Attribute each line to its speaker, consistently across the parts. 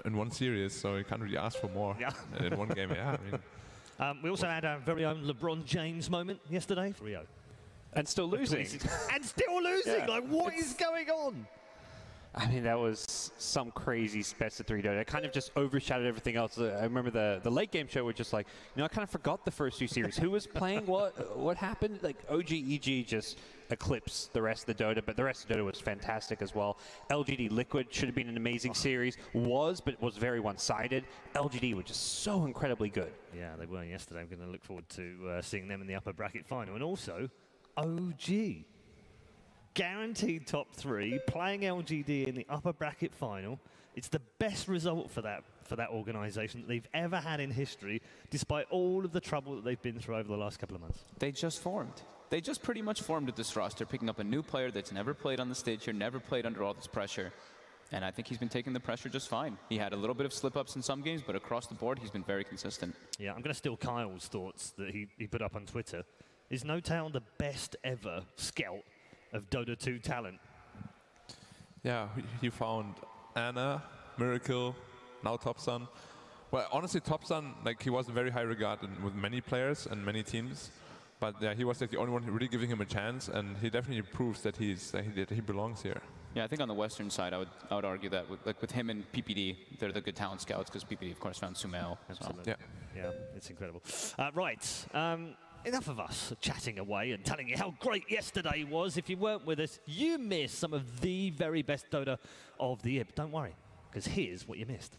Speaker 1: in one series, so you can't really ask for more in one game. Yeah, I mean.
Speaker 2: We also had our very own LeBron James moment yesterday, 3-0.
Speaker 3: And still losing.
Speaker 2: And still losing! Yeah. Like, what is going on?
Speaker 3: I mean, that was some crazy best of 3 Dota. It kind of just overshadowed everything else. I remember the late game show was just like, you know, I kind of forgot the first 2 series. Who was playing what happened? Like, OG, EG just eclipsed the rest of the Dota, but the rest of Dota was fantastic as well. LGD Liquid should have been an amazing series. But was very one-sided. LGD were just so incredibly good.
Speaker 2: Yeah, they were yesterday. I'm going to look forward to seeing them in the upper bracket final. And also, OG. Guaranteed top 3, playing LGD in the upper bracket final. It's the best result for that organisation that they've ever had in history, despite all of the trouble that they've been through over the last couple of months.
Speaker 4: They just formed. They just pretty much formed with this roster, picking up a new player that's never played on the stage here, never played under all this pressure. And I think he's been taking the pressure just fine. He had a little bit of slip-ups in some games, but across the board, he's been very consistent.
Speaker 2: Yeah, I'm going to steal Kyle's thoughts that he put up on Twitter. Is NoTail the best ever scout of Dota 2 talent?
Speaker 1: Yeah, he found Anna, Miracle, now Topsun. Well, honestly, Topsun, like, he wasn't very high regard with many players and many teams, but yeah, he was like the only one really giving him a chance, and he definitely proves that he belongs here.
Speaker 4: Yeah, I think on the Western side, I would argue that with him and PPD, they're the good talent scouts, because PPD, of course, found Sumail.
Speaker 2: Absolutely.
Speaker 1: So.
Speaker 2: Yeah, it's incredible. Right. Enough of us chatting away and telling you how great yesterday was. If you weren't with us, you missed some of the very best Dota of the year. But don't worry, because here's what you missed.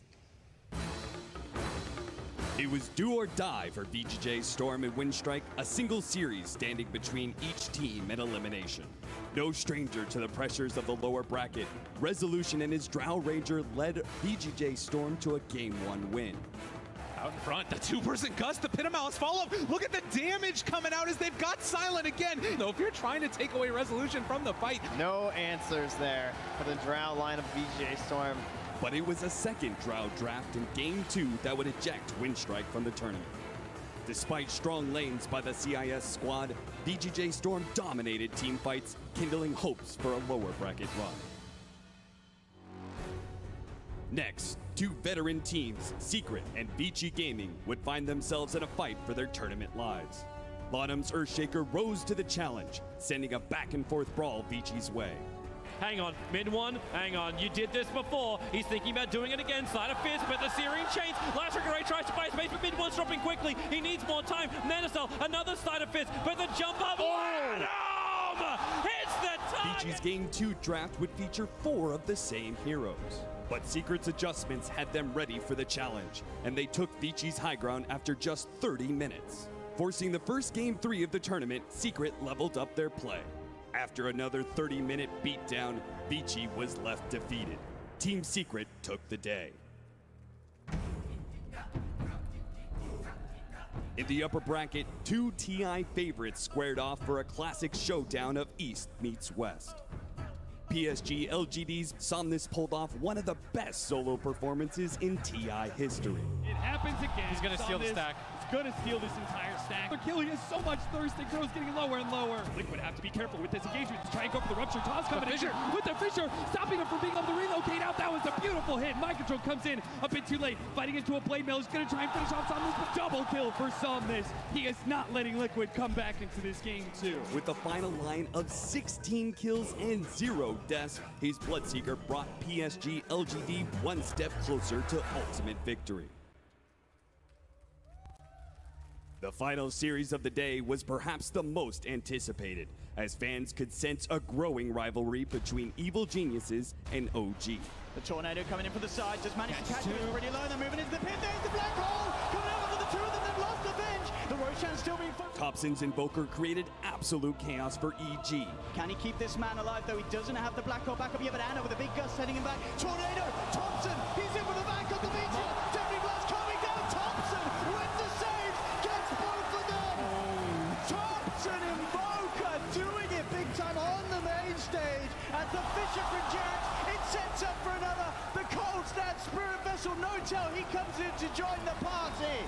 Speaker 5: It was do or die for BJJ, Storm, and Windstrike, a single series standing between each team and elimination. No stranger to the pressures of the lower bracket, Resolution and his Drow Ranger led BJJ Storm to a Game 1 win.
Speaker 6: Out in front, the 2-person Gus, the Pitamouse follow-up. Look at the damage coming out as they've got Silent again. No, if you're trying to take away Resolution from the fight.
Speaker 7: No answers there for the Drow line of BJJ Storm.
Speaker 5: But it was a second Drow draft in Game 2 that would eject Windstrike from the tournament. Despite strong lanes by the CIS squad, BJJ Storm dominated team fights, kindling hopes for a lower bracket run. Next, 2 veteran teams, Secret and Vici Gaming, would find themselves in a fight for their tournament lives. Lonham's Earthshaker rose to the challenge, sending a back-and-forth brawl Vici's way.
Speaker 8: Hang on, mid one, hang on, you did this before. He's thinking about doing it again, Side of Fist, but the Searing Chains. Last Ray tries to buy space, but mid one's dropping quickly. He needs more time. Manasol, another Side of Fist, but the jump up. Hits the target!
Speaker 5: Vici's Game 2 draft would feature 4 of the same heroes. But Secret's adjustments had them ready for the challenge, and they took Vici's high ground after just 30 minutes. Forcing the first Game 3 of the tournament, Secret leveled up their play. After another 30-minute beatdown, Vici was left defeated. Team Secret took the day. In the upper bracket, 2 TI favorites squared off for a classic showdown of East meets West. PSG LGD's Somnus pulled off one of the best solo performances in TI history.
Speaker 9: It happens again.
Speaker 6: He's going to steal the stack.
Speaker 9: He's going to steal this entire stack. They're killing us so much thirst, and Crow's getting lower and lower. Liquid have to be careful with this engagement to try and go for the rupture. Toss coming in with the Fissure, stopping him from being able to relocate out. That was a beautiful hit. Mind Control comes in a bit too late, fighting into a blade mail. He's going to try and finish off Somnus, but double kill for Somnus. He is not letting Liquid come back into this game too.
Speaker 5: With a final line of 16 kills and 0 deaths, his Bloodseeker brought PSG LGD one step closer to ultimate victory. The final series of the day was perhaps the most anticipated, as fans could sense a growing rivalry between Evil Geniuses and OG.
Speaker 10: The Tornado coming in from the side, just managed to catch him pretty low. They're moving into the pit. There's the black hole! Coming over for the 2 of them, they've lost the bench! The Roshan still being focused.
Speaker 5: Thompson's Invoker created absolute chaos for EG.
Speaker 10: Can he keep this man alive, though? He doesn't have the black hole back up yet, but Anna with a big gust sending him back. Tornado! Thompson! He's in with the back of the beach! Deadly Blast coming down! Thompson with the save! Gets both of them! Thompson Invoker doing it big time on the main stage as the Fissure from Jack. It sets up for another. The Cold Snap Spirit Vessel NoTail. He comes in to join the party.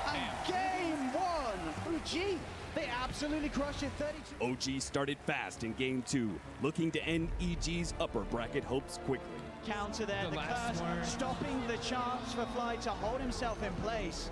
Speaker 10: And Game 1, OG, they absolutely crushed it, 32.
Speaker 5: OG started fast in Game 2, looking to end EG's upper bracket hopes quickly.
Speaker 10: counter there. The curse stopping the chance for Fly to hold himself in place.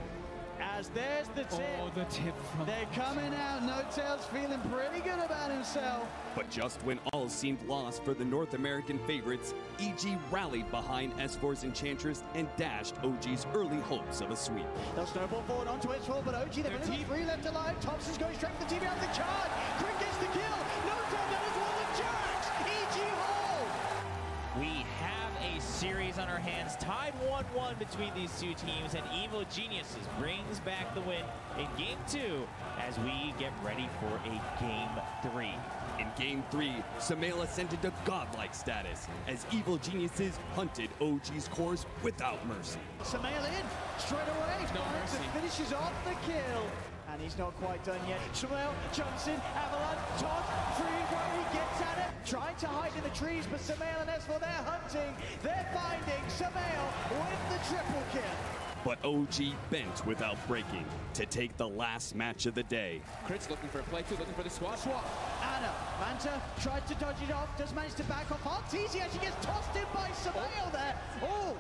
Speaker 10: As there's the tip.
Speaker 9: Oh, the tip from...
Speaker 10: They're coming out. No-Tail's feeling pretty good about himself.
Speaker 5: But just when all seemed lost for the North American favorites, EG rallied behind S4's Enchantress and dashed OG's early hopes of a sweep.
Speaker 10: They'll snowball forward onto S4, but OG, they've only got 3 left alive. Thompson's going straight for the TV out the card. Quick gets the kill. No-Tail down as well with Jax. EG Hall.
Speaker 11: We have a series on our hands, tied 1-1 between these two teams, and Evil Geniuses brings back the win in Game 2 as we get ready for a Game 3.
Speaker 5: In Game 3, Sumail ascended to godlike status as Evil Geniuses hunted OG's cores without mercy.
Speaker 10: Sumail in, straight away,
Speaker 9: No mercy.
Speaker 10: finishes off the kill. And he's not quite done yet. Sumail jumps in, Avalon, Todd, free where he gets at it. Trying to hide in the trees, but Sumail and S4, they're hunting. They're finding Sumail with the triple kill.
Speaker 5: But OG bent without breaking to take the last match of the day.
Speaker 9: Crit's looking for a play too, looking for the swap.
Speaker 10: Anna, Manta tries to dodge it off, does manage to back off. Arteezy actually gets tossed in by Sumail there. Oh.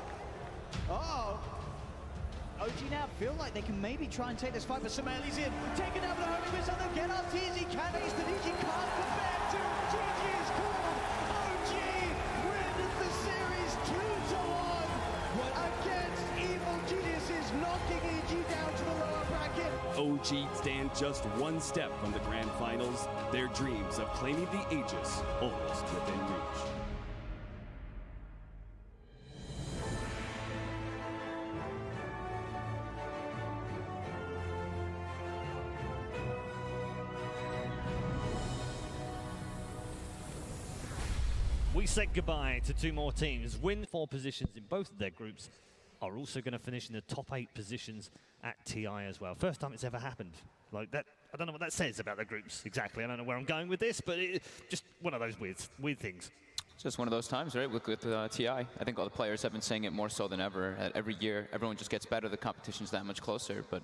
Speaker 10: OG now feel like they can maybe try and take this fight, but Sumail is in. Taken out with a homing missile, they'll get Arteezy. Can ace the DG, can't compare to GG is called. OG win the series 2-1 against Evil Geniuses, knocking EG down to the lower bracket.
Speaker 5: OG stand just one step from the grand finals, their dreams of claiming the Aegis almost within reach.
Speaker 2: We said goodbye to 2 more teams. Win 4 positions in both of their groups. Are also going to finish in the top 8 positions at TI as well. First time it's ever happened like that. I don't know what that says about the groups exactly. I don't know where I'm going with this, but just one of those weird things.
Speaker 4: It's just one of those times, right, with TI. I think all the players have been saying it more so than ever. Every year, everyone just gets better. The competition's that much closer. But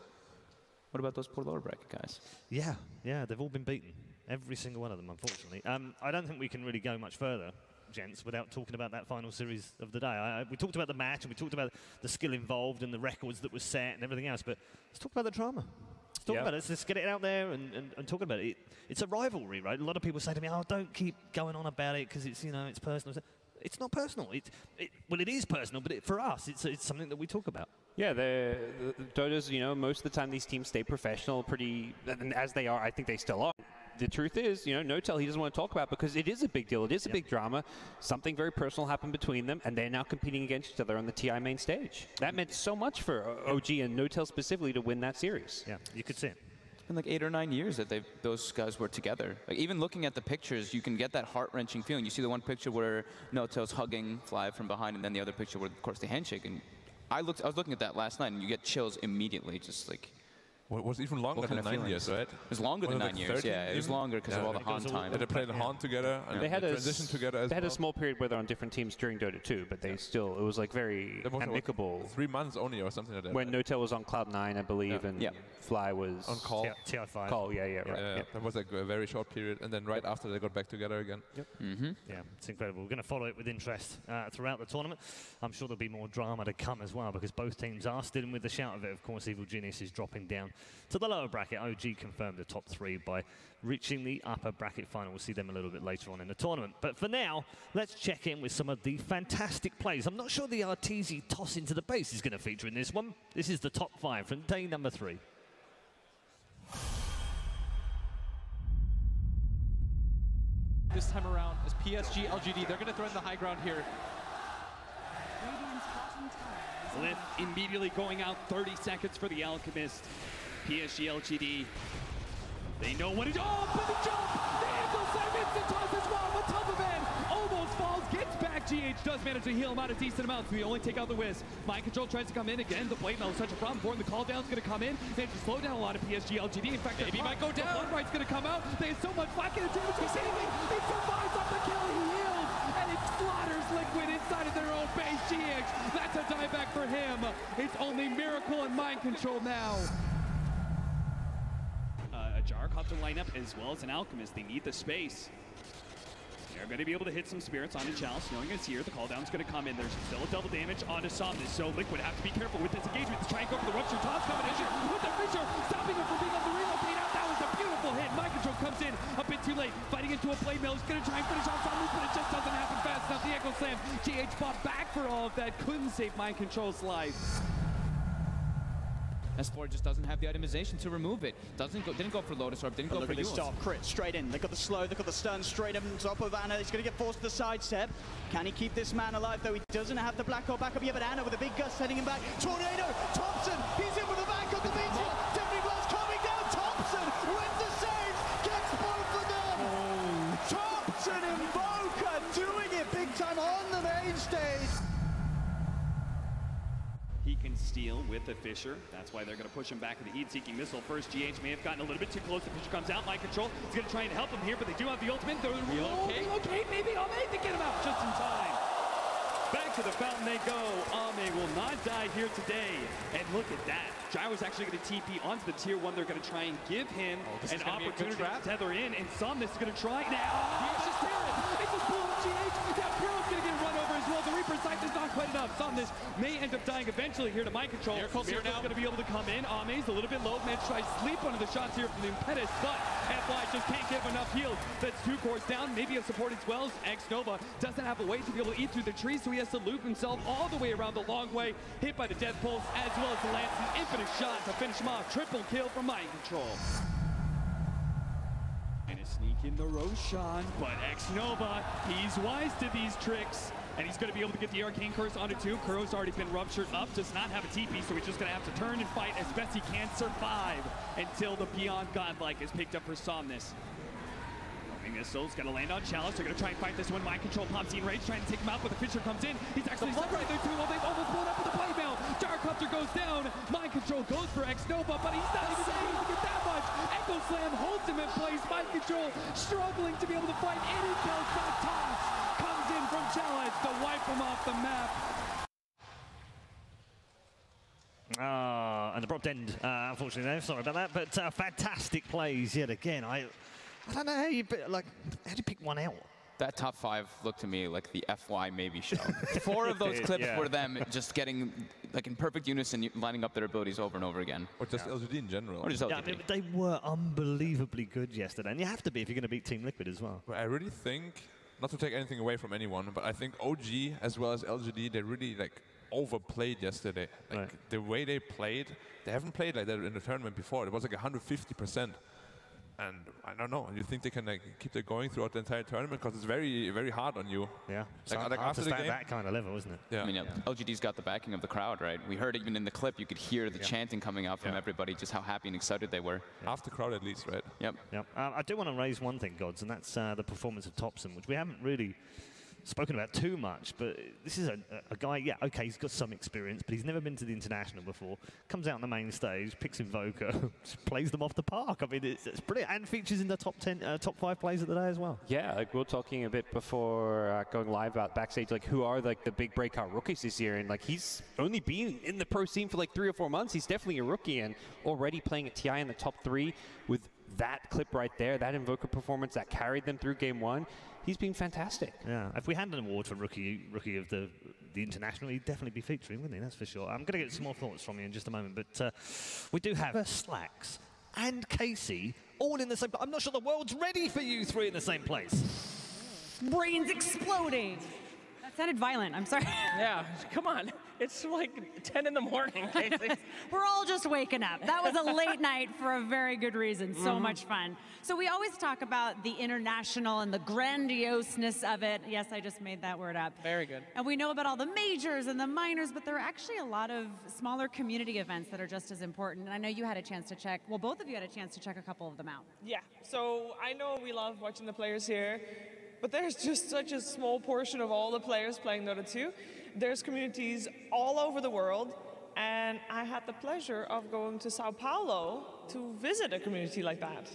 Speaker 4: what about those poor lower bracket guys?
Speaker 2: Yeah, they've all been beaten. Every single one of them, unfortunately. I don't think we can really go much further, gents, without talking about that final series of the day. We talked about the match and we talked about the skill involved and the records that were set and everything else, but let's talk about the drama. Let's talk about it. Let's get it out there and talk about it. It's a rivalry, right? A lot of people say to me, oh, don't keep going on about it because it's, it's personal. It's not personal. Well, it is personal, but for us, it's something that we talk about.
Speaker 3: Yeah, the Dota's, most of the time these teams stay professional, and as they are, I think they still are. The truth is, No-Tail, he doesn't want to talk about because it is a big deal. It is a big drama. Something very personal happened between them, and they're now competing against each other on the TI main stage. That meant so much for OG and No-Tail specifically to win that series.
Speaker 2: Yeah, you could see it.
Speaker 4: It's been like 8 or 9 years that those guys were together. Like even looking at the pictures, you can get that heart-wrenching feeling. You see the one picture where No-Tail's hugging Fly from behind, and then the other picture where, of course, the handshake. And I was looking at that last night, and you get chills immediately, just like.
Speaker 1: Well, it was even longer than 9 years, right?
Speaker 4: It was longer than 9 years, yeah. It was longer because of all the Han time.
Speaker 1: They played the Han together, and
Speaker 3: they had
Speaker 1: a transition together as
Speaker 3: They had a small period where they're on different teams during Dota 2, but they still, it was like very amicable.
Speaker 1: 3 months only or something like that.
Speaker 3: When No-Tail was on Cloud 9, I believe, and Fly was
Speaker 1: on call.
Speaker 2: TI5.
Speaker 3: Call, right.
Speaker 1: That was like a very short period, and then right after they got back together again.
Speaker 2: Yeah, it's incredible. We're going to follow it with interest throughout the tournament. I'm sure there'll be more drama to come as well because both teams are still in with the shout of it. Of course, Evil Genius is dropping down to the lower bracket. OG confirmed the top 3 by reaching the upper bracket final. We'll see them a little bit later on in the tournament. But for now, let's check in with some of the fantastic plays. I'm not sure the Arteezy toss into the base is going to feature in this one. This is the top 5 from day number 3.
Speaker 9: This time around, as PSG, LGD, they're going to throw in the high ground here. Lith immediately going out, 30 seconds for the Alchemist. PSG, LGD, they know what it is. Oh, but the jump! The ankle save instant toss as well on top of it. Almost falls, gets back. GH does manage to heal him out a decent amount, so he only take out the Wisp. Mind Control tries to come in again. The Blade Mail is such a problem for him. The call down's going to come in. They have to slow down a lot of PSG, LGD. In fact, maybe might go down. The Blood Right's going to come out. They have so much fucking damage. He's saving. He survives off the kill. He heals. And it slaughters Liquid inside of their own base. GH, that's a dieback for him. It's only Miracle and Mind Control now. A Gyrocopter lineup as well as an Alchemist. They need the space.
Speaker 5: They're going to be able to hit some spirits onto Chalice, knowing it's here. The call down's going to come in. There's still a double damage onto Somnus, so Liquid have to be careful with this engagement to try and go for the rupture. Tom's combination with the Fisher, stopping him from being able to relocate out. That was a beautiful hit. Mind Control comes in a bit too late, fighting into a play mill. He's going to try and finish off Somnus, but it just doesn't happen fast enough. The Echo Slam, GH fought back for all of that, couldn't save Mind Control's life.
Speaker 4: S4 just doesn't have the itemization to remove it. Didn't go for Lotus Orb, didn't go for Eul's.
Speaker 10: Stop, crit straight in. They've got the slow, they've got the stun straight up on top of Ana. He's going to get forced to the sidestep. Can he keep this man alive, though? He doesn't have the Black Hole backup yet, but Ana with a big gust heading him back. Tornado, Thompson, he's in with the back of the beach. Tiffany Blast coming down. Thompson with the save, gets both of them. Thompson and Invoker doing it big time on the main stage.
Speaker 5: He can steal with the Fisher. That's why they're going to push him back with the heat-seeking missile. First, GH may have gotten a little bit too close. The Fisher comes out. Mind Control is going to try and help him here, but they do have the ultimate. They're relocate maybe. Ame to get him out just in time. Back to the fountain they go. Ame will not die here today. And look at that. Gyro's actually going to TP onto the tier 1. They're going to try and give him an opportunity to tether in. And Somnus is going to try now. Here's the Spirit. It's a pull of GH. That Pyro's going to get run over as well. The Reaper Sight is not quite enough. Somnus may end up dying eventually here to Mind Control. Miracle's going to be able to come in. Ame's a little bit low. Man tries to sleep under the shots here from the Impetus, but FY just can't give enough heals. That's 2 cores down. Maybe a support as well. X-Nova doesn't have a way to be able to eat through the trees, so he has to loop himself all the way around the long way. Hit by the Death Pulse, as well as the Lance, an infinite shot to finish him off. Triple kill from Mind Control. And a sneak in the Roshan, but X-Nova, he's wise to these tricks. And he's going to be able to get the Arcane Curse onto 2. Kuro's already been ruptured up, does not have a TP, so he's just going to have to turn and fight as best he can, survive until the Beyond Godlike is picked up for Somnus. Missile's going to land on Chalice. They're going to try and fight this one. Mind Control pops in range, trying to take him out, but the Fisher comes in. He's actually stuck right there too. Well, they've almost blown up with the play mail. Gyrocopter goes down. Mind Control goes for X-Nova, but he's not even able to get that much. Echo Slam holds him in place. Mind Control struggling to be able to fight any kills, but a toss comes in from Chalice to wipe him off the map.
Speaker 2: And the dropped end, unfortunately, there. Sorry about that, but fantastic plays yet again. I don't know how you how do you pick one out?
Speaker 4: That top 5 looked to me like the FY maybe show. 4 of those clips were them just getting like in perfect unison, lining up their abilities over and over again.
Speaker 1: Or just LGD in general.
Speaker 4: Or just LGD.
Speaker 2: I mean, they were unbelievably good yesterday, and you have to be if you're going to beat Team Liquid as well.
Speaker 1: But I really think, not to take anything away from anyone, but I think OG as well as LGD, they really overplayed yesterday. The way they played, they haven't played like that in the tournament before. It was like 150%. And I don't know. You think they can keep that going throughout the entire tournament? Because it's very, very hard on you.
Speaker 2: Yeah.
Speaker 1: After the game,
Speaker 2: that kind of level, isn't it?
Speaker 1: Yeah.
Speaker 4: I mean, LGD's got the backing of the crowd, right? We heard even in the clip, you could hear the chanting coming out from everybody, just how happy and excited they were.
Speaker 1: Half the crowd at least, right?
Speaker 4: Yep.
Speaker 2: I do want to raise one thing, Gods, and that's the performance of Thompson, which we haven't really spoken about too much, but this is a guy, okay, he's got some experience, but he's never been to the International before. Comes out on the main stage, picks Invoker, plays them off the park. I mean, it's brilliant, and features in the top 5 plays of the day as well.
Speaker 3: Yeah, we were talking a bit before going live about backstage, who are the big breakout rookies this year, and he's only been in the pro scene for 3 or 4 months. He's definitely a rookie, and already playing at TI in the top 3 with that clip right there, that Invoker performance that carried them through game 1. He's been fantastic.
Speaker 2: Yeah, if we had an award for rookie of the International, he'd definitely be featuring, wouldn't he? That's for sure. I'm going to get some more thoughts from you in just a moment, but we do have Slacks and Casey all in the same place. I'm not sure the world's ready for you 3 in the same place.
Speaker 12: Brains exploding. That sounded violent. I'm sorry.
Speaker 8: Yeah, come on. It's like 10 in the morning.
Speaker 12: We're all just waking up. That was a late night for a very good reason. So much fun. So we always talk about the international and the grandioseness of it. Yes, I just made that word up.
Speaker 8: Very good.
Speaker 12: And we know about all the majors and the minors, but there are actually a lot of smaller community events that are just as important. And I know you had a chance to check, well, both of you had a chance to check a couple of them out.
Speaker 13: Yeah, so I know we love watching the players here, but there's just such a small portion of all the players playing Dota 2. There's communities all over the world, and I had the pleasure of going to Sao Paulo to visit a community like that.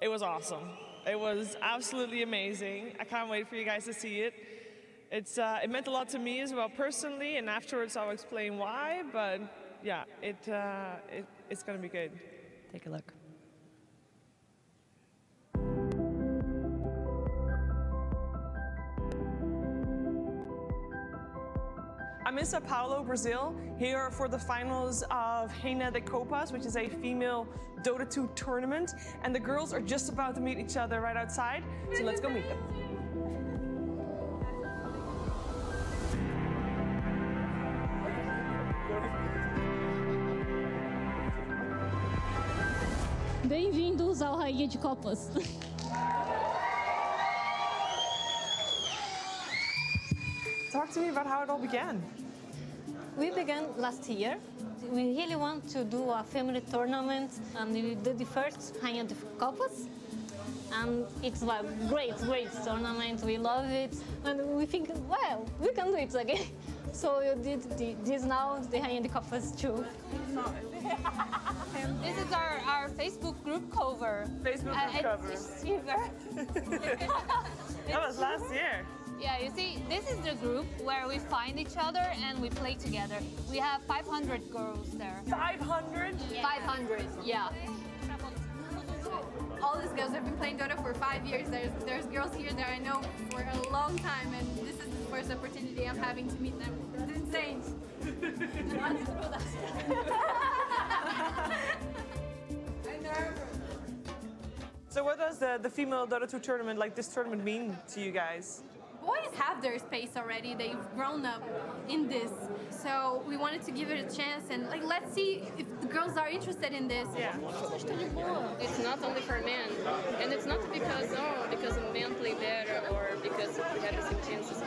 Speaker 13: It was awesome. It was absolutely amazing. I can't wait for you guys to see it. It meant a lot to me as well personally, and afterwards I'll explain why, but yeah, it's going to be good.
Speaker 12: Take a look.
Speaker 13: I'm in Sao Paulo, Brazil, here for the finals of Reina de Copas, which is a female Dota 2 tournament. And the girls are just about to meet each other right outside, so let's go meet them.
Speaker 14: Bem-vindos ao Rainha de Copas.
Speaker 13: Talk to me about how it all began.
Speaker 14: We began last year. We really want to do a family tournament, and we did the first Rainha de Copas. And it's a great tournament. We love it, and we think, well, we can do it again. So we did this now, the Rainha de Copas too.
Speaker 15: This is our Facebook group cover.
Speaker 13: Facebook group cover. That was last year.
Speaker 15: Yeah, you see, this is the group where we find each other and we play together. We have 500 girls there.
Speaker 13: 500?
Speaker 15: Yeah. 500, yeah.
Speaker 16: All these girls have been playing Dota for 5 years. There's girls here that I know for a long time, and this is the first opportunity I'm having to meet them. It's insane.
Speaker 13: So what does the female Dota 2 tournament, like this tournament, mean to you guys?
Speaker 16: Boys have their space already. They've grown up in this. So we wanted to give it a chance and let's see if the girls are interested in this.
Speaker 13: Yeah.
Speaker 17: It's not only for men. And it's not because men play better or because we have the same chances.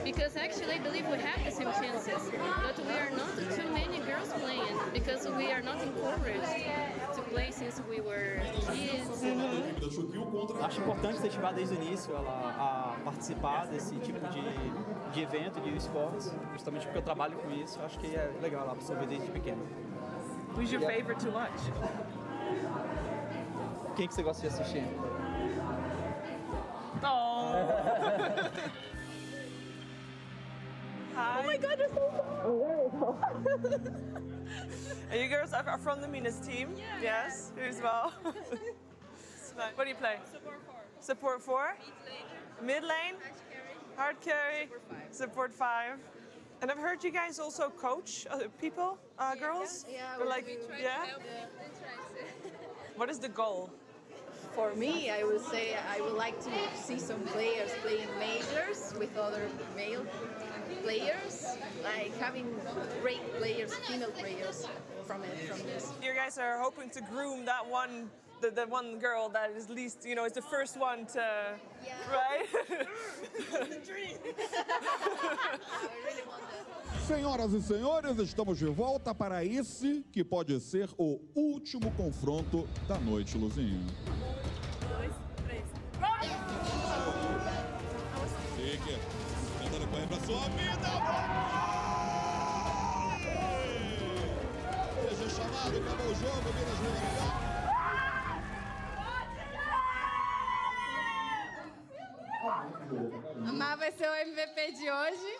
Speaker 17: Because actually I believe we have the same chances. But we are not too many girls playing because we are not encouraged to play since we were kids.
Speaker 7: Acho importante ter ativado desde o início ela a participar desse tipo de evento de esportes, justamente porque eu trabalho com isso. Acho que é legal ela absorver desde pequeno.
Speaker 13: Who's your favorite to watch?
Speaker 7: Quem que você gosta de assistir?
Speaker 13: Oh. Hi.
Speaker 16: Oh my God, you're so
Speaker 13: fun. And you girls are from the Minas team? Yeah. Yes, you as well. What do you play? Support 4. Support 4? Mid lane? Hard carry? Support 5. And I've heard you guys also coach other people, girls?
Speaker 16: Yeah,
Speaker 13: Or like,
Speaker 16: we try
Speaker 13: yeah?
Speaker 16: to help.
Speaker 13: What is the goal?
Speaker 18: For me, I would say I would like to see some players playing majors with other male players, like having great players, female players from this.
Speaker 13: You guys are hoping to groom that one, the one girl that is least, is the first one to, right?
Speaker 19: Senhoras e senhores, estamos de volta para esse que pode ser o último confronto da noite, Luzinha.
Speaker 16: 2, 3.
Speaker 19: Fique, tentando correr pra sua vida. Seja chamado, acabou o jogo, Minas Gerais.
Speaker 16: Amar vai ser o MVP de hoje.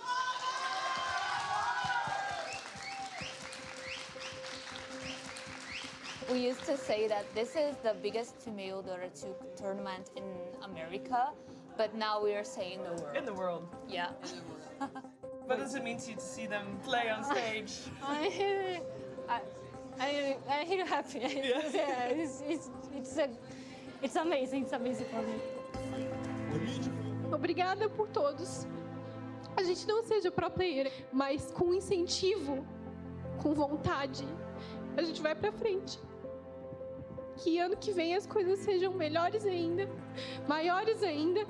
Speaker 15: We used to say that this is the biggest female Dota 2 tournament in America, but now we are saying the world.
Speaker 13: In the world.
Speaker 15: Yeah.
Speaker 13: What does it mean to you to see them play on stage?
Speaker 14: I'm really happy. Yeah, it's amazing. It's amazing for me.
Speaker 20: Obrigada por todos. A gente não seja pro player, mas com incentivo, com vontade, a gente vai pra frente. Que ano que vem as coisas sejam melhores ainda, maiores ainda,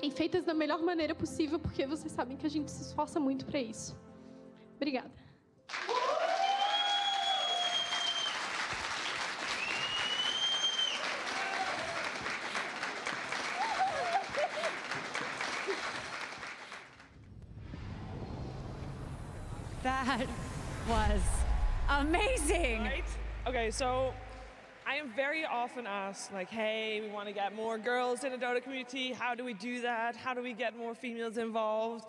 Speaker 20: e feitas da melhor maneira possível, porque vocês sabem que a gente se esforça muito para isso. Obrigada.
Speaker 12: That was amazing.
Speaker 13: Right? Okay, so I am very often asked, like, hey, we want to get more girls in the Dota community. How do we do that? How do we get more females involved?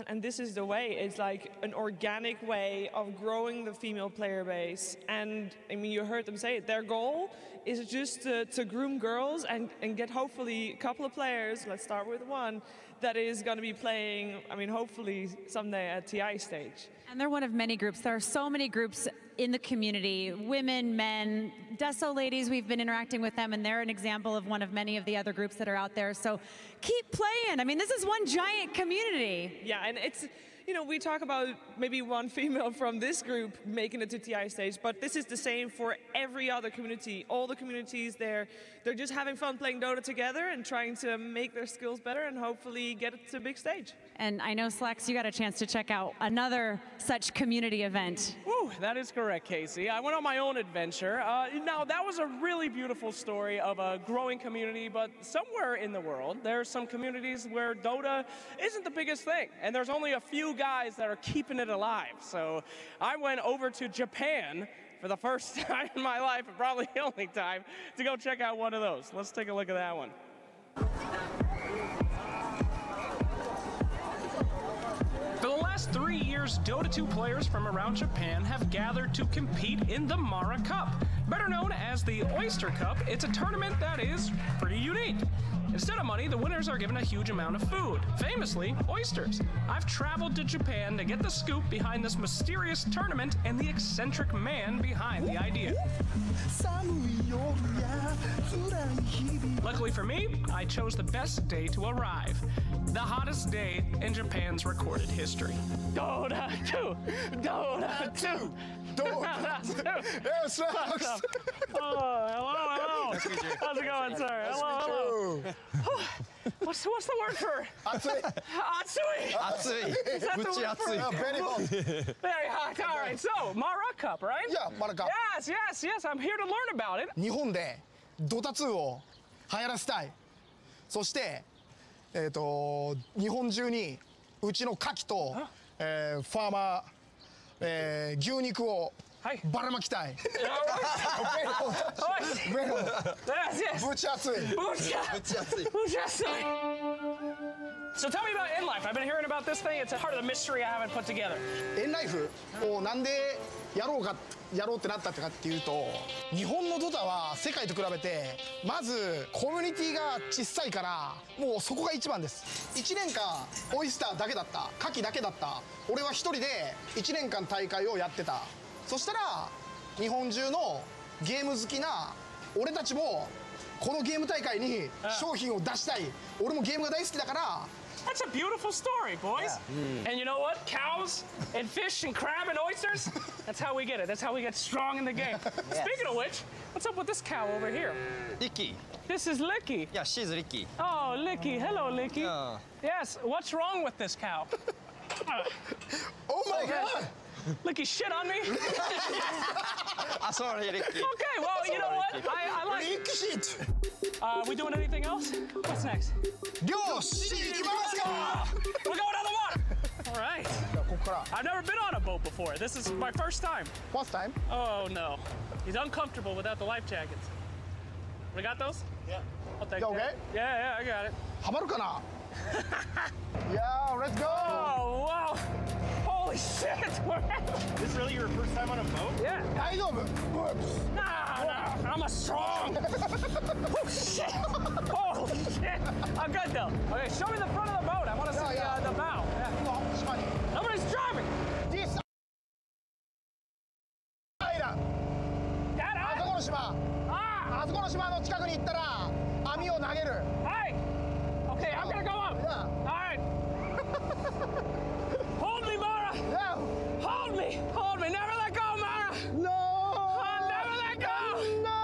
Speaker 13: And this is the way. It's like an organic way of growing the female player base. And I mean, you heard them say it. Their goal is just to groom girls and get hopefully a couple of players, let's start with one, that is going to be playing, I mean, hopefully someday at TI stage.
Speaker 12: And they're one of many groups. There are so many groups in the community, women, men, Deso ladies, we've been interacting with them, and they're an example of one of many of the other groups that are out there. So keep playing. I mean, this is one giant community.
Speaker 13: Yeah, and it's, you know, we talk about maybe one female from this group making it to TI stage, but this is the same for every other community. All the communities, they're just having fun playing Dota together and trying to make their skills better and hopefully get it to a big stage.
Speaker 12: And I know, Slacks, you got a chance to check out another such community event.
Speaker 21: Woo, that is correct, Casey. I went on my own adventure. Now, that was a really beautiful story of a growing community, but somewhere in the world, there are some communities where Dota isn't the biggest thing, and there's only a few guys that are keeping it alive. So I went over to Japan for the first time in my life, and probably the only time, to go check out one of those. Let's take a look at that one. For the last 3 years, Dota 2 players from around Japan have gathered to compete in the Mara Cup. Better known as the Oyster Cup, it's a tournament that is pretty unique. Instead of money, the winners are given a huge amount of food, famously oysters. I've traveled to Japan to get the scoop behind this mysterious tournament and the eccentric man behind the idea. Luckily for me, I chose the best day to arrive. The hottest day in Japan's recorded history. Dota 2! Dota 2! Dota 2!
Speaker 22: Yes, Slacks!
Speaker 21: Oh, hello. How's it going, sir? Hello. What's the word for?
Speaker 22: Atsui.
Speaker 21: Atsui.
Speaker 22: Atsui.
Speaker 21: Is that the word for?
Speaker 22: Very hot.
Speaker 21: Very hot. All right. So, Mara Cup, right?
Speaker 22: Yeah, Mara Cup.
Speaker 21: Yes. I'm here to learn about it.
Speaker 22: 日本で Dota 2を流行らせたい。そして、日本中にうちの牡蠣と、ファーマー、牛肉をばらまきたい。ぶち熱い。
Speaker 21: So tell me about ENLife. I've been hearing about this thing. It's a part of the mystery I haven't put together.
Speaker 22: ENLifeをなんでやろうってなったかっていうと、日本のドタは世界と比べてまずコミュニティが小さいからもうそこが一番です。1年間オイスターだけだった、牡蠣だけだった。俺は一人で1年間大会をやってた。そしたら日本中のゲーム好きな俺たちもこのゲーム大会に商品を出したい。俺もゲームが大好きだから。
Speaker 21: That's a beautiful story, boys. And you know what? Cows and fish and crab and oysters, that's how we get it. That's how we get strong in the game. Speaking of which, what's up with this cow over here?
Speaker 23: Licky.
Speaker 21: This is Licky.
Speaker 23: Yeah, she's Licky.
Speaker 21: Oh, Licky. Hello, Licky.
Speaker 23: Yeah.
Speaker 21: Yes, what's wrong with this cow?
Speaker 22: Oh my God!
Speaker 21: Licky shit on me?
Speaker 23: Sorry, Licky.
Speaker 21: Okay, well, you know what? I like
Speaker 22: Licky shit.
Speaker 21: We doing anything else? What's next?
Speaker 22: We're
Speaker 21: going on the water! All right. I've never been on a boat before. This is my first time.
Speaker 22: First time?
Speaker 21: Oh, no. He's uncomfortable without the life jackets. We got those?
Speaker 22: Yeah.
Speaker 21: I'll take
Speaker 22: You okay?
Speaker 21: that. Yeah, I got it.
Speaker 22: ハマるかな? Yeah, let's go!
Speaker 21: Oh, wow. Holy shit!
Speaker 22: This really your first time on a boat?
Speaker 21: Yeah.
Speaker 22: 大丈夫?
Speaker 21: Nah, I'm a strong. Oh, shit. Holy shit. I'm good, though. Okay, show me the front of the boat. I want to see the bow. Yeah. Nobody's driving.
Speaker 22: This island. あそこの島。あそこの島の近くに行ったら網を投げる。
Speaker 21: Hey. Okay, I'm gonna go up.
Speaker 22: Yeah.
Speaker 21: All right. Hold me, Mara.
Speaker 22: Yeah.
Speaker 21: Hold me. Hold me. Never let go, Mara.
Speaker 22: No.
Speaker 21: Oh, never let go.
Speaker 22: No.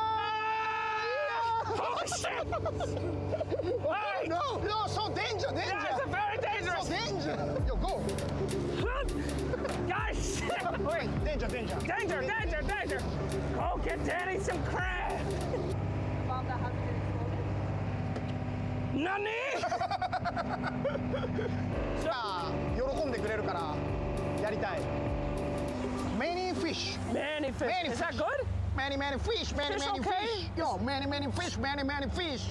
Speaker 21: Holy shit. Hey.
Speaker 22: No, so danger.
Speaker 21: Yeah, it's very dangerous.
Speaker 22: So danger. Yo, go.
Speaker 21: Guys.
Speaker 22: Wait, danger.
Speaker 21: Danger. Go get Daddy some crab. Nani?
Speaker 22: 喜んでくれるからやりたい。Many fish.
Speaker 21: Many fish. Is that good?
Speaker 22: Many fish. Many
Speaker 21: okay?
Speaker 22: fish. Yo, many fish. Many fish.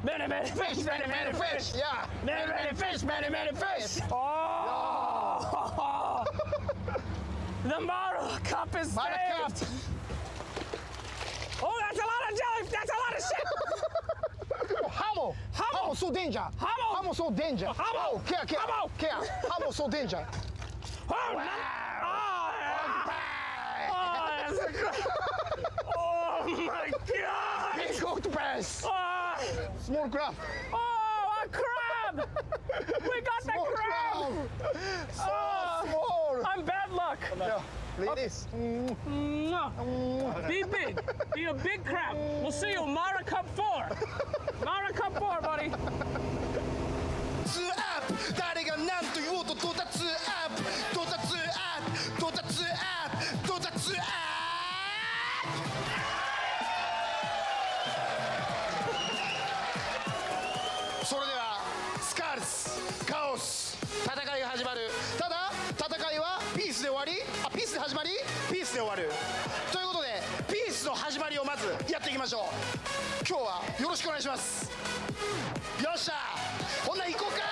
Speaker 21: Many fish.
Speaker 22: Yeah.
Speaker 21: Many fish.
Speaker 22: Oh.
Speaker 21: Oh! The Mara Cup is saved! Oh, that's a lot of jelly! That's a lot of shit!
Speaker 22: Hamo! Hamo so danger!
Speaker 21: Hamo!
Speaker 22: Hamo so danger!
Speaker 21: Hamo!
Speaker 22: Care!
Speaker 21: Hamo!
Speaker 22: Care! Hamo so danger!
Speaker 21: Oh, oh my God!
Speaker 22: Big octopus!
Speaker 21: Oh.
Speaker 22: Small crab!
Speaker 21: Oh, a crab! We got the crab!
Speaker 22: So small!
Speaker 21: I'm bad luck.
Speaker 22: Yeah, ladies.
Speaker 21: Be big. Be a big crab. We'll see you Mara Cup 4. Mara Cup 4, buddy.
Speaker 22: 誰が何と言おうと到達アップ到達アップ到達アップ到達アップそれではスカールスカオス戦いが始まるただ戦いはピースで終わりピースで始まりピースで終わるということでピースの始まりをまずやっていきましょう今日はよろしくお願いしますよっしゃほんな行こうか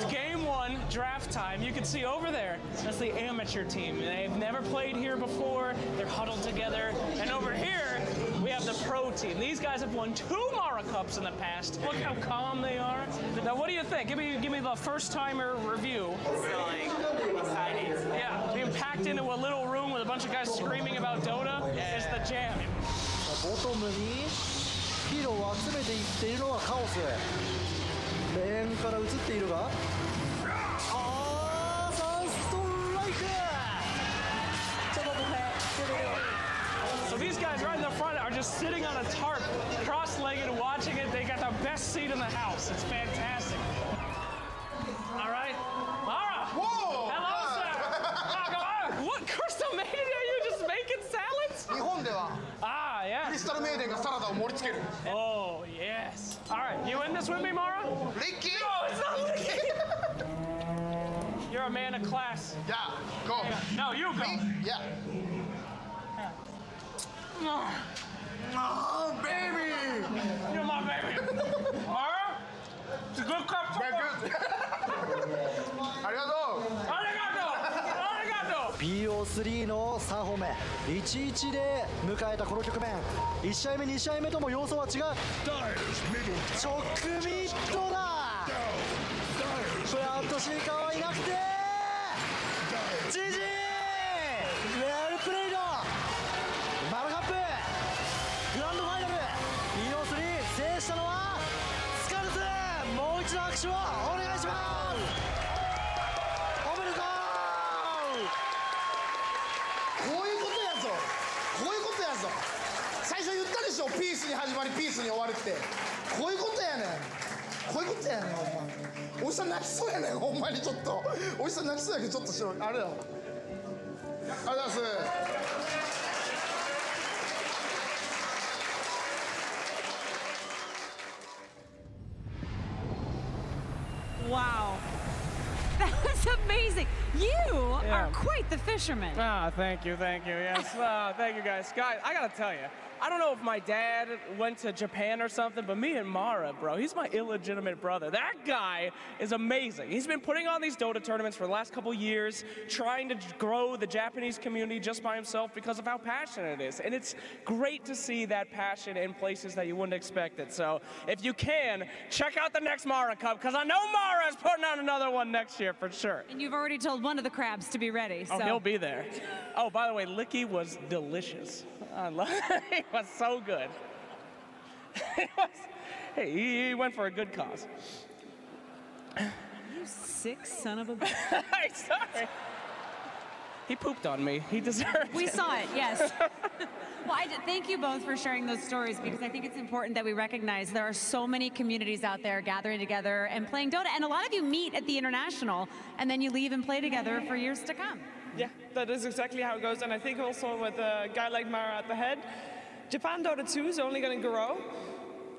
Speaker 21: Game 1, draft time. You can see over there, that's the amateur team. They've never played here before. They're huddled together. And over here, we have the pro team. These guys have won 2 Mara Cups in the past. Look how calm they are. Now, what do you think? Give me the first-timer review. Exciting. Yeah, being packed into a little room with a bunch of guys screaming about Dota is the jam.
Speaker 6: ボトムにヒーローを集めていっているのはカオスレーンから映っているがサンストライク
Speaker 21: So these guys right in the front are just sitting on a tarp, cross-legged, watching it. They got the best seat in the house. It's fantastic. All right. Mara!
Speaker 22: Whoa!
Speaker 21: Hello, sir! What crystal made are you just making salads?
Speaker 22: 日本では
Speaker 21: Yeah.
Speaker 22: クリスタルメイデンがサラダを盛り付ける
Speaker 21: Oh, yes. All right, you in this with me, Mara?
Speaker 22: Ricky?
Speaker 21: No, it's not Ricky. You're a man of class.
Speaker 22: Yeah, go.
Speaker 21: No, you go.
Speaker 22: Yeah.
Speaker 21: Oh, baby. You're my baby. Mara? It's a good cup.
Speaker 22: Very good. Arigato.
Speaker 6: BO3 の3本目 1-1 で迎えたこの局面1試合目2試合目とも要素は違う直ミッドだフラットシーカーはいなくて GG ウェルプレイドマラカップグランドファイナル BO3 制したのはスカルズもう一度拍手をお願いしますおめでとう
Speaker 22: こういうことやぞこういうことやぞ最初言ったでしょピースに始まりピースに終わるってこういうことやねんこういうことやねんほんまおじさん泣きそうやねんほんまにちょっとおじさん泣きそうやけどちょっとしろあれだありがとうございます
Speaker 12: Wow. That was amazing. You are quite the fisherman.
Speaker 21: Ah, thank you, yes. Thank you, guys. Guys, I gotta tell you, I don't know if my dad went to Japan or something, but me and Mara, bro, he's my illegitimate brother. That guy is amazing. He's been putting on these Dota tournaments for the last couple years, trying to grow the Japanese community just by himself because of how passionate it is. And it's great to see that passion in places that you wouldn't expect it. So if you can, check out the next Mara Cup, because I know Mara is putting on another one next year for sure.
Speaker 12: And you've already told one of the crabs to be ready. So.
Speaker 21: Oh, he'll be there. Oh, by the way, Licky was delicious. He was so good. He went for a good cause.
Speaker 12: You sick son of a bitch.
Speaker 21: I'm sorry. He pooped on me. He deserved it.
Speaker 12: We saw it, yes. Well, thank you both for sharing those stories because I think it's important that we recognize there are so many communities out there gathering together and playing Dota. And a lot of you meet at the International and then you leave and play together for years to come.
Speaker 13: Yeah, that is exactly how it goes. And I think also with a guy like Mara at the head, Japan Dota 2 is only going to grow.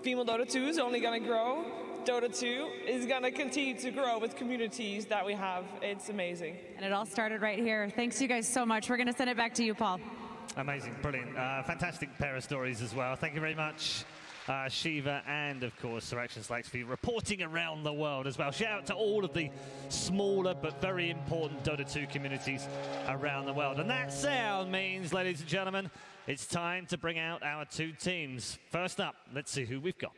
Speaker 13: Female Dota 2 is only going to grow. Dota 2 is going to continue to grow with communities that we have. It's amazing.
Speaker 12: And it all started right here. Thanks you guys so much. We're going to send it back to you, Paul.
Speaker 2: Amazing, brilliant. Fantastic pair of stories as well. Thank you very much. Shiva, and of course Selection Slaxby reporting around the world as well. Shout out to all of the smaller but very important Dota 2 communities around the world. And that sound means, ladies and gentlemen, it's time to bring out our two teams. First up, let's see who we've got.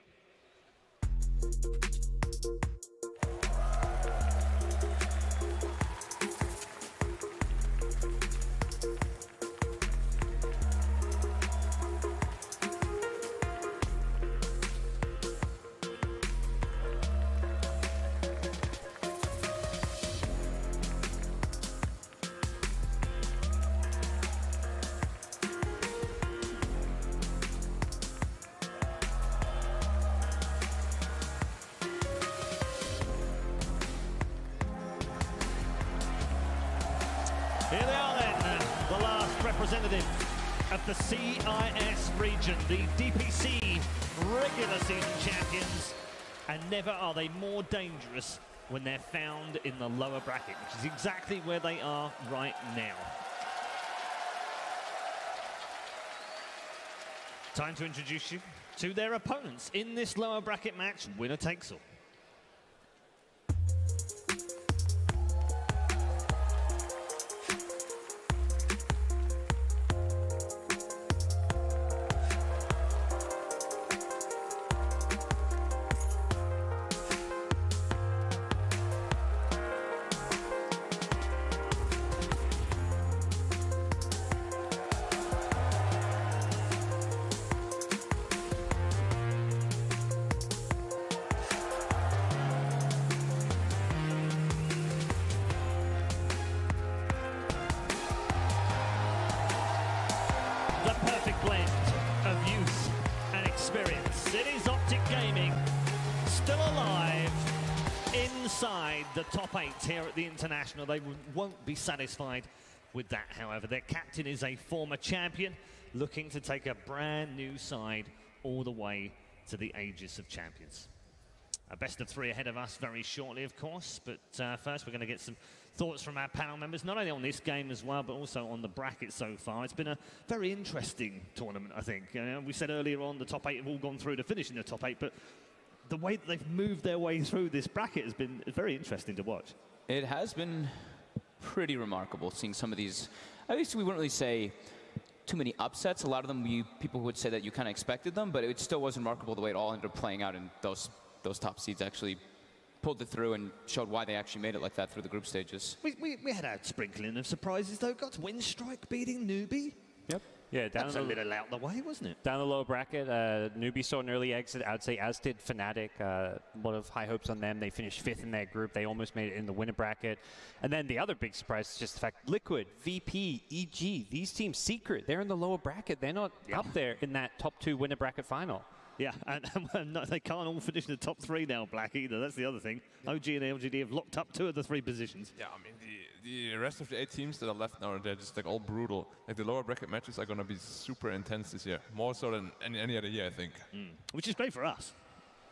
Speaker 2: Here they are then, the last representative of the CIS region, the DPC regular season champions, and never are they more dangerous when they're found in the lower bracket, which is exactly where they are right now. Time to introduce you to their opponents in this lower bracket match, winner takes all. The perfect blend of youth and experience. It is OpTic Gaming, still alive inside the top 8 here at the International. They won't be satisfied with that, however. Their captain is a former champion, looking to take a brand new side all the way to the Aegis of Champions. A best of 3 ahead of us very shortly, of course, but first we're going to get some thoughts from our panel members, not only on this game as well, but also on the bracket so far. It's been a very interesting tournament, I think. We said earlier on the top 8 have all gone through to finish in the top 8, but the way that they've moved their way through this bracket has been very interesting to watch.
Speaker 4: It has been pretty remarkable seeing some of these. At least we wouldn't really say too many upsets. A lot of them, people would say that you kind of expected them, but it still was remarkable the way it all ended up playing out, and those top seeds actually pulled it through and showed why they actually made it like that through the group stages.
Speaker 2: We had a sprinkling of surprises, though. Got Winstrike beating Newbie.
Speaker 3: Yep. Yeah,
Speaker 2: That's a little out the way, wasn't it?
Speaker 3: Down the low bracket, Newbie saw an early exit, I would say, as did Fnatic. A lot of high hopes on them. They finished 5th in their group. They almost made it in the winner bracket. And then the other big surprise is just the fact Liquid, VP, EG, these teams, Secret, they're in the lower bracket. They're not up there in that top 2 winner bracket final.
Speaker 2: Yeah, and no, they can't all finish in the top 3 now, Black, either. That's the other thing. OG and LGD have locked up 2 of the 3 positions.
Speaker 1: Yeah, I mean, the rest of the 8 teams that are left now, they're just like all brutal. Like the lower bracket matches are going to be super intense this year, more so than any other year, I think.
Speaker 2: Which is great for us.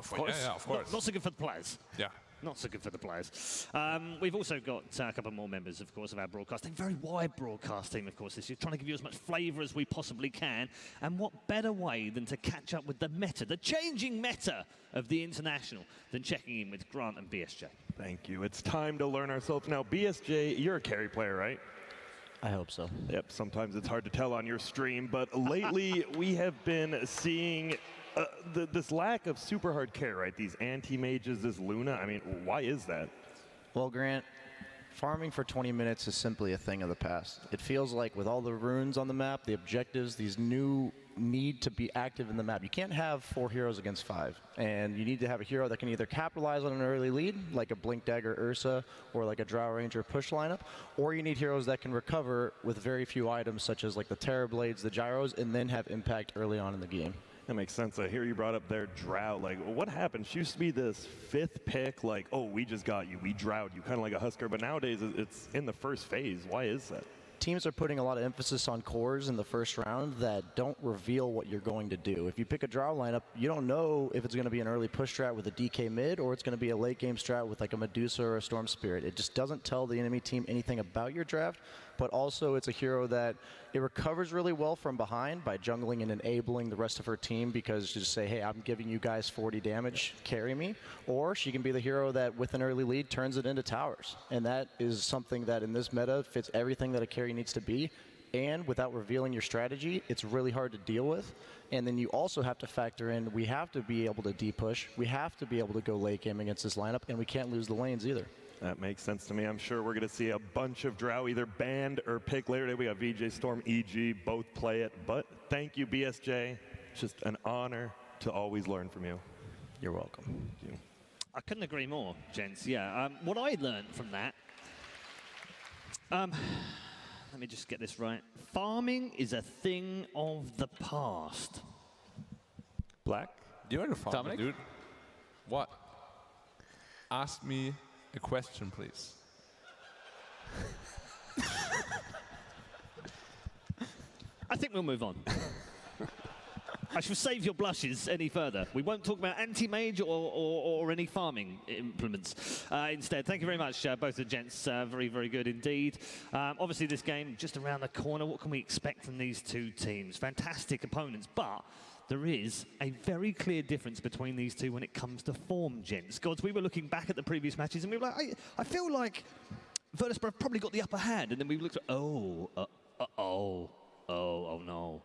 Speaker 1: Of course. Yeah, of course.
Speaker 2: Not so good for the players.
Speaker 1: Yeah.
Speaker 2: Not so good for the players. We've also got a couple more members, of course, of our broadcast team. Very wide broadcast team, of course, this year. Trying to give you as much flavour as we possibly can. And what better way than to catch up with the meta, the changing meta of the International, than checking in with Grant and BSJ.
Speaker 9: Thank you. It's time to learn ourselves. Now, BSJ, you're a carry player, right?
Speaker 11: I hope so.
Speaker 9: Yep, sometimes it's hard to tell on your stream, but lately we have been seeing this lack of super hard carry, right? These anti-mages, this Luna. I mean, why is that?
Speaker 11: Well, Grant, farming for 20 minutes is simply a thing of the past. It feels like with all the runes on the map, the objectives, these new need to be active in the map. You can't have 4 heroes against 5, and you need to have a hero that can either capitalize on an early lead, like a Blink Dagger Ursa, or like a Drow Ranger push lineup, or you need heroes that can recover with very few items, such as like the Terror Blades, the Gyros, and then have impact early on in the game.
Speaker 9: That makes sense. I hear you brought up their Drow. Like, what happened? She used to be this 5th pick, like, oh, we just got you, we drowed you, kind of like a Husker, but nowadays it's in the first phase. Why is that?
Speaker 11: Teams are putting a lot of emphasis on cores in the first round that don't reveal what you're going to do. If you pick a Drow lineup, you don't know if it's going to be an early push strat with a DK mid, or it's going to be a late game strat with like a Medusa or a Storm Spirit. It just doesn't tell the enemy team anything about your draft, but also it's a hero that it recovers really well from behind by jungling and enabling the rest of her team, because you just say, hey, I'm giving you guys 40 damage, carry me. Or she can be the hero that with an early lead turns it into towers. And that is something that in this meta fits everything that a carry needs to be. And without revealing your strategy, it's really hard to deal with. And then you also have to factor in, we have to be able to D-push, we have to be able to go late game against this lineup, and we can't lose the lanes either.
Speaker 9: That makes sense to me. I'm sure we're going to see a bunch of Drow either banned or picked later today. We got VJ Storm, EG, both play it. But thank you, BSJ. It's just an honor to always learn from you.
Speaker 11: You're welcome.
Speaker 9: Thank you.
Speaker 2: I couldn't agree more, gents. Yeah, what I learned from that, let me just get this right. Farming is a thing of the past.
Speaker 1: Black? You are the farmer, dude. What? Ask me a question, please.
Speaker 2: I think we'll move on. I shall save your blushes any further. We won't talk about anti-mage or any farming implements instead. Thank you very much, both the gents. Very, very good indeed. Obviously, this game just around the corner. What can we expect from these two teams? Fantastic opponents, but there is a very clear difference between these two when it comes to form, gents. Gods, we were looking back at the previous matches, and we were like, I feel like Virtus probably got the upper hand, and then we looked at, oh no.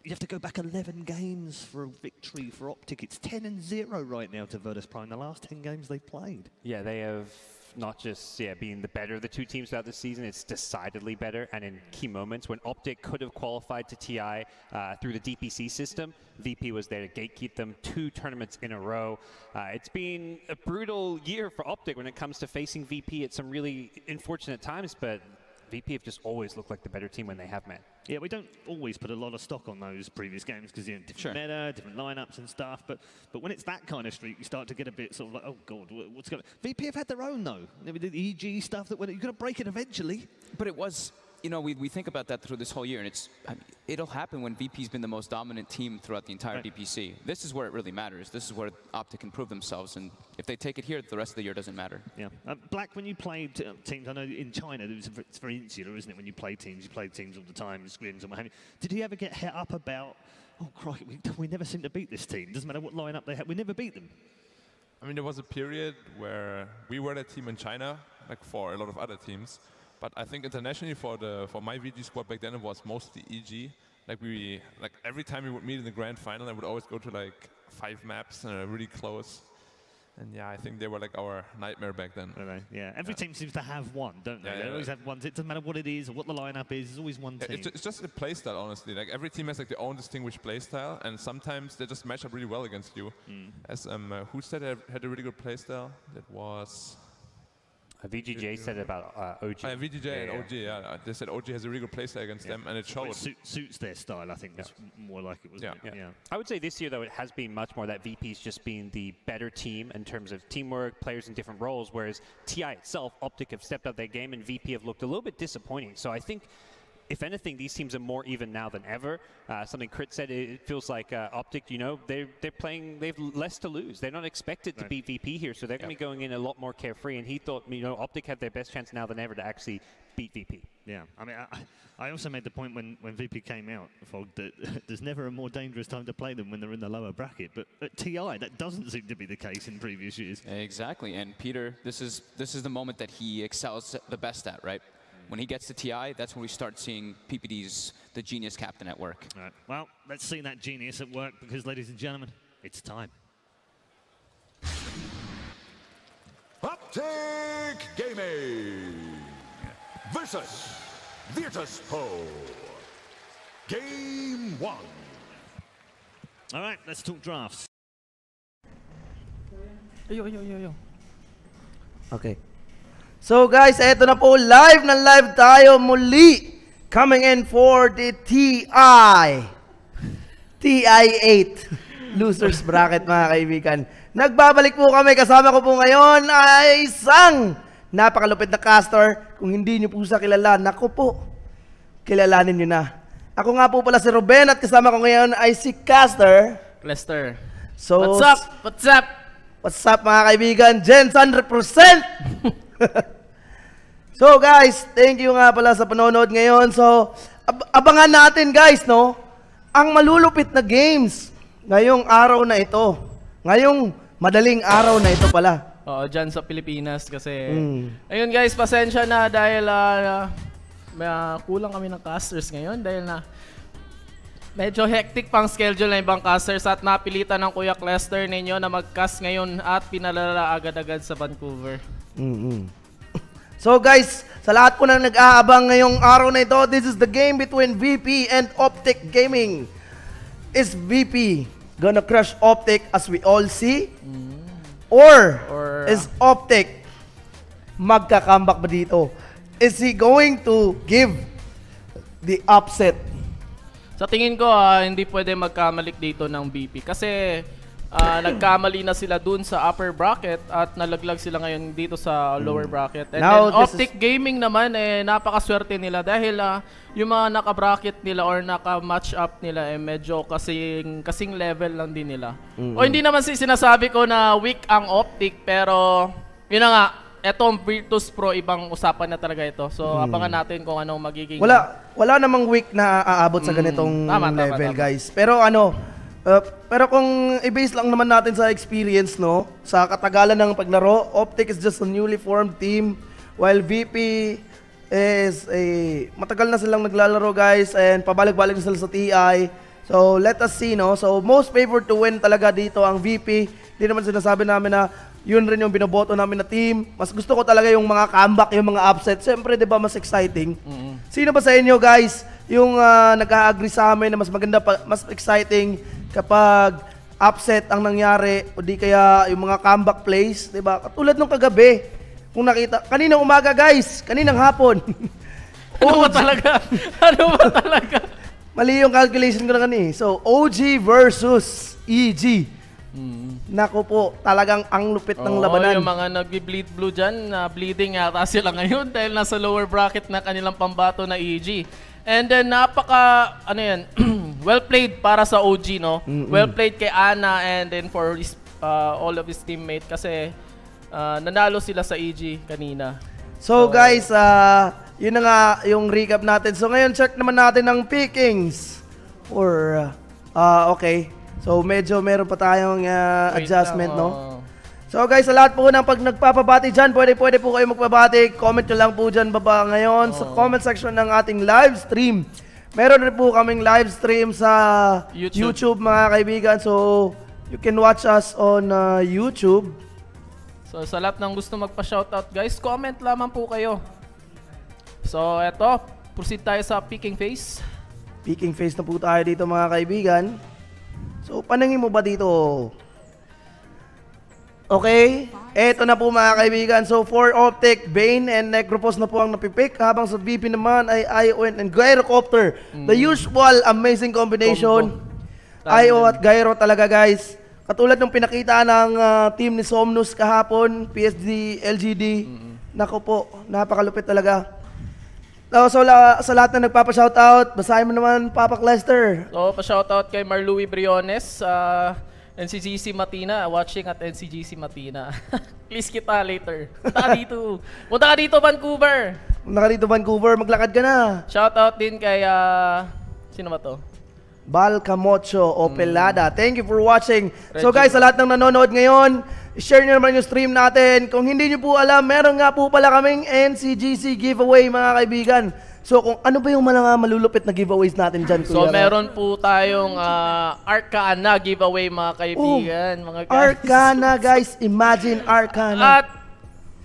Speaker 2: You have to go back 11 games for a victory for OpTic. It's 10-0 right now to Virtus Pro in the last 10 games they've played.
Speaker 3: Yeah, they have not just being the better of the two teams throughout the season, it's decidedly better. And in key moments when OpTic could have qualified to TI through the DPC system, VP was there to gatekeep them 2 tournaments in a row. It's been a brutal year for OpTic when it comes to facing VP at some really unfortunate times, but VP have just always looked like the better team when they have met.
Speaker 2: Yeah, we don't always put a lot of stock on those previous games because, different meta, different lineups and stuff. But when it's that kind of streak, you start to get a bit sort of like, oh, God, what's going on? VP have had their own, though. They did the EG stuff that you're going to break it eventually.
Speaker 4: But it was, we think about that through this whole year, and it'll happen when VP's been the most dominant team throughout the entire DPC. This is where it really matters. This is where OpTic can prove themselves, and if they take it here, the rest of the year doesn't matter.
Speaker 2: Yeah. Black, when you played teams, I know in China it's very insular, isn't it? When you play teams all the time, scrims and what have you. Did he ever get hit up about, oh, crikey, we never seem to beat this team? Doesn't matter what lineup they had, we never beat them.
Speaker 1: I mean, there was a period where we were the team in China, like for a lot of other teams. But I think internationally for my VG squad back then, it was mostly EG. Like every time we would meet in the grand final, I would always go to like 5 maps and really close. And yeah, I think they were like our nightmare back then.
Speaker 2: Yeah, every team seems to have one, don't they? They always have one. It doesn't matter what it is or what the lineup is. There's always one team.
Speaker 1: It's just a playstyle, honestly. Like every team has like their own distinguished playstyle, and sometimes they just match up really well against you. As who said had a really good playstyle? That was.
Speaker 3: VGJ said about OG.
Speaker 1: VGJ and OG, yeah. They said OG has a really good playstyle against them, and it showed.
Speaker 2: Suits their style, I think. That's more like it was. Yeah.
Speaker 3: I would say this year, though, it has been much more that VP's just been the better team in terms of teamwork, players in different roles, whereas TI itself, OpTic have stepped up their game, and VP have looked a little bit disappointing. So I think, if anything, these teams are more even now than ever. Something Crit said, it feels like OpTic, they're playing, they have less to lose. They're not expected to beat VP here, so they're going to be going in a lot more carefree. And he thought, OpTic had their best chance now than ever to actually beat VP.
Speaker 2: Yeah, I mean, I also made the point when VP came out, Fog, that there's never a more dangerous time to play them when they're in the lower bracket. But at TI, that doesn't seem to be the case in previous years.
Speaker 4: Exactly, and Peter, this is the moment that he excels the best at, right? When he gets to TI, that's when we start seeing PPD's the genius captain at work.
Speaker 2: All right. Well, let's see that genius at work because, ladies and gentlemen, it's time.
Speaker 5: OpTic Gaming versus Virtus Pro. Game 1.
Speaker 2: All right, let's talk drafts.
Speaker 10: Okay. So guys, eto na po, live tayo muli. Coming in for the TI 8 losers bracket, mga kaibigan. Nagbabalik po kami, kasama ko po ngayon ay isang napakalupit na caster. Kung hindi nyo po sa kilala, naku po, kilalanin nyo na. Ako nga po pala si Ruben at kasama ko ngayon ay si caster
Speaker 23: Lester.
Speaker 10: So,
Speaker 23: what's up? What's up?
Speaker 10: What's up, mga kaibigan? Gens 100%! So guys, thank you nga pala sa panonood ngayon. So, abangan natin guys, no? Ang malulupit na games ngayong araw na ito. Ngayong madaling araw na ito pala.
Speaker 8: Oo, dyan sa Pilipinas kasi... Ayun guys, pasensya na dahil kulang kami ng casters ngayon dahil na medyo hectic pang schedule ng ibang casters at napilitan ng Kuya Lester ninyo na mag-cast ngayon at pinalala agad-agad sa Vancouver.
Speaker 10: So guys, sa lahat po na nag-aabang ngayong araw na ito, this is the game between VP and OpTic Gaming. Is VP gonna crush OpTic as we all see? Or is OpTic magka-comeback ba dito? Is he going to give the upset?
Speaker 8: Sa tingin ko, hindi pwede magkamalik dito ng BP kasi nagkamali na sila dun sa upper bracket at nalaglag sila ngayon dito sa lower bracket. And now, then OpTic Gaming naman, napakaswerte nila dahil yung mga naka-bracket nila or naka-match up nila medyo kasing level lang din nila. O hindi naman sinasabi ko na weak ang OpTic pero yun na nga, etong Virtus Pro, ibang usapan na talaga ito. So abangan natin kung anong magiging...
Speaker 10: Wala namang weak na aabot sa ganitong level guys. Pero pero kung i-base lang naman natin sa experience, no, sa katagalan ng paglaro, OpTic is just a newly formed team while VP is matagal na silang naglalaro guys and pabalik-balik na sila sa TI. So let us see, no. So most favored to win talaga dito ang VP. Hindi naman sinasabi namin na yun rin yung binoboto namin na team. Mas gusto ko talaga yung mga comeback, yung mga upset. Siyempre, 'di ba, mas exciting. Sino ba sa inyo guys yung nag-a-agree sa amin na mas maganda mas exciting kapag upset ang nangyari o di kaya yung mga comeback plays, 'di ba? Katulad nung kagabi. Kung nakita, kaninang umaga guys, kaninang hapon.
Speaker 8: Ano ba talaga? Ano ba talaga?
Speaker 10: Mali yung calculation ko na kanina. So, OG versus EG. Naku po, talagang ang lupit ng labanan.
Speaker 8: Yung mga nag-bleed blue dyan, bleeding yata sila ngayon dahil nasa lower bracket na kanilang pambato na EG. And then well played para sa OG, no? Well played kay Ana and then for all of his teammates kasi nanalo sila sa EG kanina.
Speaker 10: So guys, yun na nga yung recap natin. So ngayon check naman natin ng pickings. Okay. So medyo meron pa tayong adjustment, no? So guys, sa lahat po ng pag nagpapabati dyan, pwede po kayo magpabati. Comment nyo lang po dyan baba ngayon sa comment section ng ating live stream. Meron rin po kaming live stream sa YouTube mga kaibigan. So you can watch us on YouTube.
Speaker 8: So sa lahat ng gusto magpa-shoutout guys, comment lamang po kayo. So eto, proceed tayo sa picking phase.
Speaker 10: Picking phase na po tayo dito mga kaibigan. So panangin mo ba dito? Okay, eto na po mga kaibigan. So for OpTic, Bane and Necropos na po ang napipick. Habang sa VP naman ay IO and Gyrocopter. The usual amazing combination. IO at Gyro talaga guys. Katulad ng pinakita ng team ni Somnus kahapon, PSD, LGD. Nako po, napakalupit talaga. So sa lahat na nagpapa-shoutout, basahin mo naman, Papa Lester.
Speaker 8: So pa-shoutout kay Marlouis Briones, Ncgc Matina, watching at Ncgc Matina. Please kita later. Punta ka dito. Punta ka dito, Vancouver.
Speaker 10: Punta ka dito, Vancouver. Maglakad ka na.
Speaker 8: Shoutout din kay, sino ba to?
Speaker 10: Bal Camocho o Pelada. Thank you for watching. So guys, sa lahat ng nanonood ngayon, share nyo naman yung stream natin. Kung hindi nyo po alam, meron nga po pala kaming Ncgc giveaway mga kaibigan. So kung ano ba yung mga malulupit na giveaways natin dyan?
Speaker 8: So meron po tayong Arcana giveaway mga kaibigan. Mga guys.
Speaker 10: Arcana guys, imagine Arcana.
Speaker 8: At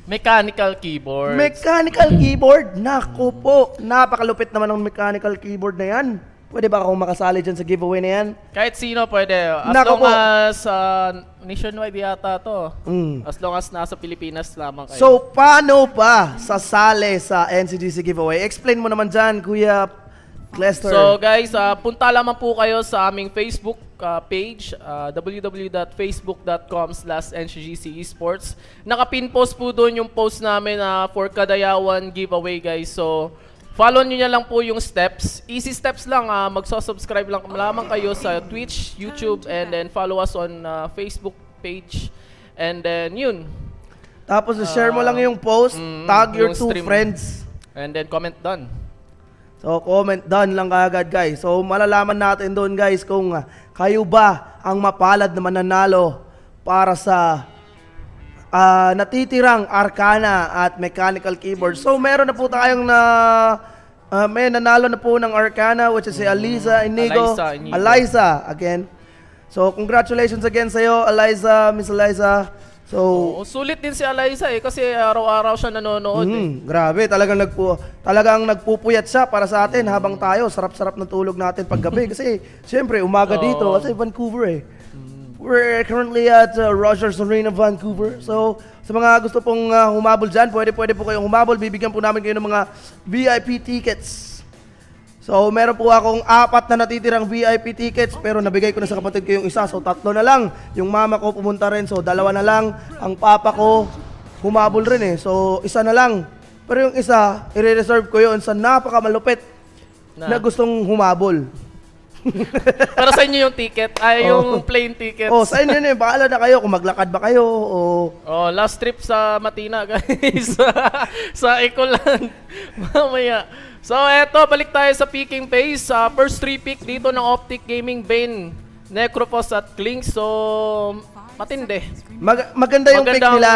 Speaker 8: mechanical keyboard.
Speaker 10: Mechanical keyboard? Naku po, napakalupit naman ng mechanical keyboard na yan. Pwede ba akong makasali dyan sa giveaway na yan?
Speaker 8: Kahit sino pwede. As long as nationwide yata to. As long as nasa Pilipinas lamang kayo.
Speaker 10: So, paano pa sasali sa Ncgc giveaway? Explain mo naman dyan, Kuya Lester.
Speaker 8: So guys, punta lamang po kayo sa aming Facebook page, www.facebook.com/Ncgc Esports. Nakapin post po doon yung post namin for Kadayawan giveaway guys. So, follow nyo lang po yung steps. Easy steps lang. Magsusubscribe lang lamang kayo sa Twitch, YouTube, and then follow us on Facebook page. And then yun.
Speaker 10: Tapos share mo lang yung post, tag your 2 friends.
Speaker 8: And then comment done.
Speaker 10: So comment done lang kaagad guys. So malalaman natin doon guys kung kayo ba ang mapalad na mananalo para sa natitirang Arcana at Mechanical Keyboard. So meron na po tayong may nanalo na po ng Arcana, which is si Aliza Inigo. Aliza again. So congratulations again sa'yo, Aliza, Miss Aliza. So
Speaker 8: sulit din si Aliza kasi araw-araw siya nanonood
Speaker 10: Grabe, talagang nagpupuyat siya para sa atin habang tayo sarap-sarap na tulog natin paggabi kasi siyempre umaga dito kasi Vancouver We're currently at Rogers Arena, Vancouver. So, sa mga gusto pong humabol dyan, pwede po kayong humabol. Bibigyan po namin kayo ng mga VIP tickets. So, meron po akong 4 na natitirang VIP tickets, pero nabigay ko na sa kapatid ko yung isa. So, 3 na lang. Yung mama ko pumunta rin. So, 2 na lang. Ang papa ko humabol rin eh. So, isa na lang. Pero yung isa, i-reserve ko yun sa napakamalupit na gustong humabol.
Speaker 8: Para sa inyo yung ticket, yung plane tickets.
Speaker 10: Sa inyo yun bahala na kayo kung maglakad ba kayo
Speaker 8: last trip sa Matina guys. Sa Ecoland mamaya. So eto, balik tayo sa picking phase. First 3 pick dito ng OpTic Gaming, Bane, Necrophos at Klink. So matindi.
Speaker 10: Maganda yung pick nila.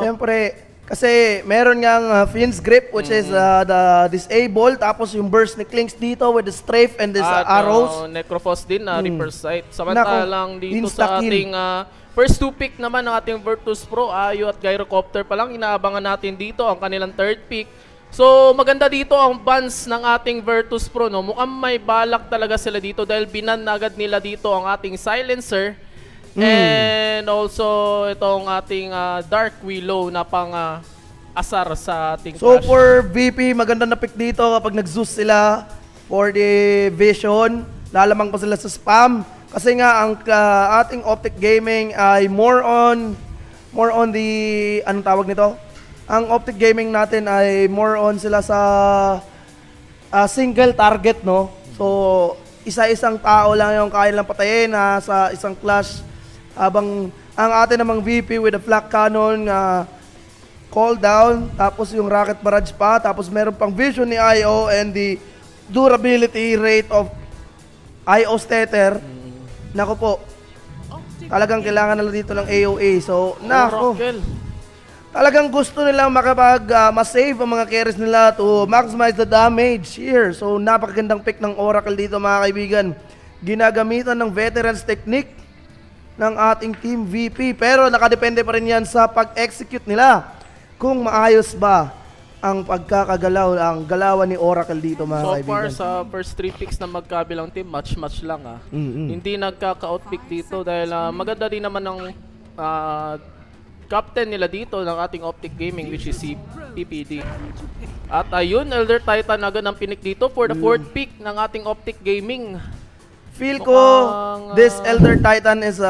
Speaker 10: Siyempre kasi meron ngang Fiend's Grip, which is the disable, tapos yung burst ni Klinks dito with the strafe and this arrows.
Speaker 8: Necrophos din na Reaper Sight. Samantalang dito sa ating first 2 pick naman ng ating Virtus Pro, Ayo at Gyrocopter pa lang, inaabangan natin dito ang kanilang 3rd pick. So maganda dito ang bans ng ating Virtus Pro, no? Mukhang may balak talaga sila dito dahil binan agad nila dito ang ating Silencer. And also itong ating Dark Willow na pang asar sa ating
Speaker 10: So for VP, maganda na pick dito kapag nag-Zeus sila for the Vision. Lalamang pa sila sa spam. Kasi nga ang ating OpTic Gaming ay more on the, anong tawag nito? Ang OpTic Gaming natin ay more on sila sa single target, no? So isa-isang tao lang yung kaya lang patayin sa isang clash. Habang ang atin namang VP with the flak cannon, call down, tapos yung rocket barrage pa, tapos meron pang vision ni IO and the durability rate of IO Tether. Nako po, talagang kailangan nila dito ng AOA. So, nako, talagang gusto nilang makapag-masave ang mga carries nila to maximize the damage here. So, napakagandang pick ng Oracle dito mga kaibigan. Ginagamitan ng veterans technique ng ating Team VP, pero nakadepende pa rin yan sa pag-execute nila kung maayos ba ang pagkakagalaw, ang galawan ni Oracle dito mga kaibigan.
Speaker 8: So far sa first 3 picks na magkabilang team, match lang Hindi nagkaka-outpick dito dahil maganda din naman ng captain nila dito ng ating OpTic Gaming, which is si PPD. At ayun, Elder Titan agad ang pinik dito for the 4th pick ng ating OpTic Gaming.
Speaker 10: Feel ko, this Elder Titan is,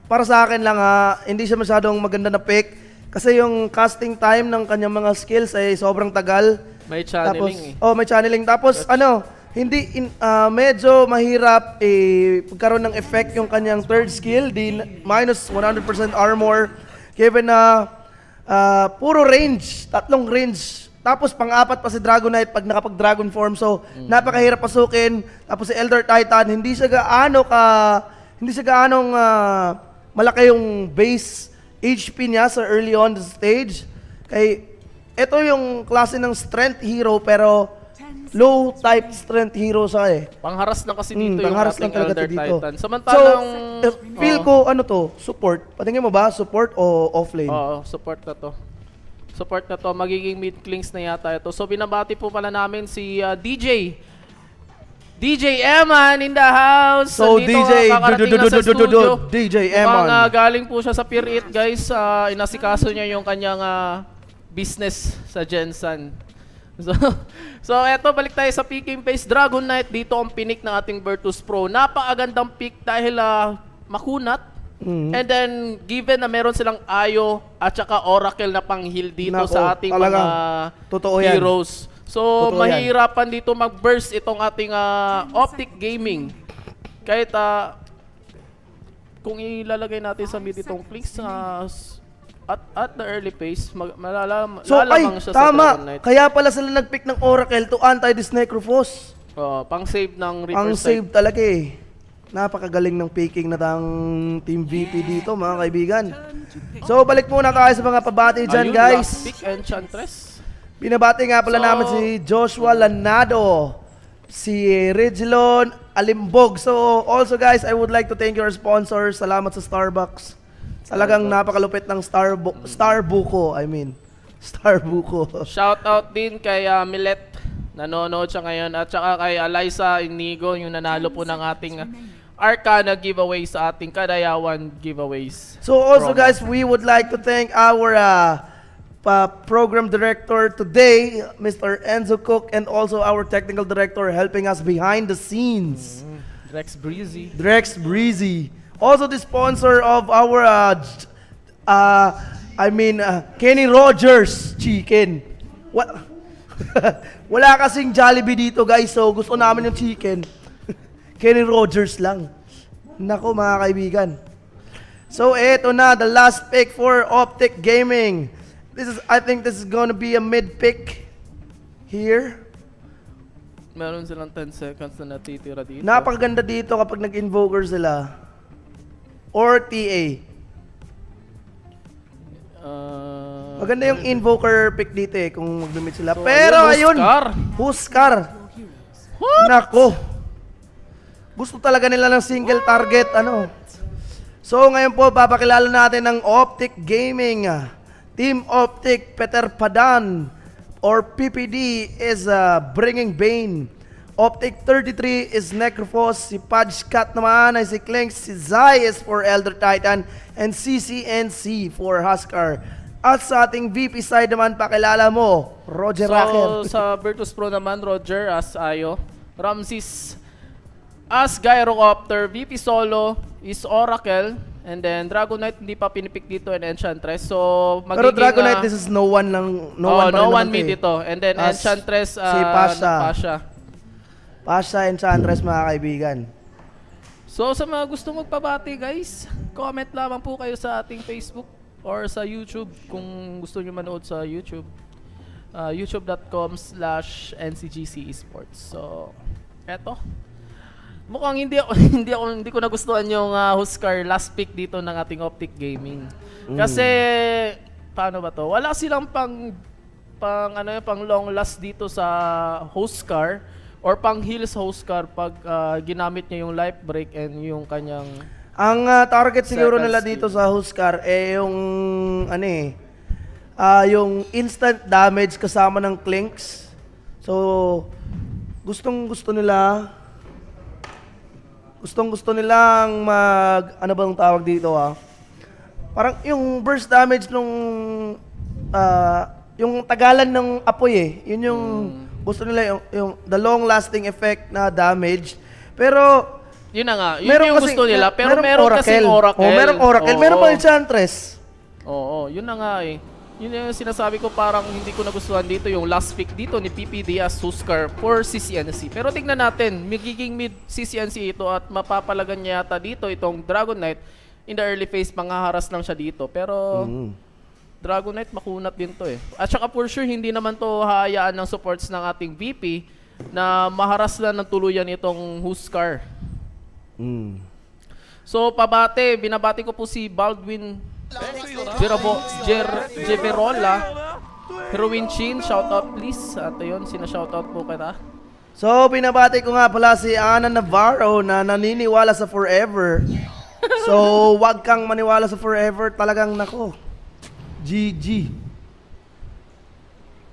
Speaker 10: para sa akin lang hindi siya masyadong maganda na pick. Kasi yung casting time ng kanyang mga skills ay sobrang tagal.
Speaker 8: May channeling
Speaker 10: may channeling. Tapos medyo mahirap pagkaroon ng effect yung kanyang 3rd skill, di minus 100% armor. Given na puro range, 3 range. Tapos pang-4 pa si Dragonite pag nakapag-Dragon form. So, napakahirap pasukin. Tapos si Elder Titan, hindi siya gaanong malaki yung base HP niya sa early on the stage. Ito yung klase ng strength hero pero low type strength hero siya
Speaker 8: Pangharas lang kasi dito yung ating Elder Titan.
Speaker 10: Samantalang feel ko support. Patingin mo ba support o offlane?
Speaker 8: Support na to. Magiging mid-clinks na yata ito. So binabati po pala namin si DJ Eman in the house.
Speaker 10: So DJ Eman.
Speaker 8: Galing po siya sa Pier 8 guys. Inasikaso niya yung kanyang business sa Jensen. So eto, balik tayo sa picking phase. Dragon Knight dito ang pinik ng ating Virtus Pro. Napakagandang pick dahil makunat. And then, given na meron silang Ayo at saka Oracle na pang-heal dito sa ating mga heroes. So, mahirapan dito mag-burst itong ating OpTic Gaming. Kahit kung ilalagay natin sa mid itong clicks, at the early phase, lalamang siya
Speaker 10: tama.
Speaker 8: sa Dragon Knight.
Speaker 10: Kaya pala sila nag-pick ng Oracle to anti this Necrophos.
Speaker 8: Pang-save ng Reaper's
Speaker 10: Pang-save talaga eh. Napakagaling ng picking na tang Team VP dito, mga kaibigan. So, balik muna tayo sa mga pabati dyan, guys.
Speaker 8: Last pick, Enchantress.
Speaker 10: Binabati nga pala namin si Joshua Lanado, si Regilon Alimbog. So, also guys, I would like to thank your sponsors. Salamat sa Starbucks. Talagang napakalupit ng Starbuco.
Speaker 8: Shout out din kay Millet. Nanonood siya ngayon. At saka kay Eliza Inigo, yung nanalo po ng ating Arcana giveaway sa ating Kadayawan giveaways.
Speaker 10: So also guys, we would like to thank our program director today, Mr. Enzo Cook, and also our technical director helping us behind the scenes.
Speaker 8: Drex
Speaker 10: Breezy. Also the sponsor of our Kenny Rogers Chicken. What? Wala kasing Jollibee dito, guys, so gusto namin yung chicken. Kenny Rogers lang. Nako, mga kaibigan. So eto na, the last pick for OpTic Gaming. I think this is gonna be a mid pick here.
Speaker 8: Meron silang 10 seconds na natitira dito.
Speaker 10: Napakaganda dito kapag nag-invoker sila. Or TA. Maganda yung invoker pick dito eh kung mag-dumit sila. So, pero ayun, Huskar. Nako. Gusto talaga nila ng single target. So ngayon po, papakilala natin ng OpTic Gaming. Team OpTic, Peter Padan or PPD is bringing Bane. OpTic 33 is Necrophos. Si Pajkat naman ay si Clinks. Si Zai is for Elder Titan. And CCNC for Huskar. At sa ating VP side naman, pakilala mo, Roger Racker.
Speaker 8: So sa Virtus Pro naman, Roger as Ayo. Ramses as Gyrocopter. VP Solo is Oracle. And then Dragon Knight hindi pa pinipick dito and Enchantress. So magiging,
Speaker 10: pero Dragon Knight, this is no one
Speaker 8: mid dito. And then Enchantress
Speaker 10: si Pasha Enchantress, mga kaibigan.
Speaker 8: So sa mga gusto magpabati, guys, comment lamang po kayo sa ating Facebook or sa YouTube kung gusto nyo manood sa YouTube. youtube.com/ncgc esports. So eto. Mukhang hindi ko nagustuhan yung Huskar last pick dito ng ating OpTic Gaming. Kasi paano ba to? Wala silang pang long last dito sa Huskar or pang heals Huskar pag ginamit niya yung life break and yung kanyang
Speaker 10: target siguro nila dito sa Huskar yung yung instant damage kasama ng clinks. So gustong-gusto nilang ano bang tawag dito parang yung burst damage nung yung tagalan ng apoy yun yung gusto nila, yung the long lasting effect na damage. Pero
Speaker 8: yun na nga, yun yung gusto nila, pero meron kasing Oracle.
Speaker 10: Merong Oracle, meron pa Enchantress.
Speaker 8: Yun na nga eh. Yun yung sinasabi ko, parang hindi ko nagustuhan dito yung last pick dito ni PPD as Huskar for CCNC. Pero tignan natin, magiging mid CCNC ito at mapapalagan niya yata dito itong Dragon Knight. In the early phase, manghaharas lang siya dito. Pero Dragon Knight makunat din to eh. At saka for sure, hindi naman to hahayaan ng supports ng ating VP na maharas lang ng tuluyan itong Huskar. So binabati ko po si Baldwin Jeverola, Heroin Chin, shoutout please. At yun, sina-shoutout po kita.
Speaker 10: So, binabati ko nga pala si Ana Navarro na naniniwala sa forever. So, wag kang maniwala sa forever. Talagang nako. GG.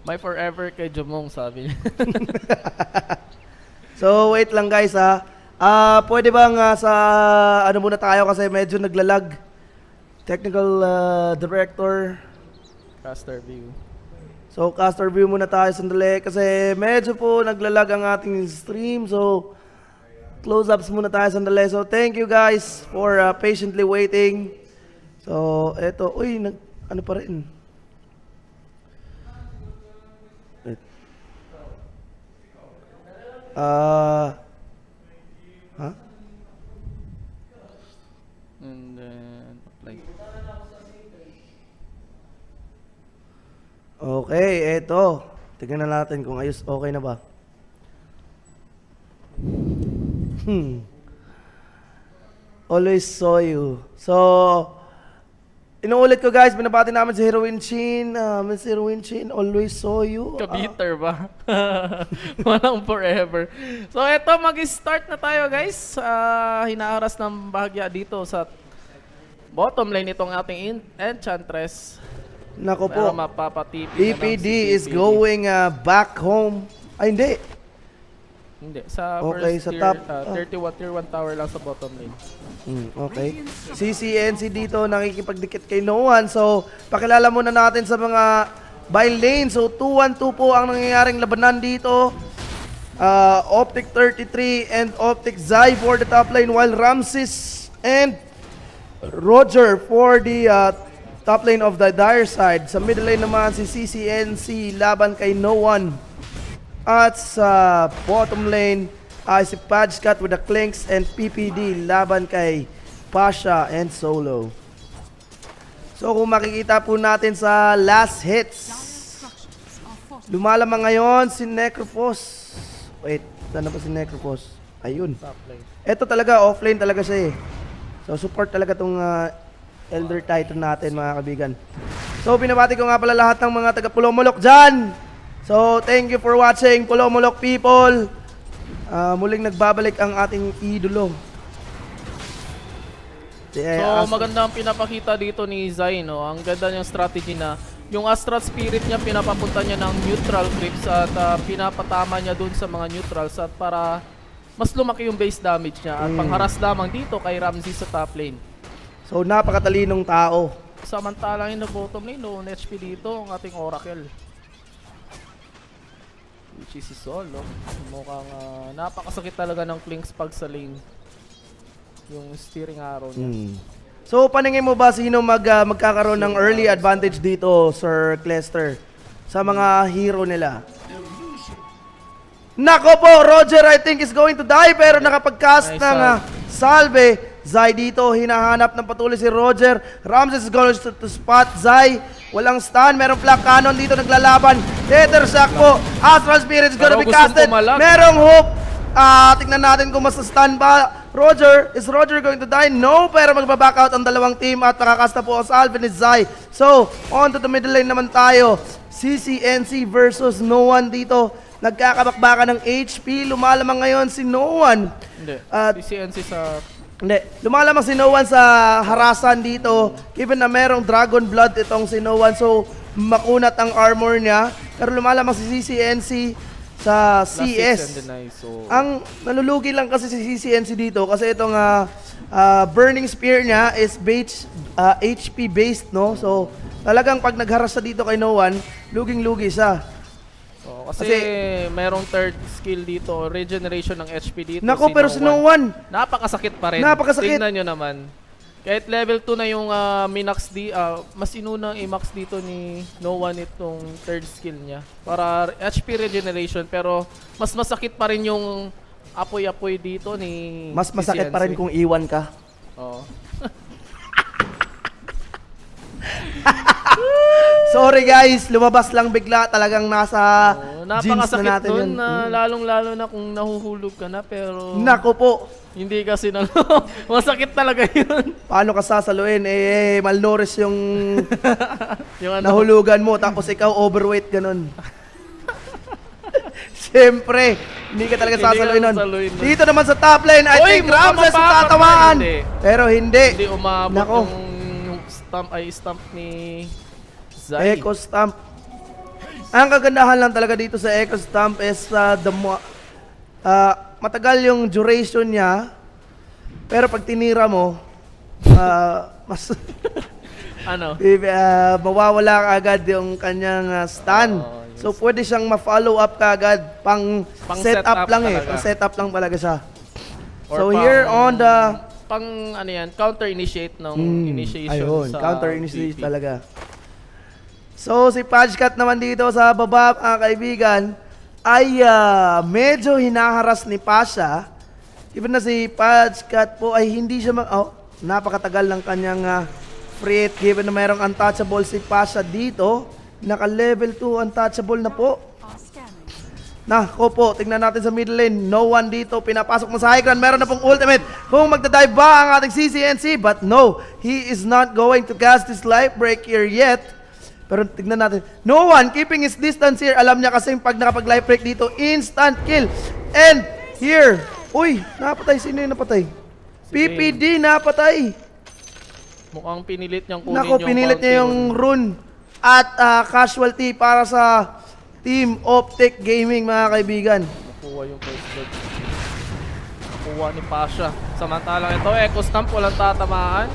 Speaker 8: My forever kay Jomong, sabi niya.
Speaker 10: So, wait lang guys pwede bang sa ano muna tayo kasi medyo naglalag. Technical director.
Speaker 8: Caster view.
Speaker 10: So, caster view muna tayo sandali kasi medyo po naglalag ang ating stream. So, close-ups muna tayo sandali. So, thank you guys for patiently waiting. So, eto. Uy, ano pa rin?
Speaker 8: And then, like...
Speaker 10: Okay, eto. Tignan na natin kung ayos, okay na ba. Always saw you. So, inuulit ko guys, binabati namin si Heroin Chin. Miss Heroin Chin, always saw you.
Speaker 8: Kabiter ba? Walang forever. So, eto, mag-start na tayo guys. Hinaharas ng bahagya dito sa bottom lane itong ating Enchantress.
Speaker 10: Nako po.
Speaker 8: Pero mapapatipi
Speaker 10: EPD is going back home. Ay, hindi.
Speaker 8: Hindi. Sa
Speaker 10: okay,
Speaker 8: first
Speaker 10: sa
Speaker 8: tier,
Speaker 10: top.
Speaker 8: tier 1 tower lang sa bottom lane.
Speaker 10: Okay. CCNC dito nakikipagdikit kay no one. So, pakilala muna natin sa mga buy lane. So, 2-1-2 po ang nangyayaring labanan dito. OpTic 33 and OpTic Zai for the top lane, while Ramses and Roger for the top lane of the dire side. Sa middle lane naman si CCNC laban kay no one. At sa bottom lane ay si Pajkat with the Clinks and PPD laban kay Pasha and Solo. So kung makikita po natin sa last hits, lumalamang ngayon si Necrophos. Wait, saan na ba si Necrophos? Ayun. Ito talaga, offlane talaga siya eh. So support talaga tong Elder Titan natin mga kabigan. So binabati ko nga pala lahat ng mga taga Pulomolok dyan. So thank you for watching Pulomolok people. Muling nagbabalik ang ating idolo.
Speaker 8: So maganda ang pinapakita dito ni Zai, no? Ang ganda niyang strategy na yung Astral Spirit niya pinapapunta niya ng neutral creeps at pinapatama niya dun sa mga neutrals at para mas lumaki yung base damage niya at pangharas lamang dito kay Ramsey sa top lane.
Speaker 10: So napakatalinong tao.
Speaker 8: Samantalang in the bottom lane, no HP dito ang ating Oracle. Which is si Solo. Mukhang napakasakit talaga ng Clinks pag sa lane. Yung steering arrow niya.
Speaker 10: So paningin mo ba sino magkakaroon ng early advantage dito, Sir Clester? Sa mga hero nila? Nako po, Roger I think is going to die pero nakapag-cast ng salve. Zai dito, hinahanap ng patuloy si Roger. Ramses is going to spot Zai. Walang stun, merong flak cannon dito naglalaban. Tether shock po. Astral Spirit is gonna be casted. Merong hook. Tignan natin kung mas-stun ba. Roger, is Roger going to die? No, pero magbaback out ang dalawang team at nakakasta po ang salve ni Zai. So, on to the middle lane naman tayo. CCNC versus no one dito. Nagkakabakbakan ng HP. Lumalamang ngayon si no one.
Speaker 8: Hindi, CCNC sa...
Speaker 10: Hindi, lumalamang si no one sa harasan dito. Given na merong Dragon Blood itong si no one. So, makunat ang armor niya. Pero lumalamang si CCNC sa CS. Ang nalulugi lang kasi si CCNC dito kasi itong Burning Spear niya is HP based, no? So, talagang pag nagharas sa dito kay no one, luging-lugi siya.
Speaker 8: Kasi merong third skill dito, regeneration ng HP dito.
Speaker 10: Nako, pero si no one,
Speaker 8: napakasakit pa rin.
Speaker 10: Napakasakit.
Speaker 8: Tingnan nyo naman. Kahit level 2 na yung Minax mas inunang i-max dito ni no one itong third skill niya. Para HP regeneration, pero mas masakit pa rin yung apoy-apoy dito ni
Speaker 10: mas masakit pa rin kung iwan ka.
Speaker 8: Oo.
Speaker 10: Sorry guys, lumabas lang bigla, talagang nasa jeans na natin
Speaker 8: nun, lalong-lalo na kung nahuhulog ka na, pero...
Speaker 10: Nako po.
Speaker 8: Hindi kasi masakit talaga yun.
Speaker 10: Paano ka sasaluin? Malnourished yung, yung nahulugan mo, tapos ikaw overweight, ganun. Siyempre, hindi ka talaga sasaluin nun. Dito naman sa top lane, I think Ramses ang tatamaan. Pero hindi.
Speaker 8: Hindi umabot yung stamp ni Zai.
Speaker 10: Echo Stamp. Ang kagandahan lang talaga dito sa Echo Stamp is matagal yung duration niya. Pero pag tinira mo, mas mawawala agad yung kanyang stun. So pwede siyang ma-follow up kaagad. Pang set up lang talaga. Pang set up lang talaga siya. So here on the
Speaker 8: counter initiate ng initiation
Speaker 10: ayun,
Speaker 8: sa
Speaker 10: counter initiate talaga. So si Pajkat naman dito sa baba, mga kaibigan, ay medyo hinaharas ni Pasha. Even na si Pajkat po ay hindi siya napakatagal ng kanyang free hit. Given na mayroong untouchable si Pasha dito, Naka-level 2, untouchable na po. Nako po, tingnan natin sa middle lane. No one dito, pinapasok mo sa high ground. Meron na pong ultimate. Kung magdadive ba ang ating CCNC? But no, he is not going to cast his life break here yet. Pero tingnan natin. No one keeping his distance here. Alam niya kasi pag nakapag-life break dito, instant kill. And here, uy, napatay. Sino yung napatay? PPD napatay.
Speaker 8: Mukhang pinilit niyang kunin
Speaker 10: Nako, pinilit niya yung rune at casualty para sa Team OpTic Gaming, mga kaibigan.
Speaker 8: Nakuha yung first blood. Nakuha ni Pasha. Samantalang ito, Echo Stamp, walang tatamaan.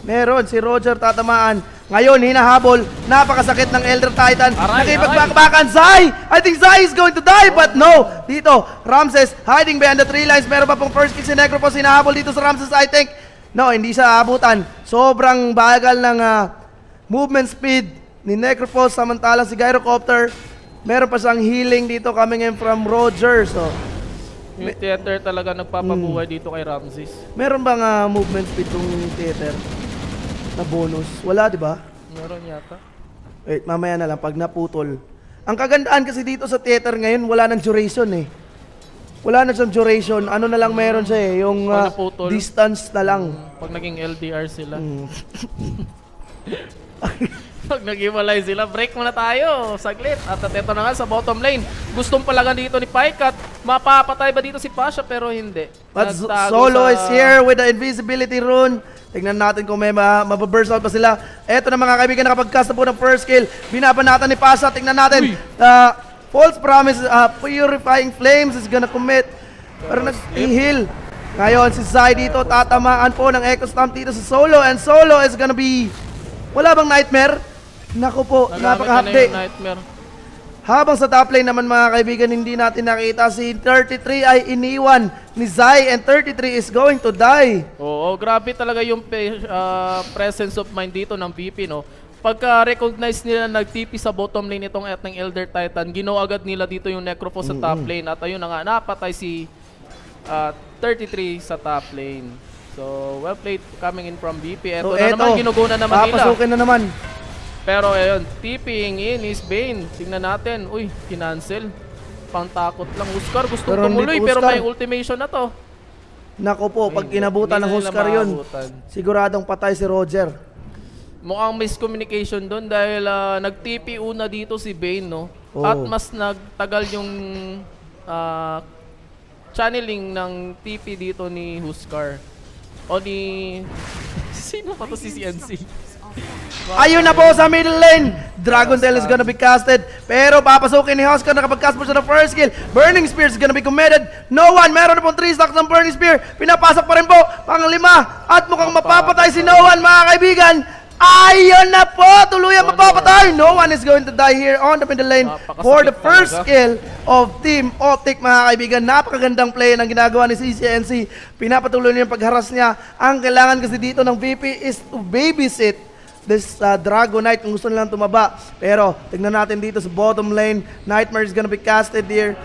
Speaker 10: Meron, si Roger tatamaan. Ngayon, hinahabol. Napakasakit ng Elder Titan. Nakipagbakbakan. Zai! I think Zai is going to die, but no! Dito, Ramses hiding behind the tree lines. Meron pa pong first kill si Necropos. Hinahabol dito sa Ramses, I think. No, hindi siya abutan. Sobrang bagal ng movement speed ni Necropos. Samantalang si Gyrocopter, meron pa siyang healing dito coming in from Roger. So,
Speaker 8: yung theater talaga nagpapabuhay dito kay Ramses.
Speaker 10: Meron bang movement speed yung theater na bonus? Wala, di ba?
Speaker 8: Meron yata.
Speaker 10: Wait, mamaya na lang pag naputol. Ang kagandaan kasi dito sa theater ngayon, wala nang duration eh. Wala na siyang duration. Ano na lang meron siya eh, yung distance na lang.
Speaker 8: Pag naging LDR sila. Pag nag-iwalay sila, break muna tayo. Saglit. At ito na nga sa bottom lane. Gustong palagan dito ni Paikat. Mapapatay ba dito si Pasha? Pero hindi.
Speaker 10: But Solo is here with the invisibility rune. Tignan natin kung may mababurst out pa sila. Eto na mga kaibigan, nakapag-cast na po ng first kill. Binabanatan ni Pasha. Tignan natin. False promise, purifying flames is gonna commit. Pero nag-heal. Ngayon si Zai dito, tatamaan po ng Echo Stamp dito sa Solo. And Solo is gonna be... Wala bang nightmare? Naku po, napaka-hapde. Habang sa top lane naman mga kaibigan, hindi natin nakita si 33 ay iniwan ni Zai and 33 is going to die.
Speaker 8: Oo, grabe talaga yung presence of mind dito ng VP, no? Pagka-recognize nila nag-TP sa bottom lane itong etning Elder Titan, ginawa agad nila dito yung Necropos sa top lane. At ayun na nga, napatay si 33 sa top lane. So, well played coming in from VP. Ito na naman, ginuguna naman nila.
Speaker 10: Papasukin na naman.
Speaker 8: Pero ayun, tipping in is Bane. Tingnan natin. Uy, kinancel. Pangtakot lang. Huskar, gustong tumuloy pero may ultimation na to.
Speaker 10: Nako po, pag inabutan ng Huskar yun, siguradong patay si Roger.
Speaker 8: Mukhang miscommunication doon dahil nag-TP una dito si Bane, no? At mas nagtagal yung channeling ng TP dito ni Huskar. O ni... Sino pa to si CNC?
Speaker 10: Ayun na po sa middle lane. Dragon Tail is gonna be casted. Pero papasukin ni Huskar, nakapag-cast mo siya ng first kill. Burning Spear is gonna be committed. No one, meron na pong 3 stacks ng Burning Spear. Pinapasok pa rin po, pang-5. At mukhang mapapatay si No One, mga kaibigan. Ayun na po, tuluyan mapapatay. No one is going to die here on the middle lane for the first kill of Team OpTic, mga kaibigan. Napakagandang play ng ginagawa ni CCNC. Pinapatuloy niya yung pagharas niya. Ang kailangan kasi dito ng VP is to babysit this Dragon Knight kung gusto nilang tumaba. Pero tignan natin dito sa bottom lane. Nightmare is gonna be casted here.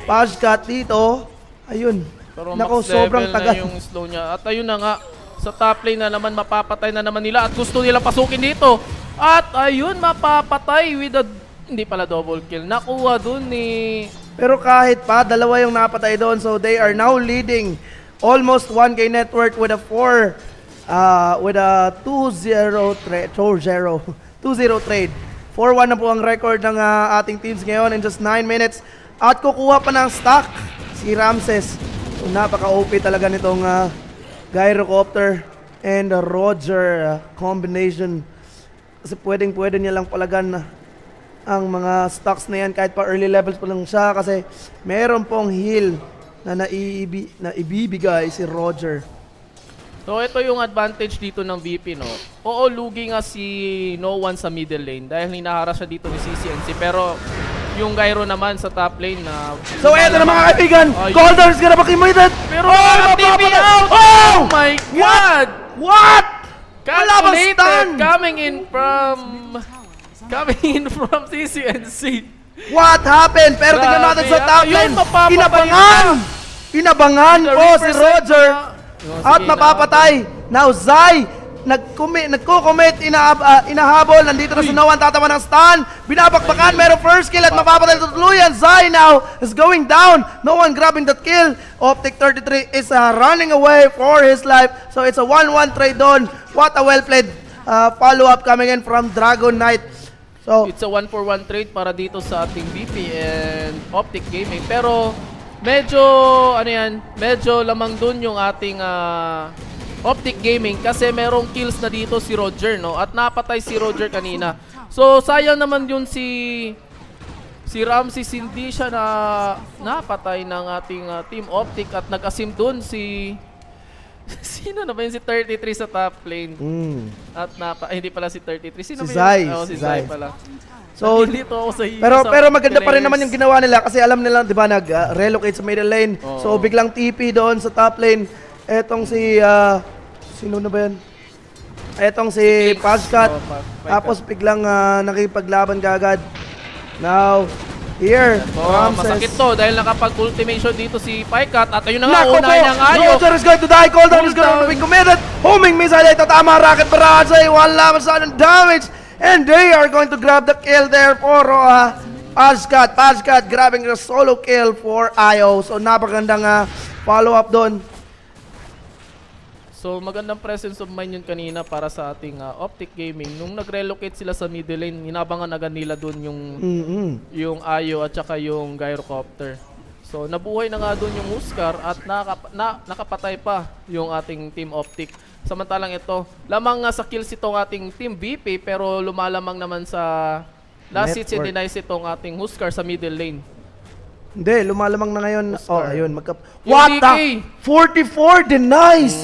Speaker 10: Pashcat dito. Ayun.
Speaker 8: Pero
Speaker 10: nako, sobrang tagal
Speaker 8: na yung slow niya. At ayun na nga, sa top lane na naman, mapapatay na naman nila. At gusto nila pasukin dito. At ayun, mapapatay with a... Hindi pala double kill. Nakuha dun ni...
Speaker 10: Pero kahit pa, dalawa yung napatay doon. So they are now leading almost 1K net worth with a 2-0 trade. 2-0 trade. 4-1 na po ang record ng ating teams ngayon in just 9 minutes. At kukuha pa ng stock si Ramses. So, napaka-OP talaga nitong Gyrocopter and Roger combination. Kasi pwedeng-pwede niya lang palagan ang mga stocks na yan kahit pa early levels pa lang siya. Kasi meron pong heal na ibibigay si Roger.
Speaker 8: So ito yung advantage dito ng VP, no? Oo, lugi nga si No One sa middle lane dahil hinaharas siya dito ni CCNC. Pero yung Gyro naman sa top lane na...
Speaker 10: So eto na mga kaibigan! Calder is gonna be committed!
Speaker 8: Pero TP out! Oh my God!
Speaker 10: What?
Speaker 8: Calculated coming in from CCNC.
Speaker 10: What happened? Pero tingnan natin sa top lane. Inabangan po si Roger. At mapapatay. Now Zai nagko-commit, inahabol, nandito na si Noah, tatawa ng stun, binabakbakan, merong first kill at mapapatay sa tuluyan. Zai now is going down, no one grabbing that kill. OpTic 33 is running away for his life, so it's a 1-1 trade doon. What a well-played follow-up coming in from Dragon Knight. So,
Speaker 8: it's a 1-for-1 trade para dito sa ating BP and OpTic Gaming. Pero medyo medyo lamang dun yung ating OpTic Gaming kasi merong kills na dito si Roger, no? At napatay si Roger kanina. So sayang naman yun si Ramses, hindi siya napatay ng ating Team OpTic at nag-asim dun si sino na ba yun? Si 33 sa top lane. At hindi pala si 33. Sino
Speaker 10: si
Speaker 8: ba
Speaker 10: Zai.
Speaker 8: yun? Si Zai pala.
Speaker 10: So, pero maganda pa rin naman yung ginawa nila kasi alam nila, di ba, nag-relocate sa middle lane. So, biglang TP doon sa top lane. Etong si, sino na ba yan? Etong si Pascat. Tapos biglang nakipaglaban kagad. Now, here,
Speaker 8: masakit to dahil nakapag-ultimation dito si Pycat at ayun na nga, unahin ng Ayo.
Speaker 10: Roger is going to die, Cooldown is going to be committed. Homing missile, ito tama, rocket barrage, wala masyadong damage. And they are going to grab the kill there for Pascat. Pascat grabbing the solo kill for Ayo. So napakagandang follow-up doon.
Speaker 8: So magandang presence of mind yun kanina para sa ating OpTic Gaming. Nung nag-relocate sila sa middle lane, inabangan agad nila doon yung Ayo at saka yung Gyrocopter. So nabuhay na nga doon yung Huskar at nakapatay pa yung ating Team OpTic. Samantalang ito, lamang sa kills itong ating Team BP pero lumalamang naman sa last hits and denies itong ating Huskar sa middle lane.
Speaker 10: Hindi, lumalamang na ngayon. Oh, ayun. What the? 44 denies!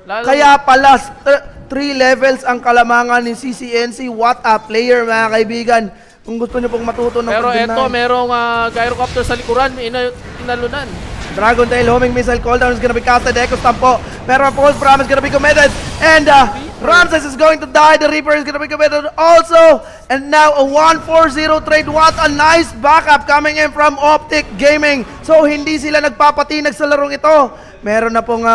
Speaker 10: Kaya pala 3 levels ang kalamangan ni CCNC. What a player, mga kaibigan. Kung gusto nyo pong matuto ng
Speaker 8: pero ito, merong Gyrocopter sa likuran. Inalunan.
Speaker 10: Dragon Tail, homing missile, cooldown is gonna be casted. Echo Stamp po. Pero false promise is gonna be committed. And Ramses is going to die. The Reaper is gonna be committed also. And now a 1-4-0 trade. What a nice backup coming in from OpTic Gaming. So hindi sila nagpapatinag sa larong ito. Meron na pong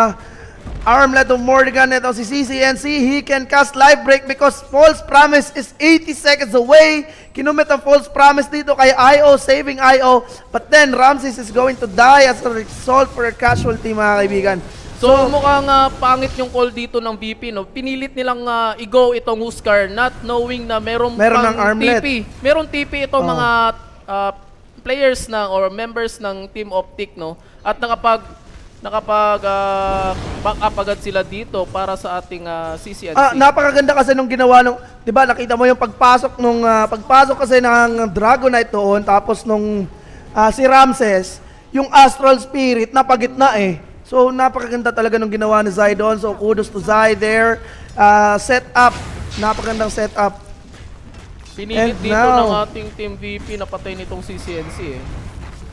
Speaker 10: armlet of Morrigan. Ito si CCNC. He can cast life break because false promise is 80 seconds away. Kinumit ang false promise dito kay IO, saving IO. But then Ramses is going to die as a result for a casualty, mga kaibigan.
Speaker 8: So mukhang pangit yung call dito ng BP, no? Pinilit nilang i-go itong Huskar not knowing na meron pang TP. Meron TP itong mga players ng or members ng Team OpTic, no? At back up agad sila dito para sa ating CCNC.
Speaker 10: Napakaganda kasi nung ginawa nung, 'di ba, nakita mo yung pagpasok kasi ng Dragon Knight doon, tapos nung si Ramses, yung Astral Spirit napagitna eh. So napakaganda talaga nung ginawa ni Zai doon. So kudos to Zai there. Setup, napakagandang setup.
Speaker 8: Pinilit dito ng ating Team VP na patay nitong CCNC eh.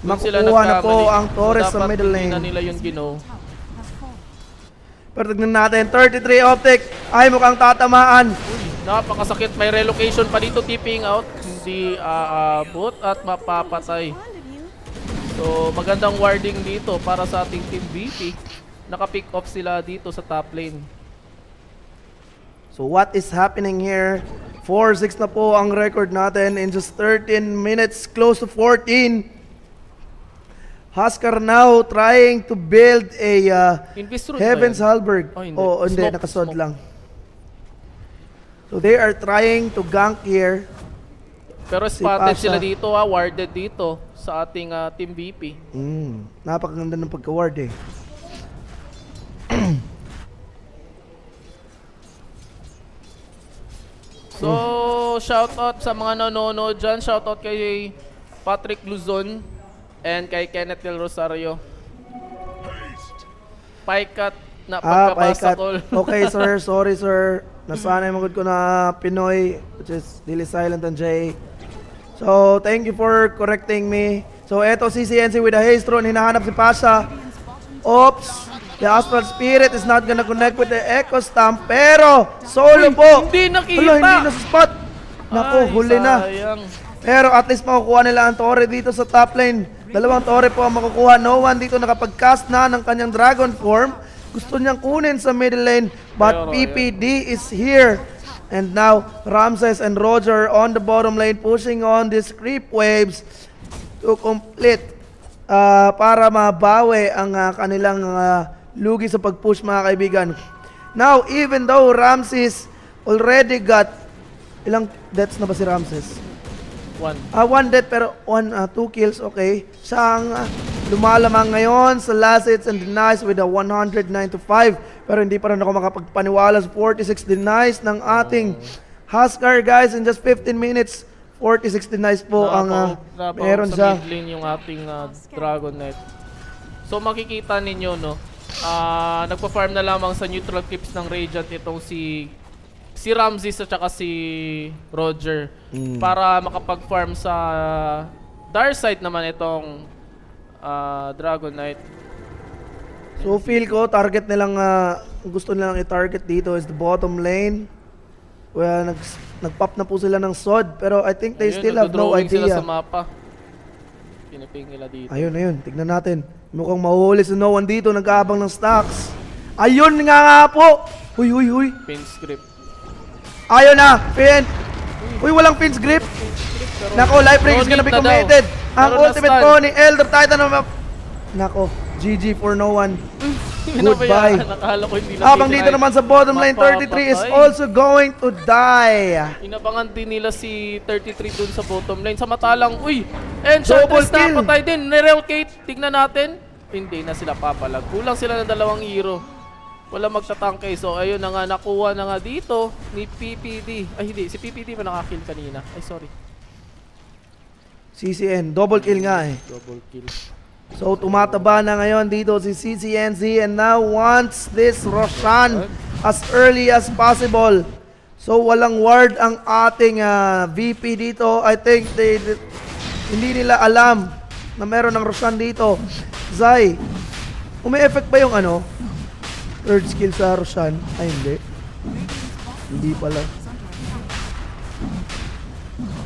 Speaker 10: Makukuha na po ang Torres sa middle lane.
Speaker 8: Na nila yung ginaw.
Speaker 10: Pero tignan natin, 33 OpTic ay mukhang tatamaan.
Speaker 8: Napakasakit, may relocation pa dito, tipping out. Hindi aabot at mapapatay. So magandang warding dito para sa ating Team VP. Naka-pick off sila dito sa top lane.
Speaker 10: So what is happening here? 4-6 na po ang record natin in just 13 minutes, close to 14. Huskar now trying to build a Heaven's Halberd. Oh, hindi, nakasod lang. So they are trying to gank here.
Speaker 8: Pero spotted sila dito, warded dito sa ating Team VP.
Speaker 10: Napakaganda ng pagka-ward eh.
Speaker 8: So, shoutout sa mga nanonood dyan. Shoutout kay Patrick Luzon and kay Kenneth Del Rosario. Pycat na pagkabasa call.
Speaker 10: Okay sir, sorry sir. Nasanay magod ko na Pinoy, which is Dili Silent and Jay. So, thank you for correcting me. So, eto CCNC with a haste rune. Hinahanap si Pasha. Oops. The Astral Spirit is not gonna connect with the Echo Stamp. Pero, solo po.
Speaker 8: Hindi nakita.
Speaker 10: Hindi na spot. Naku, huli na. Pero at least makukuha nila ang Torre dito sa top lane. 2 Torre po ang makukuha. No one dito nakapag-cast na ng kanyang Dragon form. gusto niyang kunin sa middle lane, but PPD is here. And now, Ramses and Roger on the bottom lane pushing on these creep waves to complete para mabawi ang kanilang lugi sa pag-push, mga kaibigan. Now, even though Ramses already got ilang deaths na ba si Ramses? One death pero 2 kills, okay. Siya ang lumalamang ngayon sa last hits and denies with a 109-5. Pero hindi pa rin ako makapagpaniwala sa 46 denies ng ating Huskar, guys. In just 15 minutes, 46 denies po ang meron siya.
Speaker 8: Sa mid lane yung ating Dragon Knight. So makikita ninyo, no, nagpa-farm na lamang sa neutral clips ng Radiant itong si Ramses at saka si Roger para makapag-farm sa Dark Side naman itong Dragon Knight.
Speaker 10: So feel ko target nilang gusto nilang i-target dito is the bottom lane. Well, nag-pop na po sila ng sword pero I think they still have no idea.
Speaker 8: Sila sa mapa. Piniping nila dito.
Speaker 10: Ayun, tignan natin. Mukhang mahuhuli si No One dito, nag-aabang ng stacks. Ayun nga po. Huy.
Speaker 8: Pin script.
Speaker 10: Ayun na, Pin. Uy, walang Pin's grip. Nako, life break is gonna be committed. Ang ultimate po ni Elder Titan. Nako, GG for No One. Goodbye. Habang dito naman sa bottom lane, 33 is also going to die.
Speaker 8: Inabangan din nila si 33 dun sa bottom lane. Samantalang, Enchantress na patay din. Nerelcate, tignan natin. Hindi na sila papalag. Kulang sila ng 2 hero. Wala magtatangkay. So, ayun na nga, nakuha na nga dito ni PPD. Ay, hindi. Si PPD pa nakakill kanina. Ay, sorry.
Speaker 10: CCN. Double kill nga eh.
Speaker 8: Double kill.
Speaker 10: So, tumataba na ngayon dito si CCNC and now wants this Roshan as early as possible. So, walang ward ang ating VP dito. I think hindi nila alam na meron ng Roshan dito. Zai, umi-effect ba yung third skill sa Roshan? Ay, hindi. Hindi pala.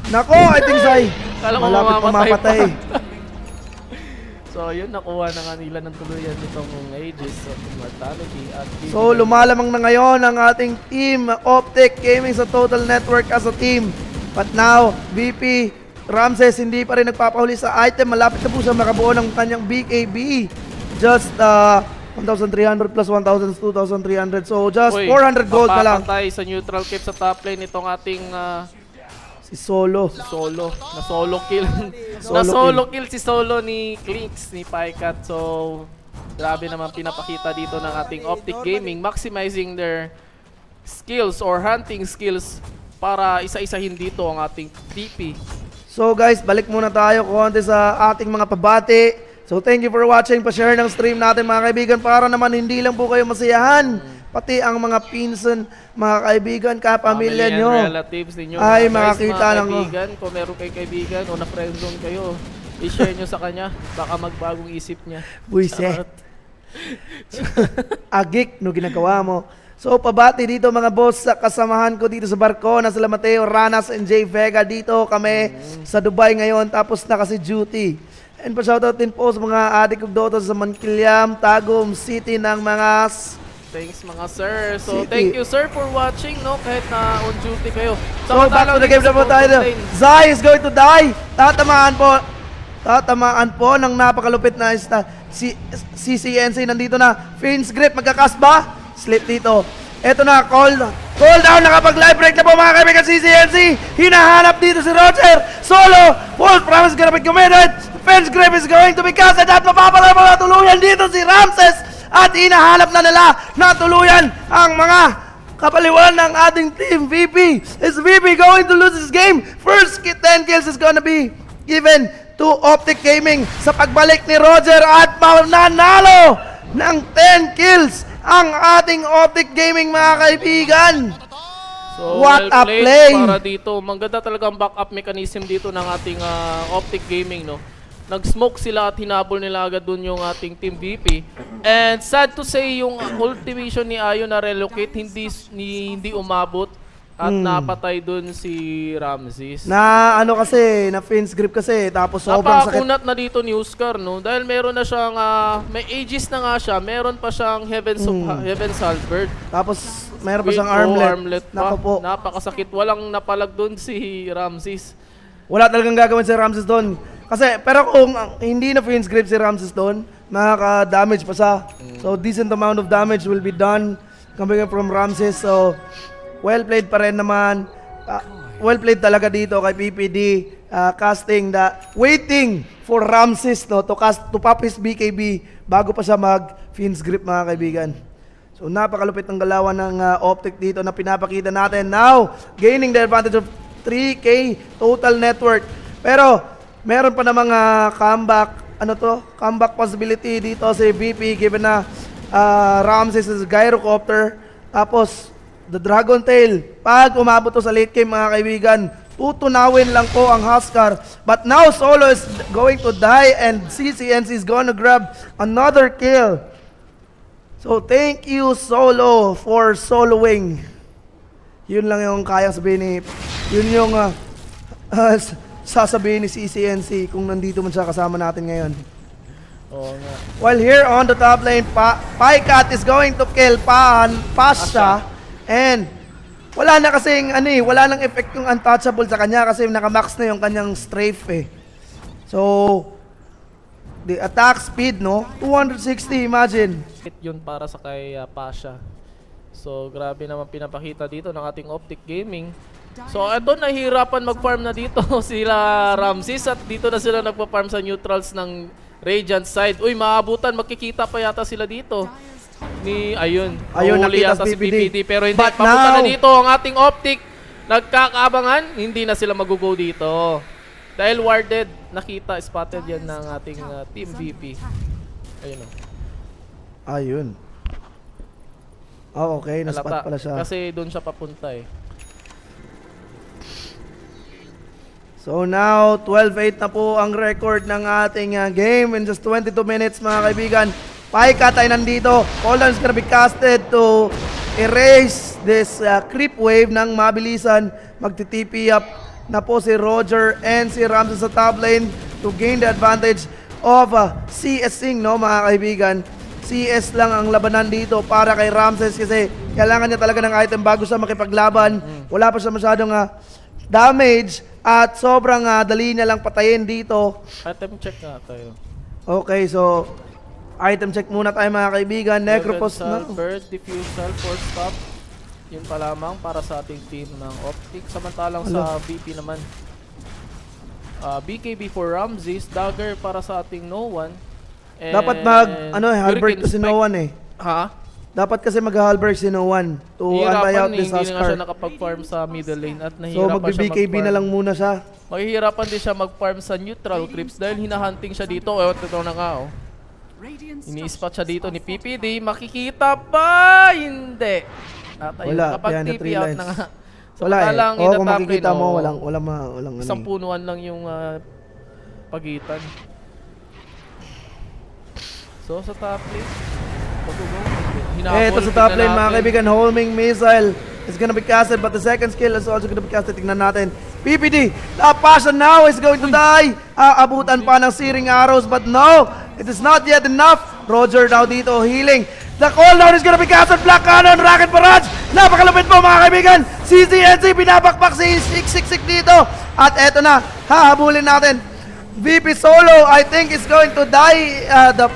Speaker 10: Nako, I think Zai. Malapit pumapatay.
Speaker 8: So, yun, nakuha na nga nila ng tuluyan nitong Aegis.
Speaker 10: So, lumalamang na ngayon ang ating team, OpTic Gaming sa Total Network as a team. But now, VP Ramses hindi pa rin nagpapahuli sa item. Malapit na po siya makabuo ng kanyang BKB. Just 1,300 plus 1,000 2,300. So, just 400 gold na lang.
Speaker 8: Papatay sa neutral keep sa top lane itong ating
Speaker 10: si Solo.
Speaker 8: Na solo kill. Solo kill si Solo ni Clinks, ni Pycat. So, grabe naman pinapakita dito ng ating OpTic Gaming, maximizing their skills or hunting skills para isa-isahin dito ang ating TP.
Speaker 10: So guys, balik muna tayo konti sa ating mga pabati. So thank you for watching. Pa-share ng stream natin mga kaibigan para naman hindi lang po kayo masayahan. Pati ang mga pinsan, mga kaibigan, kapamilya nyo.
Speaker 8: Relatives ninyo.
Speaker 10: Ay, makakita lang.
Speaker 8: Kung meron kayo kaibigan o na-friendzone kayo, i-share nyo sa kanya. Baka magbagong isip niya.
Speaker 10: Buiset. Agik no ginagawa mo. So, pabati dito mga boss sa kasamahan ko dito sa barko na sila Mateo, Ranas, and Jay Vega. Dito kami sa Dubai ngayon, tapos na kasi duty. And pa-shoutout din po sa mga adik kong Dota sa Mankilyam, Tagum City ng mga...
Speaker 8: Thanks mga sir. So thank you sir for watching, no, kahit na on duty kayo.
Speaker 10: So back to the game na po tayo. Zai is going to die. Tatamaan po ng napakalupit na si CCNC nandito na. Fins grip, magkakas ba? Slip dito. Eto na, call down, nakapag-live break na po mga kaibigan. CCNC, hinahanap dito si Roger. Solo, false promise gonna be committed. Fins grip is going to be casted at mapapalay mo na tuluyan dito si Ramses. At hinahanap na nila na tuluyan ang mga kapaliwan ng ating team. VP. Is VP going to lose this game? First 10 kills is gonna be given to OpTic Gaming sa pagbalik ni Roger at mananalo ng 10 kills ang ating OpTic Gaming mga kaibigan.
Speaker 8: So,
Speaker 10: what a play!
Speaker 8: Para dito, maganda talaga ang backup mechanism dito ng ating OpTic Gaming, no? Nag-smoke sila at hinabol nila agad dun yung ating team VP. And sad to say, yung ultimation ni Ayo na relocate hindi umabot. At napatay dun si Ramses.
Speaker 10: Na ano kasi, na Fins grip kasi, tapos sobrang sakit.
Speaker 8: Napakunat na dito ni Oscar, no? Dahil meron na siyang, may Aegis na nga siya, meron pa siyang Heaven's Halberd.
Speaker 10: Tapos meron pa siyang armlet.
Speaker 8: Nako po. Napakasakit. Walang napalag dun si Ramses.
Speaker 10: Wala talagang gagawin si Ramses doon. Kasi, pero kung hindi na Fins grip si Ramses doon, makaka-damage pa siya. So, decent amount of damage will be done coming from Ramses. So, well played pa rin naman. Well played talaga dito kay PPD. Casting waiting for Ramses to pop his BKB bago pa siya mag-Fins grip, mga kaibigan. So napakalupit ng galawan ng OpTic dito na pinapakita natin. Now, gaining the advantage of 3K total network. Pero meron pa namang comeback possibility dito si VP given na Ramses is gyrocopter. Tapos the Dragon Tail, pag umabot to sa late game, mga kaibigan, tutunawin lang po ang Huskar. But now Solo is going to die and CCNC is gonna grab another kill. So thank you Solo for soloing. Yun lang yung kayang sabihin yun yung sasabihin ni CCNC kung nandito man siya kasama natin ngayon.
Speaker 8: Oo nga.
Speaker 10: While here on the top lane, Paikat is going to kill Pasha. And wala na kasing wala nang effect yung untouchable sa kanya kasi naka-max na yung kanyang strafe eh. So the attack speed, no? 260, imagine.
Speaker 8: Yun para sa kay Pasha. So grabe naman pinapakita dito ng ating OpTic Gaming. So eto, nahihirapan mag-farm na dito sila Ramses at dito na sila nagpa-farm sa neutrals ng Radiant side. Uy, maabutan, makikita pa yata sila dito. Ayun nakita si PPD. Pero hindi, papunta na dito ang ating OpTic. Nagkakaabangan, hindi na sila mag-go dito. Dahil warded, nakita, spotted yan ng ating Team VP. Ayun o.
Speaker 10: Ayun. Oh, okay, na-spot pala siya.
Speaker 8: Kasi doon siya papunta eh.
Speaker 10: So now, 12-8 na po ang record ng ating game in just 22 minutes, mga kaibigan. Paikat ay nandito. Cooldown is gonna be casted to erase this creep wave ng mabilisan. Magti-TP up na po si Roger and si Ramses sa top lane to gain the advantage of CS-ing, no, mga kaibigan. CS lang ang labanan dito para kay Ramses kasi kailangan niya talaga ng item bago siya makipaglaban. Wala pa siya masyadong damage at sobrang dali niya lang patayin dito.
Speaker 8: Item check nga tayo.
Speaker 10: Okay, so item check muna tayo, mga kaibigan. Necropos na.
Speaker 8: Bird, Diffusal, Force Stop. Yun pa lamang para sa ating team ng OpTic. Samantalang sa VP naman. BKB for Ramses, Dagger para sa ating No One.
Speaker 10: Dapat halberd kasi No One eh.
Speaker 8: Ha?
Speaker 10: Dapat kasi mag-halberd si No One to anti-out this Huskar.
Speaker 8: Hindi na siya nakapag-farm sa middle lane at nahihirapan
Speaker 10: siya mag-farm. So mag-BKB na lang muna siya.
Speaker 8: Mahihirapan din siya mag-farm sa neutral creeps dahil hinahunting siya dito. Ito na nga oh. Ini-spot siya dito ni PPD. Makikita pa? Hindi.
Speaker 10: Wala,
Speaker 8: kapag
Speaker 10: yan na 3 lines.
Speaker 8: Na nga.
Speaker 10: Wala eh. Oo, kung makikita mo, walang
Speaker 8: isang punuan lang yung pagitan. So sa top lane,
Speaker 10: ito sa top lane, mga kaibigan, homing missile is gonna be casted, but the second skill is also gonna be casted. Tignan natin. PPD, the passion now is going to die. Abutan pa ng searing arrows, but no, it is not yet enough. Roger now dito, healing. The cooldown is gonna be casted. Black Cannon, Rocket Barrage. Napakalupit po, mga kaibigan. CCNC, pinapakpak si 666 dito. At eto na, hahabulin natin. VP Solo, I think is going to die. The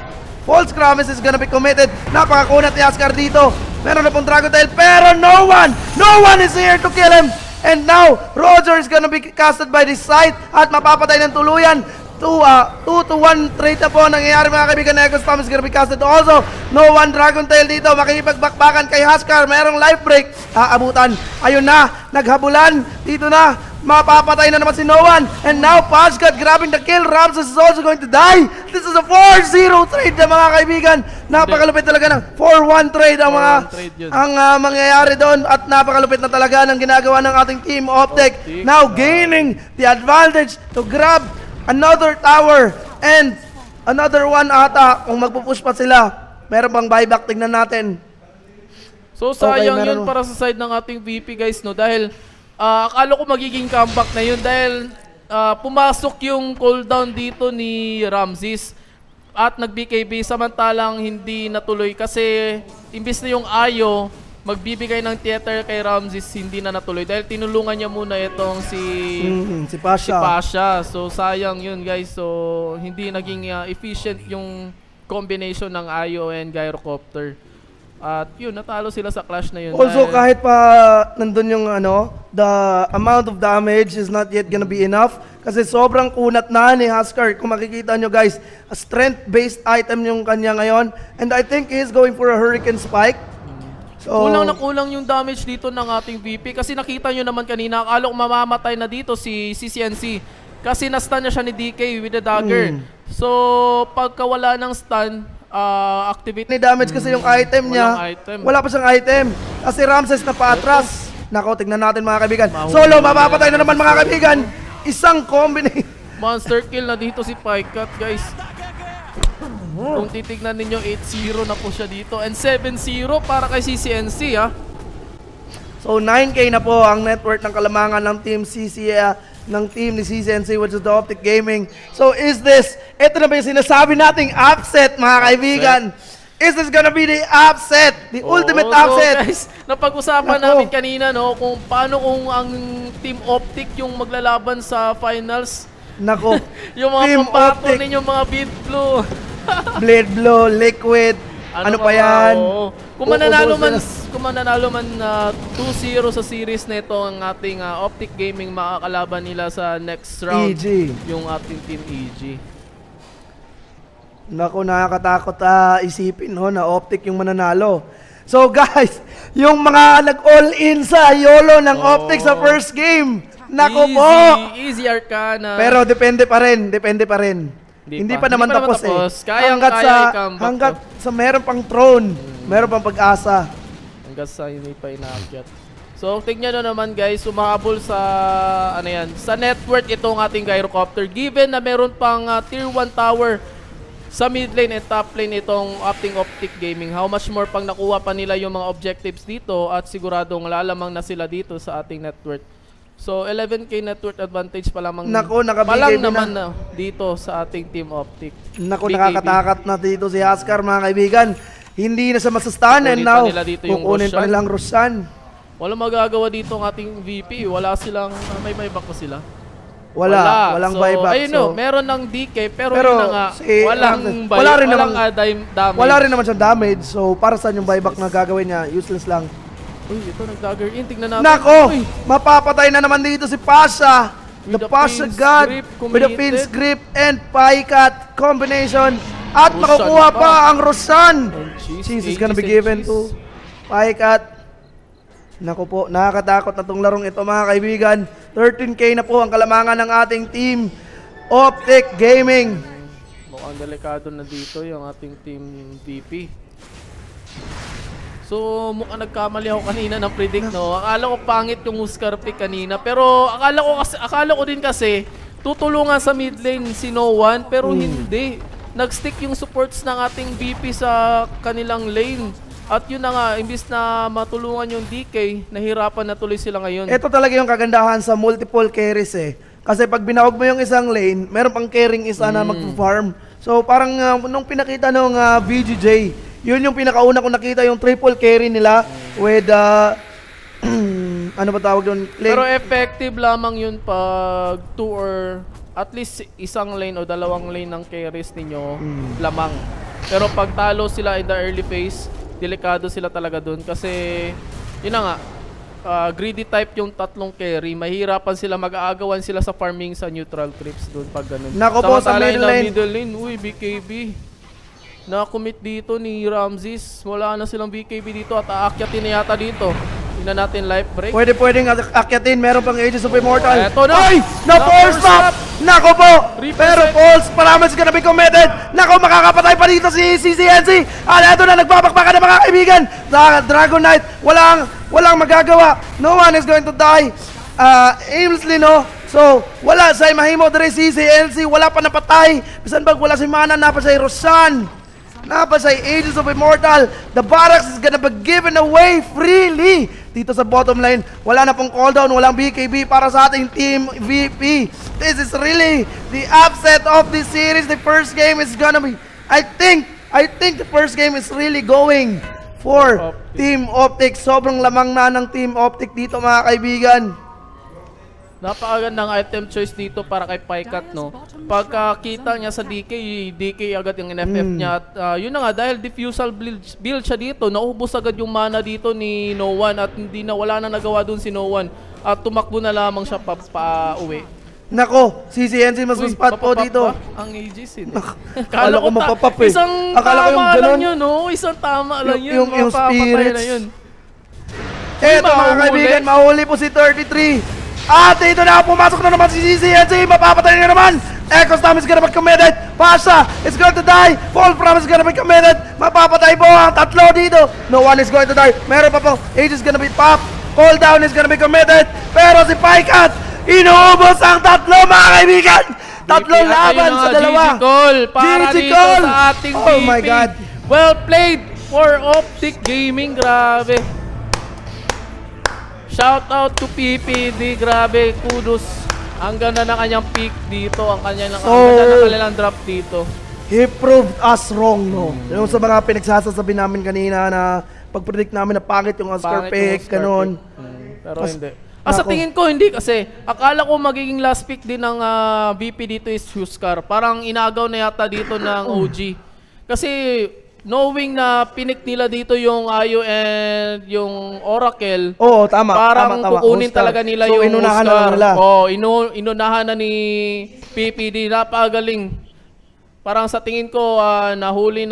Speaker 10: false promise is gonna be committed. Napakakunat ni Huskar dito. Meron na pong Dragon Tail, pero no one is here to kill him. And now, Roger is gonna be casted by this side at mapapatay ng tuluyan. 2-1 trade na po nangyayari, mga kaibigan. Echo Storm is gonna be casted also. No one Dragon Tail dito. Makikipagbakbakan kay Huskar. Merong life break. Aabutan. Ayun na. Naghabulan. Dito na. Mapapatay na naman si No One. And now, Pashkat grabbing the kill. Ramses is also going to die. This is a 4-0 trade na, mga kaibigan. Napakalupit talaga ng 4-1 trade ang mangyayari doon. At napakalupit na talaga ng ginagawa ng ating team OpTic. Now gaining the advantage to grab another tower and another one ata kung magpupush pa sila. Meron bang buyback? Tignan natin.
Speaker 8: So sayang yun para sa side ng ating VP guys, no? Dahil akala ko magiging comeback na yun dahil pumasok yung cooldown dito ni Ramses at nag-BKB samantalang hindi natuloy kasi imbis na yung Ayo magbibigay ng theater kay Ramses, hindi na natuloy dahil tinulungan niya muna itong si Pasha. So sayang yun guys. So hindi naging efficient yung combination ng Ayo and Gyrocopter. At yun, natalo sila sa clash na yun.
Speaker 10: Also, kahit pa nandun yung the amount of damage is not yet gonna be enough. Kasi sobrang kunat na ni Huskar. Kung makikita nyo guys, a strength-based item yung kanya ngayon. And I think he's going for a Hurricane Spike. So,
Speaker 8: kulang na kulang yung damage dito ng ating VP. Kasi nakita nyo naman kanina, akala ko mamamatay na dito si CNC. Kasi na-stun na siya ni DK with the dagger. So, pagka wala ng stun, activate.
Speaker 10: Ni-damage kasi yung item niya. Wala pa siyang item. Kasi Ramses na paatras. Nako, tignan natin mga kaibigan. Solo, mapapatay na naman mga kaibigan. Isang combination.
Speaker 8: Monster kill na dito si Pycat, guys. Kung titignan ninyo, 8-0 na po siya dito. And 7-0 para kay CCNC, ha?
Speaker 10: So, 9K na po ang net worth ng kalamangan ng team ng team ni CCNC, which is the OpTic Gaming. So, ito na ba yung sinasabi nating upset, mga kaibigan? Is this gonna be the upset? The ultimate upset?
Speaker 8: So guys, napag-usapan namin kanina, no, kung paano kung ang team OpTic yung maglalaban sa finals.
Speaker 10: Nako,
Speaker 8: yung mga pampato ninyong mga Beat Blue.
Speaker 10: Blade Blue, Liquid, ano pa yan?
Speaker 8: Kung mananalo man 2-0 sa series nito ang ating OpTic Gaming, makakalaban nila sa next round.
Speaker 10: EG.
Speaker 8: Yung ating team EG.
Speaker 10: Naku, nakakatakot isipin na OpTic yung mananalo. So guys, yung mga nag-all-in sa YOLO ng OpTic sa first game. Naku po!
Speaker 8: Easy Arcana.
Speaker 10: Pero depende pa rin. Hindi pa naman tapos hanggat sa meron pang throne, meron pang pag-asa.
Speaker 8: Hanggat sa hindi pa inaakyat. So, tignan nyo naman guys, sumahabol sa, sa net worth itong ating Gyrocopter. Given na meron pang tier 1 tower sa mid lane and top lane itong ating OpTic Gaming. How much more pang nakuha pa nila yung mga objectives dito at siguradong lalamang na sila dito sa ating net worth. So, 11K net worth advantage pa lamang.
Speaker 10: Naku,
Speaker 8: palang naman na dito sa ating team OpTic.
Speaker 10: Naku, nakakatakat na dito si Huskar, mga kaibigan. Hindi na siya masastan and now, kukunin pa nilang Roshan.
Speaker 8: Walang magagawa dito ang ating VP. Wala silang, may buyback pa sila.
Speaker 10: Walang buyback.
Speaker 8: Ayun no, meron ng DK pero yun na nga, wala
Speaker 10: rin naman siyang damage. So, para saan yung buyback na gagawin niya? Useless lang.
Speaker 8: Uy, ito nag-dagger in. Tignan natin.
Speaker 10: Nako! Mapapatay na naman dito si Pasha. The Pasha God with the Finn's Grip and Pycat combination. At makukuha pa ang Roshan. Cheese is gonna be given to Pycat. Nako po, nakakatakot na itong larong ito mga kaibigan. 13K na po ang kalamangan ng ating team OpTic Gaming.
Speaker 8: Mukhang delikado na dito yung ating team VP. So, mukhang nagkamali ako kanina ng predict, no? Akala ko pangit yung Huskar pick kanina. Pero akala ko din kasi tutulungan sa mid lane si No One, pero hindi. Nag-stick yung supports ng ating VP sa kanilang lane. At yun na nga, imbis na matulungan yung DK, nahirapan na tuloy sila ngayon.
Speaker 10: Ito talaga yung kagandahan sa multiple carries Kasi pag binawag mo yung isang lane, meron pang carrying isa na mag-farm. So parang nung pinakita nung VGJ, yun yung pinakauna kong nakita, yung triple carry nila with, ano ba tawag doon?
Speaker 8: Pero effective lamang yun pag 2 or at least isang lane o dalawang lane ng carries ninyo lamang. Pero pag talo sila in the early phase, delikado sila talaga doon kasi yun na nga, greedy type yung tatlong carry. Mahirapan sila, mag-aagawan sila sa farming sa neutral creeps doon pag ganun.
Speaker 10: Nako po sa
Speaker 8: middle lane. Uy, BKB. Na-commit dito ni Ramses. Wala na silang BKB dito at aakyatin na yata dito. Tingnan natin life break.
Speaker 10: Pwedeng akyatin. Meron pang Ages of Immortal.
Speaker 8: Eto na!
Speaker 10: Ay! Na-force stop! Nako po! Pero false parameters gonna be committed. Nako, makakapatay pa dito si CNC. At eto na, nagbabakbakan na mga kaibigan. Dragon Knight, walang magagawa. No one is going to die aimlessly, no? So, wala sa mahimo dere si CNC. Wala pa napatay. Bisan bag wala si Mana na pa sa Roshan. Napasay Ages of Immortal. The barracks is gonna be given away freely. Dito sa bottom lane, wala na pong cooldown, walang BKB para sa ating Team VP. This is really the upset of this series. The first game is gonna be, I think the first game is really going for Team OpTic. Sobrang lamang na ng Team OpTic dito mga kaibigan.
Speaker 8: Napakagandang item choice dito para kay Paikat, no? Pagkakita niya sa DK agad yung NFF niya. At yun na nga, dahil diffusal build siya dito, naubos agad yung mana dito ni No One at wala na nagawa dun si No One. At tumakbo na lamang siya pa-uwi.
Speaker 10: Nako, si CNC mas spot po dito.
Speaker 8: Ang Ncgc.
Speaker 10: Akala ko mapapap eh.
Speaker 8: Isang
Speaker 10: Akala ko yung
Speaker 8: tama
Speaker 10: ganun.
Speaker 8: lang yun, no? Isang tama lang yun.
Speaker 10: Yung spirits.
Speaker 8: Na yun.
Speaker 10: Eto mga kaibigan, mahuli po si 33. At ito na, pumasok na naman si CNC. Mapapatay na naman. Echo Stam is gonna be committed. Pasha is going to die. Fall From is gonna be committed. Mapapatay po ang tatlo dito. No one is going to die. Meron pa po. Age is gonna be popped. Call down is gonna be committed. Pero si Paikat, inuubos ang tatlo mga kaibigan. Tatlong laban sa dalawa.
Speaker 8: GG call para dito sa ating VP.
Speaker 10: Oh my God.
Speaker 8: Well played for OpTic Gaming. Grabe. Shout out to PPD, grabe, kudos. Ang ganda ng kanyang pick dito, ang ganda ng kanilang drop dito.
Speaker 10: He proved us wrong, no? Yung sa mga pinagsasasabi namin kanina na pag-predict namin na pangit yung Oscar pick, ganun.
Speaker 8: Pero hindi. Sa tingin ko, hindi kasi. Akala ko magiging last pick din ng VP dito is Huskar. Parang inagaw na yata dito ng OG. Kasi knowing na pinik nila dito yung Ayo and yung Oracle.
Speaker 10: Oo, tama.
Speaker 8: Parang
Speaker 10: tama.
Speaker 8: kukunin talaga nila
Speaker 10: so,
Speaker 8: yung
Speaker 10: inunahan
Speaker 8: Oscar.
Speaker 10: Na nila.
Speaker 8: Inunahan na ni PPD. Napagaling. Parang sa tingin ko, nahuli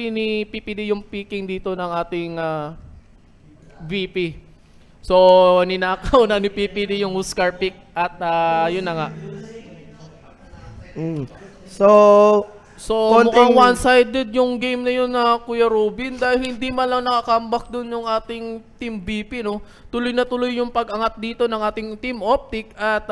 Speaker 8: ni PPD yung picking dito ng ating VP. So, ninakaw na ni PPD yung Oscar pick at yun na nga. So mukhang one-sided yung game na yun na Kuya Robin dahil hindi man lang nakakambak dun yung ating Team VP, no? Tuloy na tuloy yung pag-angat dito ng ating Team OpTic at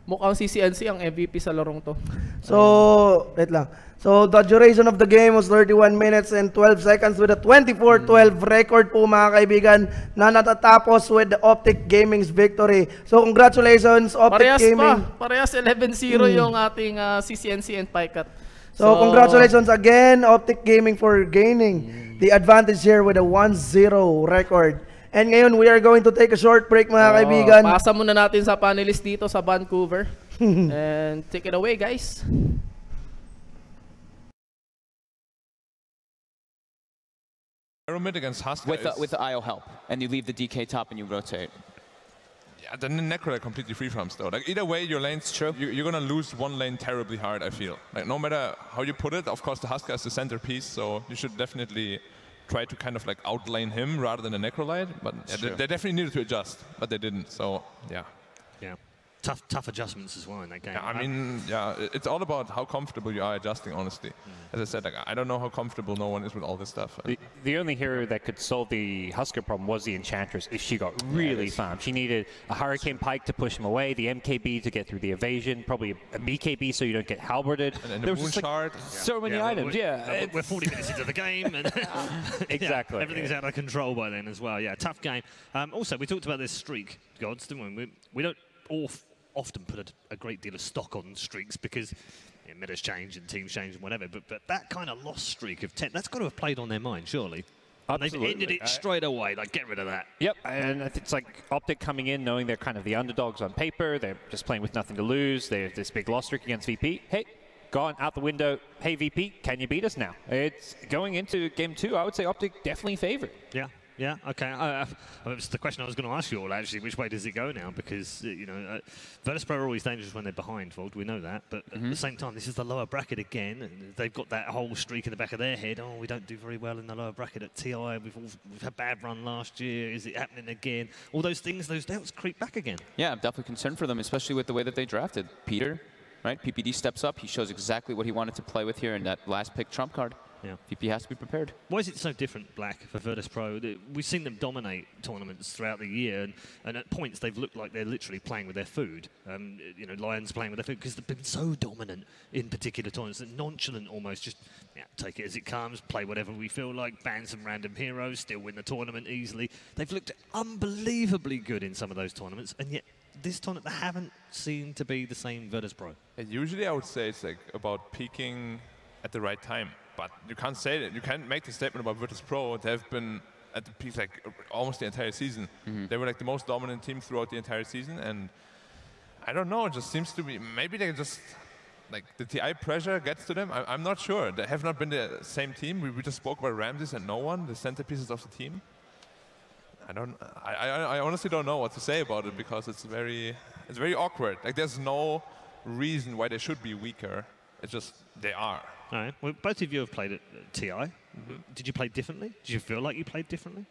Speaker 8: mukhang si CNC ang MVP sa larong to.
Speaker 10: So, wait lang. So, the duration of the game was 31 minutes and 12 seconds with a 24-12 record po mga kaibigan na natatapos with the OpTic Gaming's victory. So, congratulations OpTic Gaming.
Speaker 8: Parehas 11-0 yung ating CNC and Paikat.
Speaker 10: So, congratulations again, OpTic Gaming, for gaining the advantage here with a 1-0 record. And ngayon, we are going to take a short break, mga kaibigan.
Speaker 8: Pasa muna natin sa panelist dito sa Vancouver. And take it away, guys.
Speaker 1: Mid against Husker
Speaker 4: with the IO help, and you leave the DK top and you rotate.
Speaker 1: Yeah, the Necro are completely free from though. Like either way, your lane's true. You're gonna lose one lane terribly hard. I feel like no matter how you put it. Of course, the Husker is the centerpiece, so you should definitely try to kind of like outlane him rather than a Necrolite. But yeah, they definitely needed to adjust, but they didn't. So yeah.
Speaker 2: Yeah. Tough adjustments as well in that game.
Speaker 1: Yeah, I mean, yeah, it's all about how comfortable you are adjusting, honestly. As I said, like, I don't know how comfortable no one is with all this stuff.
Speaker 3: The only hero that could solve the Husker problem was the Enchantress if she got really farmed. She needed a Hurricane Pike to push him away, the MKB to get through the evasion, probably a BKB so you don't get halberded.
Speaker 1: And there was
Speaker 3: like so many items,
Speaker 2: We're 40 minutes into the game. And
Speaker 3: exactly.
Speaker 2: Everything's out of control by then as well. Yeah, tough game. Also, we talked about this streak, Gods, didn't we? We don't often put a great deal of stock on streaks because meta's changed and teams changed and whatever, but that kind of lost streak of 10, that's got to have played on their mind, surely.
Speaker 3: Absolutely.
Speaker 2: And they've ended it straight away, like get rid of that.
Speaker 3: Yep, and it's like OpTic coming in knowing they're kind of the underdogs on paper, they're just playing with nothing to lose, they have this big loss streak against VP. Hey, gone out the window, hey VP, can you beat us now? It's going into game 2, I would say OpTic definitely favored.
Speaker 2: Yeah, okay. It's the question I was going to ask you all, actually. Which way does it go now? Because, Virtus.pro are always dangerous when they're behind, Vold. We know that. But at the same time, this is the lower bracket again. And they've got that whole streak in the back of their head. Oh, we don't do very well in the lower bracket at TI. We've had a bad run last year. Is it happening again? All those things, those doubts creep back again.
Speaker 4: Yeah, I'm definitely concerned for them, especially with the way that they drafted. Peter, right? PPD steps up. He shows exactly what he wanted to play with here in that last pick trump card.
Speaker 2: Yeah.
Speaker 4: VP has to be prepared.
Speaker 2: Why is it so different, Black, for Virtus Pro? We've seen them dominate tournaments throughout the year, and at points they've looked like they're literally playing with their food. You know, Lions playing with their food because they've been so dominant in particular tournaments, and nonchalant almost, just take it as it comes, play whatever we feel like, ban some random heroes, still win the tournament easily. They've looked unbelievably good in some of those tournaments, and yet this tournament they haven't seemed to be the same Virtus Pro.
Speaker 1: And usually I would say it's like about peaking at the right time. But you can't say that. You can't make the statement about Virtus Pro. They've been at the peak like almost the entire season. They were like the most dominant team throughout the entire season, and I don't know. It just seems to be maybe they just like the TI pressure gets to them. I'm not sure. They have not been the same team. We just spoke about Ramses and no one, the centerpieces of the team. I honestly don't know what to say about it because it's very awkward. Like there's no reason why they should be weaker. It's just they are.
Speaker 2: All right. Well, both of you have played at TI. Did you play differently? Did you feel like you played differently?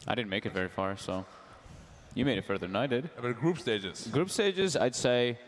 Speaker 4: I didn't make it very far, so you made it further than I did.
Speaker 1: But group stages?
Speaker 4: Group stages, I'd say.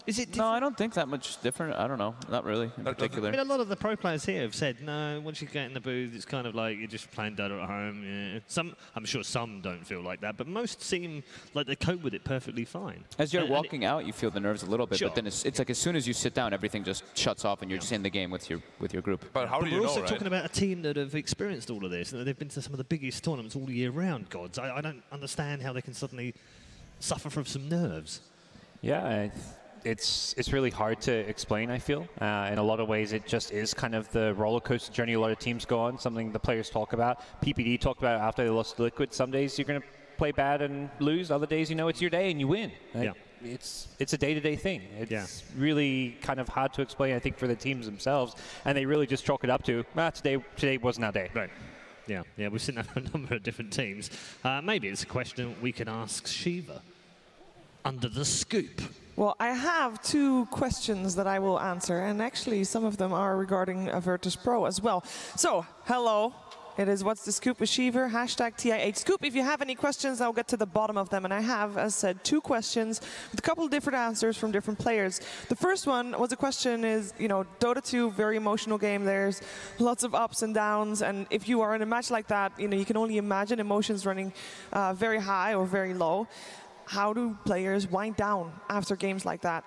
Speaker 2: Is it different?
Speaker 4: No, I don't think that much different. I don't know. Not really, in particular.
Speaker 2: I mean, a lot of the pro players here have said, no, once you get in the booth, it's kind of like you're just playing Dota at home. Yeah. I'm sure some don't feel like that, but most seem like they cope with it perfectly fine.
Speaker 4: As you're walking out, you feel the nerves a little bit,
Speaker 2: Sure.
Speaker 4: but then it's like as soon as you sit down, everything just shuts off and you're just in the game with your group.
Speaker 1: But how do you
Speaker 2: we're
Speaker 1: know,
Speaker 2: also
Speaker 1: right?
Speaker 2: talking about a team that have experienced all of this, and they've been to some of the biggest tournaments all year round, gods. I don't understand how they can suddenly suffer from some nerves.
Speaker 3: Yeah, it's really hard to explain, I feel. In a lot of ways, it just is kind of the roller coaster journey a lot of teams go on, something the players talk about. PPD talked about after they lost to Liquid. Some days you're going to play bad and lose. Other days, you know, it's your day and you win.
Speaker 2: Yeah.
Speaker 3: It's a day-to-day thing. It's really kind of hard to explain, I think, for the teams themselves. And they really just chalk it up to, today wasn't our day.
Speaker 2: Right. Yeah, we've seen that for a number of different teams. Maybe it's a question we can ask Shiva under the scoop.
Speaker 13: Well, I have two questions that I will answer, and actually some of them are regarding Virtus Pro as well. So, hello. It is What's the Scoop with Shiva, hashtag TI8Scoop. If you have any questions, I'll get to the bottom of them. And I have, as said, two questions with a couple of different answers from different players. The first one was a question is, you know, Dota 2, very emotional game. There's lots of ups and downs. And if you are in a match like that, you know, you can only imagine emotions running very high or very low. How do players wind down after games like that?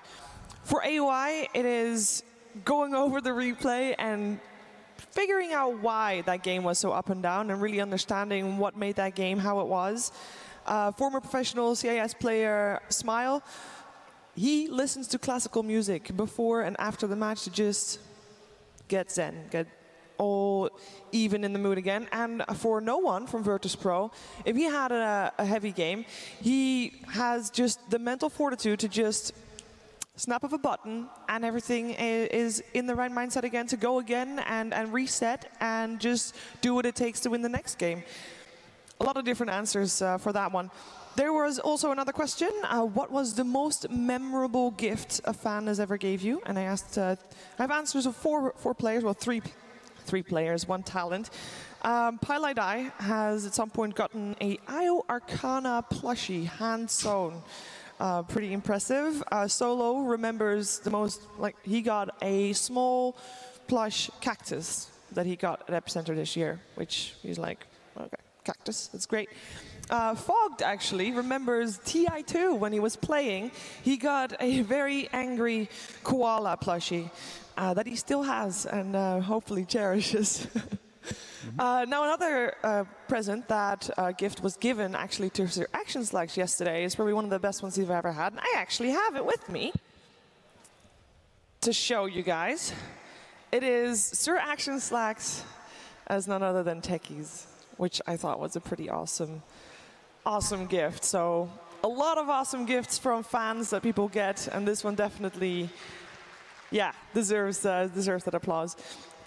Speaker 13: For AOI, it is going over the replay and figuring out why that game was so up and down and really understanding what made that game how it was. Former professional CIS player Smile, he listens to classical music before and after the match to just get zen, get all even in the mood again. And for no one from Virtus Pro, if he had a heavy game, he has just the mental fortitude to just snap of a button and everything is in the right mindset again to go again and reset and just do what it takes to win the next game. A lot of different answers for that one. There was also another question. What was the most memorable gift a fan has ever gave you? And I asked, I have answers of four players, well, three players, one talent. Pylidai has at some point gotten a IO Arcana plushie, hand-sewn. Pretty impressive. Solo remembers the most, like, he got a small plush cactus that he got at Epicenter this year, which he's like, okay, cactus, that's great. Fogged actually remembers TI2 when he was playing. He got a very angry koala plushie that he still has and hopefully cherishes. Now another present that gift was given actually to Sir Action Slacks yesterday is probably one of the best ones he's ever had. And I actually have it with me to show you guys. It is Sir Action Slacks as none other than Techies, which I thought was a pretty awesome gift. So a lot of awesome gifts from fans that people get, and this one definitely, yeah, deserves that applause.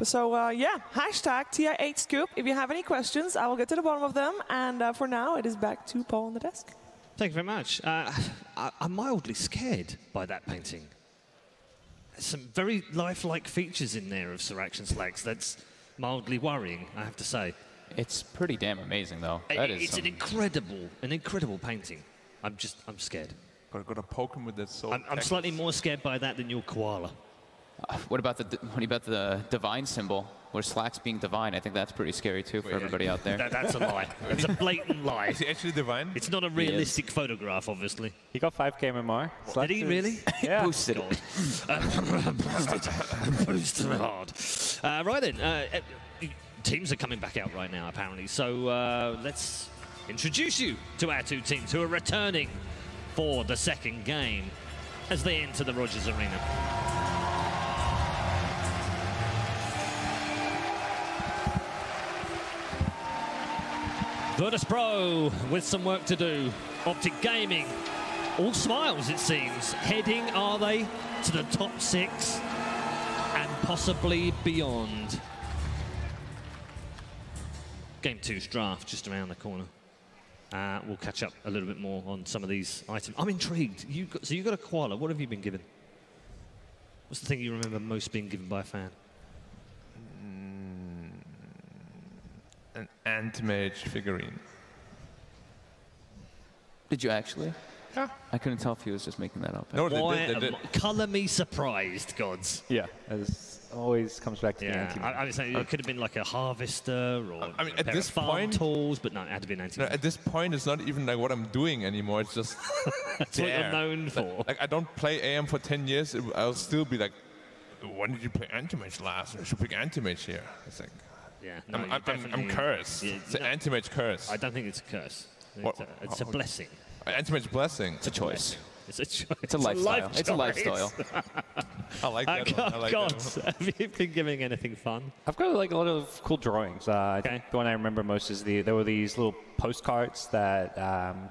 Speaker 13: So yeah, hashtag TI8Scoop. If you have any questions, I will get to the bottom of them. And for now, it is back to Paul on the desk.
Speaker 2: Thank you very much. I'm mildly scared by that painting. There's some very lifelike features in there of Sir Action Slacks. That's mildly worrying, I have to say.
Speaker 4: It's pretty damn amazing, though.
Speaker 2: It's an incredible painting. I'm scared.
Speaker 1: Got to poke him with that sword.
Speaker 2: I'm slightly more scared by that than your koala.
Speaker 4: What about the divine symbol? Where Slack's being divine? I think that's pretty scary too for everybody out there.
Speaker 2: That's a lie. It's a blatant lie.
Speaker 1: Is he actually divine?
Speaker 2: It's not a realistic photograph, obviously.
Speaker 3: He got 5K MMR.
Speaker 2: Did he really?
Speaker 3: Yeah.
Speaker 4: Boosted.
Speaker 2: Boosted hard. Right then, teams are coming back out right now, apparently. So let's introduce you to our two teams who are returning for the second game as they enter the Rogers Arena. Virtus.pro with some work to do. OpTic Gaming, all smiles it seems. Heading, are they, to the top 6 and possibly beyond. Game 2's draft just around the corner. We'll catch up a little bit more on some of these items. I'm intrigued. So you got a koala. What have you been given? What's the thing you remember most being given by a fan?
Speaker 1: An anti-mage figurine.
Speaker 4: Did you actually?
Speaker 1: Yeah.
Speaker 4: I couldn't tell if he was just making that up.
Speaker 1: No, they did.
Speaker 2: Colour me surprised, gods.
Speaker 3: Yeah, as always comes back to the anti-mage.
Speaker 2: I was saying it could have been like a harvester or
Speaker 1: I mean,
Speaker 2: a pair of farm tools, but no, it had to be an anti-mage.
Speaker 1: No, at this point, it's not even like what I'm doing anymore. It's just
Speaker 2: That's what you're known for.
Speaker 1: Like I don't play AM for 10 years. I'll still be like, when did you play anti-mage last? I should pick anti-mage here. It's like,
Speaker 2: yeah, no,
Speaker 1: I'm cursed.
Speaker 2: Yeah,
Speaker 1: it's an anti-mage curse.
Speaker 2: I don't think it's a curse. It's a blessing.
Speaker 1: Anti-mage blessing.
Speaker 4: It's a choice.
Speaker 2: It's a choice.
Speaker 4: It's a lifestyle. It's a lifestyle.
Speaker 1: I like that one. I like
Speaker 2: God,
Speaker 1: that one.
Speaker 2: have you been giving anything fun?
Speaker 3: I've got like a lot of cool drawings. I think the one I remember most is there were these little postcards that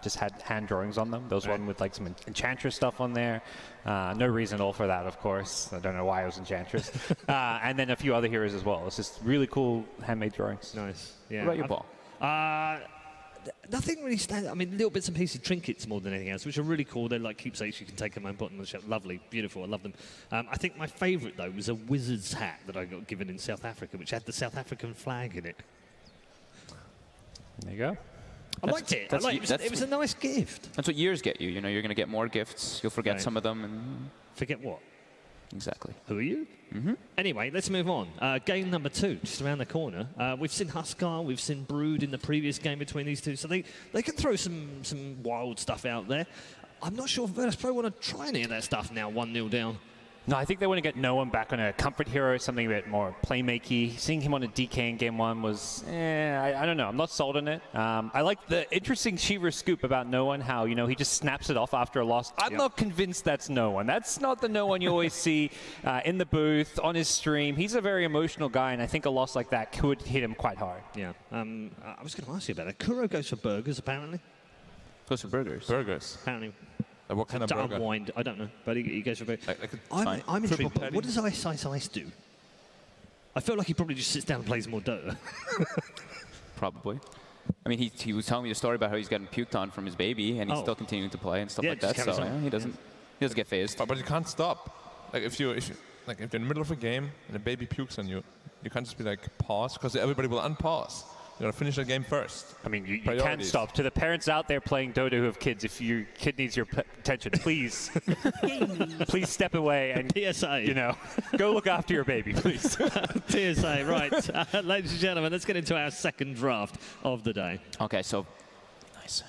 Speaker 3: just had hand drawings on them. There was one with like some Enchantress stuff on there. No reason at all for that, of course. I don't know why it was Enchantress. And then a few other heroes as well. It's just really cool handmade drawings.
Speaker 2: Nice. Yeah.
Speaker 4: What about your ball?
Speaker 2: Nothing really stands. I mean, little bits and pieces, trinkets more than anything else, which are really cool. They're like keepsakes. You can take them and put them on the shelf. Lovely, beautiful. I love them. I think my favourite though was a wizard's hat that I got given in South Africa, which had the South African flag in it.
Speaker 3: There you go.
Speaker 2: I liked it. It was a nice gift.
Speaker 4: That's what years get you. You know, you're going to get more gifts. You'll forget some of them. And
Speaker 2: forget what?
Speaker 4: Exactly.
Speaker 2: Who are you? Anyway, let's move on. Game number 2, just around the corner. We've seen Huskar, we've seen Brood in the previous game between these two, so they can throw some wild stuff out there. I'm not sure if Virtus.pro want to try any of that stuff now, 1-0 down.
Speaker 3: No, I think they want to get no one back on a comfort hero, something a bit more playmakey. Seeing him on a DK in game 1 was, I don't know. I'm not sold on it. I like the interesting Shiver scoop about no one, how, you know, he just snaps it off after a loss. I'm not convinced that's no one. That's not the no one you always see in the booth, on his stream. He's a very emotional guy, and I think a loss like that could hit him quite hard.
Speaker 2: Yeah. I was going to ask you about that. Kuro goes for burgers, apparently.
Speaker 1: Goes for burgers? Burgers.
Speaker 2: Apparently.
Speaker 1: What kind of burger?
Speaker 2: Unwind, I don't know, but he goes for burgers.
Speaker 1: Like
Speaker 2: I'm intrigued. What does Ice do? I feel like he probably just sits down and plays more Dota.
Speaker 4: Probably. I mean, he was telling me a story about how he's gotten puked on from his baby, and he's still continuing to play and stuff like that. So he doesn't get phased.
Speaker 1: But you can't stop. Like if you're in the middle of a game and a baby pukes on you, you can't just be like pause, because everybody will unpause. You gotta finish the game first.
Speaker 3: I mean, you can't stop. To the parents out there playing Dota who have kids, if your kid needs your attention, please, please step away and
Speaker 2: PSA.
Speaker 3: You know, go look after your baby, please.
Speaker 2: PSA, right? Ladies and gentlemen, let's get into our second draft of the day.
Speaker 4: Okay, so
Speaker 1: nice.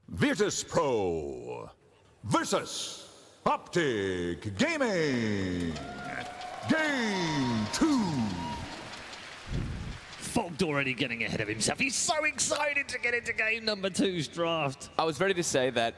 Speaker 5: Virtus.pro versus OpTic Gaming. Game 2.
Speaker 2: Fogged already getting ahead of himself. He's so excited to get into game number 2's draft.
Speaker 4: I was ready to say that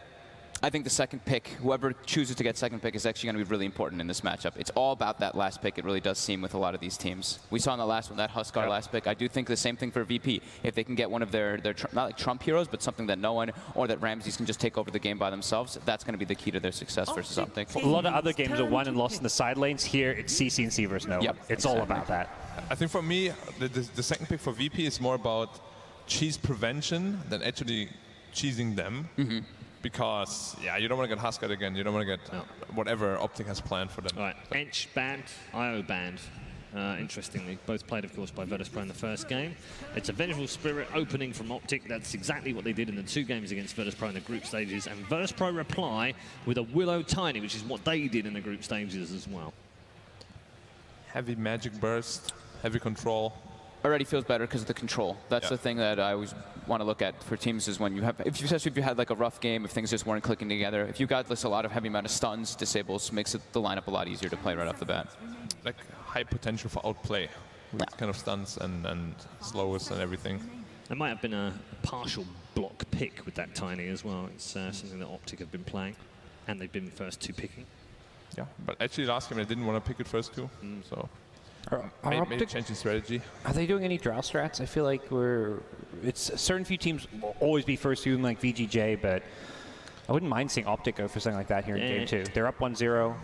Speaker 4: I think the second pick, whoever chooses to get second pick, is actually going to be really important in this matchup. It's all about that last pick. It really does seem with a lot of these teams. We saw in the last one, that Huskar last pick. I do think the same thing for VP. If they can get one of their not like Trump heroes, but something that no one or that Ramses can just take over the game by themselves, that's going to be the key to their success versus OpTic.
Speaker 3: A lot of other games are won and lost in the side lanes. Here, it's CC and C versus no one. It's all about that.
Speaker 1: I think for me, the second pick for VP is more about cheese prevention than actually cheesing them. Because, yeah, you don't want to get Huskar again. You don't want to get whatever OpTic has planned for them.
Speaker 2: All right, Ench banned, IO banned. interestingly. Both played, of course, by Virtus.pro in the first game. It's a Vengeful Spirit opening from OpTic. That's exactly what they did in the 2 games against Virtus.pro in the group stages. And Virtus.pro reply with a Willow Tiny, which is what they did in the group stages as well.
Speaker 1: Heavy magic burst, heavy control.
Speaker 4: Already feels better because of the control. That's the thing that I always want to look at for teams is when you have, especially if you had like a rough game, if things just weren't clicking together. If you got a lot of heavy amount of stuns, disables, makes the lineup a lot easier to play right off the bat.
Speaker 1: Like high potential for outplay with kind of stunts and slows and everything.
Speaker 2: There might have been a partial block pick with that Tiny as well. It's something that OpTic have been playing, and they've been the first 2 picking.
Speaker 1: Yeah, but actually last game I didn't want to pick it first 2, so maybe changing strategy.
Speaker 3: Are they doing any drow strats? I feel like it's a certain few teams will always be first 2, like VGJ, but I wouldn't mind seeing OpTic go for something like that here in game 2. They're up 1-0.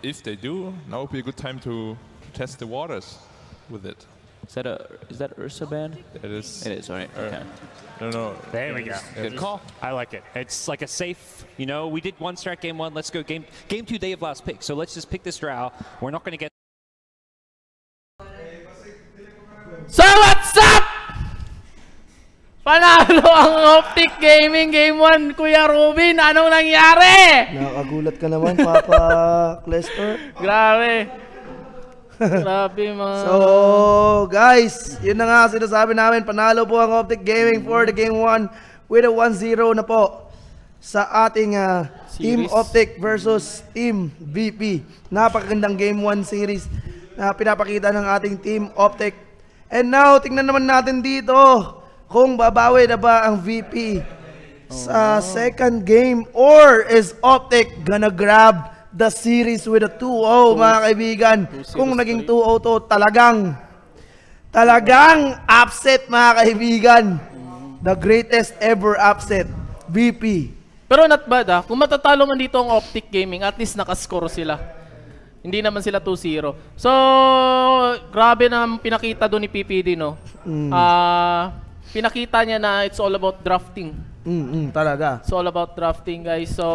Speaker 1: If they do, now would be a good time to test the waters with it.
Speaker 4: Is that Ursa band?
Speaker 1: It is.
Speaker 4: It is, all right. Okay.
Speaker 1: No.
Speaker 3: There we go.
Speaker 4: Good call.
Speaker 3: I like it. It's like a safe, you know, we did 1 strat game 1. Let's go game 2, they have last pick. So let's just pick this drow. We're not going to get.
Speaker 8: So what's up? Panalo ang OpTic Gaming Game 1, Kuya Robin. Anong nangyari?
Speaker 10: Nakagulat ka naman, Papa Clester.
Speaker 8: Grabe. Grabe, mga...
Speaker 10: So, guys, yun na nga sinasabi namin. Panalo po ang OpTic Gaming for the Game 1 with a 1-0 na po sa ating Team OpTic versus Team VP. Napakagandang Game 1 series na pinapakita ng ating Team OpTic. And now, tingnan naman natin dito kung babawi na ba ang VP sa second game or is OpTic gonna grab the series with a 2-0, mga kaibigan. Kung naging 2-0 to, talagang upset, mga kaibigan. The greatest ever upset. VP.
Speaker 8: Pero not bad Kung matatalo man dito ang OpTic Gaming, at least nakascore sila. Hindi naman sila 2-0. So, grabe na pinakita doon ni PPD, no? Pinakita niya na it's all about drafting.
Speaker 10: Talaga.
Speaker 8: It's all about drafting, guys. So,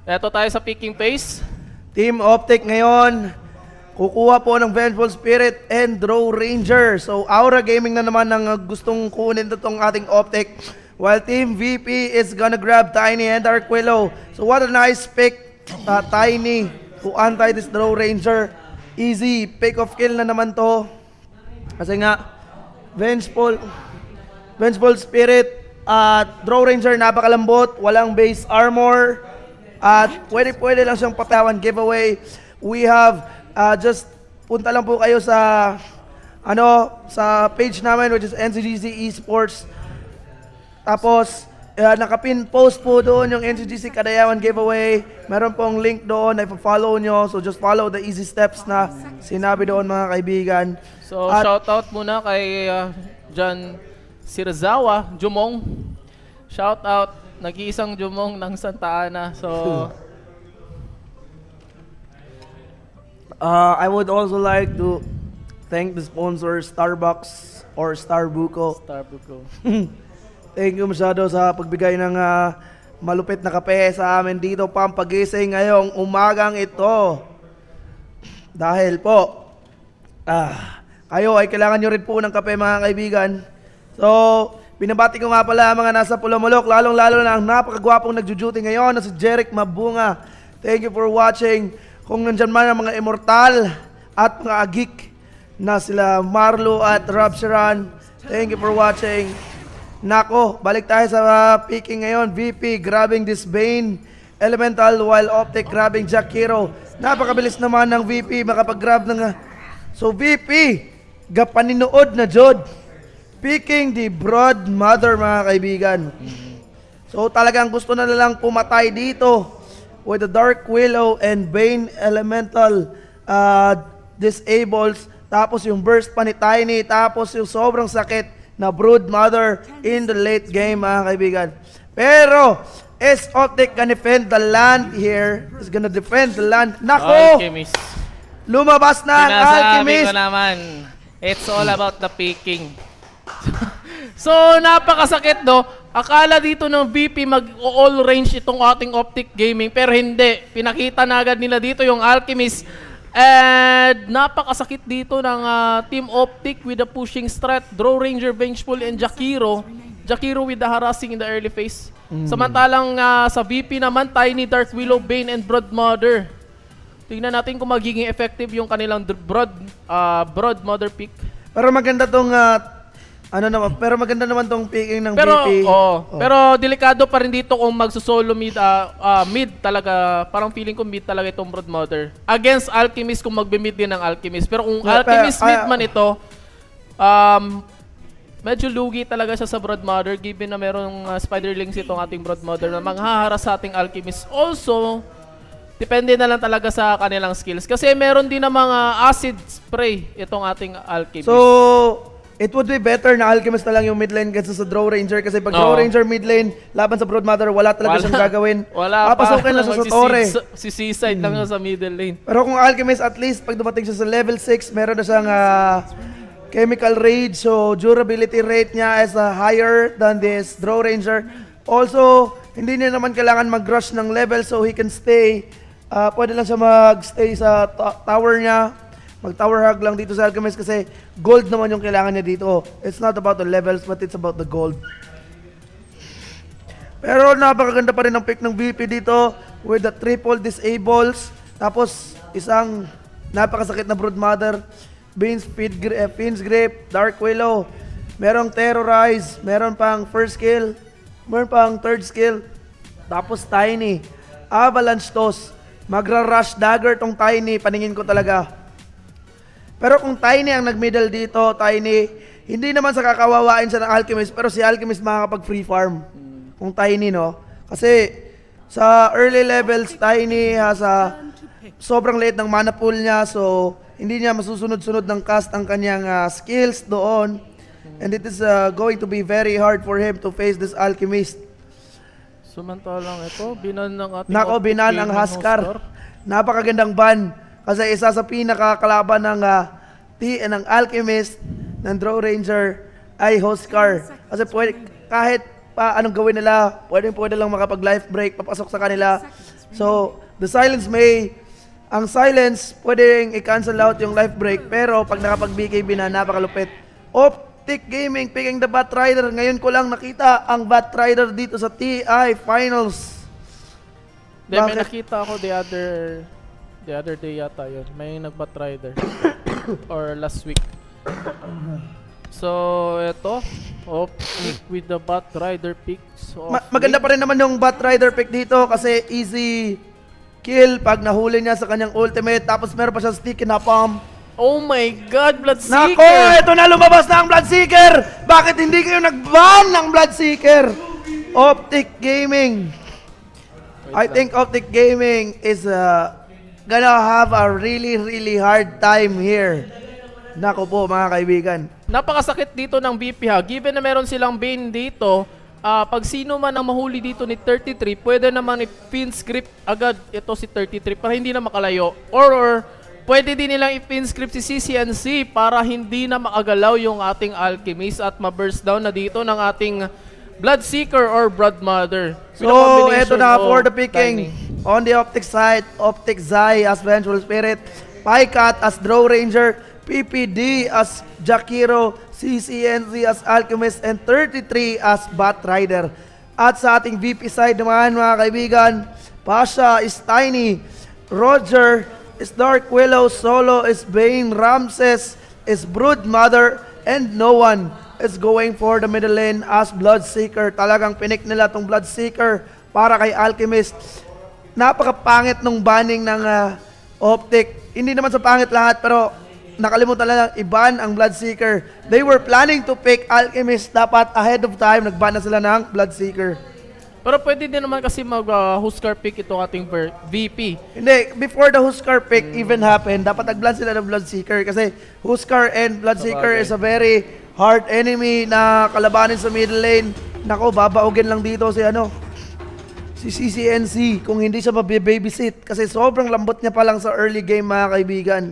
Speaker 8: eto tayo sa picking phase.
Speaker 10: Team OpTic ngayon, kukuha po ng Vengeful Spirit and Draw Ranger. So, Aura Gaming na naman ang gustong kunin itong ating OpTic. While Team VP is gonna grab Tiny and Dark Willow. So, what a nice pick, Tiny, to anti this Draw Ranger. Easy pick of kill na naman to. Kasi nga, Vengeful Spirit at Draw Ranger napakalambot, walang base armor. At pwede lang siyang patawan giveaway. We have just punta lang po kayo sa sa page namin, which is Ncgc Esports. Tapos nakapin post po doon yung Ncgc Kadayawan giveaway. Meron pong link doon na ipa-follow nyo. So just follow the easy steps na sinabi doon, mga kaibigan.
Speaker 8: So shoutout muna kay John Sirzawa, Jumong. Shoutout, nag-iisang Jumong ng Santa Ana. So
Speaker 10: I would also like to thank the sponsor Starbucks or Starbuco. Thank you masyado sa pagbigay ng malupit na kape sa amin dito pampagising ngayong umagang ito. Dahil po, kayo ay kailangan nyo rin po ng kape, mga kaibigan. So, binabati ko nga pala mga nasa Pulomolok, lalong-lalo na ang napakagwapong nagjo-duty ngayon na si Jeric Mabunga. Thank you for watching. Kung nandyan man ang mga immortal at mga agik na sila Marlo at Rob Sharon, thank you for watching. Nako, balik tayo sa picking ngayon. VP grabbing this Bane Elemental while OpTic grabbing Jack Hero. Napakabilis naman ng VP makapag-grab ng... So VP, gapaninood na jod. Picking the Brood Mother, mga kaibigan. So talagang gusto na lang pumatay dito with the Dark Willow and Bane Elemental disables. Tapos yung burst pa ni Tiny. Tapos yung sobrang sakit na Brood Mother in the late game, mga kaibigan. Pero, is OpTic gonna defend the land here? Is gonna defend the land. Nako!
Speaker 8: Alchemist.
Speaker 10: Lumabas na ang Alchemist.
Speaker 8: Sinasabi ko naman, it's all about the picking. So, napakasakit do. Akala dito ng VP mag-all range itong ating OpTic Gaming, pero hindi. Pinakita na agad nila dito yung Alchemist. And napakasakit dito ng Team OpTic with the pushing strat, Draw Ranger, Vengeful, and Jakiro. Jakiro with the harassing in the early phase. Samantalang sa VP naman, Tiny, Dark Willow, Bane, and Broodmother. Tingnan natin kung magiging effective yung kanilang Broodmother pick.
Speaker 10: Pero maganda tong pero maganda naman tong picking ng VP.
Speaker 8: Pero delikado pa rin dito kung magsusolo mid talaga. Parang feeling ko mid talaga itong Broodmother. Against Alchemist kung magbe-mid din ng Alchemist. Pero kung Alchemist mid man ito, medyo lugi talaga siya sa Broodmother given na merong Spiderlings itong ating Broodmother na manghaharas sa ating Alchemist. Also, depende na lang talaga sa kanilang skills. Kasi meron din na mga acid spray itong ating Alchemist.
Speaker 10: So, it would be better na Alchemist na lang yung mid lane kaysa sa Draw Ranger. Kasi pag Draw Ranger mid lane, laban sa Broodmother, wala talaga siyang gagawin. Papasukin lang siya sa Torre.
Speaker 8: Si Seaside lang sa middle lane.
Speaker 10: Pero kung Alchemist, at least, pag dumating siya sa level 6, meron na siyang Chemical Rage. So, durability rate niya is higher than this Draw Ranger. Also, hindi niya naman kailangan mag-rush ng level so he can stay. Pwede lang siya mag-stay sa tower niya. Mag-tower hug lang dito sa Alchemist kasi gold naman yung kailangan niya dito. It's not about the levels but it's about the gold. Pero napakaganda pa rin ang pick ng VP dito with the triple disables. Tapos isang napakasakit na Broodmother. Fiend's Grip, Dark Willow. Merong Terrorize. Meron pang first skill. Meron pang third skill. Tapos Tiny. Avalanche Toss. Magra-rush dagger tong Tiny. Paningin ko talaga. Pero kung Tiny ang nag-middle dito, Tiny, hindi naman sa kakawawain siya ng Alchemist, pero si Alchemist makakapag free farm. Kung Tiny, no? Kasi sa early levels, Tiny has sobrang late ng mana pool niya, so hindi niya masusunod-sunod ng cast ang kanyang skills doon. And it is going to be very hard for him to face this Alchemist.
Speaker 8: Samantalang ito, binan ng ating
Speaker 10: Nako, binan ang Huskar. Napakagandang ban. Kasi isa sa pinakakalaban ng Alchemist, ng Draw Ranger, ay Huskar. Kasi pwede, kahit pa anong gawin nila, pwede lang makapag-life break, papasok sa kanila. So, the silence ang silence, pwedeng i-cancel out yung life break, pero pag nakapag-BKB na, napakalupit. OpTic Gaming picking the Batrider. Ngayon ko lang nakita ang Batrider dito sa TI Finals.
Speaker 8: May nakita ako the other day yata yun. May nag-Batrider. Or last week. So, ito. OpTic with the Batrider pick. So,
Speaker 10: maganda pa rin naman yung Batrider pick dito kasi easy kill pag nahuli niya sa kanyang ultimate. Tapos meron pa siya sticky na palm.
Speaker 8: Oh my God, Bloodseeker!
Speaker 10: Nako, ito na, lumabas na ang Bloodseeker! Bakit hindi kayo nag-ban ng Bloodseeker? OpTic Gaming. I think OpTic Gaming is gonna have a really hard time here. Nako po, mga kaibigan.
Speaker 8: Napakasakit dito ng VP ha. Given na meron silang Bane dito, pag sino man ang mahuli dito ni 33, pwede naman i-pin script agad ito si 33 para hindi na makalayo. Or pwede din nilang i-pin script si CCNC para hindi na makagalaw yung ating Alchemist at ma-burst down na dito ng ating Bloodseeker or Broodmother.
Speaker 10: So, eto na for the picking. On the OpTic side, OpTic Zai as Vengeful Spirit, Pycat as Draw Ranger, PPD as Jakiro, CCNC as Alchemist, and 33 as Batrider. At sa ating VP side naman, mga kaibigan, Pasha is Tiny, Roger is Dark Willow, Solo is Bane, Ramses is Broodmother, and no one is going for the middle lane as Bloodseeker. Talagang pinik nila tong Bloodseeker para kay Alchemist. Napakapangit nung banning ng OpTic. Hindi naman sa pangit lahat, pero nakalimutan lang i-ban ang Bloodseeker. They were planning to pick Alchemist. Dapat ahead of time, nag-ban na sila ng Bloodseeker.
Speaker 8: Pero pwede din naman kasi mag-Huskar pick itong ating VP.
Speaker 10: Hindi, before the Huskar pick even happened, dapat nag-ban sila ng Bloodseeker kasi Huskar and Bloodseeker is a very hard enemy na kalabanin sa middle lane. Nako, babaugin lang dito si CCNC kung hindi siya mabibabysit kasi sobrang lambot niya pa lang sa early game, mga kaibigan.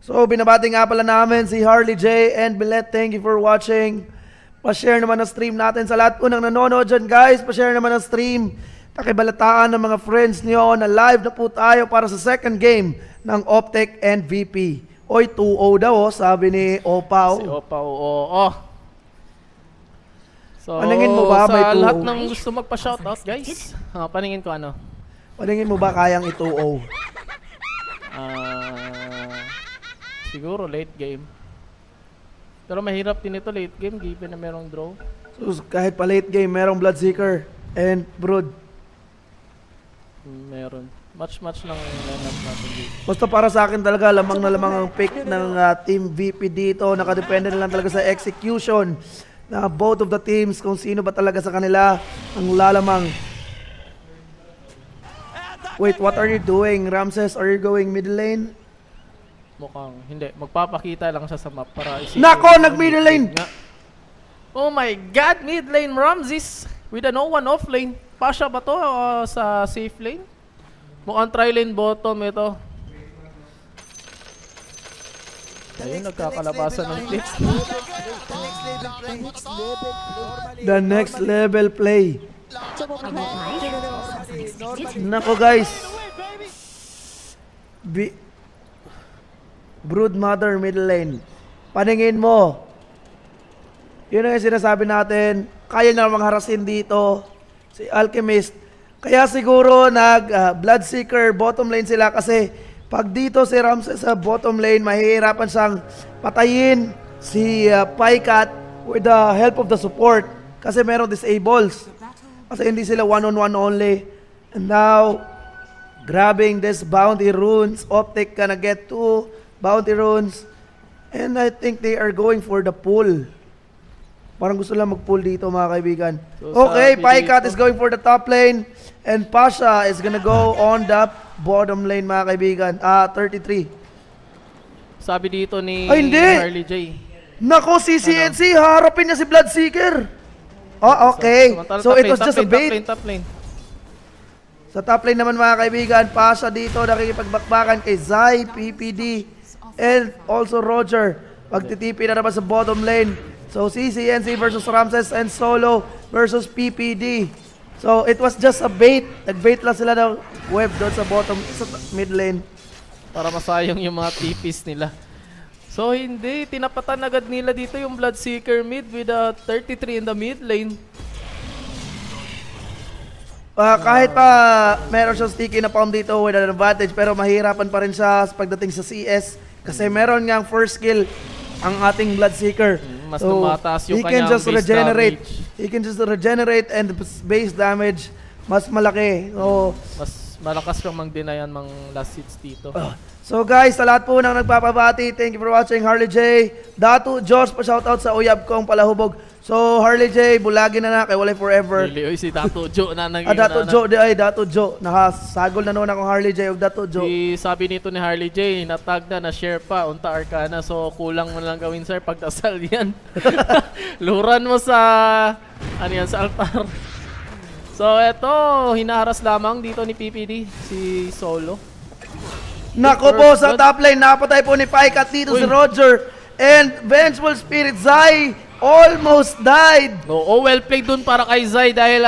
Speaker 10: So, binabati nga pala namin si Harley J and Billet. Thank you for watching. Pa-share naman ang stream natin sa lahat po ng nanonood dyan, guys. Pa-share naman ang stream. Pakibalataan ng mga friends niyo na live na po tayo para sa second game ng OpTic and VP. Oy, 2-0 daw, sabi ni Opao.
Speaker 8: Si Opao, oo. So,
Speaker 10: paningin mo ba may 2-0?
Speaker 8: Sa lahat ng gusto magpa-shoutout, guys, paningin ko ano?
Speaker 10: Paningin mo ba kayang i-2-0?
Speaker 8: Siguro late game. Pero mahirap din ito late game, given na merong draw.
Speaker 10: So, kahit pa late game, merong Bloodseeker and Brood.
Speaker 8: Meron. Match lang lineup natin dito.
Speaker 10: Basta para sa akin talaga, lamang na lamang ang pick ng Team VP dito. Nakadepende na lang talaga sa execution na both of the teams kung sino ba talaga sa kanila ang lalamang. Wait, what are you doing? Ramses, are you going middle lane?
Speaker 8: Mukhang hindi. Magpapakita lang siya sa map para isipin.
Speaker 10: Nako, nag-middle lane!
Speaker 8: Oh my God! Mid lane Ramses with a no one off lane. Pasha ba to sa safe lane? Mukhang tri-lane bottom ito. Ayun, nagkakalabasan ng clips.
Speaker 10: The next level play. Nako guys. Brood Mother middle lane. Paningin mo. Yun ang sinasabi natin. Kaya na mangharasin dito. Si Alchemist. Kaya siguro Bloodseeker bottom lane sila kasi pag dito si Ramses sa bottom lane, mahihirapan siyang patayin si Pycat with the help of the support kasi meron disables. Kasi hindi sila one-on-one only. And now, grabbing this bounty runes. OpTic gonna get 2 bounty runes. And I think they are going for the pull. Parang gusto lang mag-pull dito mga kaibigan. So, okay, Pycat is going for the top lane. And Pasha is gonna go on the bottom lane mga kaibigan. 33.
Speaker 8: Sabi dito ni Harley J.
Speaker 10: Nako, CCNC, harapin niya si Bloodseeker. Oh, okay. So it was just a bait.
Speaker 8: Top lane.
Speaker 10: Sa top lane naman mga kaibigan, Pasha dito nakikipagbakbakan kay Zai, PPD, and also Roger. Pagtitipi na naman sa bottom lane. So CCNC versus Ramses and Solo versus PPD. So it was just a bait. Nag-bait lang sila ng web doon sa bottom, sa mid lane.
Speaker 8: Para masayang yung mga TPs nila. So hindi, tinapatan agad nila dito yung Bloodseeker mid with a 33 in the mid lane.
Speaker 10: Kahit pa meron siyang sticky na palm dito with an advantage, pero mahirapan pa rin siya pagdating sa CS. Kasi meron ngang first skill ang ating Bloodseeker.
Speaker 8: Mas tumataas yung kanyang base
Speaker 10: regenerate.
Speaker 8: damage.
Speaker 10: He can just regenerate and the base damage mas malaki. So,
Speaker 8: mas malakas yung mang-denayan mang last hits dito.
Speaker 10: So guys, sa lahat po nang nagpapabati, thank you for watching. Harley J, Datu, Josh, pa-shoutout sa Uyab kong Palahubog. So Harley J, bulagi na kay Walay Forever.
Speaker 8: Really, si Datu Jo na naging
Speaker 10: Datu Jo, nakasagol na noon akong Harley J ug Datu Jo.
Speaker 8: Sabi nito ni Harley J, natag na share pa unta Arcana, so kulang mo lang gawin sir pagdasal yan. Luran mo sa sa altar. So eto, hinaharas lamang dito ni PPD si Solo.
Speaker 10: Nako po, sa top lane napatay po ni Pycat dito si Roger and Vengeful Spirit Zai almost died.
Speaker 8: Oo, well played dun para kay Zai dahil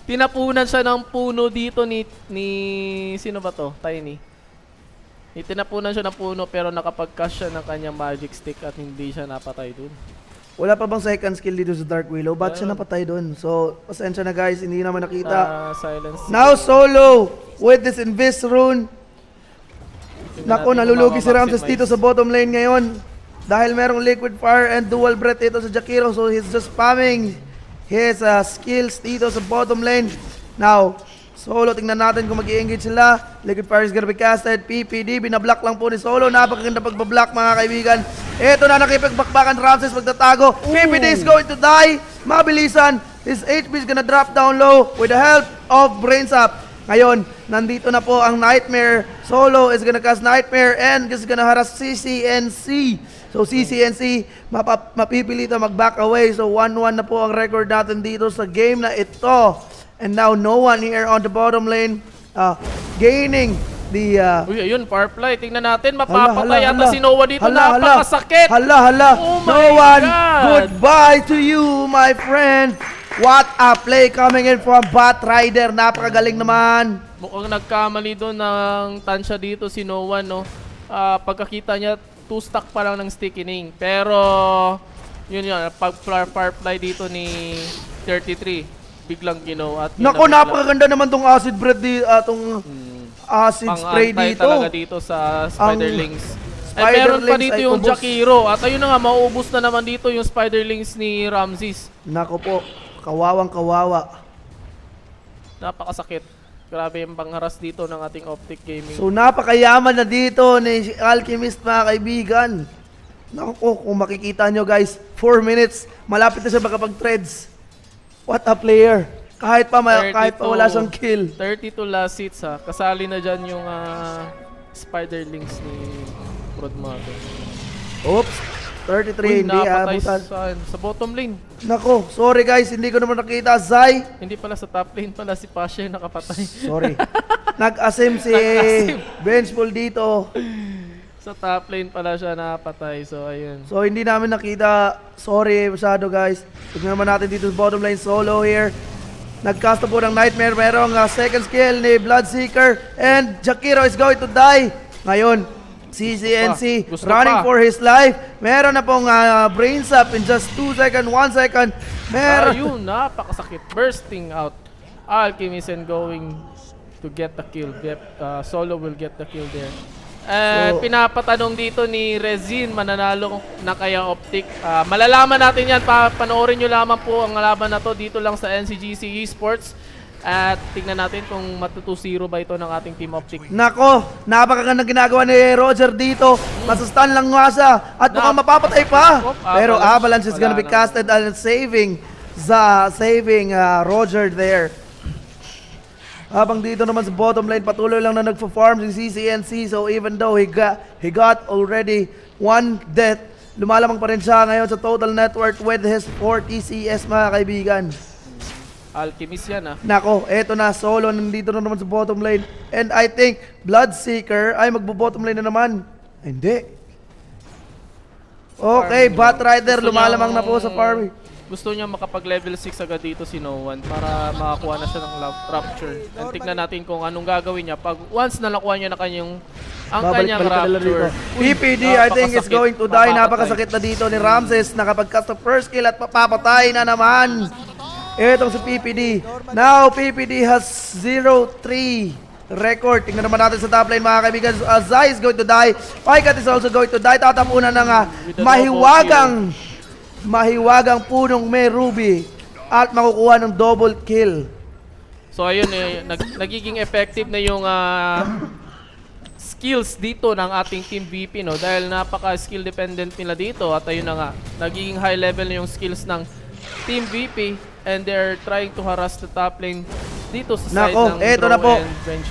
Speaker 8: tinapunan siya ng puno dito ni sino ba to? Tiny. Tinapunan siya ng puno pero nakapag-cast siya ng kanyang magic stick at hindi siya napatay dun.
Speaker 10: Wala pa bang second skill dito sa Dark Willow? Ba't siya napatay dun? So, pasensya na guys, hindi naman nakita.
Speaker 8: Silence.
Speaker 10: Now Solo with this Invis rune. Nako, nalulugi si Ramses dito sa bottom lane ngayon. Dahil merong Liquid Fire and Dual Breath dito sa Jakiro. So he's just spamming his skills dito sa bottom lane. Now, Solo, tingnan natin kung mag-i-engage sila. Liquid Fire is gonna be casted. PPD, binablock lang po ni Solo. Napakaganda pagbablock mga kaibigan. Ito na nakipagbakbakan Ramses magtatago. PPD is going to die. Mabilisan. His HP is gonna drop down low with the help of Brainsap. Ngayon, nandito na po ang Nightmare. Solo is gonna cast Nightmare and is gonna harass CCNC. So CCNC, mapipilitan mag-back away. So 1-1 na po ang record natin dito sa game na ito. And now no one here on the bottom lane gaining the...
Speaker 8: Uy, ayun, Firefly. Tingnan natin, mapapatay yata si Noah dito. Napakasakit.
Speaker 10: Hala.
Speaker 8: Oh
Speaker 10: no one. God. Goodbye to you, my friend. What a play coming in from Bat Rider. Napakagaling naman.
Speaker 8: Mukhang nagkamali doon ng tansya dito si Noah, no? Pagkakita niya, 2 stack pa lang ng stickening. Pero, yun, pag-fly dito ni 33, biglang ginawa.
Speaker 10: Nako, napakaganda naman tong acid breath tong acid spray dito.
Speaker 8: Talaga dito sa Spiderlings. Ay, meron pa dito yung Jakiro. At ayun na nga, mauubos na naman dito yung Spiderlings ni Ramses.
Speaker 10: Nako po, kawawang kawawa.
Speaker 8: Napakasakit. Grabe yung pangharas dito ng ating OpTic Gaming.
Speaker 10: So napakayaman na dito ni Alchemist, mga kaibigan. Naku, kung makikita nyo guys, 4 minutes, malapit na siya makapag-threads. What a player. Kahit pa wala siyang kill.
Speaker 8: 32 last hits ha. Kasali na dyan yung Spiderlings ni Rodmago.
Speaker 10: Oops. 33, hindi abutan.
Speaker 8: Sa bottom lane.
Speaker 10: Nako, sorry guys, hindi ko naman nakita. Zai.
Speaker 8: Hindi pala sa top lane pala, si Pasha yung nakapatay.
Speaker 10: Sorry. Nag-asim si Benchful dito.
Speaker 8: Sa top lane pala siya napatay, so ayun.
Speaker 10: So hindi namin nakita. Sorry masyado guys. Tignan naman natin dito sa bottom lane. Solo here. Nagcast po ng Nightmare. Merong second skill ni Bloodseeker. And Jakiro is going to die. Ngayon, CCNC running for his life. Meron na pong brains up in just 2 seconds, 1 second. Meron.
Speaker 8: Ayun, napakasakit. Bursting out. Alchemist and going to get the kill. Solo will get the kill there. So, pinapatanong dito ni Rezin, mananalo na kaya OpTic. Malalaman natin yan. Panoorin nyo lamang po ang laban na to dito lang sa Ncgc Esports. At tingnan natin kung matu-2-0 ba ito ng ating Team OpTic.
Speaker 10: Nako, napakagandang ginagawa ni Roger dito. Masustan lang nga siya. At mukhang mapapatay pa. Pero Avalanche is gonna be casted and saving Roger there. Habang dito naman sa bottom lane, patuloy lang na nagpa-farm si CCNC. So even though he got already 1 death, lumalamang pa rin siya ngayon sa total net worth with his 40 CS, mga kaibigan.
Speaker 8: Alchemist yan
Speaker 10: Nako, eto na, Solo nandito na naman sa bottom lane. And I think Bloodseeker ay magbo-bottom lane na naman. Hindi. Okay, Bat Rider lumalamang na po sa farming.
Speaker 8: Gusto niya makapag-level 6 agad dito si Noah para makakuha na siya ng Rapture. And tignan natin kung anong gagawin niya pag once na nakuha niya na kanyang Rapture.
Speaker 10: PPD I think is going to die. Napakasakit na dito ni Ramses. Nakapag-cast of first kill at papapatay na naman. Itong si PPD. Now, PPD has 0-3 record. Tingnan naman natin sa top lane, mga kaibigan. Zai is going to die. Paikat is also going to die. Tatapunan ng mahiwagang punong may ruby. At makukuha ng double kill.
Speaker 8: So, ayun nagiging effective na yung skills dito ng ating Team VP, no? Dahil napaka-skill dependent nila dito. At ayun na nga, nagiging high level na yung skills ng Team VP. And they're trying to harass the top lane dito sa side ng
Speaker 10: eto na po.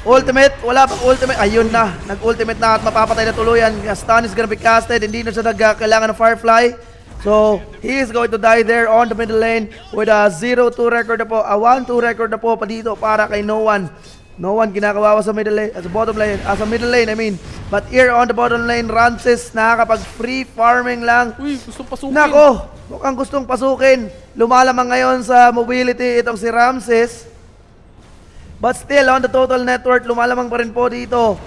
Speaker 10: Ultimate, wala pang ultimate. Ayun na, nag-ultimate na at mapapatay na tuluyan. Stun is gonna be casted. Hindi na siya kailangan ng Firefly. So, he is going to die there on the middle lane with a 0-2 record na po. A 1-2 record na po pa dito para kay No One. No One kinakawawa sa middle lane, sa bottom lane, sa middle lane I mean. But here on the bottom lane, Ramses nakakapag free farming lang.
Speaker 8: Uy, gustong pasukin.
Speaker 10: Nako, mukhang gustong pasukin. Lumalamang ngayon sa mobility itong si Ramses. But still on the total net worth, lumalamang pa rin po dito.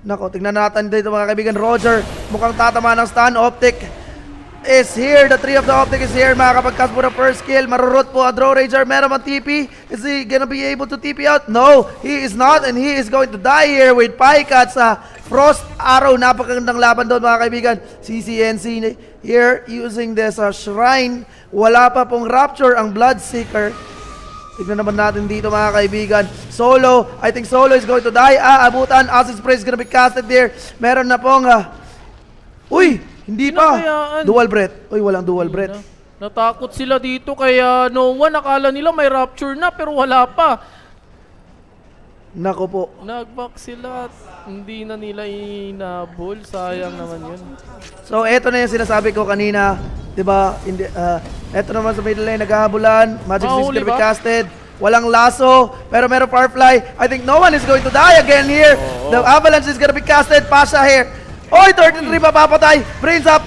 Speaker 10: Nako, tingnan natin dito mga kaibigan. Roger, mukhang tatama ng stun. OpTic is here. The 3 of the OpTic is here. Makakapag-cast po ng first kill. Marurot po a Draw Rager. Meron mang TP. Is he gonna be able to TP out? No, he is not. And he is going to die here with Paikat sa Frost Arrow. Napakagandang laban doon mga kaibigan. CCNC here using this Shrine. Wala pa pong Rapture ang Bloodseeker. Tignan naman natin dito mga kaibigan. Solo. I think Solo is going to die. Abutan. Acid Spray is gonna be casted there. Meron na pong uy! Hindi pa. Dual breath. Uy, walang dual breath.
Speaker 8: Natakot sila dito kaya No One. Nakala nila may Rapture na pero wala pa.
Speaker 10: Nako po.
Speaker 8: Nag-back sila at hindi na nila inabol. Sayang naman yun.
Speaker 10: So, eto na yung sinasabi ko kanina. Diba? Eto naman sa middle lane. Naghahabulan. Magic Six gonna be casted. Walang lasso. Pero meron Firefly. I think No One is going to die again here. The Avalanche is gonna be casted. Pasha here. Oy, 33 pa papatay. Brains up.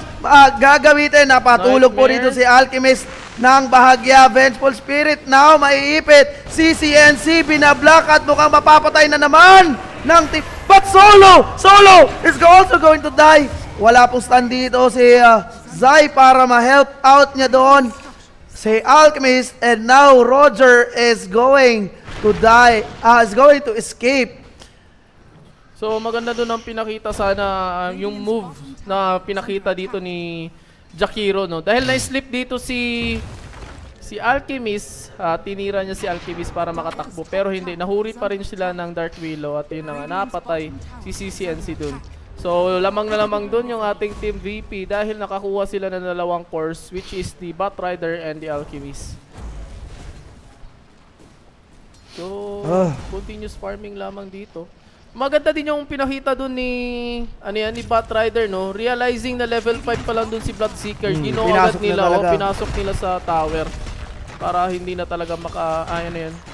Speaker 10: gagamitin. Napatulog po dito si Alchemist ng bahagya. Vengeful Spirit now maiipit. CCNC binablock at mukhang mapapatay na naman ng team. But Solo is also going to die. Wala pong stand dito si Zai para ma-help out niya doon si Alchemist, and now Roger is going to die, is going to escape.
Speaker 8: So maganda doon ang pinakita sana, yung move na pinakita dito ni Jakiro, no? Dahil na-slip dito si Alchemist, tinira niya si Alchemist para makatakbo, pero hindi, nahuri pa rin sila ng Dark Willow at yun na nga, napatay si CCNC doon. So lamang na lamang doon yung ating Team VP dahil nakakuha sila ng 2 cores, which is the Bot Rider and the Alchemist. So continuous farming lamang dito. Maganda din yung pinakita doon ni Bot Rider, no? Realizing na level 5 pa lang doon si Bloodseeker. Ginawa agad nila, pinasok nila sa tower para hindi na talaga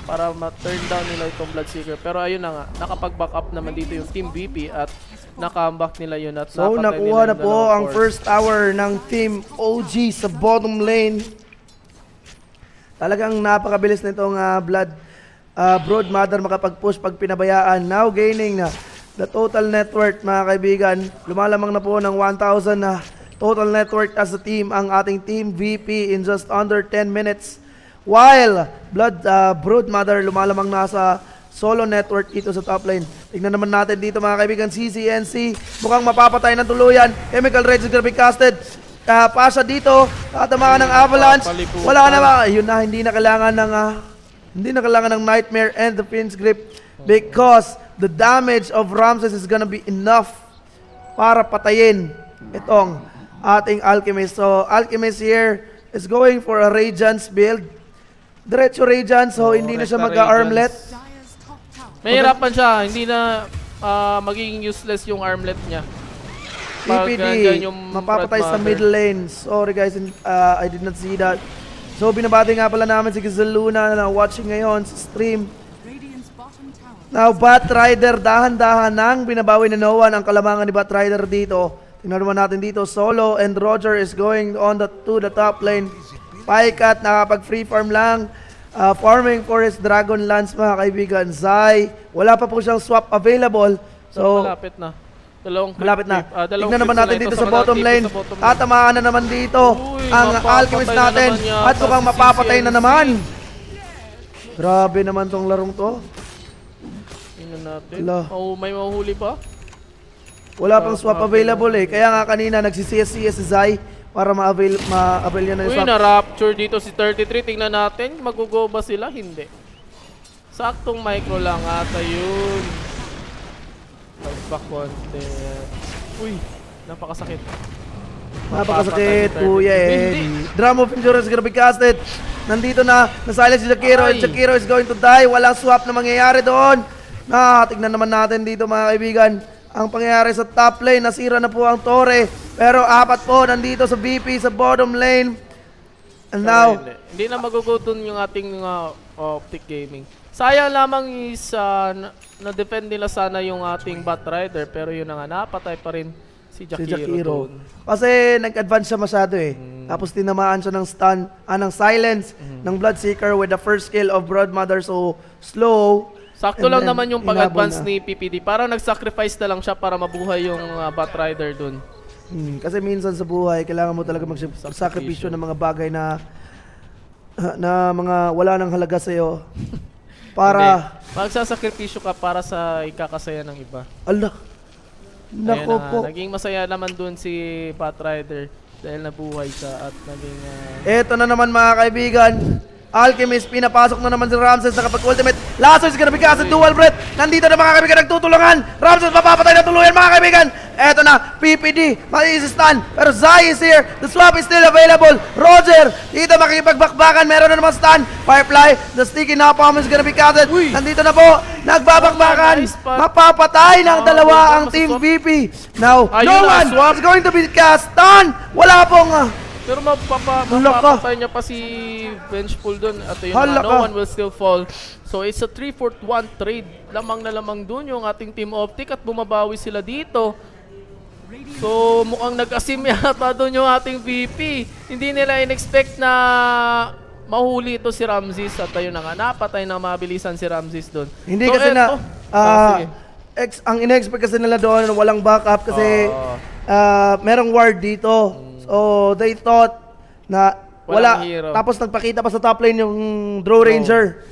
Speaker 8: para ma-turn down nila itong Bloodseeker. Pero ayun na nga, nakapag-back up naman dito yung Team VP at naka-comeback nila yun at
Speaker 10: so nakuha na po ang first tower ng Team OG sa bottom lane. Talagang napakabilis nitong Brood Mother makapag-push pag pinabayaan. Now gaining the total net worth, mga kaibigan. Lumalamang na po ng 1,000 na total net worth as a team ang ating Team VP in just under 10 minutes. While Brood Mother lumalamang na sa solo network dito sa top lane. Tignan naman natin dito, mga kaibigan, CCNC mukhang mapapatay ng tuluyan. Chemical Rage is gonna be casted. Pasha dito, tatamaan ng Avalanche. Wala na ba? Yun na, hindi na kailangan ng Nightmare and the Prince Grip because the damage of Ramses is gonna be enough para patayin itong ating Alchemist. So Alchemist here is going for a Radiance build. Diretso Radiance, so hindi na siya mag-armlet.
Speaker 8: Mahirapan siya, hindi na magiging useless yung armlet niya.
Speaker 10: PPD, mapapatay sa middle lane. Sorry guys, I did not see that. So binabati nga pala namin si Gizaluna na watching ngayon sa stream. Now Bot Rider, dahan-dahan nang binabawi na Noah ang kalamangan ni Bot Rider dito. Tingnan naman natin dito, Solo and Roger is going on to the top lane. Paikat nakapag free farm lang. Farming for his Dragon Lance, mga kaibigan. Zai, wala pa po siyang swap available. So
Speaker 8: malapit na.
Speaker 10: Malapit na. Tignan naman natin dito sa bottom lane. Tatamaan na naman dito ang Alchemist natin. At mukhang mapapatay na naman. Grabe naman tong larong to.
Speaker 8: Tingnan natin. Oh, may mahuhuli pa?
Speaker 10: Wala pang swap available eh. Kaya nga kanina nagsisiyas-siyas si Zai para ma-avail niya na yung swap.
Speaker 8: Na-rapture dito si 33. Tingnan natin. Mag-go ba sila? Hindi. Saktong micro lang ata yun. Back konti. Uy, napakasakit.
Speaker 10: Napakasakit, kuya eh. Drum of Endurance is gonna be casted. Nandito na, nasilence si Jakiro. And Jakiro is going to die. Walang swap na mangyayari doon. Tignan naman natin dito, mga kaibigan. Ang pangyayari sa top lane, nasira na po ang Torre. Pero 4 po nandito sa VP sa bottom lane. And now,
Speaker 8: hindi na magugutun yung ating OpTic Gaming. Sayang lamang is na-defend nila sana yung ating Bot Rider, pero yun na nga, napatay pa rin si Jakiro.
Speaker 10: Kasi nag-advance siya masyado eh. Tapos tinamaan siya ng stun, ng silence ng Bloodseeker with the first kill of Brood Mother, so slow.
Speaker 8: Sakto lang naman yung pag-advance ni PPD. Parang nag-sacrifice na lang siya para mabuhay yung Bot Rider dun.
Speaker 10: Kasi minsan sa buhay, kailangan mo talaga mag-sakripisyo ng mga bagay na mga wala nang halaga sa'yo. Para
Speaker 8: magsasakripisyo ka para sa ikakasaya ng iba.
Speaker 10: Allah. Nako po.
Speaker 8: Naging masaya naman dun si Bot Rider dahil nabuhay siya at naging
Speaker 10: eto na naman, mga kaibigan. Alchemist, pinapasok na naman si Ramses na kapag ultimate. Lasso is gonna be cast in dual breath. Nandito na, mga kaibigan, nagtutulungan. Ramses mapapatay na tuluyan, mga kaibigan. Eto na, PPD, mag-i-stun. Pero Zai is here. The swap is still available. Roger, dito makikipagbakbakan. Meron na naman stun. Firefly, the sticky napalm is gonna be casted. Nandito na po, nagbabakbakan. Mapapatay ng dalawa ang Team VP. Now, no one is going to be cast. Stun. Wala pong
Speaker 8: pero mapapatay niya pa si Vengeful dun at yun na, no one will still fall. So it's a 3-4-1 trade. Lamang na lamang dun yung ating Team OpTic at bumabawi sila dito. So mukhang nag-asim yata doon yung ating VP. Hindi nila in-expect na mahuli ito si Ramses at ayun na nga, napatay na mabilisan si Ramses doon.
Speaker 10: Hindi
Speaker 8: so,
Speaker 10: kasi ang ina-expect kasi nila doon walang backup kasi merong ward dito. So they thought na wala. Tapos nagpakita pa sa top lane yung Draw Ranger.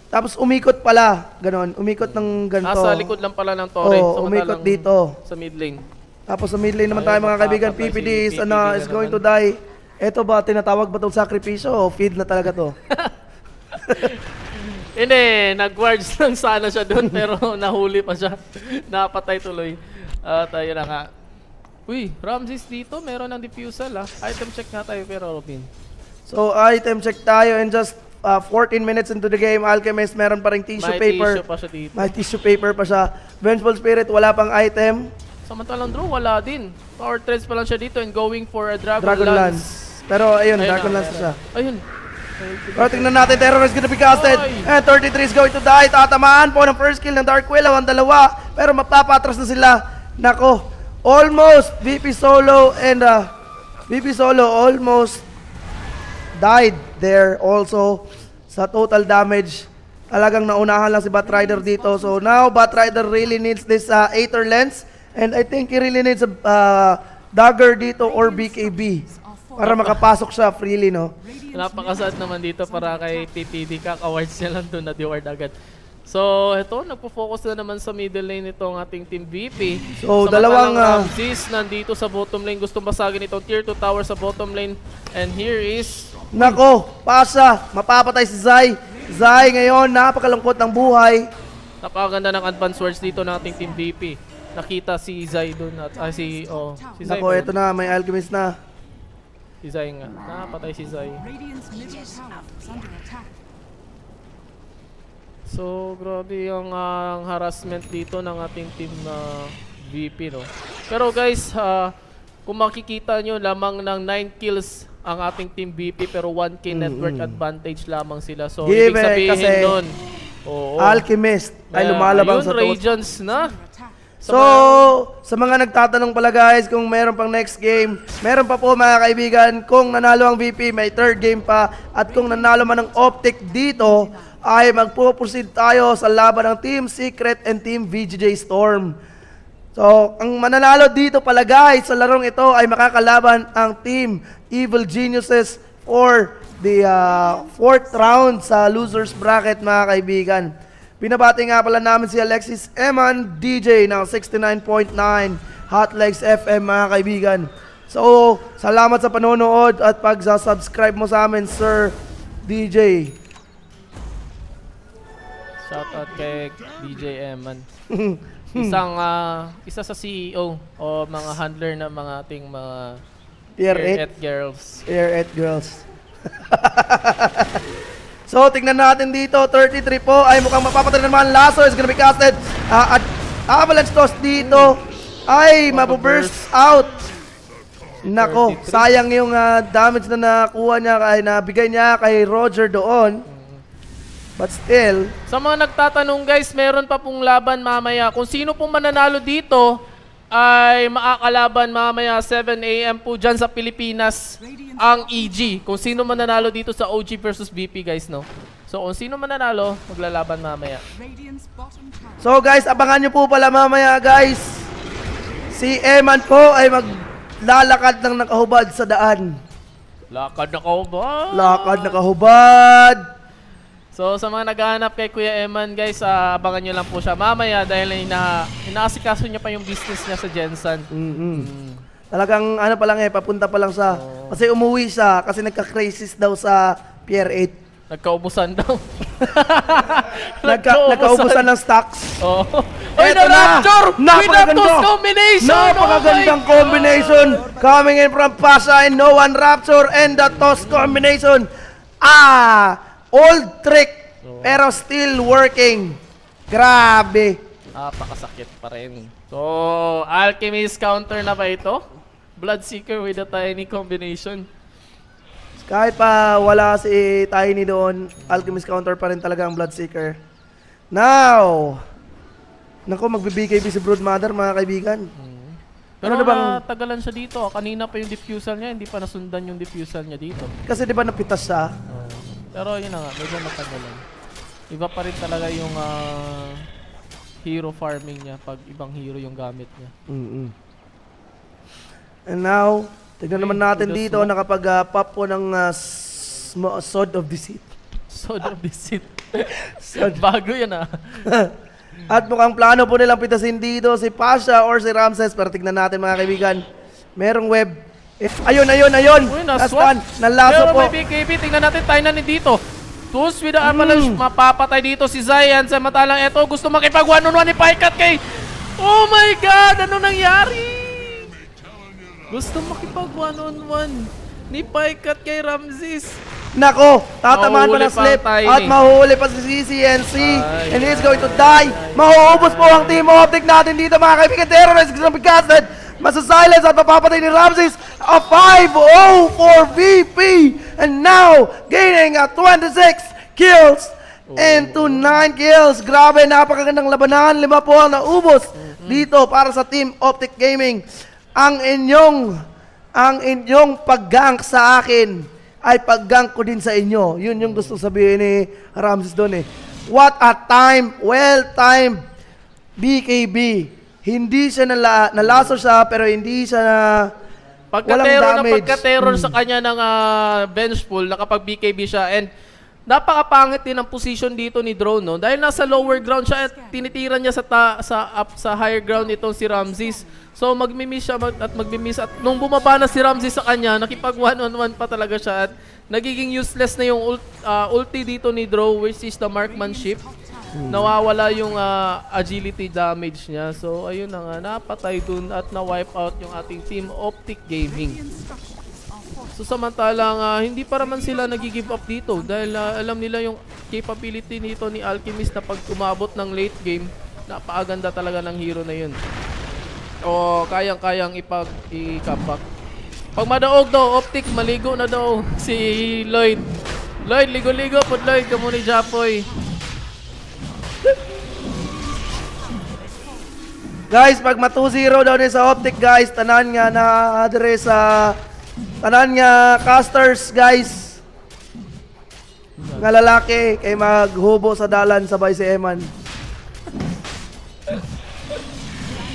Speaker 10: Tapos umikot pala, ganon. Umikot ng ganito.
Speaker 8: Nasa likod lang pala ng torre.
Speaker 10: Umikot dito.
Speaker 8: Sa mid lane.
Speaker 10: Tapos sa mid lane naman tayo mga kaibigan. PPD is going to die. Ito ba, tinatawag ba itong sakripisyo o feed na talaga to?
Speaker 8: Hindi, nag-wards lang sana siya doon pero nahuli pa siya. Napatay tuloy. At ayun na nga. Uy, Ramses dito, meron ng diffusal Item check nga tayo pero Robin.
Speaker 10: So item check tayo and just 14 minutes into the game, Alchemist meron pa ring tissue paper.
Speaker 8: Tissue pa siya dito.
Speaker 10: May tissue paper pa siya. Vengeful Spirit, wala pang item.
Speaker 8: Samantalang Draw, wala din. Power Threads pa lang siya dito and going for a Dragon
Speaker 10: Lance. Pero ayun, Dragon Lance siya.
Speaker 8: Ayun.
Speaker 10: Pero tingnan natin, Terror is gonna be casted. And 33 is going to die. Tatamaan po ng first kill ng Dark Willow, ang dalawa. Pero mapapatras na sila. Nako, almost VP Solo and VP Solo almost died there also sa total damage. Talagang naunahan lang si Batrider dito. So now Batrider really needs this Aether Lens and I think he really needs a dagger dito or BKB para makapasok siya freely, no?
Speaker 8: Napakasad naman dito para kay PPD. Kaka-wards niya lang doon na di-ward agad. So, ito, nagpo-focus na naman sa middle lane itong ating Team VP.
Speaker 10: So, dalawang
Speaker 8: Ramses nandito sa bottom lane. Gustong basagin itong tier 2 tower sa bottom lane. And here is...
Speaker 10: Nako, pasa. Mapapatay si Zai. Zai ngayon, napakalungkot ng buhay.
Speaker 8: Napakaganda ng advance words dito ng ating Team VP. Nakita si Zai doon at si Zai.
Speaker 10: Nako, ito na, may Alchemist na.
Speaker 8: Si Zai nga. Napatay si Zai. So, grabe yung harassment dito ng ating team VP, no? Pero guys, kung makikita nyo, lamang ng 9 kills ang ating team VP pero 1k network advantage lamang sila. So, ibig sabihin nun,
Speaker 10: Alchemist ay lumalabang sa
Speaker 8: Radiance na.
Speaker 10: So, sa mga nagtatanong pala guys, kung meron pang next game, meron pa po mga kaibigan. Kung nanalo ang VP, may third game pa. At kung nanalo man ang OpTic dito, ay magpo-proceed tayo sa laban ng Team Secret and Team VGJ Storm. So, ang mananalo dito pala guys sa larong ito ay makakalaban ang Team Evil Geniuses for the 4th round sa losers bracket mga kaibigan. Binabati nga pala namin si Alexis Eman DJ ng 69.9 Hot Legs FM mga kaibigan. So, salamat sa panonood at pag-subscribe mo sa amin, Sir DJ.
Speaker 8: Shoutout kay DJ Eman. Isa sa CEO o mga handler ng mga ating mga
Speaker 10: Tier
Speaker 8: 8 girls.
Speaker 10: Tier 8 girls. So, tingnan natin dito. 33 po ay mukhang mapapatay naman. Lasso is gonna be casted. At Avalanche Toss dito ay mabuburst out. Nako, sayang yung damage na nakuha niya, nabigay niya kay Roger doon. But still,
Speaker 8: sa mga nagtatanong guys, meron pa pong laban mamaya. Kung sino pong mananalo dito ay makakalaban mamaya 7 AM po dyan sa Pilipinas ang EG. Kung sino mananalo dito sa OG versus BP guys, no? So kung sino mananalo, maglalaban mamaya.
Speaker 10: So guys, abangan nyo po pala mamaya guys. Si Eman po ay maglalakad ng nakahubad sa daan.
Speaker 8: Lakad nakahubad!
Speaker 10: Lakad nakahubad!
Speaker 8: So sa mga naghahanap kay Kuya Eman guys, abangan nyo lang po siya mamaya dahil inaasikaso niya pa yung business niya sa Jensen.
Speaker 10: Talagang ano pa lang papunta pa lang sa, kasi umuwi siya kasi nagka-crisis daw sa Pier 8.
Speaker 8: Nagkaubusan daw.
Speaker 10: Nagkaubusan ng stocks.
Speaker 8: Oy,
Speaker 10: eto na!
Speaker 8: Napakagandang combination!
Speaker 10: Napakagandang combination! Coming in from Pasha and no one Rapture and the toss combination. Old trick, pero still working. Grabe.
Speaker 8: Napakasakit pa rin. So, Alchemist counter na ba ito? Bloodseeker with a tiny combination.
Speaker 10: Kahit pa wala si Tiny doon, Alchemist counter pa rin talaga ang Bloodseeker. Now, naku, magbe-BKB si Broodmother mga kaibigan.
Speaker 8: Pero natagalan siya dito. Kanina pa yung diffusal niya, hindi pa nasundan yung diffusal niya dito.
Speaker 10: Kasi di ba napitas siya?
Speaker 8: Pero yun na nga, medyo matagalan. Iba pa rin talaga yung hero farming niya pag ibang hero yung gamit niya.
Speaker 10: And now, tignan naman natin dito, nakapag-pop po ng Sword of Deceit.
Speaker 8: Sword of Deceit. Bago yan
Speaker 10: At mukhang plano po nilang pitasin dito si Pasha or si Ramses. Pero tignan natin mga kaibigan. Merong web. Ayun!
Speaker 8: Uy,
Speaker 10: last one. Nalaso po.
Speaker 8: Pero may BKB. Tignan natin tayo na ni dito. Tools with the avalanche. Mapapatay dito si Zion. Samantalang eto gusto makipag one-on-one ni Paikat kay... Oh my God! Ano nangyari? Gusto makipag one-on-one ni Paikat kay Ramses.
Speaker 10: Nako, tatamaan pa ng slip at mahuli pa si CNC and he's going to die. Mauubos po ang team OpTic natin dito mga kaibigan. Terrorist is casted. Masa-silence at mapapatay ni Ramses. A 5-0 for VP and now gaining at 26 kills into 9 kills. Grabe, napakagandang labanan. 5 po ang naubos dito para sa team OpTic Gaming. Ang inyong pag-gank sa akin ay pag-gank ko din sa inyo. Yun yung gusto sabihin ni Ramses doon What a time, well-timed BKB. Hindi siya nalaso siya, pero hindi siya walang damage.
Speaker 8: Pagka-terror sa kanya ng bench pool, nakapag-BKB siya. And napakapangit din ang position dito ni Drone, no? Dahil nasa lower ground siya at tinitira niya sa higher ground itong si Ramses. So magmi-miss siya at magmi-miss at nung bumaba na si Ramses sa kanya, nakipag one-on-one pa talaga siya at nagiging useless na yung ulti dito ni Draw, which is the marksmanship. Nawawala yung agility damage niya. So ayun na nga, napatay dun at na-wipe out yung ating team OpTic Gaming. So samantalang hindi pa naman sila nag-give up dito dahil alam nila yung capability nito ni Alchemist na pag umabot ng late game, napakaganda talaga ng hero na yun. O kayang-kayang i-comeback. Pag madaog daw, OpTic, maligo na daw si Lloyd. Lloyd, ligo-ligo po Lloyd, kamo ni Japoy.
Speaker 10: Guys, pag ma-2-0 daw din sa OpTic guys, tanan nga na-address sa tanan nga casters guys. Nga lalaki kay maghubo sa dalan sabay si Eman.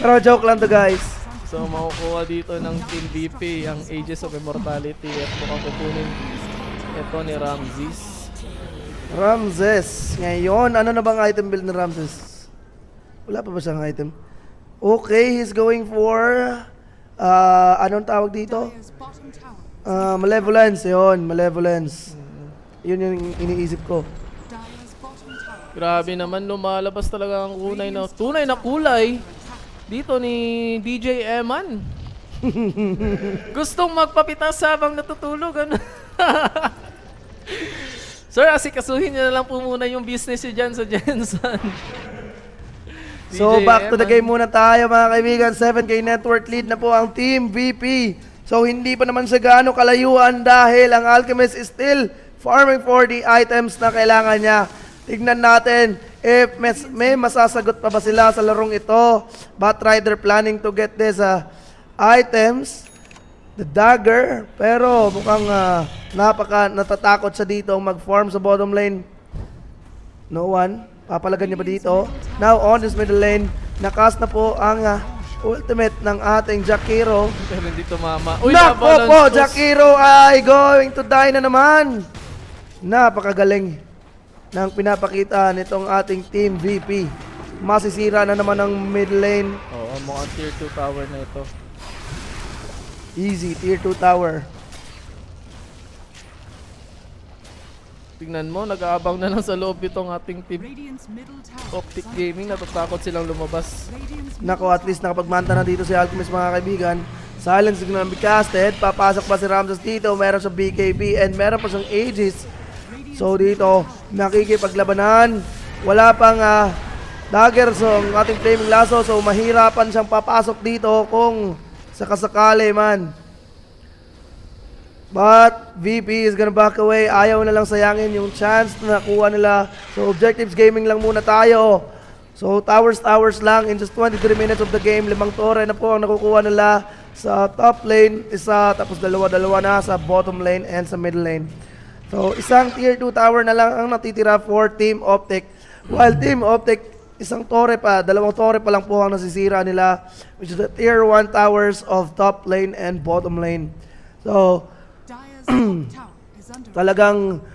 Speaker 10: Pero joke lang to guys.
Speaker 8: So makukuha dito ng Team VP ang Ages of Immortality at mukhang kukunin ito ni
Speaker 10: Ramses. Ngayon, ano na bang item build ni Ramses? Wala pa ba siyang item? Okay, he's going for anong tawag dito? Malevolence. Yun, Malevolence. Yun yung iniisip ko.
Speaker 8: Grabe naman, lumalabas talaga ang tunay na kulay dito ni DJ Eman. Gustong magpapitas habang natutulog. Ano? Sir, asikasuhin niyo na lang po muna yung business niyo dyan sa Jensen.
Speaker 10: So, back to the game muna tayo mga kaibigan. 7K network lead na po ang Team VP. So, hindi pa naman siya gaano kalayuan dahil ang Alchemist is still farming for the items na kailangan niya. Tignan natin if may masasagot pa ba sila sa larong ito. Batrider planning to get this items. The dagger. Pero mukhang natatakot siya dito mag-farm sa bottom lane. No one. Papalagan niya ba dito? Now on this middle lane. Nakas na po ang ultimate ng ating Jakiro.
Speaker 8: Pero hindi tumama.
Speaker 10: Nako po! Jakiro ay going to die na naman. Napakagaling ng pinapakita nitong ating Team VP. Masisira na naman ang mid lane.
Speaker 8: Oo, mukhang tier 2 tower na ito.
Speaker 10: Easy, tier 2 tower.
Speaker 8: Tingnan mo, nag-aabang na lang sa loob itong ating team OpTic Gaming. Natatakot silang lumabas.
Speaker 10: Nako, at least nakapagmanta na dito si Alchemist mga kaibigan. Silence signal be casted. Papasok pa si Ramses dito. Meron siyang BKB and meron pa siyang Aegis. So dito, nakikipaglabanan. Wala pang dagger so ang ating flaming lasso. So mahirapan siyang papasok dito kung sakasakali man. But VP is gonna back away. Ayaw na lang sayangin yung chance na nakuha nila. So objectives gaming lang muna tayo. So towers lang in just 23 minutes of the game. 5 tore na po ang nakukuha nila sa top lane, isa, tapos dalawa na sa bottom lane and sa middle lane. So isang tier 2 tower na lang ang natitira for Team OpTic. While Team OpTic, 1 tore pa, 2 tore pa lang po ang nasisira nila, which is the tier 1 towers of top lane and bottom lane. So talagang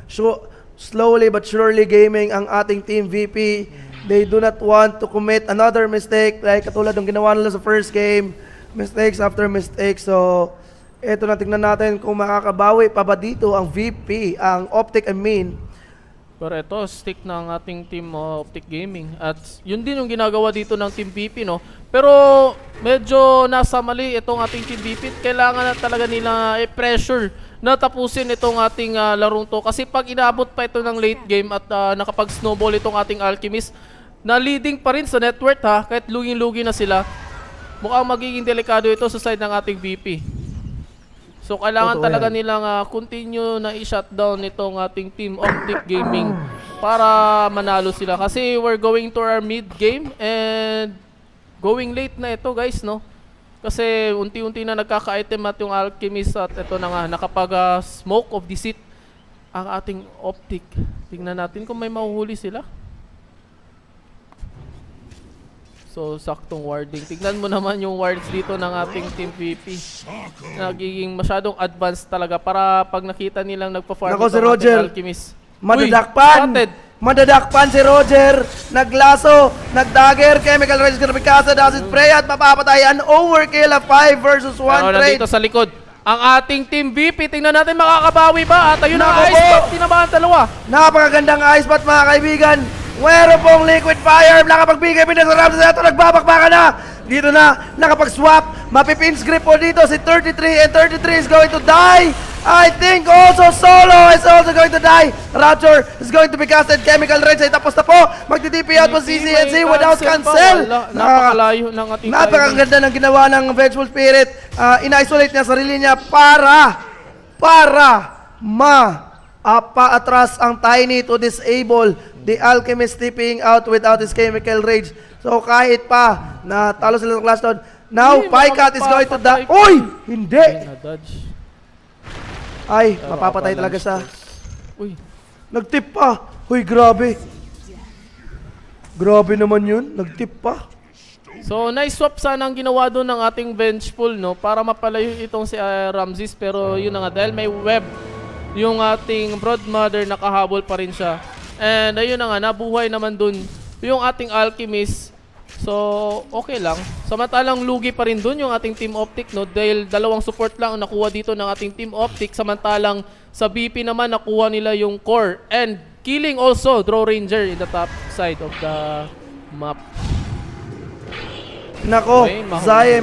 Speaker 10: slowly but surely gaming ang ating Team VP. They do not want to commit another mistake like katulad ng ginawa nila sa first game. Mistakes after mistakes. So, ito na, tingnan natin kung makakabawi pa ba dito ang VP, ang OpTic
Speaker 8: Pero ito, stick na ang ating Team OpTic Gaming. At yun din yung ginagawa dito ng Team VP, no? Pero medyo nasa mali itong ating Team VP. Kailangan na talaga nila i-pressure na tapusin itong ating larong to. Kasi pag inaabot pa ito ng late game at nakapag-snowball itong ating Alchemist, na leading pa rin sa net worth ha, kahit luging-lugi na sila, mukhang magiging delikado ito sa side ng ating VP. So kailangan talaga nilang continue na i-shutdown itong ating Team OpTic Gaming para manalo sila. Kasi we're going to our mid game and going late na ito guys, no? Kasi unti-unti na nagkaka-item at yung Alchemist at ito na nga nakapag-smoke of deceit ang ating OpTic. Tingnan natin kung may mahuhuli sila. So, saktong warding. Tignan mo naman yung wards dito ng ating Team VP. Nagiging masyadong advanced talaga para pag nakita nilang nagpa-farm
Speaker 10: Nako si
Speaker 8: itong
Speaker 10: Roger.
Speaker 8: Alchemist.
Speaker 10: Madadakpan! Madadakpan si Roger! Naglaso, nagdagger, chemical range, grabikasa, acid spray at mapapatay. An overkill of 5 versus 1
Speaker 8: Pero
Speaker 10: trade.
Speaker 8: nandito sa likod, ang ating Team VP. Tingnan natin makakabawi ba? At ayun na ice pot, tinabahan dalawa.
Speaker 10: Napakagandang ice pot mga kaibigan. Meron pong liquid fire, nakapagbigay na sa Ramses. Ito, nagbabakbakan na. Dito na, nakapag-swap. Mapipins grip po dito si 33 and 33 is going to die. I think also Solo is also going to die. Rapture is going to be casted. Chemical Range ay tapos na po. Magti-TP out po si CNC without cancel.
Speaker 8: Napakalayo ng ating
Speaker 10: napakaganda ng ginawa ng Vengeful Spirit. In-isolate niya sarili niya para pa-atras ang Tiny to disable the Alchemist tipping out without his chemical rage. So kahit pa na talo sila sa clash down, now Pycat is going to die. Uy! Hindi! Ay, mapapatay talaga siya.
Speaker 8: Uy.
Speaker 10: Nagtip pa. Uy, grabe. Grabe naman yun. Nagtip pa.
Speaker 8: So, nice swap sana ang ginawa doon ng ating Vengeful, no? Para mapalayo itong si Ramses. Pero yun na nga, dahil may web yung ating Broadmother, nakahabol pa rin siya. And ayun na nga, nabuhay naman dun yung ating Alchemist. So, okay lang. Samantalang lugi pa rin dun yung ating Team OpTic, no? Dahil 2 support lang ang nakuha dito ng ating Team OpTic. Samantalang sa BP naman, nakuha nila yung core. And killing also Draw Ranger in the top side of the map.
Speaker 10: Nako, Zay,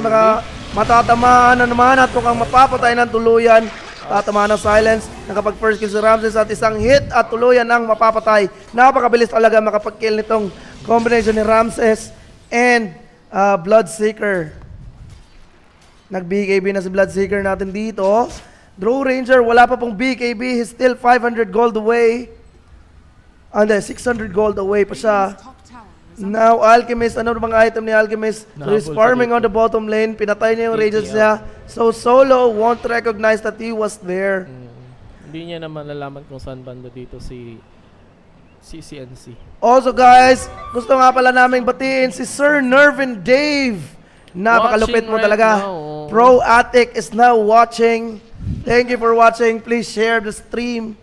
Speaker 10: matatamaan na naman at mukhang mapapatay ng tuluyan. Tatamaan ng silence. Nakapag first kill si Ramses at isang hit at tuluyan ang mapapatay. Napakabilis talaga makapag-kill nitong combination ni Ramses and Bloodseeker. Nag-BKB na si Bloodseeker natin dito. Draw Ranger, wala pa pong BKB. He's still 500 gold away. And 600 gold away pa siya. Now, Alchemist, ano bang item ni Alchemist? So he's farming on the bottom lane. Pinatay niya yung Rages niya. So Solo won't recognize that he was there.
Speaker 8: Hindi niya naman nalalaman kung saan banda dito si CNC.
Speaker 10: Also guys, gusto nga pala namin batiin si Sir Nervin Dave. Napakalupit mo talaga. Pro Attic is now watching. Thank you for watching. Please share the stream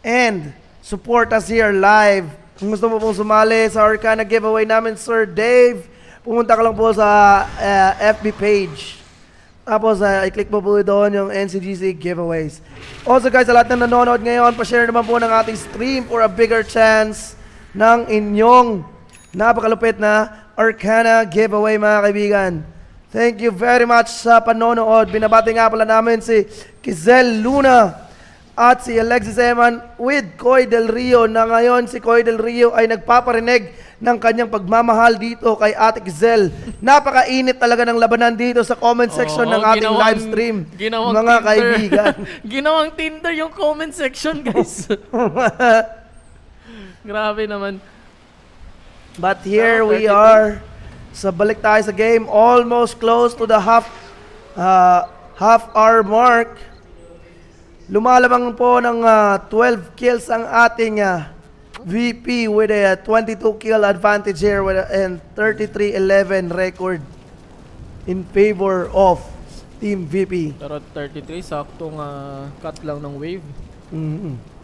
Speaker 10: and support us here live. Kung gusto mo pong sumali sa Arcana giveaway namin, Sir Dave, pumunta ka lang po sa FB page. Tapos, i-click mo po doon yung Ncgc giveaways. Also guys, sa lahat na nanonood ngayon, pa-share naman po ng ating stream for a bigger chance ng inyong napakalupit na Arcana giveaway mga kaibigan. Thank you very much sa panonood. Binabati nga pala namin si Kizel Luna at si Alexis Eman with Coy Del Rio na ngayon si Coy Del Rio ay nagpaparinig ng kanyang pagmamahal dito kay Ate Kizel. Napakainit talaga ng labanan dito sa comment section ng ating live stream, mga kaibigan.
Speaker 8: Ginawang Tinder yung comment section, guys. Grabe naman.
Speaker 10: But here we are. Sa balik tayo sa game. Almost close to the half hour mark. Lumalabang po ng 12 kills ang ating VP with a 22 kill advantage here and 33-11 record in favor of Team VP.
Speaker 8: Pero 33, saktong cut lang ng wave.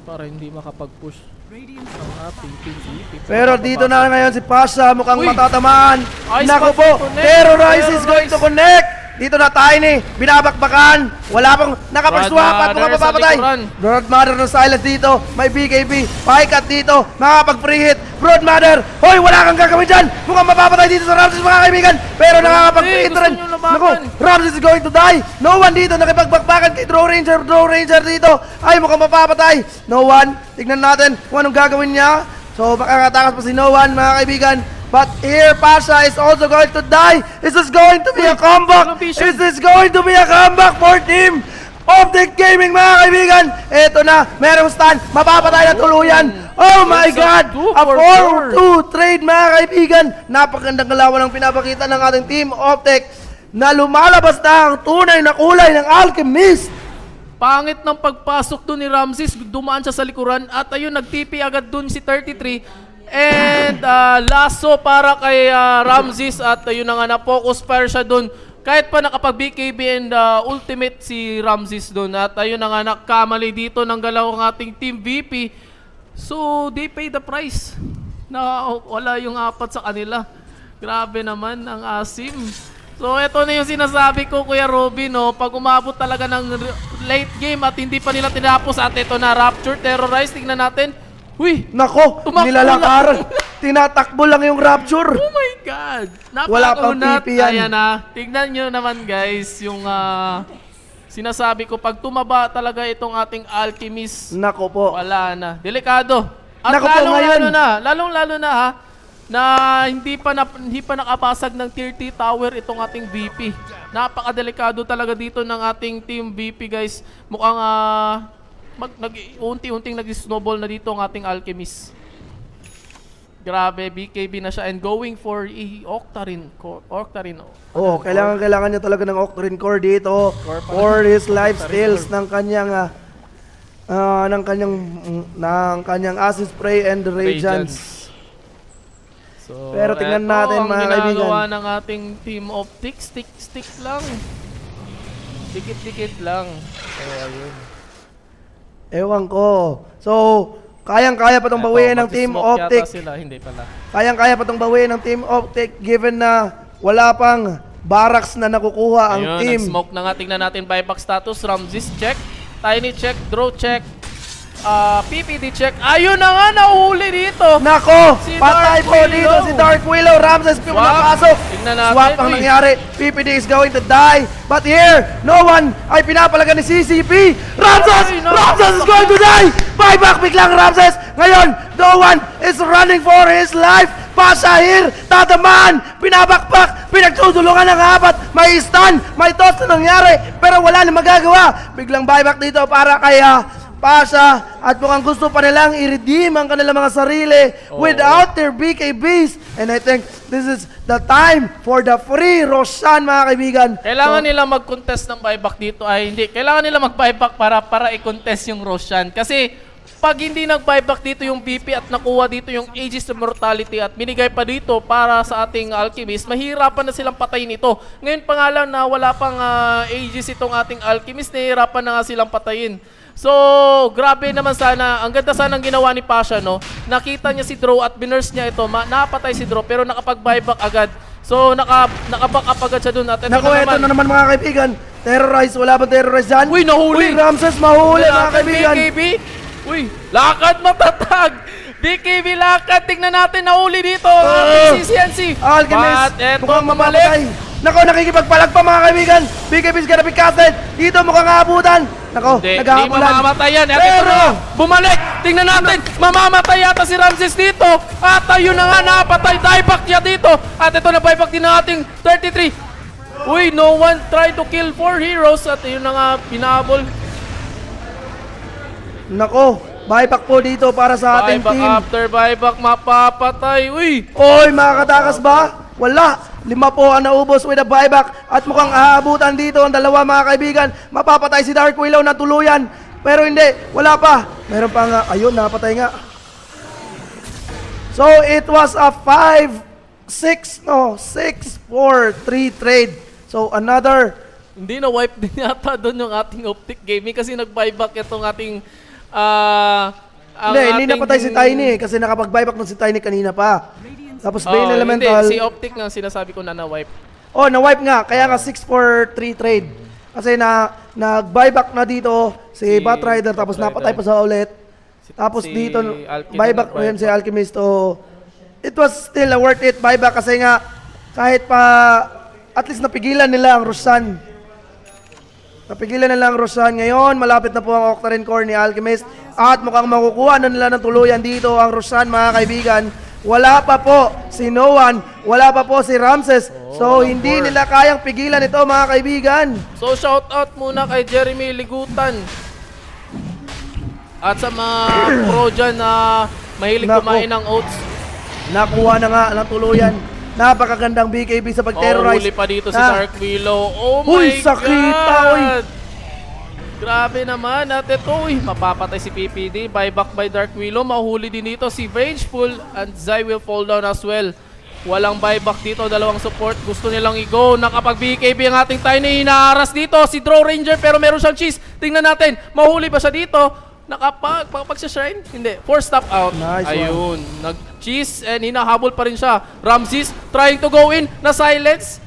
Speaker 8: Para hindi makapag-push ang ating Team VP.
Speaker 10: Pero dito na ngayon si Pasha, mukhang matatamaan. Naku po, Terrorize is going to connect. Dito na tayo ni, binabakbakan. Wala pang nakapag-swap at mukhang mapapatay. Broadmother ng silence dito. May BKB. Paikat dito. Makakapag-free hit. Broadmother. Hoy, wala kang gagawin dyan. Mukhang mapapatay dito sa Ramses mga kaibigan. Pero nakakapag-free hit rin. Naku, Ramses is going to die. No one dito nakipagbakbakan kay Draw Ranger. Draw Ranger dito. Ay, mukhang mapapatay. No one. Tignan natin kung anong gagawin niya. So, makakatakas pa si No One mga kaibigan. But here, Pasha is also going to die. Is this going to be a comeback? Is this going to be a comeback for Team OpTic Gaming, mga kaibigan? Ito na, merong stun. Mapapatay na tuluyan. Oh my God! A 4-2 trade, mga kaibigan. Napakagandang galawan ang pinapakita ng ating Team OpTic na lumalabas na ang tunay na kulay ng Alchemist.
Speaker 8: Pangit ng pagpasok doon ni Ramses. Dumaan siya sa likuran. At ayun, nag-TP agad doon si 33. And lasso para kay Ramses at yun na nga na-focus fire siya doon. Kahit pa nakapag-BKB and ultimate si Ramses doon. At ayun na nga nakamali dito ng galaw ng ating Team VP. So they pay the price. Na wala yung apat sa kanila. Grabe naman ang asim. So ito na yung sinasabi ko, Kuya Robin, no? Pag umabot talaga ng late game at hindi pa nila tinapos at ito na Rapture, Terrorize, tingnan natin. Uy!
Speaker 10: Nako! Nilalakaran! Tinatakbo lang yung Rapture!
Speaker 8: Oh my God!
Speaker 10: Wala pang TP yan.
Speaker 8: Ayan na. Tignan nyo naman guys, yung sinasabi ko, pag tumaba talaga itong ating Alchemist,
Speaker 10: nako po.
Speaker 8: Wala na. Delikado. At
Speaker 10: nako
Speaker 8: lalong-lalo na ha, na hindi pa nakapasag ng tier 3 tower itong ating VP. Napakadelikado talaga dito ng ating Team VP guys. Mukhang unti-unting nag-snowball na dito ang ating Alchemist. Grabe, BKB na siya and going for Octarine.
Speaker 10: Oh, kailangan niya talaga ng Octarine core dito for his life steals ng kanyang acid spray and radiance.
Speaker 8: So,
Speaker 10: pero tingnan natin mga kaibigan.
Speaker 8: Ang ginagawa ng ating Team OpTic, stick lang. Dikit-dikit lang. So, ayun.
Speaker 10: Ewan ko. So, kayang-kaya pa itong bawiin ng Team OpTic.
Speaker 8: Hindi pala.
Speaker 10: Kayang-kaya pa itong bawiin ng Team OpTic given na wala pang barracks na nakukuha ang team.
Speaker 8: Ayun, nag-smoke na nga. Tingnan natin buyback status. Ramses check. Tiny check. Draw check. PPD check. Ayun na nga, nahuli dito.
Speaker 10: Nako, si patay po dito si Dark Willow. Ramses pumapasok. Swap ang nangyari. PPD is going to die. But here, no one ay pinapalaga ni CCP. Ramses! Ramses is going to die! Buyback biglang Ramses. Ngayon, no one is running for his life. Pasha here, tatamaan, pinabakpak, pinagtutulungan ng apat. May stun, may toss na nangyari. Pero wala na magagawa. Biglang buyback dito para kay Pasha at mukhang gusto pa nilang i-redeem ang kanilang mga sarili without their BKBs. And I think this is the time for the free Roshan, mga kaibigan.
Speaker 8: Kailangan nila mag-contest ng buyback dito. Ay, hindi. Kailangan nila mag-buyback para i-contest yung Roshan. Kasi pag hindi nag-buyback dito yung BP at nakuha dito yung Aegis Immortality at binigay pa dito para sa ating Alchemist, mahirapan na silang patayin ito. Ngayon pa nga lang na wala pang Aegis itong ating Alchemist, nahihirapan na nga silang patayin. So, grabe naman sana. Ang ganda sana ng ginawa ni Pasha, no? Nakita niya si Draw at binurse niya ito. Napatay si Draw pero nakapag-buyback agad. So, naka-back up agad siya dun. At ito
Speaker 10: ito na naman mga kaibigan. Terrorize. Wala ba terrorize dyan?
Speaker 8: Uy, nahuli.
Speaker 10: Uy, Ramses, mahuli mga kaibigan.
Speaker 8: BKB. Uy, lakad matatag. BKB lakad. Tingnan natin, nahuli dito. CCNC.
Speaker 10: Alchemist. Mukhang mapapatay. Nako, nakikipagpalag pa mga kaibigan. BKB's gonna be casted. Dito mukhang aabutan. Nako,
Speaker 8: naghahabulan. Hindi mamamatay yan. Pero, bumalik. Tingnan natin. Mamamatay yata si Ramses dito. At ayun na nga, napatay. Dieback niya dito. At ito na buyback din ng ating 33. Uy, no one tried to kill 4 heroes. At ayun na nga, pinabol.
Speaker 10: Nako, Buyback po dito para sa ating team.
Speaker 8: After buyback, mapapatay. Uy!
Speaker 10: Oy, makakatakas ba? Wala. 5 po ang naubos with a buyback. At mukhang aabutan dito ang dalawa mga kaibigan. Mapapatay si Dark Willow na tuluyan. Pero hindi, wala pa. Meron pa nga. Ayun, napatay nga. So, it was a 6-4-3 trade. So, another...
Speaker 8: Hindi na-wipe din yata doon yung ating OpTic Gaming kasi nag-buyback itong ating...
Speaker 10: hindi napatay si Tiny kasi nakapag-buyback nun si Tiny kanina pa. Tapos Bane Elemental.
Speaker 8: Hindi, si OpTic nga sinasabi ko na na-wipe.
Speaker 10: Oh, na-wipe nga. Kaya nga 6-4-3 trade. Kasi nag-buyback na dito si Batrider tapos napatay pa sa ulit. Tapos dito, buyback na yun si Alchemist. So, it was still a worth it buyback kasi nga kahit pa at least napigilan nila ang Rosan. Napigilan na lang Rosan ngayon. Malapit na po ang Octarine Core ni Alchemist. At mukhang makukuha na nila ng tuluyan dito ang Rosan mga kaibigan. Wala pa po si Noan. Wala pa po si Ramses. So hindi nila kayang pigilan ito mga kaibigan.
Speaker 8: So shout out muna kay Jeremy Ligutan. At sa mga pro dyan na mahilig kumain ng oats.
Speaker 10: Nakuha na nga ng tuluyan. Napakagandang BKB sa pag-terrorize.
Speaker 8: Huli pa dito si Dark Willow. Oh my
Speaker 10: sakita,
Speaker 8: God! Grabe naman. At ito, mapapatay si PPD. Buyback by Dark Willow. Mahuli din dito si Vengeful. And Zai will fall down as well. Walang buyback dito. Dalawang support. Gusto nilang i-go. Nakapag-BKB ang ating Tiny. Hinaaras dito si Draw Ranger. Pero meron siyang cheese. Tingnan natin. Mahuli ba siya dito? Nakapag sa shrine? Hindi. 4 stop out.
Speaker 10: Nice.
Speaker 8: Ayun. Nag-cheese and hinahabol pa rin siya. Ramses trying to go in. Na-silence.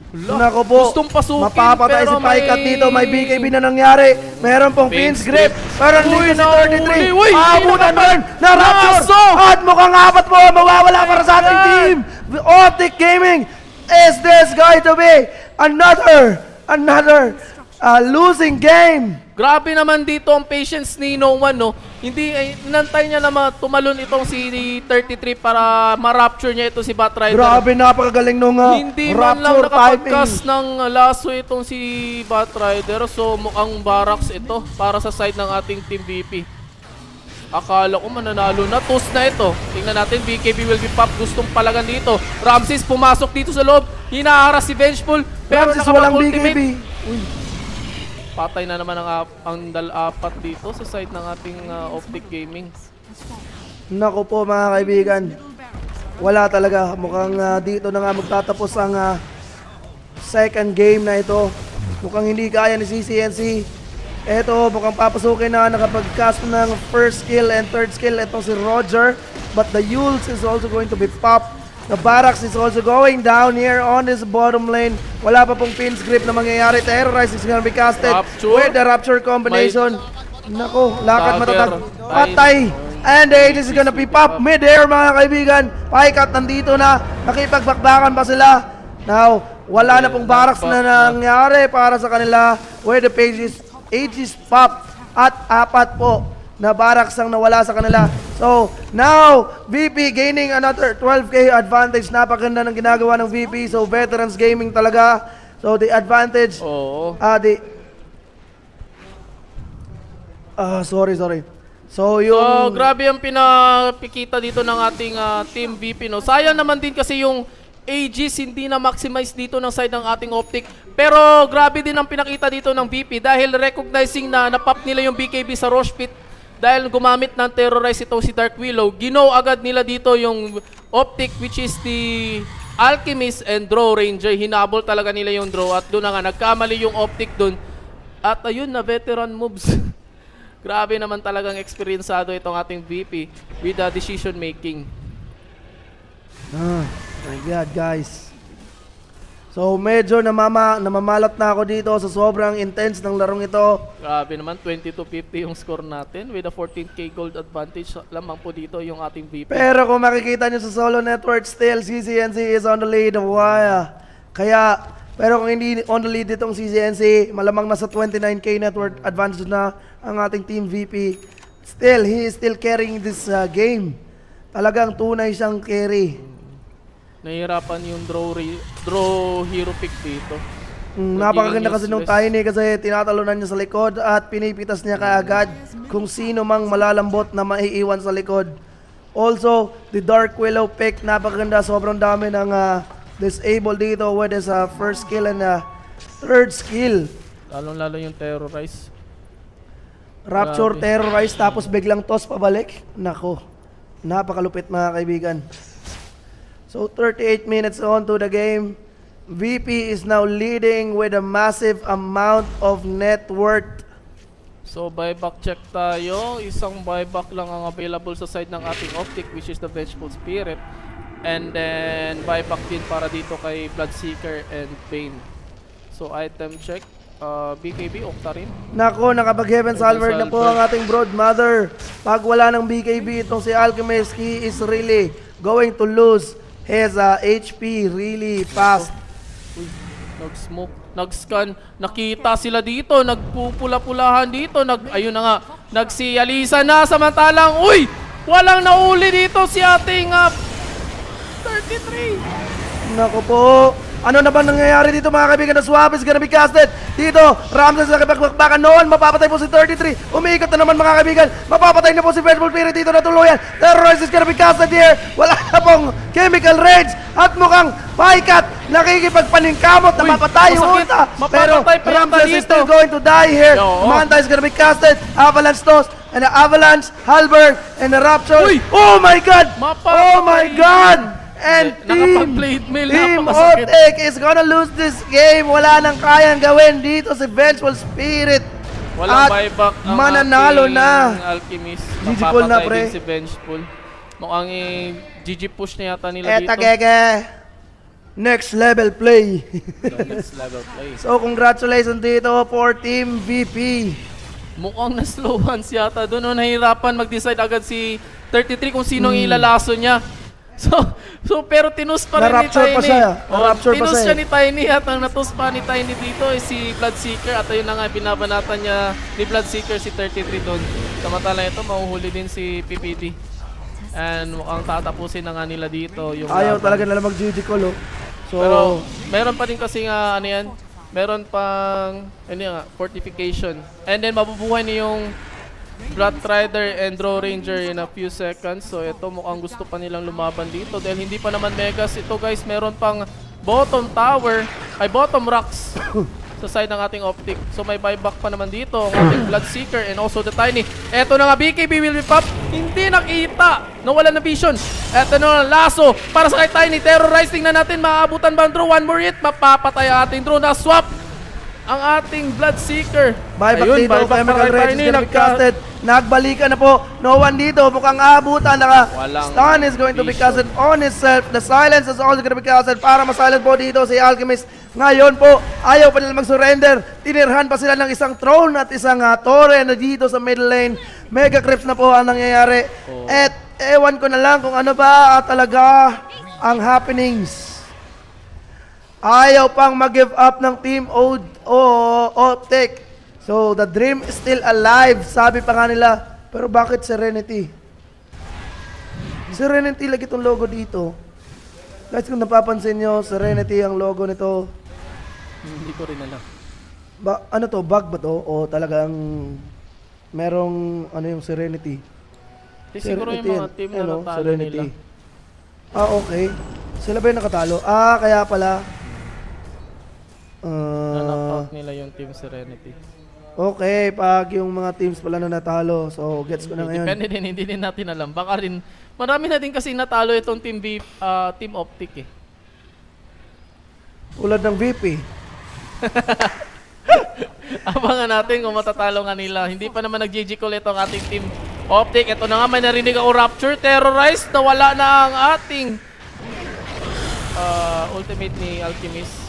Speaker 10: Nako po.
Speaker 8: Gustong pasukin.
Speaker 10: Mapapatay si Paikat dito. May BKB na nangyari. Meron pong Finn's Grip. Pero dito si 33. Abutan pa rin. Na-rapture. At mukhang 4 po. Mawawala para sa ating team. OpTic Gaming. Is this going to be another losing game?
Speaker 8: Grabe naman dito ang patience ni Noan, no? Hindi, inantay niya na tumalon itong si 33 para ma-rapture niya ito si Batrider.
Speaker 10: Grabe, napakagaling nung
Speaker 8: hindi man lang nakapag-cast ng lasso itong si Batrider. So, mukhang barracks ito para sa side ng ating Team VP. Akala ko mananalo na. Toss na ito. Tingnan natin, BKB will be pop. Gustong palagan dito. Ramses pumasok dito sa loob. Hinaharas si Vengeful. Pero nakapag-ultimate. Uy. Patay na naman ang 4 dito sa side ng ating OpTic Gaming.
Speaker 10: Naku po mga kaibigan. Wala talaga. Mukhang dito na nga magtatapos ang second game na ito. Mukhang hindi kaya ni CCNC. Ito, mukhang papasukin na nakapag-cast ng first skill and third skill. Ito si Roger. But the Yules is also going to be popped. The barracks is also going down here on this bottom lane. Wala pa pong Finn's Grip na mangyayari. Terrorize is gonna be casted with the Rapture combination. Nako, lakad matatag. Patay! And it is gonna be pop mid-air mga kaibigan. Paikat nandito na. Nakipagbakbakan pa sila. Now, wala na pong barracks na nangyari para sa kanila. Where the pages is pop. At 4 po na barracks ang nawala sa kanila. So, now, VP gaining another 12k advantage. Napaganda ng ginagawa ng VP. So, veterans gaming talaga. So, the advantage. Sorry. So, yung...
Speaker 8: grabe ang pinapikita dito ng ating Team VP, no? Sayang naman din kasi yung AGs hindi na maximize dito ng side ng ating OpTic. Pero grabe din ang pinakita dito ng VP dahil recognizing na napop nila yung BKB sa Rosh Pit. Dahil gumamit ng terrorize ito si Dark Willow, ginaw agad nila dito yung OpTic which is the Alchemist and Draw Ranger. Hinabol talaga nila yung draw at doon na nga nagkamali yung OpTic doon. At ayun na veteran moves. Grabe naman talagang eksperyensado itong ating VP with the decision making.
Speaker 10: My God, guys. So medyo namamalat na ako dito sa sobrang intense ng larong ito.
Speaker 8: Grabe naman, 20-50 yung score natin with a 14k gold advantage lamang po dito yung ating VP.
Speaker 10: Pero kung makikita nyo sa solo network, still CCNC is on the lead. Pero kung hindi on the lead itong CCNC, malamang nasa 29k network advantage na ang ating Team VP. Still, he is still carrying this game. Talagang tunay siyang carry.
Speaker 8: Nahihirapan yung draw hero pick dito.
Speaker 10: Napakaganda kasi nung Tiny kasi tinatalunan niya sa likod at pinipitas niya kaagad kung sino mang malalambot na maiiwan sa likod. Also, the Dark Willow pick, napakaganda. Sobrang dami ng disable dito with his first skill and third skill.
Speaker 8: Lalong-lalo yung Terrorize.
Speaker 10: Rapture, Terrorize, tapos biglang toss pabalik. Nako, napakalupit mga kaibigan. So 38 minutes on to the game. VP is now leading with a massive amount of net worth.
Speaker 8: So buyback check tayo. Isang buyback lang ang available sa side ng ating OpTic, which is the Vengeful Spirit. And then buyback din para dito kay Bloodseeker and Bane. So item check. BKB, Octa rin.
Speaker 10: Nako, nakapag-Heaven Salver na po ang ating Broadmother. Pag wala ng BKB, itong si Alchemist, he is really going to lose his HP really fast.
Speaker 8: Uy, nag-smoke, nag-scan. Nakita sila dito, nagpupula-pulahan dito. Ayun na nga, nagsiyalisa na samantalang. Uy! Walang nauli dito si ating 33.
Speaker 10: Nako po. Ano na ba nangyayari dito mga kaibigan? The swap is gonna be casted. Dito, Ramses na kipagbakbakan noon. Mapapatay po si 33. Umiikot na naman mga kaibigan. Mapapatay na po si Vengeful Spirit dito na tuluyan. Terrorize is gonna be casted here. Wala na pong Chemical Rage. At mukhang Paikat nakikipagpaningkamot na mapatay yung Uta. Pero Ramses is still going to die here. Manta is gonna be casted. Avalanche Toss. And the Avalanche, Halberd, and the Rapture. Oh my God! Oh my God! And Team OpTic is gonna lose this game. Wala nang kayang gawin dito si Vengeful Spirit.
Speaker 8: Walang buyback ang
Speaker 10: mananalo na.
Speaker 8: Alchemist.
Speaker 10: GG na pre.
Speaker 8: Si Vengeful. Mukhang GG push na yata nila dito.
Speaker 10: Gege. Next level play.
Speaker 8: Next level play.
Speaker 10: So congratulations dito for Team VP.
Speaker 8: Mukhang na-slow hands yata doon. Nahihirapan mag-decide agad si 33 kung sinong ilalaso niya. So pero tinus pa rin ni Tiny. Tinus siya ni Tiny at ang natus pa ni Tiny dito ay si Bloodseeker at ayun na nga binabanatan niya ni Bloodseeker si 33 doon. Samantala ito mahuhuli din si PPD. And mukhang tatapusin na nga nila dito yung
Speaker 10: ayaw talaga nila mag-GG call. So
Speaker 8: pero meron pa din kasi nga ano yan. Meron pang fortification. And then mabubuhay niya yung Blood Rider and Draw Ranger in a few seconds. So ito mukhang gusto pa nilang lumaban dito dahil hindi pa naman Megas. Ito guys, meron pang bottom tower, ay bottom rocks sa side ng ating OpTic. So may buyback pa naman dito ang ating Bloodseeker and also the Tiny. Ito na nga, BKB will be pop. Hindi nakita. Nawala na vision. Ito na laso para sa kay Tiny. Terrorizing na natin. Maabutan ba ang draw? One more hit. Mapapatay ang ating draw. Na-swap ang ating Bloodseeker.
Speaker 10: Buyback dito, Chemical Rage is gonna be casted. Nagbalikan na po. No one dito. Mukhang abutan. Stun is going to be casted on itself. The silence is also gonna be casted para masilent po dito si Alchemist. Ngayon po, ayaw pa nila mag-surrender. Tinirhan pa sila ng isang throne at isang torre na dito sa middle lane. Mega creeps na po ang nangyayari. At ewan ko na lang kung ano ba talaga ang happenings. Ayaw pang mag-give up ng Team OpTic. So, the dream is still alive. Sabi pa nga nila. Pero bakit Serenity? Serenity lagi itong logo dito. Guys, kung napapansin nyo, Serenity ang logo nito.
Speaker 8: Hindi ko rin alam.
Speaker 10: Ano to? Bug ba to? O talagang merong ano yung Serenity?
Speaker 8: Siguro yung mga team na natalo nila.
Speaker 10: Okay. Sila ba yung nakatalo? Kaya pala.
Speaker 8: Na-knockout nila yung Team Serenity.
Speaker 10: Okay, pag yung mga teams pala na natalo. So, gets ko na ngayon.
Speaker 8: Depende din, hindi din natin alam. Baka rin, marami na din kasi natalo itong Team OpTic eh.
Speaker 10: Tulad ng VP.
Speaker 8: Abangan natin kung matatalo nga nila. Hindi pa naman nag-GG call itong ating Team OpTic. Ito na nga, may narinig ako Rapture, Terrorize. Nawala na ang ating ultimate ni Alchemist.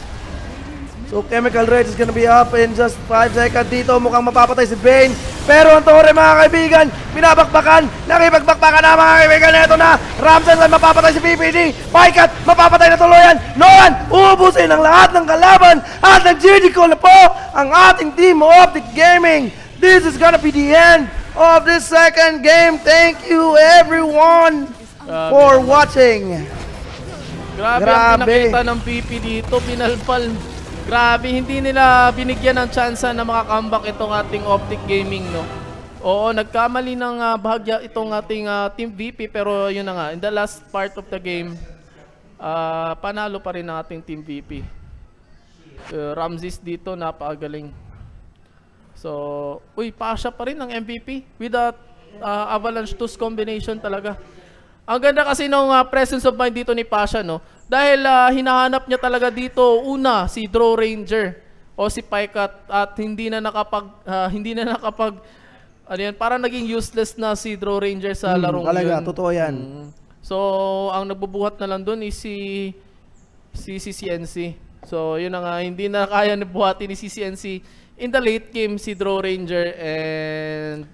Speaker 10: So Chemical Rage is gonna be up in just 5 seconds dito. Mukhang mapapatay si Bane. Pero ang torre mga kaibigan, binabakbakan. Nakipagbakbakan na mga kaibigan. Ito na, Ramses ay mapapatay si PPD. Paikat, mapapatay na tuluyan. Noan, uubusin ang lahat ng kalaban. At nag-GG call na po ang ating Team OpTic Gaming. This is gonna be the end of this second game. Thank you everyone for watching.
Speaker 8: Grabe ang pinakita ng PP dito. Pinalpal Grabe, hindi nila binigyan ng tsansa na maka-comeback itong ating OpTic Gaming, no? Oo, nagkamali ng bahagya itong ating Team VP, pero yun na nga, in the last part of the game, panalo pa rin ang ating Team VP. Ramses dito, napakagaling. So, Pasha pa rin ang MVP with that Avalanche Tools combination talaga. Ang ganda kasi nung presence of mind dito ni Pasha, no? Dahil hinahanap niya talaga dito una si Draw Ranger o si Paikat at hindi na nakapag ano yan, parang naging useless na si Draw Ranger sa larong
Speaker 10: talaga,
Speaker 8: yun.
Speaker 10: totoo yan.
Speaker 8: So, ang nagbubuhat na lang doon is si CCNC. So, yun na nga, hindi na kaya nabuhatin ni CCNC in the late game si Draw Ranger and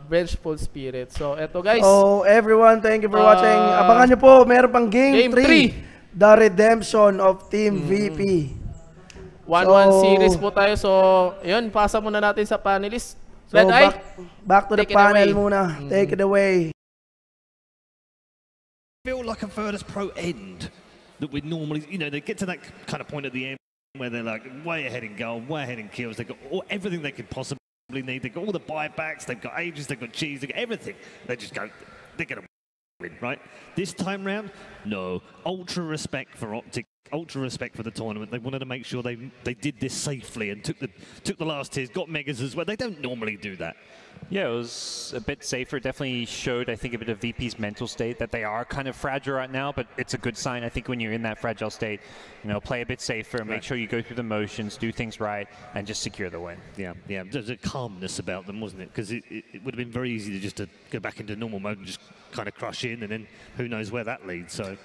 Speaker 8: Vengeful Spirit. So, eto guys.
Speaker 10: So, everyone, thank you for watching. Abangan nyo po, meron pang Game 3. The Redemption of Team VP.
Speaker 8: 1-1 series po tayo. So, yun, pasa muna natin sa panelists.
Speaker 10: So, back to the panel muna. Take it away.
Speaker 2: Feel like a Virtus Pro end that we normally, they get to that kind of point at the end where they're like way ahead in goal, way ahead in kills. They've got everything they could possibly need. They've got all the buybacks, they've got ages, they've got cheese, they've got everything. They just go, they're going to win, right? This time round, no. Ultra respect for OpTic, ultra respect for the tournament. They wanted to make sure they did this safely and took the last tiers, got megas as well. They don't normally do that.
Speaker 3: Yeah, it was a bit safer. Definitely showed, I think, a bit of VP's mental state that they are kind of fragile right now, but it's a good sign. I think when you're in that fragile state, play a bit safer, make sure you go through the motions, do things right, and just secure the win.
Speaker 2: Yeah. There's a calmness about them, wasn't it? Because it would have been very easy to just go back into normal mode and just kind of crush in, and then who knows where that leads. So.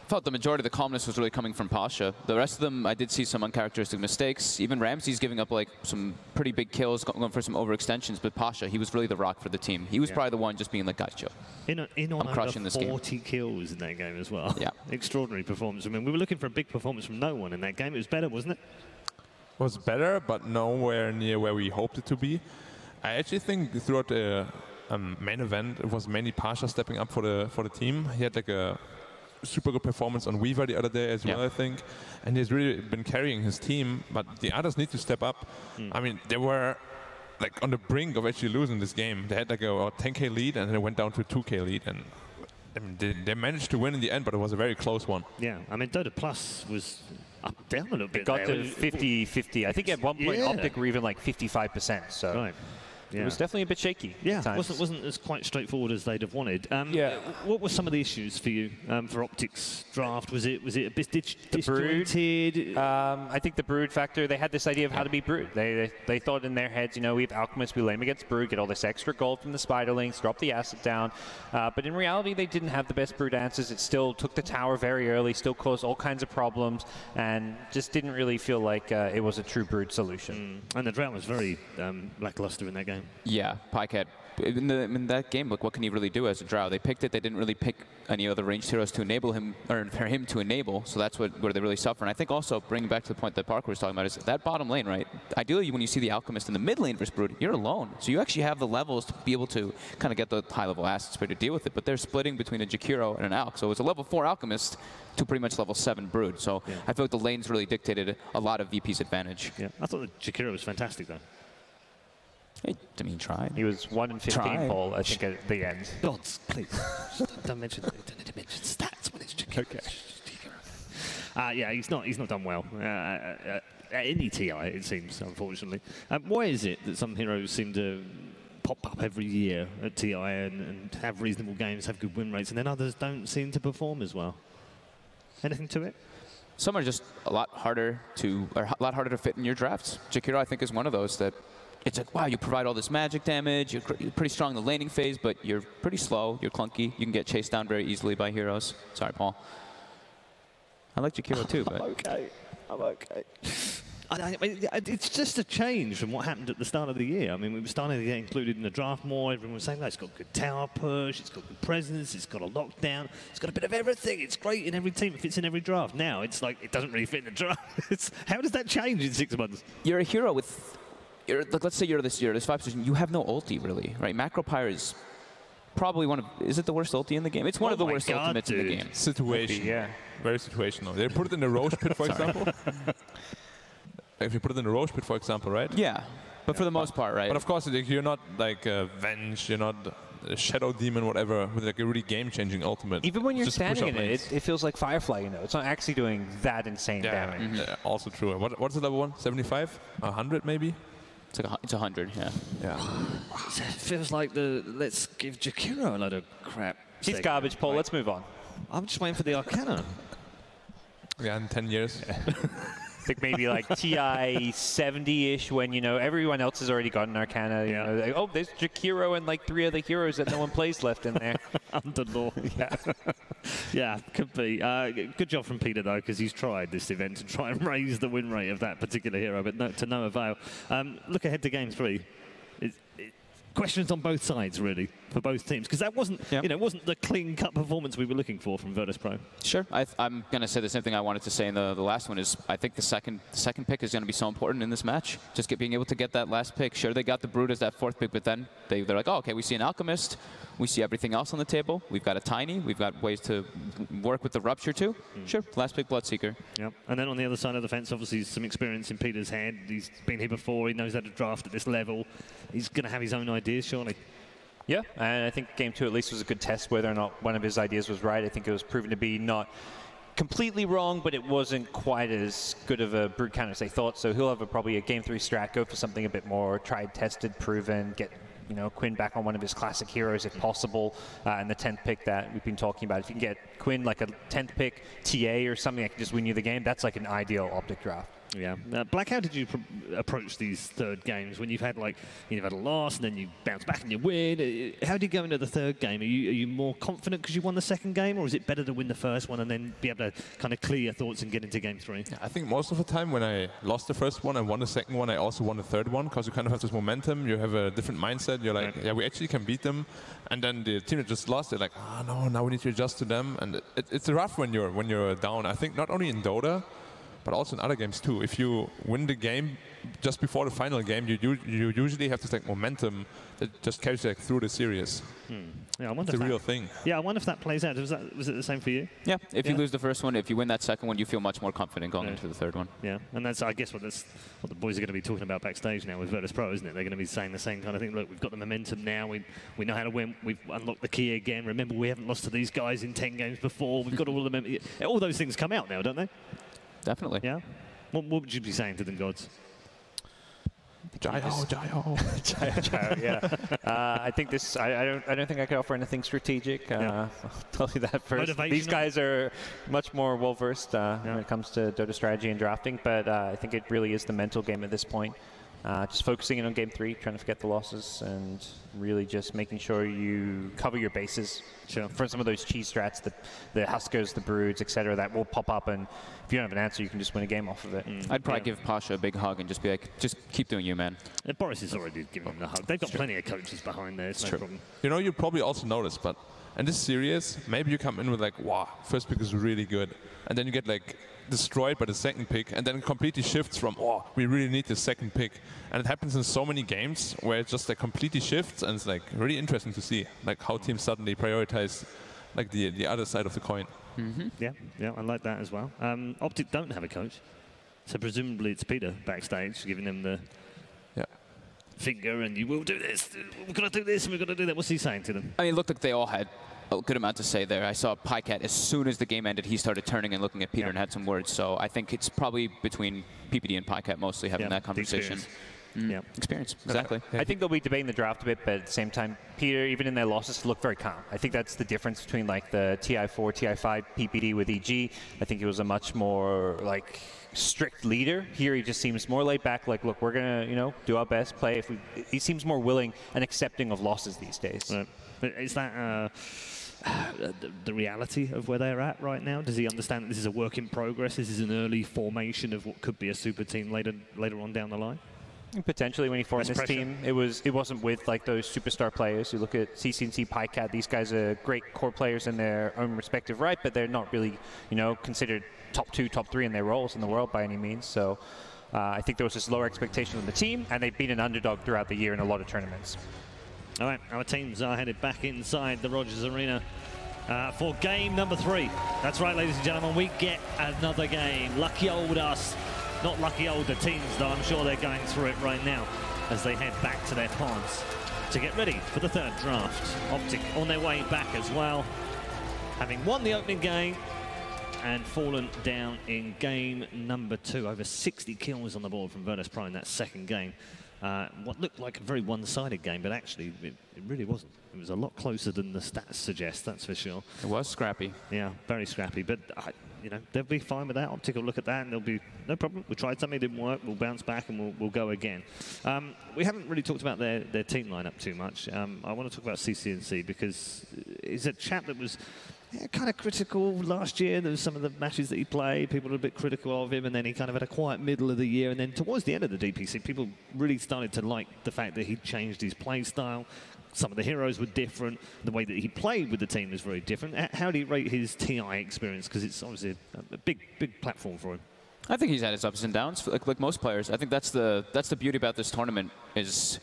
Speaker 4: I felt the majority of the calmness was really coming from Pasha. The rest of them, I did see some uncharacteristic mistakes. Even Ramsey's giving up like some pretty big kills, going for some overextensions. But Pasha, he was really the rock for the team. He was probably the one just being like, guys, chill.
Speaker 2: I'm crushing this 40 kills in that game as well.
Speaker 4: Yeah.
Speaker 2: Extraordinary performance. I mean, we were looking for a big performance from no one in that game. It was better, wasn't it?
Speaker 1: It was better, but nowhere near where we hoped it to be. I actually think throughout the main event, it was mainly Pasha stepping up for the team. He had like a super good performance on Weaver the other day as well, I think. And he's really been carrying his team, but the others need to step up. I mean, they were like on the brink of actually losing this game. They had like a 10k lead and then it went down to a 2k lead. And I mean, they managed to win in the end, but it was a very close one.
Speaker 2: Yeah, I mean, Dota Plus was up down a little bit.
Speaker 3: It got to 50-50. I think at one point OpTic were even like 55%. So.
Speaker 2: Right.
Speaker 3: It was definitely a bit shaky.
Speaker 2: Yeah, wasn't as quite straightforward as they'd have wanted. What were some of the issues for you for OpTic's draft? Was it a bit disjointed?
Speaker 3: I think the Brood factor. They had this idea of how to be Brood. They thought in their heads, we have Alchemist, we lane against Brood, get all this extra gold from the Spiderlings, drop the asset down. But in reality, they didn't have the best Brood answers. It still took the tower very early, still caused all kinds of problems, and just didn't really feel like it was a true Brood solution.
Speaker 2: And the drought was very lackluster in that game.
Speaker 4: Yeah, Pycat. In that game, look, what can he really do as a Drow? They picked it. They didn't really pick any other ranged heroes to enable him, or for him to enable. So that's where they really suffer. And I think also, bringing back to the point that Parker was talking about, is that bottom lane, right? Ideally, when you see the Alchemist in the mid lane versus Brood, you're alone. So you actually have the levels to be able to kind of get the high-level assets to deal with it. But they're splitting between a Jakiro and an Alch. So it's a level 4 Alchemist to pretty much level 7 Brood. So I feel like the lanes really dictated a lot of VP's advantage.
Speaker 2: Yeah, I thought the Jakiro was fantastic, though.
Speaker 4: I mean, he tried.
Speaker 3: He was 1 in 15 pole, I think, at the end.
Speaker 2: Gods, please. don't mention stats when it's Jakiro. Okay. Yeah, he's not done well. At any TI, it seems, unfortunately. Why is it that some heroes seem to pop up every year at TI and have reasonable games, have good win rates, and then others don't seem to perform as well? Anything to it?
Speaker 4: Some are just a lot harder to fit in your drafts. Jakiro, I think, is one of those that it's like, wow, you provide all this magic damage, you're pretty strong in the laning phase, but you're pretty slow, you're clunky, you can get chased down very easily by heroes. Sorry, Paul. I like Jakiro too, but...
Speaker 2: I'm okay. It's just a change from what happened at the start of the year. I mean, we were starting to get included in the draft more. Everyone was saying, it's got good tower push, it's got good presence, it's got a lockdown, it's got a bit of everything. It's great in every team, it fits in every draft. Now, it's like, it doesn't really fit in the draft. How does that change in 6 months?
Speaker 4: You're a hero with... let's say you're this 5 position, you have no ulti really, right? Macropyre is probably is it the worst ulti in the game? It's one of the worst ultimates in the game.
Speaker 1: Situation. Yeah. Very situational. They put it in the Roche pit, for example. if you put it in a Roche pit, for example, right?
Speaker 4: Yeah, but for the most part, right?
Speaker 1: But of course, like, you're not like Venge, you're not a Shadow Demon, whatever, with like a really game-changing ultimate.
Speaker 3: Even when you're
Speaker 1: Just
Speaker 3: standing in
Speaker 1: push-up lanes.
Speaker 3: it, it feels like Firefly, you know. It's not actually doing that insane damage.
Speaker 1: Yeah, also true. What's the level 1? 75? 100 maybe?
Speaker 4: It's 100, yeah.
Speaker 2: It feels like let's give Jakiro a load of crap.
Speaker 3: He's garbage, Paul. Let's move on.
Speaker 2: I'm just waiting for the Arcana.
Speaker 1: Yeah, in 10 years.
Speaker 3: I think maybe like TI 70-ish when, you know, everyone else has already gotten Arcana. You know, like, oh, there's Jakiro and like 3 other heroes that no one plays left in there.
Speaker 2: Underlaw. Yeah. Yeah, could be. Good job from Peter, though, because he's tried this event to try and raise the win rate of that particular hero, but to no avail. Look ahead to Game 3. Questions on both sides, really, for both teams, because that wasn't, you know, wasn't the clean-cut performance we were looking for from Virtus Pro.
Speaker 4: Sure. I'm going to say the same thing I wanted to say in the last one is I think the second pick is going to be so important in this match. Just being able to get that last pick. Sure, they got the Brute as that 4th pick, but then they're like, oh, okay, we see an Alchemist. We see everything else on the table. We've got a Tiny. We've got ways to work with the Rupture, too. Sure, last pick, Bloodseeker.
Speaker 2: Yep. And then on the other side of the fence, obviously, some experience in Peter's head. He's been here before. He knows how to draft at this level. He's going to have his own ideas, surely.
Speaker 3: Yeah, and I think Game 2 at least was a good test whether or not one of his ideas was right. I think it was proven to be not completely wrong, but it wasn't quite as good of a Brute counter as they thought. So he'll have probably a Game 3 strat, go for something a bit more tried, tested, proven, get, you know, Quinn back on one of his classic heroes if possible, and the 10th pick that we've been talking about. If you can get Quinn like a 10th pick TA or something that can just win you the game, that's like an ideal OpTic draft.
Speaker 2: Yeah. Black, how did you approach these third games when you've had like you've had a loss and then you bounce back and you win? How do you go into the third game? Are you more confident because you won the second game, or is it better to win the first one and then be able to kind of clear your thoughts and get into Game 3?
Speaker 1: I think most of the time when I lost the first one and won the second one, I also won the third one because you kind of have this momentum. You have a different mindset. You're like, yeah, we actually can beat them. And then the team that just lost, they're like, oh no, now we need to adjust to them. And it's rough when you're down. I think not only in Dota, but also in other games too. If you win the game just before the final game, you usually have this like momentum that just carries you like, through the series.
Speaker 2: Yeah, I wonder
Speaker 1: it's a real thing.
Speaker 2: Yeah, I wonder if that plays out. Was it the same for you?
Speaker 4: Yeah, if you lose the first one, if you win that second one, you feel much more confident going into the third one.
Speaker 2: Yeah, and that's, I guess, what the boys are going to be talking about backstage now with Virtus Pro, isn't it? They're going to be saying the same kind of thing. Look, we've got the momentum now. We know how to win. We've unlocked the key again. Remember, we haven't lost to these guys in 10 games before. We've got all of them. All those things come out now, don't they?
Speaker 4: Definitely.
Speaker 2: Yeah. What would you be saying to them, gods?
Speaker 1: Jayo.
Speaker 3: Jayo, yeah. I think this. I don't think I could offer anything strategic. I'll tell you that first. These guys are much more well versed when it comes to Dota strategy and drafting, but I think it really is the mental game at this point. Just focusing in on Game 3, trying to forget the losses, and really just making sure you cover your bases. For some of those cheese strats, the Huskers, the Broods, etc., that will pop up, and if you don't have an answer, you can just win a game off of it.
Speaker 4: I'd probably give Pasha a big hug and just be like, just keep doing you, man.
Speaker 2: Boris is already giving him the hug. They've got plenty of coaches behind there. It's no problem.
Speaker 1: You know, you probably also noticed, but in this series, maybe you come in with like, wow, first pick is really good, and then you get like destroyed by the second pick, and then it completely shifts from, oh, we really need the second pick. And it happens in so many games where it just like completely shifts, and it's like really interesting to see like how teams suddenly prioritize like the other side of the coin.
Speaker 2: Yeah, I like that as well. OpTic don't have a coach, so presumably it's Peter backstage giving them the finger, and you will do this, we're going to do this, and we're going to do that. What's he saying to them?
Speaker 4: I mean, it looked like they all had a good amount to say there. I saw PyCat, as soon as the game ended, he started turning and looking at Peter and had some words. So I think it's probably between PPD and PyCat mostly having that conversation. Experience, exactly.
Speaker 3: I think they'll be debating the draft a bit, but at the same time, Peter, even in their losses, looked very calm. I think that's the difference between like the TI4, TI5 PPD with EG. I think he was a much more like strict leader. Here he just seems more laid back, like, look, we're gonna, do our best, play. He seems more willing and accepting of losses these days.
Speaker 2: Is that the reality of where they're at right now? Does he understand that this is a work in progress? This is an early formation of what could be a super team later on down the line?
Speaker 3: Potentially, when he formed this team, it wasn't with like those superstar players. You look at CCNC, PyCat; these guys are great core players in their own respective right, but they're not really, considered top 2, top 3 in their roles in the world by any means. So, I think there was this lower expectation on the team, and they've been an underdog throughout the year in a lot of tournaments.
Speaker 2: All right, our teams are headed back inside the Rogers Arena for game number 3. That's right, ladies and gentlemen, we get another game. Lucky old us. Not lucky older teams, though. I'm sure they're going through it right now as they head back to their pods to get ready for the third draft. OpTic on their way back as well, having won the opening game and fallen down in game number 2. Over 60 kills on the board from Virtus Pro in that second game. What looked like a very one-sided game, but actually it really wasn't. It was a lot closer than the stats suggest, that's for sure.
Speaker 4: It was scrappy.
Speaker 2: Yeah, very scrappy, but you know, they'll be fine with that. OpTic will look at that and they'll be, no problem. We tried something, it didn't work, we'll bounce back and we'll go again. We haven't really talked about their team lineup too much. I want to talk about Ncgc because he's a chap that was kind of critical last year. There was some of the matches that he played, people were a bit critical of him, and then he kind of had a quiet middle of the year, and then towards the end of the DPC, people really started to like the fact that he changed his play style. Some of the heroes were different. The way that he played with the team was very different. How do you rate his TI experience? Because it's obviously a big platform for him.
Speaker 4: I think he's had his ups and downs, like most players. I think that's the beauty about this tournament is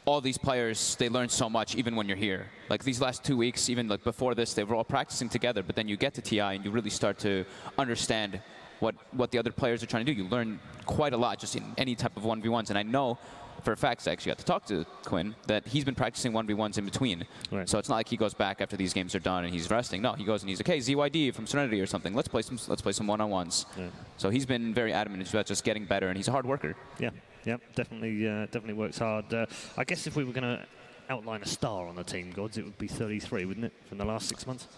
Speaker 4: all these players, they learn so much even when you're here. Like these last 2 weeks, even like before this, they were all practicing together, but then you get to TI and you really start to understand what the other players are trying to do. You learn quite a lot just in any type of 1v1s, and I know for a fact, I actually got to talk to Quinn, that he's been practicing 1v1s in between. Right. So it's not like he goes back after these games are done and he's resting. No, he goes and he's like, hey, ZYD from Serenity or something. Let's play some one-on-ones. Yeah. So he's been very adamant about just getting better, and he's a hard worker. Yeah, yeah, definitely works hard. I guess if we were going to outline a star on the team, Gods, it would be 33, wouldn't it, from the last 6 months?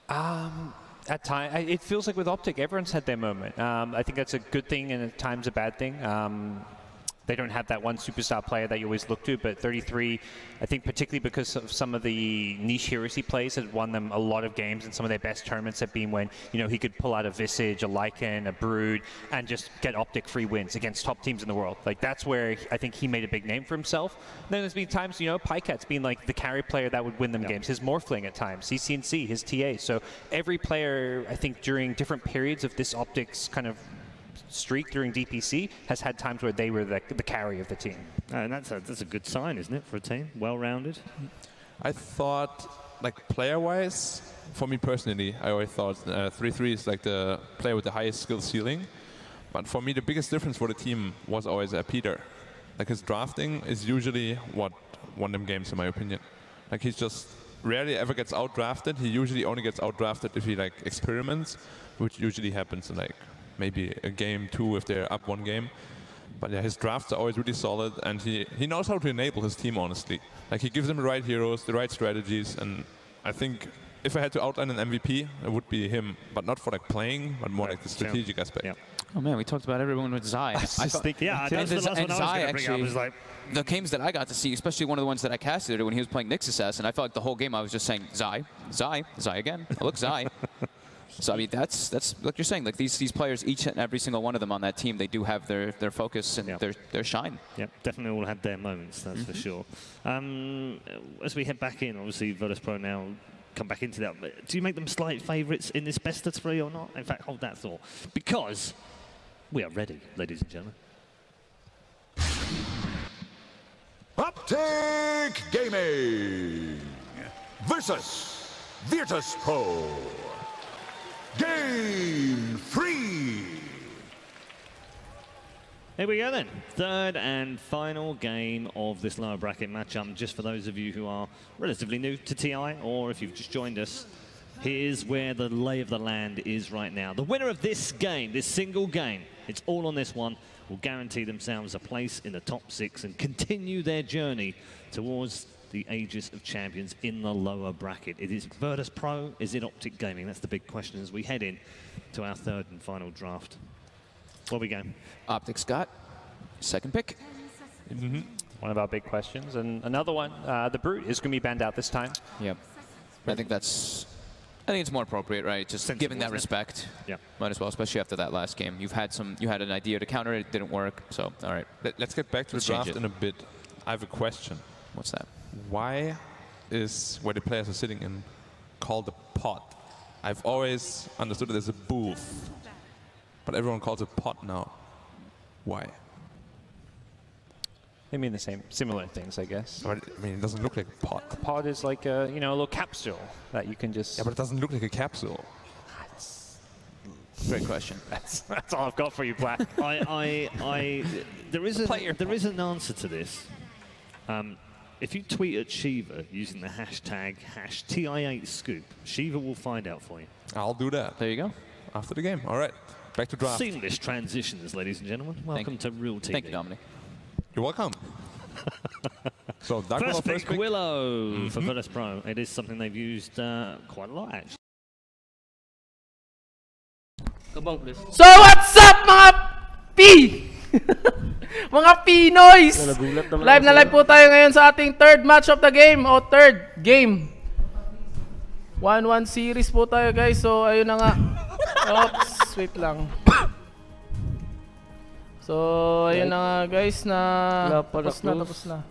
Speaker 3: At times, it feels like with OpTic, everyone's had their moment. I think that's a good thing and at times a bad thing. They don't have that one superstar player that you always look to, but 33, I think particularly because of some of the niche heroes he plays, has won them a lot of games, and some of their best tournaments have been when, you know, he could pull out a Visage, a Lycan, a Brood, and just get OpTic free wins against top teams in the world. Like, that's where I think he made a big name for himself. And then there's been times, you know, Pycat's been like the carry player that would win them games, his Morphling at times, CCNC, his TA. So every player, I think, during different periods of this OpTic's kind of streak during DPC has had times where they were the carry of the team.
Speaker 2: And that's a good sign, isn't it, for a team? Well-rounded.
Speaker 1: I thought, like, player-wise, for me personally, I always thought 33 is like the player with the highest skill ceiling. But for me, the biggest difference for the team was always Peter. Like, his drafting is usually what won them games, in my opinion. Like, he's just rarely ever gets out-drafted. He usually only gets out-drafted if he, like, experiments, which usually happens in, like, maybe a game, 2 if they're up 1 game. But yeah, his drafts are always really solid, and he knows how to enable his team, honestly. Like, he gives them the right heroes, the right strategies, and I think if I had to outline an MVP, it would be him. But not for, like, playing, but more like the strategic aspect. Yeah.
Speaker 4: Oh man, we talked about everyone with Zai.
Speaker 2: I just think, yeah, that's the last one I was going to bring up. Was like,
Speaker 4: the games that I got to see, especially one of the ones that I casted when he was playing Ncgc, and I felt like the whole game I was just saying, Zai, Zai, Zai again. Oh, look, Zai. So I mean, that's like you're saying. Like these players, each and every single one of them on that team, they do have their focus and their shine.
Speaker 2: Yeah, definitely all had their moments. That's for sure. As we head back in, obviously Virtus Pro now come back into that. Do you make them slight favourites in this best of 3 or not? In fact, hold that thought, because we are ready, ladies and gentlemen.
Speaker 5: OpTic Gaming versus Virtus Pro. Game 3.
Speaker 2: Here we go then. Third and final game of this lower bracket matchup. Just for those of you who are relatively new to TI, or if you've just joined us, here's where the lay of the land is right now. The winner of this game, this single game, it's all on this one, will guarantee themselves a place in the top 6 and continue their journey towards the Aegis of Champions in the lower bracket. It is Virtus Pro, is it OpTic Gaming? That's the big question as we head in to our third and final draft. Where we go?
Speaker 4: OpTic's got second pick.
Speaker 3: One of our big questions. And another one, the Brute is going to be banned out this time.
Speaker 4: Yep. I think it's more appropriate, right? Just sensible, giving that respect.
Speaker 2: Yeah.
Speaker 4: Might as well, especially after that last game. You had an idea to counter it, didn't work. So, all right.
Speaker 1: Let's get back to the draft in a bit. I have a question.
Speaker 4: What's that?
Speaker 1: Why is where the players are sitting in called a pod? I've always understood it as a booth, but everyone calls it pod now. Why?
Speaker 3: They mean the same, similar things, I guess.
Speaker 1: But, I mean, it doesn't look like a pod.
Speaker 3: A pod is like a, you know, a little capsule that you can just...
Speaker 1: Yeah, but it doesn't look like a capsule.
Speaker 4: Great question.
Speaker 3: That's all I've got for you, Black.
Speaker 2: There is an answer to this. If you tweet at Shiva using the hashtag #TI8Scoop, Shiva will find out for you.
Speaker 1: I'll do that.
Speaker 4: There you go.
Speaker 1: After the game. All right. Back to draft.
Speaker 2: Seamless transitions, ladies and gentlemen. Welcome to Real TV.
Speaker 4: Thank you, Dominic.
Speaker 1: You're welcome. So, Dark
Speaker 2: First
Speaker 1: Willow,
Speaker 2: pick, Willow for Virtus Pro. It is something they've used quite a lot, actually.
Speaker 8: So what's up mga P? Mga Pinoys! Live na live po tayo ngayon sa ating third match of the game o third game. 1-1 series po tayo guys. So ayun na nga. Oops, wait lang. So ayun na nga guys na tapos na.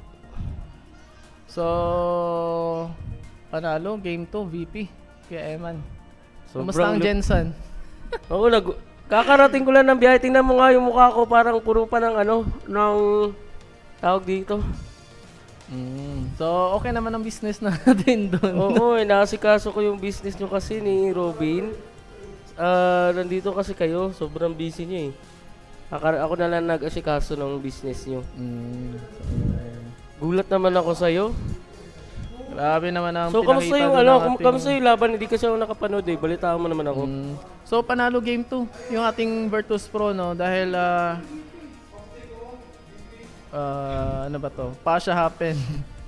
Speaker 8: So panalo game 2 VP kaya Eman. Kumusta ang Jensen?
Speaker 7: Oo, kakarating ko lang ng biyahe. Tingnan mo nga yung mukha ko, parang puro pa ng ng tawag dito.
Speaker 8: So, okay naman ang business natin doon.
Speaker 7: Oo, nasikaso ko yung business nyo kasi ni Robin. Nandito kasi kayo, sobrang busy nyo eh. Ako na lang nag-asikaso ng business nyo. Gulat naman ako sa'yo.
Speaker 8: Grabe naman ang
Speaker 7: so,
Speaker 8: pinakita
Speaker 7: kamusta yung laban? Hindi kasi ako nakapanood eh. Balitaan mo naman ako.
Speaker 8: So, panalo game 2 yung ating Virtus Pro, no? Dahil, ano ba to? Pasha happen.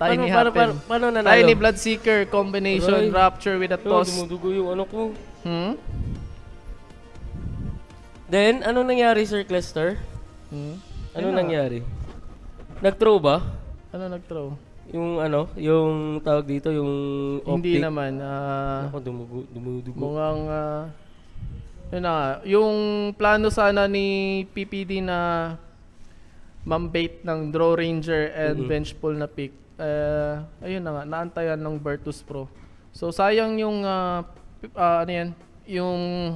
Speaker 8: Tiny happen.
Speaker 7: Paano nanalo?
Speaker 8: Tiny Bloodseeker combination, Rapture with a toss.
Speaker 7: Dumudugo yung ano ko. Then, ano nangyari, Sir Clester? Ano nangyari? Nag-throw ba?
Speaker 8: Ano nag-throw?
Speaker 7: Yung yung tawag dito, yung
Speaker 8: Hindi
Speaker 7: OpTic.
Speaker 8: naman.
Speaker 7: Ako, dumudugo.
Speaker 8: Mukhang, yun na nga. Yung plano sana ni PPD na mambait ng Draw Ranger and Bench Pull na pick. Ayun na nga, naantayan ng Virtus Pro. So, sayang yung, ano yan, yung...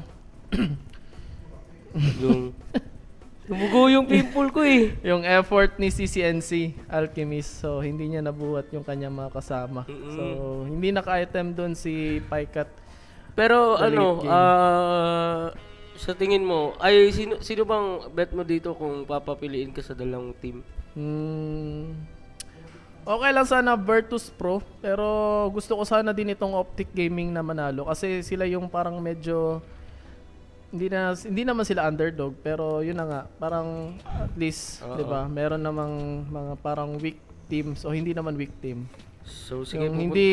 Speaker 7: Tumugo yung pimple ko eh.
Speaker 8: Yung effort ni CCNC Alchemist. So, hindi niya nabuhat yung kanyang mga kasama. So, hindi naka-item doon si Pycat.
Speaker 7: Pero sa tingin mo, sino bang bet mo dito kung papapiliin ka sa dalawang team?
Speaker 8: Okay lang sana Virtus Pro. Pero gusto ko sana din itong OpTic Gaming na manalo. Kasi sila yung parang medyo... Hindi naman sila underdog, pero yun na nga, parang at least, 'di ba? Meron namang mga parang weak team, so hindi naman weak team.
Speaker 7: So sige,
Speaker 8: yung hindi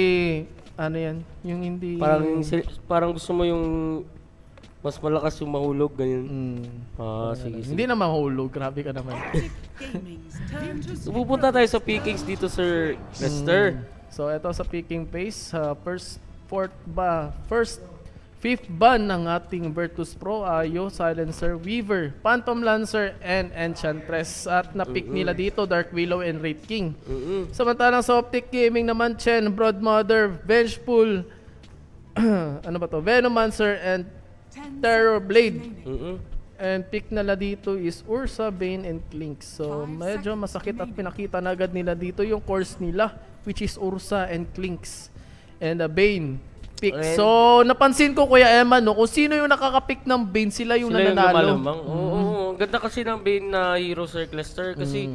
Speaker 8: ano 'yan, yung hindi
Speaker 7: parang gusto mo yung mas malakas yung mahulog ganyan. Sige.
Speaker 8: Hindi na mahulog, grabe ka naman.
Speaker 7: Pupunta tayo sa pickings dito, Sir Lester.
Speaker 8: So ito sa picking pace, fifth ban ng ating Virtus Pro, Ayo, Silencer, Weaver, Phantom Lancer, and Enchantress. At na-pick nila dito, Dark Willow and Wraith King. Samantalang sa OpTic Gaming naman, Chen, Broadmother, Vengeful, ano ba to? Venomancer, and Terror Blade. And pick nila dito is Ursa, Bane, and Clinks. So, medyo masakit at pinakita na agad nila dito yung course nila, which is Ursa and Clinks. And Bane. Pick. So, napansin ko Kuya Emma, no, kung sino yung nakaka-pick ng Bane, sila yung nananalo.
Speaker 7: Oo, ganda kasi ng Bane na hero, Sir Clester, kasi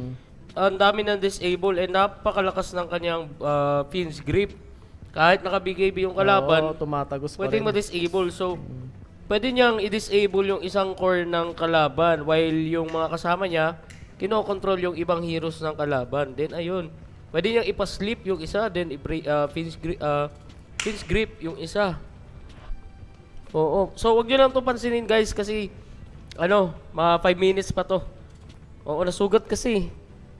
Speaker 7: ang dami ng disable and napakalakas ng kanyang Fiend's Grip. Kahit naka-BKB yung kalaban,
Speaker 8: tumatagos pa
Speaker 7: pwedeng ma-disable. So, pwede niyang i-disable yung isang core ng kalaban while yung mga kasama niya, kinokontrol yung ibang heroes ng kalaban. Then, ayun, pwede niyang ipa-sleep yung isa, then Fiend's Grip yung isa. Oo. So, wag nyo lang ito pansinin guys kasi mga 5 minutes pa to. Oo, nasugat kasi.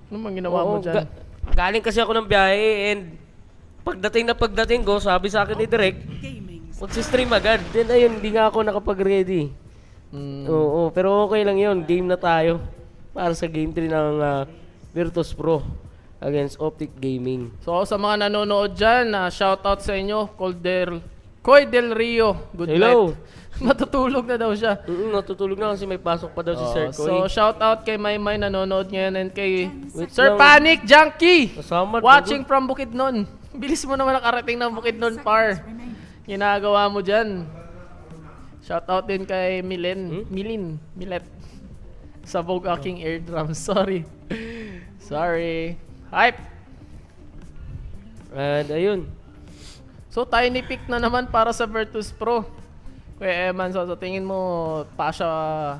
Speaker 8: Ano mang ginawa mo dyan?
Speaker 7: Galing kasi ako ng biyahe and pagdating ko, sabi sa akin ni Direk, mag-stream agad. Then ayun, hindi nga ako nakapag-ready. Oo, pero okay lang yun. Game na tayo para sa Game 3 ng Virtus Pro against OpTic Gaming.
Speaker 8: So sa mga nanonood dyan, shoutout sa inyo, Coy Del Rio. Good
Speaker 7: Hello.
Speaker 8: night. Matutulog na daw siya.
Speaker 7: Matutulog na kasi may pasok pa daw si Sir Coy.
Speaker 8: So shoutout kay Maymay nanonood ngayon and kay Sir Panic Junkie. Watching from Bukidnon. Bilis mo naman nakarating ng Bukidnon par. Ginagawa mo dyan. Shoutout din kay Milet. Sabog aking eardrum. Sorry. Hype!
Speaker 7: And ayun.
Speaker 8: So tiny pick na naman para sa Virtus Pro. Kuya Eman, so sa tingin mo, Pasha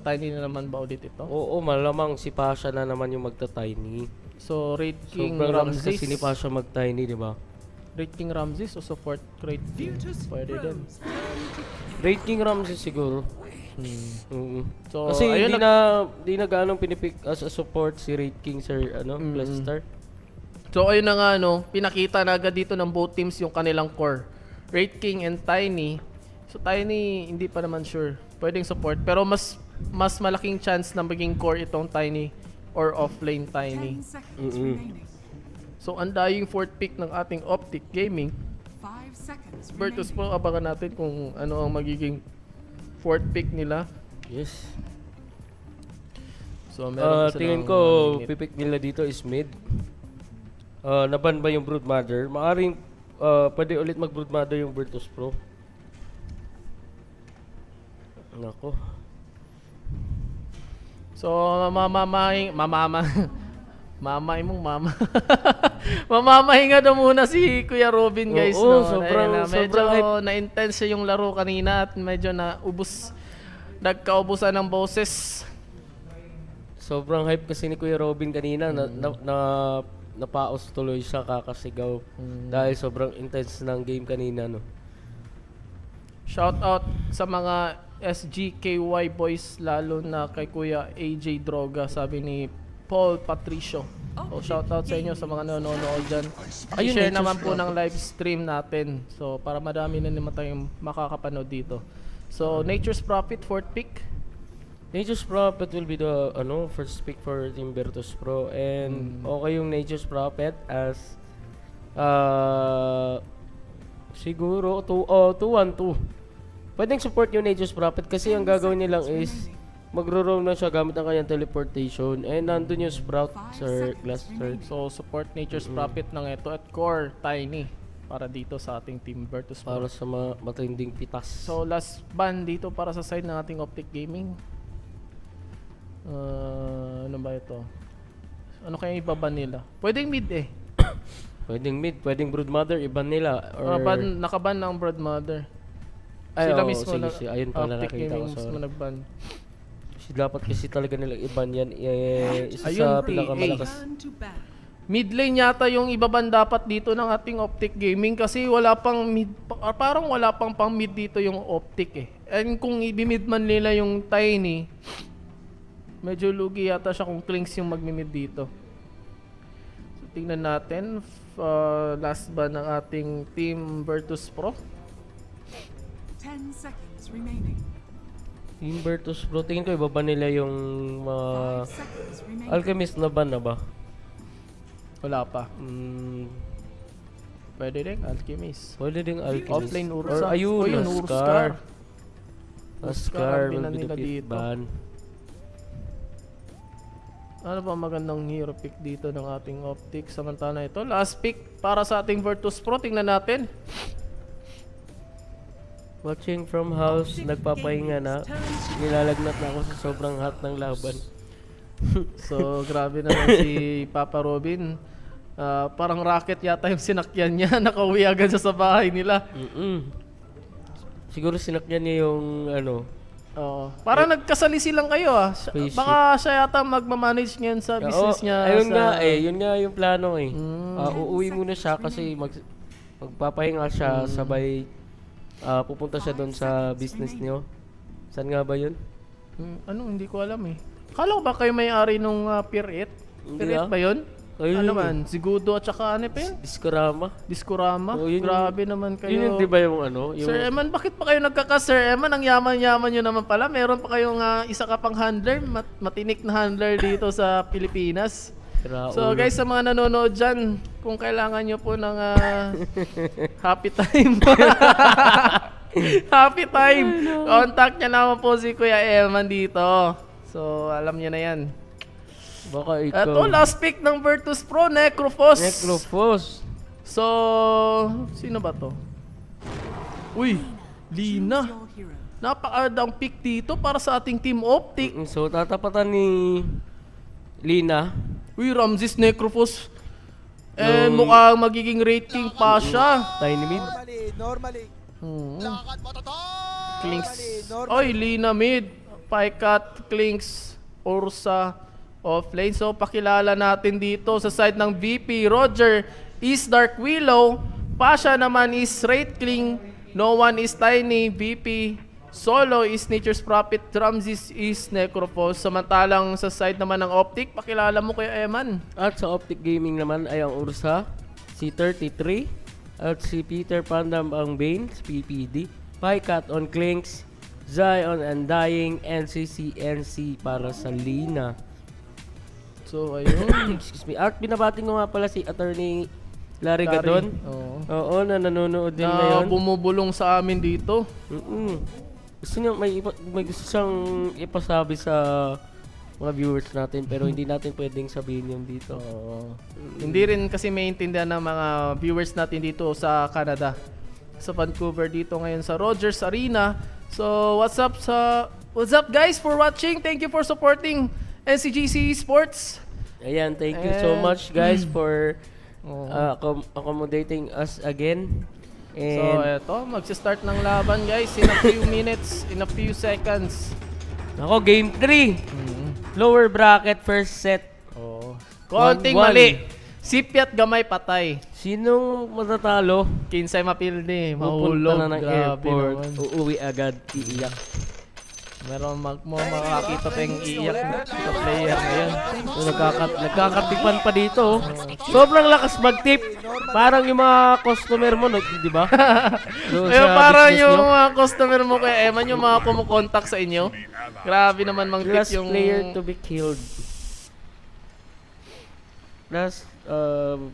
Speaker 8: Tiny na naman ba ulit ito?
Speaker 7: Oo, malamang si Pasha na naman yung magta-Tiny.
Speaker 8: So, Raid King
Speaker 7: Ramses.
Speaker 8: Ramses.
Speaker 7: Kasi ni Pasha mag-Tiny, di ba?
Speaker 8: Raid King Ramses o support Raid King? Pwede din.
Speaker 7: Raid King Ramses siguro.
Speaker 8: So,
Speaker 7: kasi
Speaker 8: ayun
Speaker 7: di na ganong pinipick as a support si Raid King Sir plus star.
Speaker 8: So ayun na nga pinakita na agad dito ng both teams yung kanilang core. Raid King and Tiny. So Tiny hindi pa naman sure. Pwedeng support pero mas malaking chance na maging core itong Tiny or offlane Tiny. So andayong fourth pick ng ating OpTic Gaming. Virtus Pro, abangan natin kung ano ang magiging fourth pick nila.
Speaker 7: Yes.
Speaker 8: So meron
Speaker 7: tingin ko pipick nila dito is mid. Naban ba yung Broodmother? Maaring pwede ulit mag Broodmother yung Virtus Pro. Nako.
Speaker 8: So mamamahinga daw muna si Kuya Robin, guys.
Speaker 7: Sobrang
Speaker 8: na-intense yung laro kanina at medyo nagkaubusan ng boses.
Speaker 7: Sobrang hype kasi ni Kuya Robin kanina. Napaos tuloy siya kakasigaw. Dahil sobrang intense ng game kanina.
Speaker 8: Shout out sa mga SGKY boys, lalo na kay Kuya AJ Droga, sabi ni Paul Patricio. So shout out sa inyo sa mga nanonood dyan. I-share naman po ng live stream natin. So para madami na naman tayong makakapanood dito. So Nature's Prophet, fourth pick.
Speaker 7: Nature's Prophet will be the first pick for Team Virtus Pro. And okay yung Nature's Prophet as siguro 2-1-2. Pwedeng support yung Nature's Prophet kasi ang gagawin nilang is magro-roam na siya gamit ang kanyang teleportation and nandun yung Sprout, Sir Glaster.
Speaker 8: So support Nature's Prophet ng ito at core Tiny para dito sa ating Team Virtus Pro.
Speaker 7: Para sa matinding pitas.
Speaker 8: So last ban dito para sa side ng ating OpTic Gaming. Ano ba ito? Ano kaya ibaban nila? Pwedeng mid
Speaker 7: Pwedeng mid, pwedeng Broodmother, iban nila. Or
Speaker 8: nakaban ng Broodmother. Sila mismo
Speaker 7: ayun pala nakita ko
Speaker 8: mismo nagban.
Speaker 7: Dapat kasi talaga nilang iban yan. Isa sa pinakamalakas.
Speaker 8: Mid lane yata yung ibaban dapat dito ng ating OpTic Gaming kasi wala pang mid, parang wala pang mid dito yung OpTic And kung i-mid man nila yung Tiny, medyo lugi yata siya kung Clinks yung magmi-mid dito. So tingnan natin last ba ng ating Team Virtus Pro.
Speaker 17: 10 seconds remaining.
Speaker 7: Team Virtus Pro, tingin ko ibaba nila yung Alchemist na ban na ba?
Speaker 8: Wala pa. Pwede din Alchemist.
Speaker 7: Pwede din Alchemist.
Speaker 8: Offlane Ursa.
Speaker 7: Ayun, Scar.
Speaker 8: Scar
Speaker 7: will be
Speaker 8: nila
Speaker 7: the fifth ban.
Speaker 8: Ano ba magandang hero pick dito ng ating OpTic? Samantala ito, last pick para sa ating Virtus Pro. Tingnan natin.
Speaker 7: Watching from house, nagpapahinga na. Nilalagnat na ako sa sobrang hot ng laban.
Speaker 8: So, grabe naman si Papa Robin. Parang rocket yata yung sinakyan niya. Nakauwi agad sa bahay nila.
Speaker 7: Siguro sinakyan niya yung
Speaker 8: parang nagkasali silang kayo Baka siya yata magmamanage ngayon sa business niya.
Speaker 7: Ayun yun nga yung plano uuwi muna siya kasi magpapahinga siya sabay pupunta siya doon sa business niyo. Saan nga ba yun?
Speaker 8: Hindi ko alam Kala ko ba kayo may-ari nung Pier 8? Pier 8 ba yun? Ano man? Sigudo at saka ano pa yun? Discorama? Grabe naman kayo.
Speaker 7: Yun di ba yung Yung
Speaker 8: Sir Eman, bakit pa kayo Sir Eman? Ang yaman-yaman nyo naman pala. Meron pa kayong isa ka pang handler. Matinik na handler dito sa Pilipinas. So guys, sa mga nanonood dyan, kung kailangan nyo po ng happy time contact nyo naman po si Kuya Eman dito. So alam nyo na yan.
Speaker 7: Baka ikaw.
Speaker 8: Ito, last pick ng Virtus Pro, Necrophos. So, sino ba to? Uy, Lina. Napaka-hard ang pick dito para sa ating Team OpTic.
Speaker 7: So, tatapatan ni Lina.
Speaker 8: Uy, Ramses Necrophos. And mukhang magiging rating pa siya.
Speaker 7: Tiny mid.
Speaker 18: Normally.
Speaker 8: Klinks. Oy, Lina mid. Paikat, Klinks, Ursa, offlane. So, pakilala natin dito sa side ng VP. Roger is Dark Willow. Pasha naman is Wraithling. No one is Tiny. VP. Solo is Nature's Prophet. Ramses is Necrophos. Samantalang sa side naman ng OpTic, pakilala mo kay Eman.
Speaker 7: At sa OpTic Gaming naman ay ang Ursa, si 33. At si Peter Pandam ang Bane, si PPD. Paikat on Klinks. Zion Undying, NCC para sa Lina.
Speaker 8: So, ayun.
Speaker 7: Excuse me. At binabati ko nga pala si Attorney Larry Gadon. Oo, na nanonood din ngayon.
Speaker 8: Bumubulong sa amin dito.
Speaker 7: Gusto niya, may gusto siyang ipasabi sa mga viewers natin, pero hindi natin pwedeng sabihin yun dito.
Speaker 8: Hindi rin kasi maintindihan ng mga viewers natin dito sa Canada. Sa Vancouver dito ngayon sa Rogers Arena. So, what's up guys for watching? Thank you for supporting Ncgc Esports.
Speaker 7: Ayan, thank you so much guys for accommodating us again. And
Speaker 8: so, eto, magsi-start ng laban guys in a few minutes, in a few seconds.
Speaker 7: Ako, game 3. Lower bracket, first set.
Speaker 8: Konting mali. Sipyat gamay patay.
Speaker 7: Sinong matatalo?
Speaker 8: Kinsay mapildi,
Speaker 7: mahulog.
Speaker 8: mahulog.
Speaker 7: Na ng airport, uuwi agad, iiyak.
Speaker 8: Meron makakita tayong iiyak na player ngayon.
Speaker 7: So, nagkakatipan pa dito. Sobrang lakas mag-tip. Parang yung mga customer mo, di ba? So,
Speaker 8: parang yung mga customer mo kaya Eman, yung mga kumukontak sa inyo. Grabe naman mang-tip yung...
Speaker 7: Last player to be killed. Last,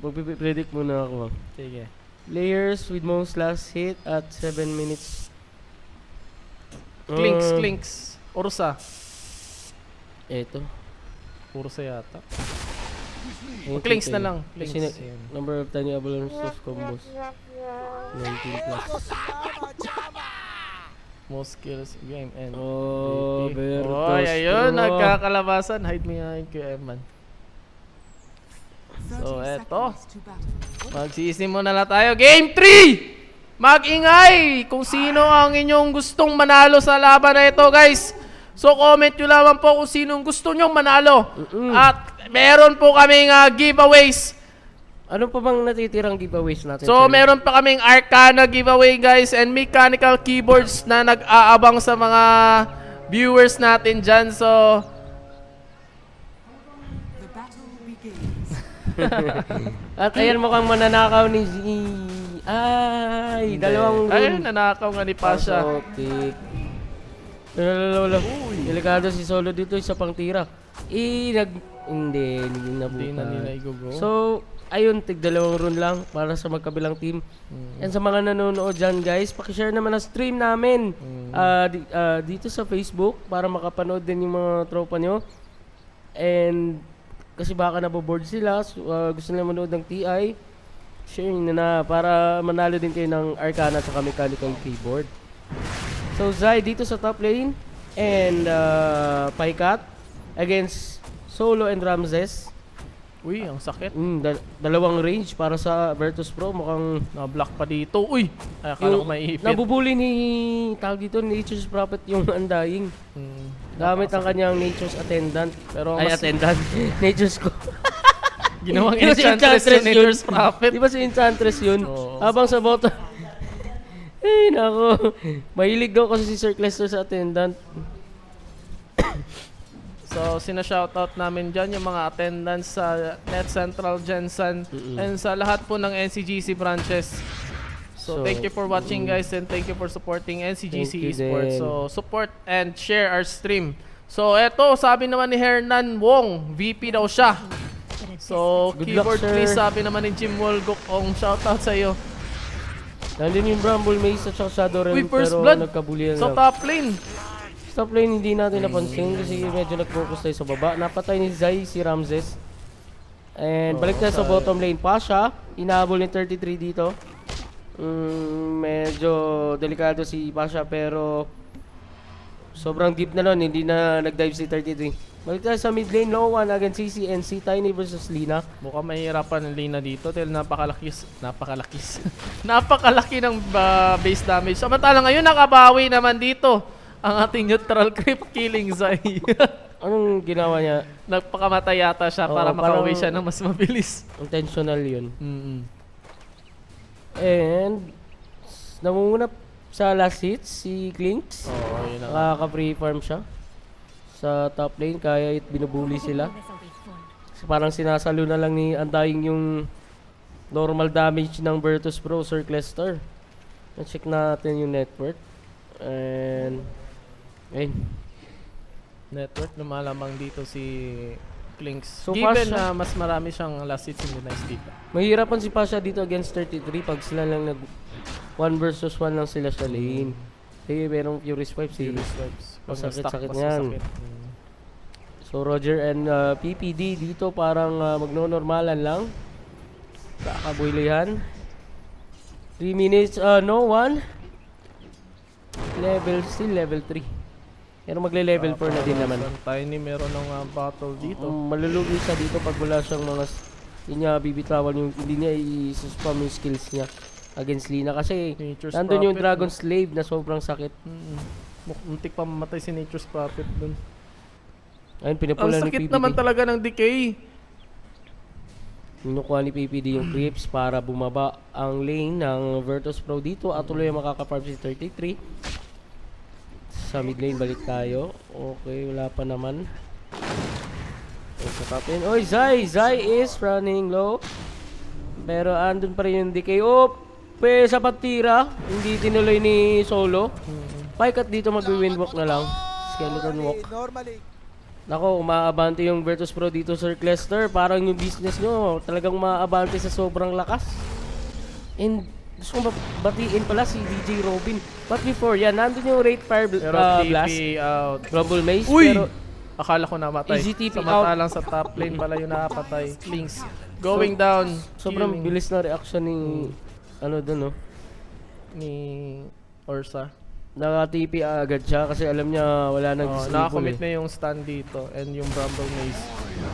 Speaker 7: mag-predict muna ako.
Speaker 8: Sige.
Speaker 7: Players with most last hit at 7 minutes.
Speaker 8: Klinks. Ursa.
Speaker 7: Eto.
Speaker 8: Ursa yata. Klinks na lang. Klinks.
Speaker 7: Number of tiny avalanche of combos. 19 plus.
Speaker 8: Most kills game and
Speaker 7: Bertos.
Speaker 8: Ayun, nagkakalabasan. Hide me nga kay Eman. So, eto. Magsisimula na tayo. Game 3! Mag-ingay kung sino ang inyong gustong manalo sa laban na ito, guys. So, comment nyo lamang po kung sinong gusto nyong manalo. At meron po kaming giveaways.
Speaker 7: Ano pa bang natitirang giveaways natin?
Speaker 8: So, meron pa kaming Arcana giveaway, guys, and mechanical keyboards na nag-aabang sa mga viewers natin dyan. So,
Speaker 7: at ayan mukhang mananakaw ni Z. Ay, dalawang
Speaker 8: ayun, nanakaw nga ni Pasha.
Speaker 7: OpTic. Delikado si Solo dito, isa pang tira. Hindi
Speaker 8: na nila i-go.
Speaker 7: So, ayun, tig-dalawang run lang para sa magkabilang team. And sa mga nanonood dyan, guys, pakishare naman ang stream namin dito sa Facebook para makapanood din yung mga tropa nyo. And kasi baka naboboard sila, gusto nila manood ng TI, share na para manalo din kayo ng Arcana at mechanical keyboard. So, Zai dito sa top lane and Paikat against Solo and Ramses.
Speaker 8: Uy, ang sakit.
Speaker 7: Dalawang range para sa Virtus Pro. Mukhang
Speaker 8: na-block pa dito. Uy, akala ko may ipit.
Speaker 7: Nabubuli ni Nature's Prophet yung Undying. Gamit ang kanyang Nature's Attendant.
Speaker 8: Pero
Speaker 7: Attendant. Nature's ko.
Speaker 8: Ginawang Enchantress yung Nature's Prophet.
Speaker 7: Di ba si Enchantress yun? Habang sa bottom. Ay, nako. Mahilig daw kasi si Sir Clester sa Attendant.
Speaker 8: So, sina-shoutout namin dyan yung mga attendants sa Net Central, Jensen, and sa lahat po ng Ncgc branches. So, thank you for watching, guys, and thank you for supporting Ncgc Esports. So, support and share our stream. So, eto, sabi naman ni Hernan Wong, VP daw siya. So, keyboard please, sabi naman ni Jim Wolgok, shoutout sa iyo.
Speaker 7: Nandun yung Bramble Maze at Shadow Realm, pero nagkabulian
Speaker 8: sa top lane.
Speaker 7: Sa top lane hindi natin napansin kasi medyo nag-focus tayo sa baba. Napatay ni Zai si Ramses. And balik tayo sa bottom lane. Pasha, inahabol ni 33 dito. Medyo delikado si Pasha pero Sobrang deep na nun, hindi na nag-dive si 33. Balik tayo sa mid lane, low 1 against CCNC, Tiny versus Lina.
Speaker 8: Mukhang mahirapan ng Lina dito dahil napakalaki ng base damage. Samantala ngayon nakabawi naman dito ang ating neutral creep killing Zai.
Speaker 7: Anong ginawa niya?
Speaker 8: Nagpakamatay yata siya para makauwi siya ng mas mabilis.
Speaker 7: Intentional yun. And namumuna sa last hit si Klinks. Nakaka-free farm siya sa top lane kaya binubuli sila. So, parang sinasalo na lang ni Undying yung normal damage ng Virtus Pro Sir Clester. Check natin yung network. And
Speaker 8: network lumalamang dito si Klinks.
Speaker 7: So
Speaker 8: given na mas marami siyang last hits in the nice dito.
Speaker 7: Mahirapan si Pasha dito against 33 pag sila lang nag 1 versus 1 lang sila sa lane. Hey, merong Furious Vibes. Masakit-sakit yan. So Roger and PPD dito parang magno-normalan lang. Kakabuilihan. 3 minutes, no one. Still level 3. Pero magle-level 4 na din naman.
Speaker 8: Tiny meron ng battle dito.
Speaker 7: Malulugi siya dito pag wala siyang mga hindi niya bibitawan yung hindi niya i-spam yung skills niya against Lina kasi nandun yung Dragon Slave na sobrang sakit.
Speaker 8: Muntik pa mamatay si Nature's Prophet dun.
Speaker 7: Ayun, pinapula ni PPD.
Speaker 8: Ang sakit naman talaga ng decay.
Speaker 7: Kinukuha ni PPD yung creeps para bumaba ang lane ng Virtus Pro dito at tuloy makaka-farm si 33. Sa mid lane balik tayo. Okay, wala pa naman. Oy, Zai is running low. Pero andun pa rin yung decay. Sa patira, hindi tinuloy ni Solo. Paikat dito mag-windwalk na lang. Skeleton walk. Nako, umaabante yung Virtus Pro dito, Sir Clester. Parang yung business nyo, talagang umaabante sa sobrang lakas. And gusto kong batiin pala si DJ Robin. But before yan, nandun yung Rate Fire Blast.
Speaker 8: Out.
Speaker 7: Rumble Maze.
Speaker 8: Uy!
Speaker 7: Pero
Speaker 8: akala ko namatay.
Speaker 7: Easy TP
Speaker 8: samantalang sa top lane pala yung nakapatay. Links. Going down.
Speaker 7: Sobrang bilis na reaction ni
Speaker 8: ni Ursa.
Speaker 7: Naka-TP agad siya kasi alam niya wala nang
Speaker 8: nakakommit na yung stun dito and yung Rumble Maze.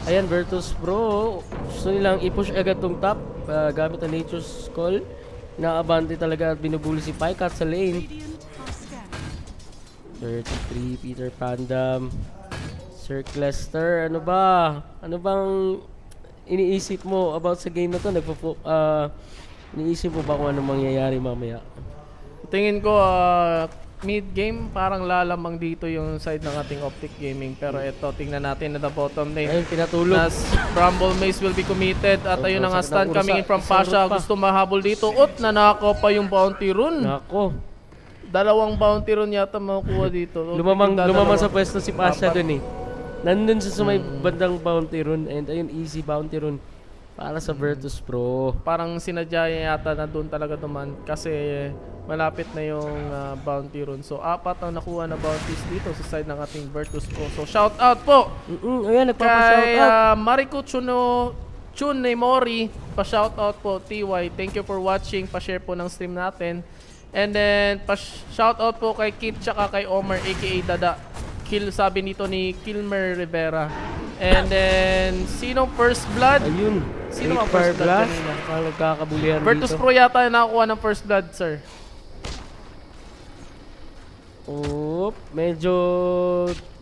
Speaker 7: Ayan, Virtus Pro. Gusto nilang i-push agad tong top gamit ang Nature's Call. Naabante talaga at binubuli si Paikat sa lane. 33, Peter Pandam. Sir Clester, ano bang iniisip mo about sa game na to? Iniisip mo ba kung ano mangyayari mamaya?
Speaker 8: Tingin ko mid-game parang lalamang dito yung side ng ating OpTic Gaming. Pero ito, tingnan natin na the bottom lane.
Speaker 7: Ayun, pinatulog.
Speaker 8: Rumble Maze will be committed. At ayun ang stun coming in from Pasha. Gusto mahabol dito. Nanakaw pa yung bounty rune.
Speaker 7: Nako.
Speaker 8: Dalawang bounty rune yata makukuha dito.
Speaker 7: Lumamang sa pwesto si Pasha dun eh. Nandun sa may bandang bounty rune. And ayun, easy bounty rune para sa Virtus Pro.
Speaker 8: Parang sinadya yata na doon talaga duman kasi malapit na yung bounty rune. So, 4 ang nakuha na bounties dito sa side ng ating Virtus Pro. So, shout out po
Speaker 7: ayan,
Speaker 8: kay Mariko Chunemori. Pa-shout out po, TY. Thank you for watching. Pa-share po ng stream natin. And then, pa-shout out po kay Kit tsaka kay Omar aka Dada. Sabi nito ni Kilmer Rivera. And then, sinong first blood?
Speaker 7: Ayun.
Speaker 8: Sino ang first blood kanina?
Speaker 7: Nagkakabulihan dito.
Speaker 8: Virtus Pro yata yung nakakuha ng first blood, sir.
Speaker 7: Medyo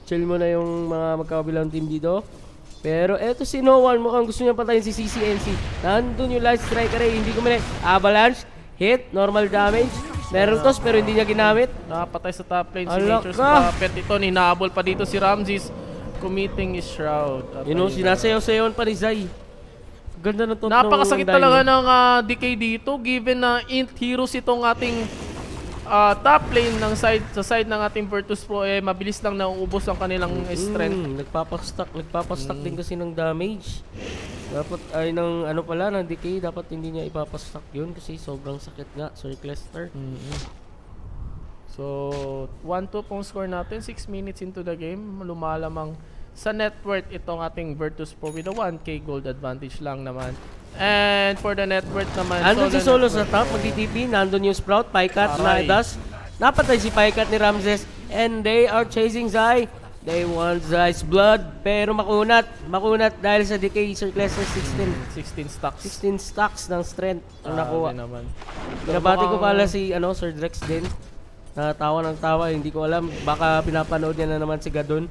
Speaker 7: chill mo na yung mga magkakabilang team dito. Pero eto si Noan, mukhang gusto niya patayin si CCNC. Nandun yung light striker hindi ko avalanche, hit, normal damage. Meron toss pero hindi niya ginamit.
Speaker 8: Nakapatay sa top lane si Nature's Prophet. Ito, ninahabol pa dito si Ramses. Committing his shroud.
Speaker 7: Sinasayaw-sayawan pa ni Zai. Ganda na to.
Speaker 8: Napakasakit talaga ng decay dito. Given na int heroes itong ating top lane ng side ng ating Virtus Pro, mabilis lang nauubos ang kanilang strength.
Speaker 7: Nagpapastack din kasi ng damage. Dapat ay ng ng decay, dapat hindi niya ipapastack yun kasi sobrang sakit nga, Sir Clester.
Speaker 8: So, 1-2 pong score natin, 6 minutes into the game. Lumalamang sa net worth itong ating Virtus Pro with a 1k gold advantage lang naman. And for the net worth naman,
Speaker 7: andun si Solo sa top, mag-DTP, nandun yung Sprout, Paikat, Naidas. Napatay si Paikat ni Ramses. and they are chasing Zai. They want Zai's blood, pero makunat dahil sa decay circles sa
Speaker 8: 16 stacks.
Speaker 7: 16 stacks ng strength ang nakuha.
Speaker 8: Naman.
Speaker 7: Binabati ko pala si Sir Drex din. Natawa ng tawa, hindi ko alam. Baka pinapanood niya na naman si Gadon.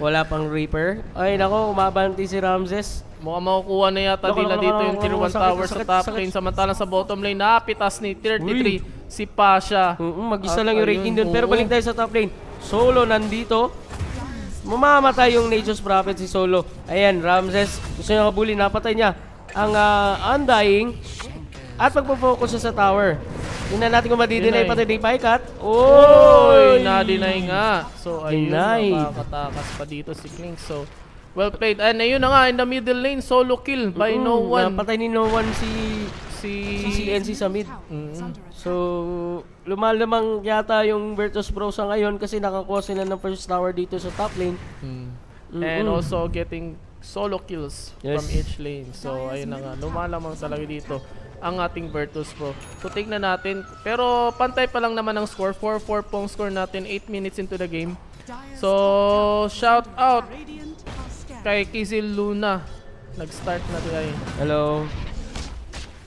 Speaker 7: Wala pang Reaper. Ay nako, umabanti si Ramses.
Speaker 8: Mukhang makukuha na yata nila dito yung tier 1 tower sa top lane. Samantalang sa bottom lane, napitas ni 33 si Pasha.
Speaker 7: Mag-isa lang yung rating dun. Pero balik tayo sa top lane. Solo nandito. Mamamatay yung Nature's Prophet si Solo. Ayan, Ramses. Gusto niya kabuli. Napatay niya ang Undying. At magpo-focus siya sa tower. Tingnan natin kung madi-deny pati ni Paikat.
Speaker 8: Oy! Na-deny nga. So, ayun. Nakakatakas pa dito si King. So, well played. And ayun na nga, in the middle lane, solo kill by No One.
Speaker 7: Napatay ni No One si CNC sa mid. So, lumalamang yata yung Virtus Pro sa ngayon kasi nakakuha sila ng first tower dito sa top lane.
Speaker 8: And also getting solo kills from each lane. So, ayun na nga, lumalamang talaga dito ang ating Virtus Pro. So, tignan natin. Pero, pantay pa lang naman ang score. 4-4 pong score natin, 8 minutes into the game. So, shout out kay Kizil Luna. Nag-start na tayo.
Speaker 7: Hello.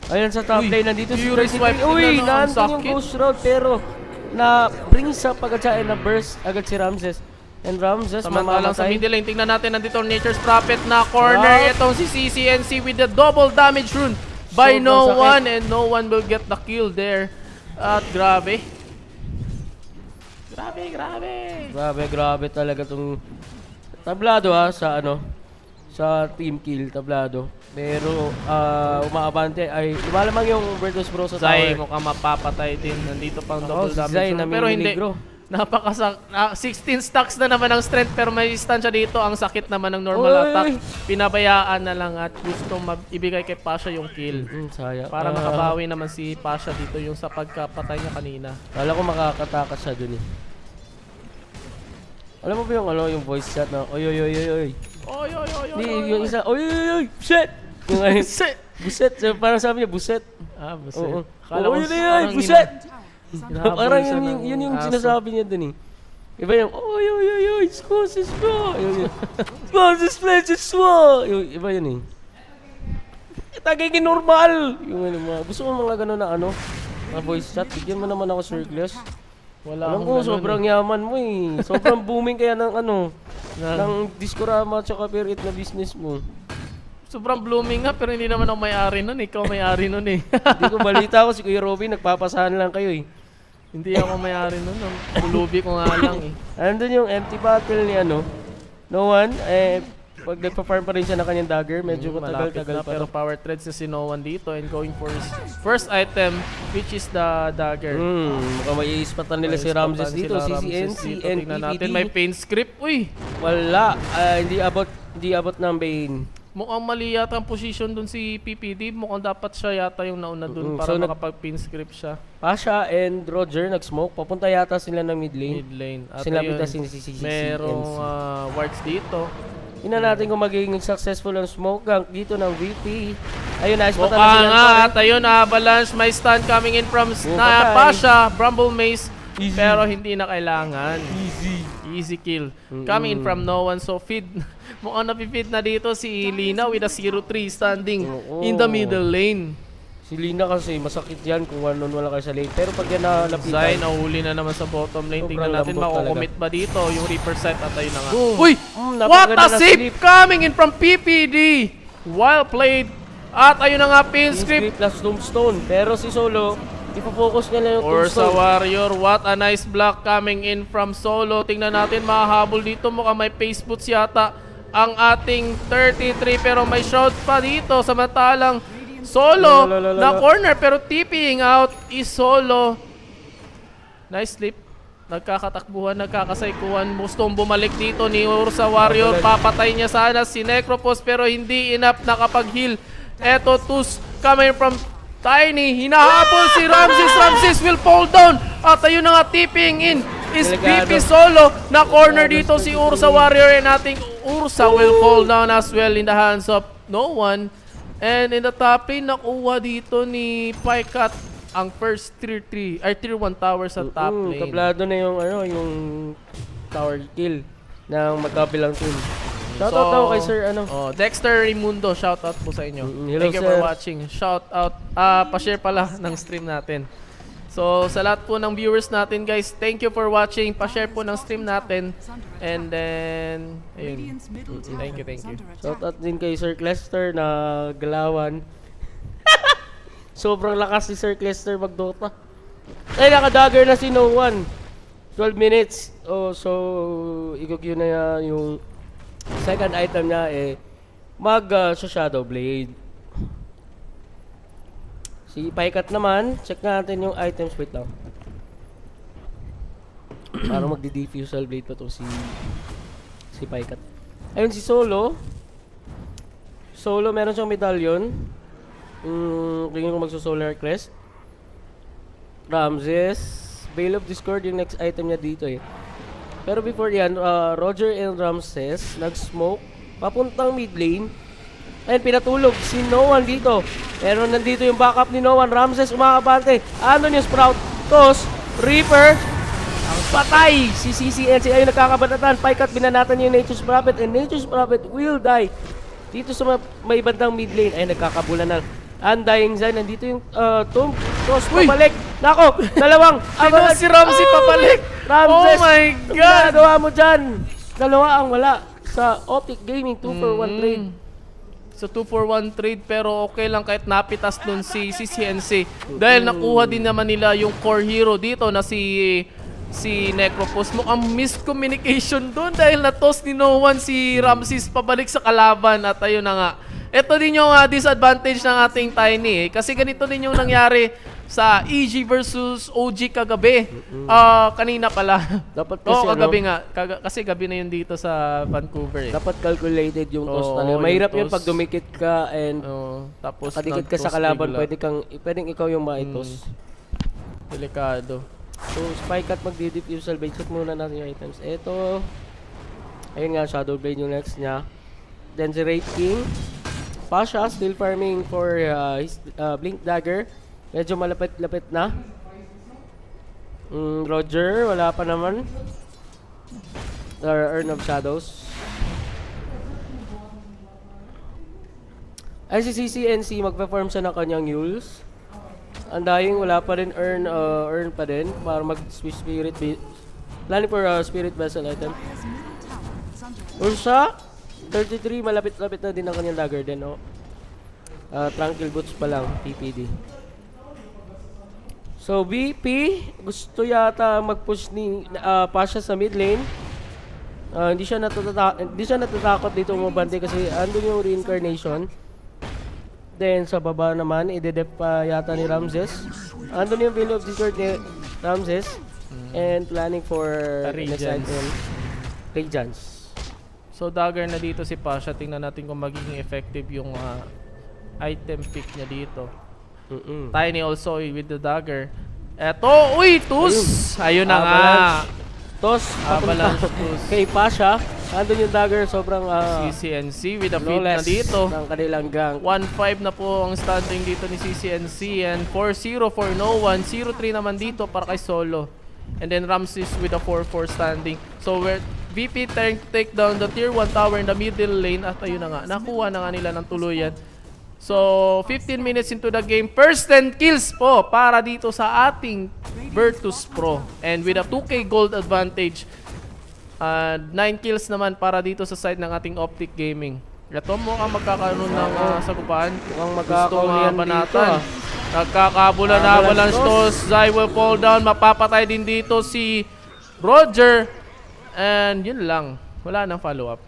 Speaker 7: Ayun sa top lane, nandito si
Speaker 8: Swipe.
Speaker 7: Uy, nandun yung Ghost Road pero na-brings up agad siya and na-burst agad si Ramses. And Ramses
Speaker 8: samantalang sa middle lane, tingnan natin nandito Nature's Prophet na corner. Itong si CCNC with the double damage rune by No One, and No One will get the kill there. At grabe.
Speaker 7: Grabe talaga tong tablado sa team kill tablado. Pero umaabante ay lumalamang yung Virtus Pro sa tower.
Speaker 8: Zai mukhang mapapatay din. Nandito pang double damage. Pero hindi. 16 stacks na naman ang strength pero may stun siya dito. Ang sakit naman ng normal attack. Pinabayaan na lang at gusto ibigay kay Pasha yung kill.
Speaker 7: Sayang.
Speaker 8: Para makabawi naman si Pasha dito yung sa pagkapatay niya kanina.
Speaker 7: Kala ko makakatakas siya dun eh. Alam mo ba yung voice chat na oy. Yung isa oy. Shit. Yung buset. Buset. Parang sabi niya buset.
Speaker 8: Buset.
Speaker 7: Oy, buset. Parang yun yung sinasabi niya dun eh. Iba yung oy. Excuse mo. Excuse me. Iba yun eh. Tagay normal. Yung gusto mo mga gano'n na mga voice chat. Bigyan mo naman ako Sir Glass. Alam ko, sobrang yaman mo eh. Sobrang booming kaya ng ng Discorama at saka Perit na business mo.
Speaker 8: Sobrang blooming nga pero hindi naman ako may-ari nun. Ikaw may-ari nun eh.
Speaker 7: Hindi ko balita ko si Kuya Robin, nagpapasahan lang kayo eh.
Speaker 8: Hindi ako may-ari nun. Pulubi ko nga lang eh.
Speaker 7: Andun yung empty battle ni No One. Pag nagpa-farm pa rin siya ng kanyang dagger, medyo matagal-tagal pa.
Speaker 8: Pero power threads na si No One dito and going for his first item, which is the dagger.
Speaker 7: Mukhang may iispatan nila si Ramses dito, CCNC and
Speaker 8: PPD. Natin may pain script. Uy!
Speaker 7: Wala. Hindi abot ng Bane.
Speaker 8: Mukhang mali yata ang position dun si PPD. Mukhang dapat siya yata yung nauna dun para makapag-pin script siya.
Speaker 7: Pasha and Roger nag-smoke. Papunta yata sila ng mid lane.
Speaker 8: At
Speaker 7: sinabitan si CCNC.
Speaker 8: Merong wards dito.
Speaker 7: Tingnan natin kung magiging successful ang smoke gank dito ng VP. Ayun, nice pa
Speaker 8: at ayun, Avalanche. May stun coming in from Pasha, Bramble Maze. Pero hindi na kailangan. Easy kill. Coming in from No One. So feed. Mukhang napifeed na dito si Lina with a 0-3 standing in the middle lane.
Speaker 7: Si Lina kasi masakit yan kung wala kayo sa lane. Pero pag yan nalapitan,
Speaker 8: Zai nahuli na naman sa bottom lane. Tingnan natin mako-commit ba dito yung Reaper set at ayun na nga. Uy! What a save coming in from PPD! Well played. At ayun na nga, pin script
Speaker 7: plus tombstone. Pero si Solo, ipo-focus niya lang yung tombstone.
Speaker 8: Or sa Warrior, what a nice block coming in from Solo. Tingnan natin, mahahabol dito. Mukhang may face boots yata ang ating 33. Pero may shot pa dito. Samantalang Solo na corner pero TPing out is Solo. Nice slip. Nagkakatakbuhan, nagkakasaikuan. Gustong bumalik dito ni Ursa Warrior. Papatay niya sana si Necropos pero hindi enough nakapag-heal. Eto, Tus coming from Tiny. Hinahabol si Ramses. Ramses will fall down. At ayun na nga, tipping in is BP Solo. Na corner dito si Ursa Warrior and ating Ursa will fall down as well in the hands of No One. And in the top lane, nakuha dito ni Paikat ang first tier 3 ay tier 1 tower sa top lane.
Speaker 7: Kablado na yung yung tower kill ng magkabilang team. Shoutout daw kay Sir
Speaker 8: Dexter Raimundo, shoutout po sa inyo.
Speaker 7: Hello,
Speaker 8: Thank you
Speaker 7: sir.
Speaker 8: for watching. Shoutout. Pa-share pala ng stream natin. So sa lahat po ng viewers natin guys, thank you for watching. Pa-share po ng stream natin. And then ayun. Thank you.
Speaker 7: Shoutout din kay Sir Clester na galawan. Sobrang lakas ni Sir Clester mag-Dota. Ay, naka-dagger na si No One. 12 minutes. Oh, so i-Q na yung second item niya sa Shadow Blade. Si Paikat naman, check natin yung items. Wait lang. Para magdi-diffusal blade pa to si Paikat. Ayun si Solo. Solo, meron siyang medallion. Tingin ko magso-solar crest. Ramses, Veil of Discord yung next item niya dito Pero before yan, Roger and Ramses nag-smoke papuntang mid lane. Ayun, pinatulog si No One dito. Pero nandito yung backup ni No One. Ramses umakabante. Ano yung Sprout? Toss, Reaper, ang patay. Si CCNC ayun nagkakabanatan. Paikat binanatan yung Nature's Prophet and Nature's Prophet will die. Dito sa may bandang mid lane ay nagkakabulan na. Undying Zine, nandito yung Tomb. Toss, pabalik. Nako, dalawang.
Speaker 8: Si Ramsey papalik.
Speaker 7: Ramses,
Speaker 8: oh my God.
Speaker 7: Nagawa mo dyan. Dalawa ang wala sa OpTic Gaming 2 for 1 trade.
Speaker 8: So 2 for 1 trade pero okay lang kahit napitas dun si CNC. Dahil nakuha din naman nila yung core hero dito na si Necropus. Mukhang miscommunication dun dahil na-toss ni No One si Ramses pabalik sa kalaban at ayun na nga. Ito din yung disadvantage ng ating Tiny kasi ganito din yung nangyari sa EG versus OG kagabi. Kanina pala.
Speaker 7: Dapat kasi
Speaker 8: kagabi nga. Kasi gabi na yun dito sa Vancouver
Speaker 7: Dapat calculated yung toss na. Mahirap yun pag dumikit ka and
Speaker 8: tapos
Speaker 7: kadikit ka sa kalaban, pwedeng ikaw yung maitos.
Speaker 8: Delikado.
Speaker 7: So, Spike at magdi-diffusal blade. Check muna natin yung items. Ito. Ayun nga, Shadow Blade yung next niya. Then si Wraith King. Pasha still farming for his Blink Dagger. Medyo malapit-lapit na. Roger, wala pa naman. Urn of Shadows. Ay si CCNC, magpa-farm siya ng kanyang Yules. Undying, wala pa rin earn pa din para mag-switch spirit. Planning for spirit vessel item. Ursa, 33, malapit-lapit na din ang kanyang dagger din, Tranquil Boots pa lang, PPD. So, BP, gusto yata mag-push ni Pasha sa mid lane. Hindi siya natatakot dito umabante kasi andun yung reincarnation. Then, sa baba naman, i-dedep pa yata ni Ramses. Andun yung Veil of Discord ni Ramses. And planning for next item, Radiance.
Speaker 8: So dagger na dito si Pasha. Tingnan natin kung magiging effective yung item pick niya dito. Tiny also with the dagger. Eto, uy, Tus! Ayun na nga.
Speaker 7: Tus, avalanche Tus. Kay Pasha, andun yung dagger, sobrang
Speaker 8: CCNC with a feed na dito.
Speaker 7: Ng kanilang gang.
Speaker 8: 1-5 na po ang standing dito ni CCNC and 4-0 for No One. 0-3 naman dito para kay Solo. And then Ramses with a 4-4 standing. So we're VP trying to take down the tier 1 tower in the middle lane at ayun na nga, nakuha na nga nila ng tuluyan. So 15 minutes into the game, first 10 kills po para dito sa ating Virtus Pro. And with a 2k gold advantage, 9 kills naman para dito sa side ng ating OpTic Gaming. Ito mukhang magkakaroon ng sagupaan.
Speaker 7: Mukhang magkakaroon dito.
Speaker 8: Nagkakabulan na avalanche toss. Zai will fall down. Mapapatay din dito si Roger. And yun lang. Wala nang follow-up.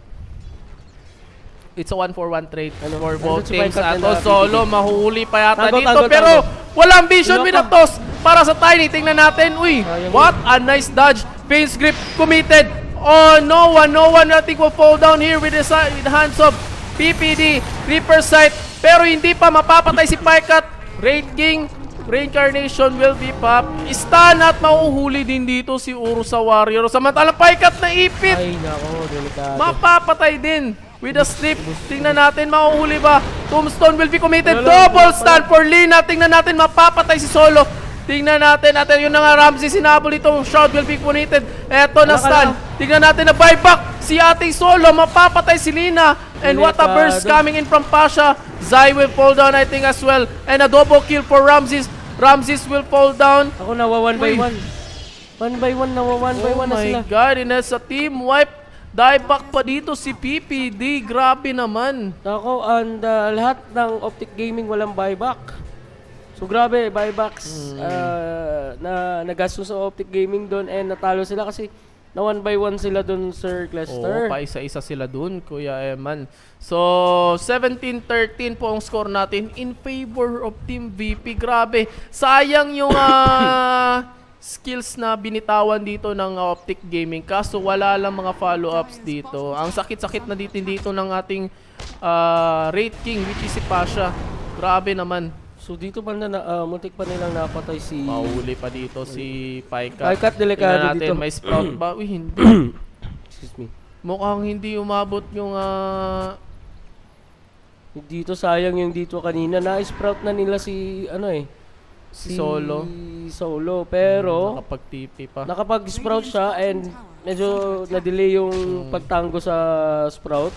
Speaker 8: It's a 1-for-1 trade for both teams. Ato Solo, mahuli pa yata dito. Pero walang vision with the toss para sa Tiny. Tingnan natin. Uy, what a nice dodge. Face grip committed. Oh, no one I think will fall down here with the hands of PPD. Reaper sight. Pero hindi pa mapapatay si Paikat. Raid King. Reincarnation will be pop. Stun at mauhuli din dito si Uru sa Warrior. Samantalang Paikat na ipit.
Speaker 7: Ay, nako, delikado.
Speaker 8: Mapapatay din. with a slip. Tingnan natin, mahuhuli ba? Tombstone will be committed. Double stun for Lina. Tingnan natin, mapapatay si Solo. Tingnan natin, yun na nga, Ramsey, sinabol itong shot will be committed. Eto na stun. Tingnan natin na buyback. Si ating Solo, mapapatay si Lina. And what a burst coming in from Pasha. Zai will fall down, I think, as well. And a double kill for Ramses. Ramses will fall down.
Speaker 7: Ako nawa 1 by 1. 1 by 1, nawa 1 by 1 na sila.
Speaker 8: Oh my God, sa team wipe. Dive back pa dito si PPD. Grabe naman.
Speaker 7: Ako, and lahat ng OpTic Gaming walang buyback. So grabe, buybacks na nagastos sa OpTic Gaming doon and natalo sila kasi na 1 by 1 sila doon, Sir Clester.
Speaker 8: Oo, pa isa-isa sila doon, Kuya Eman. So, 17-13 po ang score natin in favor of Team VP. Grabe, sayang yung skills na binitawan dito ng OpTic Gaming. Kaso wala lang mga follow-ups dito. Ang sakit-sakit na dito ng ating Rate King, which is si Pasha. Grabe naman.
Speaker 7: So dito pa na muntik pa nilang napatay si...
Speaker 8: Mahuli pa dito si Paikat.
Speaker 7: Paikat, delikado dito.
Speaker 8: May sprout ba? Uy, hindi.
Speaker 7: Excuse me.
Speaker 8: Mukhang hindi umabot yung...
Speaker 7: Dito sayang yung dito kanina. Na-sprout na nila si...
Speaker 8: Si Solo.
Speaker 7: Solo. Pero...
Speaker 8: Nakapag-TP pa.
Speaker 7: Nakapag-sprout siya and medyo na-delay yung pagtango sa sprout.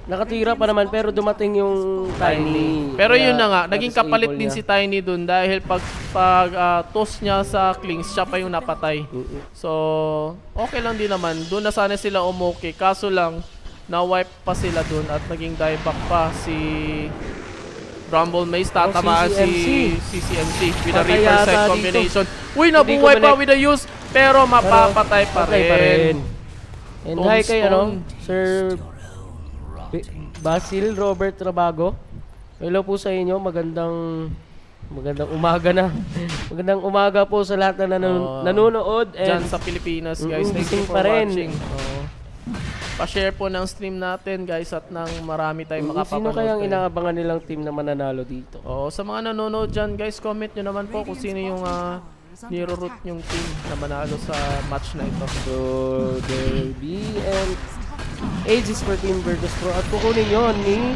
Speaker 7: Nakatira pa naman pero dumating yung Tiny.
Speaker 8: Pero yun na nga, naging kapalit din si Tiny dun dahil pag toss niya sa Klings, siya pa yung napatay. So, okay lang din naman. Doon na sana sila umuki. Kaso lang, na-wipe pa sila dun at naging dive back pa si Rumble Maze. Tatamaan si CCMC with a Reaper set combination. Uy, nabuhay pa with the use pero mapapatay pa rin.
Speaker 7: And hi kay Sir Basil Robert Trabago. Hello po sa inyo. Magandang umaga na. Magandang umaga po sa lahat na nanonood.
Speaker 8: Diyan sa Pilipinas, guys. Thank you for watching. Pa-share po ng stream natin, guys, at nang marami tayong makapapanood.
Speaker 7: Sino kayang inaabangan nilang team na mananalo dito?
Speaker 8: Sa mga nanonood dyan, guys, comment nyo naman po kung sino yung niro-root yung team na manalo sa match na ito.
Speaker 7: So, there will be Aegis for Team Virtus Pro at kukunin yun ni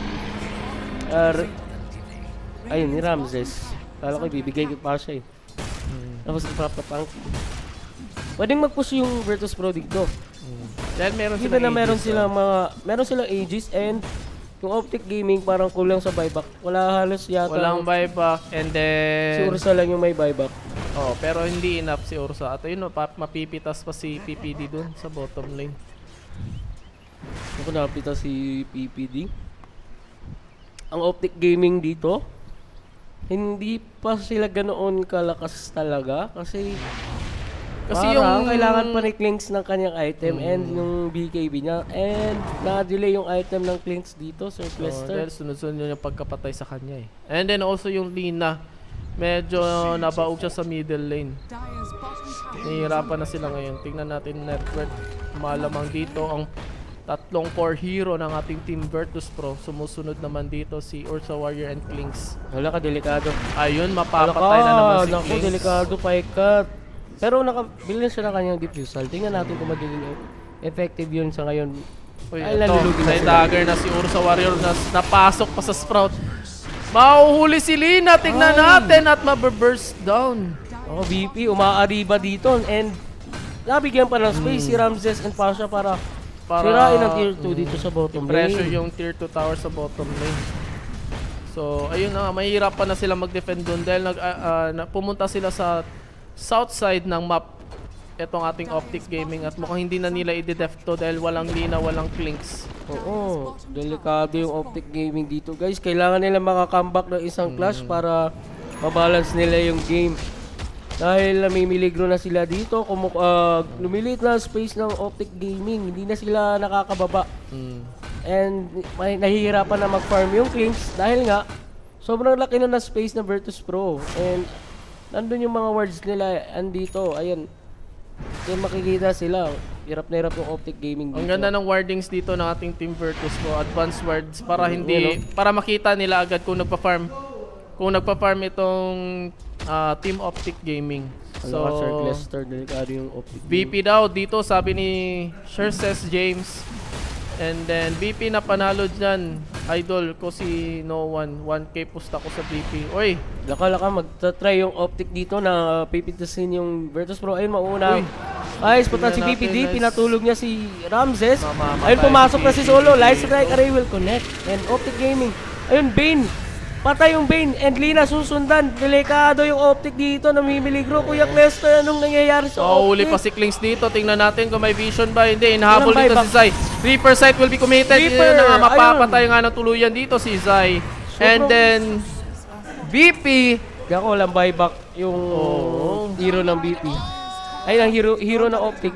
Speaker 7: ni Ramses. Kala ko ibibigay ko pa siya Tapos ipapapang. Pwedeng mag-push yung Virtus Pro dito.
Speaker 8: Dahil meron
Speaker 7: silang Aegis and yung OpTic Gaming parang kulang sa buyback. Wala halos yata.
Speaker 8: Walang buyback and then...
Speaker 7: Si Ursa lang yung may buyback.
Speaker 8: Pero hindi enough si Ursa. At yun, mapipitas pa si PPD dun sa bottom lane.
Speaker 7: Ako napita si PPD. Ang OpTic Gaming dito, hindi pa sila ganoon kalakas talaga kasi yung kailangan pa ni Klinks ng kanyang item and yung BKB niya and na-delay yung item ng Klinks dito, Sir Clester.
Speaker 8: Dahil sunod-sunod yung pagkapatay sa kanya And then also yung Lina, medyo nabaog siya sa middle lane. Nahihirapan na sila ngayon. Tingnan natin network. Malamang dito ang tatlong core hero ng ating Team Virtus Pro. Sumusunod naman dito si Ursa Warrior and Klinks.
Speaker 7: Wala ka, delikado.
Speaker 8: Ayun, mapapatay na naman si Klinks.
Speaker 7: Delikado, Paikat. Pero bilhin siya ng kanyang diffusal. Tingnan natin kung magiging effective yun sa ngayon.
Speaker 8: Ay, may dagger na si Ursa Warrior na napasok pa sa Sprout. Mahuhuli si Lina. Tingnan natin at maburst down.
Speaker 7: VP, umaariba dito and nabigyan pa ng space si Ramses and Pasha para sirain ang tier 2 dito sa bottom lane.
Speaker 8: Pressure yung tier 2 tower sa bottom lane. So, ayun na, mahirap pa na sila mag-defend doon dahil pumunta sila sa south side ng map itong ating OpTic Gaming at mukhang hindi na nila i-def to dahil walang Lina, walang Klinks.
Speaker 7: Oo, delikado yung OpTic Gaming dito. Guys, kailangan nila maka-comeback ng isang clash para mabalance nila yung game. Dahil namimiligro na sila dito, lumilit na space ng OpTic Gaming, hindi na sila nakakababa. And nahihirapan na mag-farm yung Klinks dahil nga sobrang laki na space ng Virtus Pro. And nandun yung mga wards nila, andito, ayan. Kaya makikita sila, hirap na hirap yung OpTic Gaming dito.
Speaker 8: Ang ganda ng wardings dito ng ating Team Virtus Pro, advanced wards para para makita nila agad kung nagpa-farm itong Team OpTic Gaming. So,
Speaker 7: Sir Clester, delikado yung OpTic
Speaker 8: VP daw dito, sabi ni Sherses James. And then BP na panalo dyan. Idol ko si No One. 1K pusta ko sa BP. Uy!
Speaker 7: Laka-laka magta-try yung OpTic dito na pipitasin yung Virtus Pro. Ayun, mauna. Ayos, putan si PPD. Pinatulog niya si Ramses. Ayun, pumasok na si Solo. Light Strike Array will connect. And OpTic Gaming. Ayun, Bane. Patay yung Bane. And Lina susundan. Delikado yung OpTic dito. Namimiligro. Kuya Clester, anong nangyayari sa OpTic?
Speaker 8: Huli pa si Klings dito. Tingnan natin kung may vision ba. Hindi, inahabol dito si Zai. Reaper sight will be committed. Yun na nga, mapapatay nga ng tuluyan dito si Zai. And then, BP.
Speaker 7: Gako, walang buyback yung hero ng BP. Ay, ang hero ng OpTic.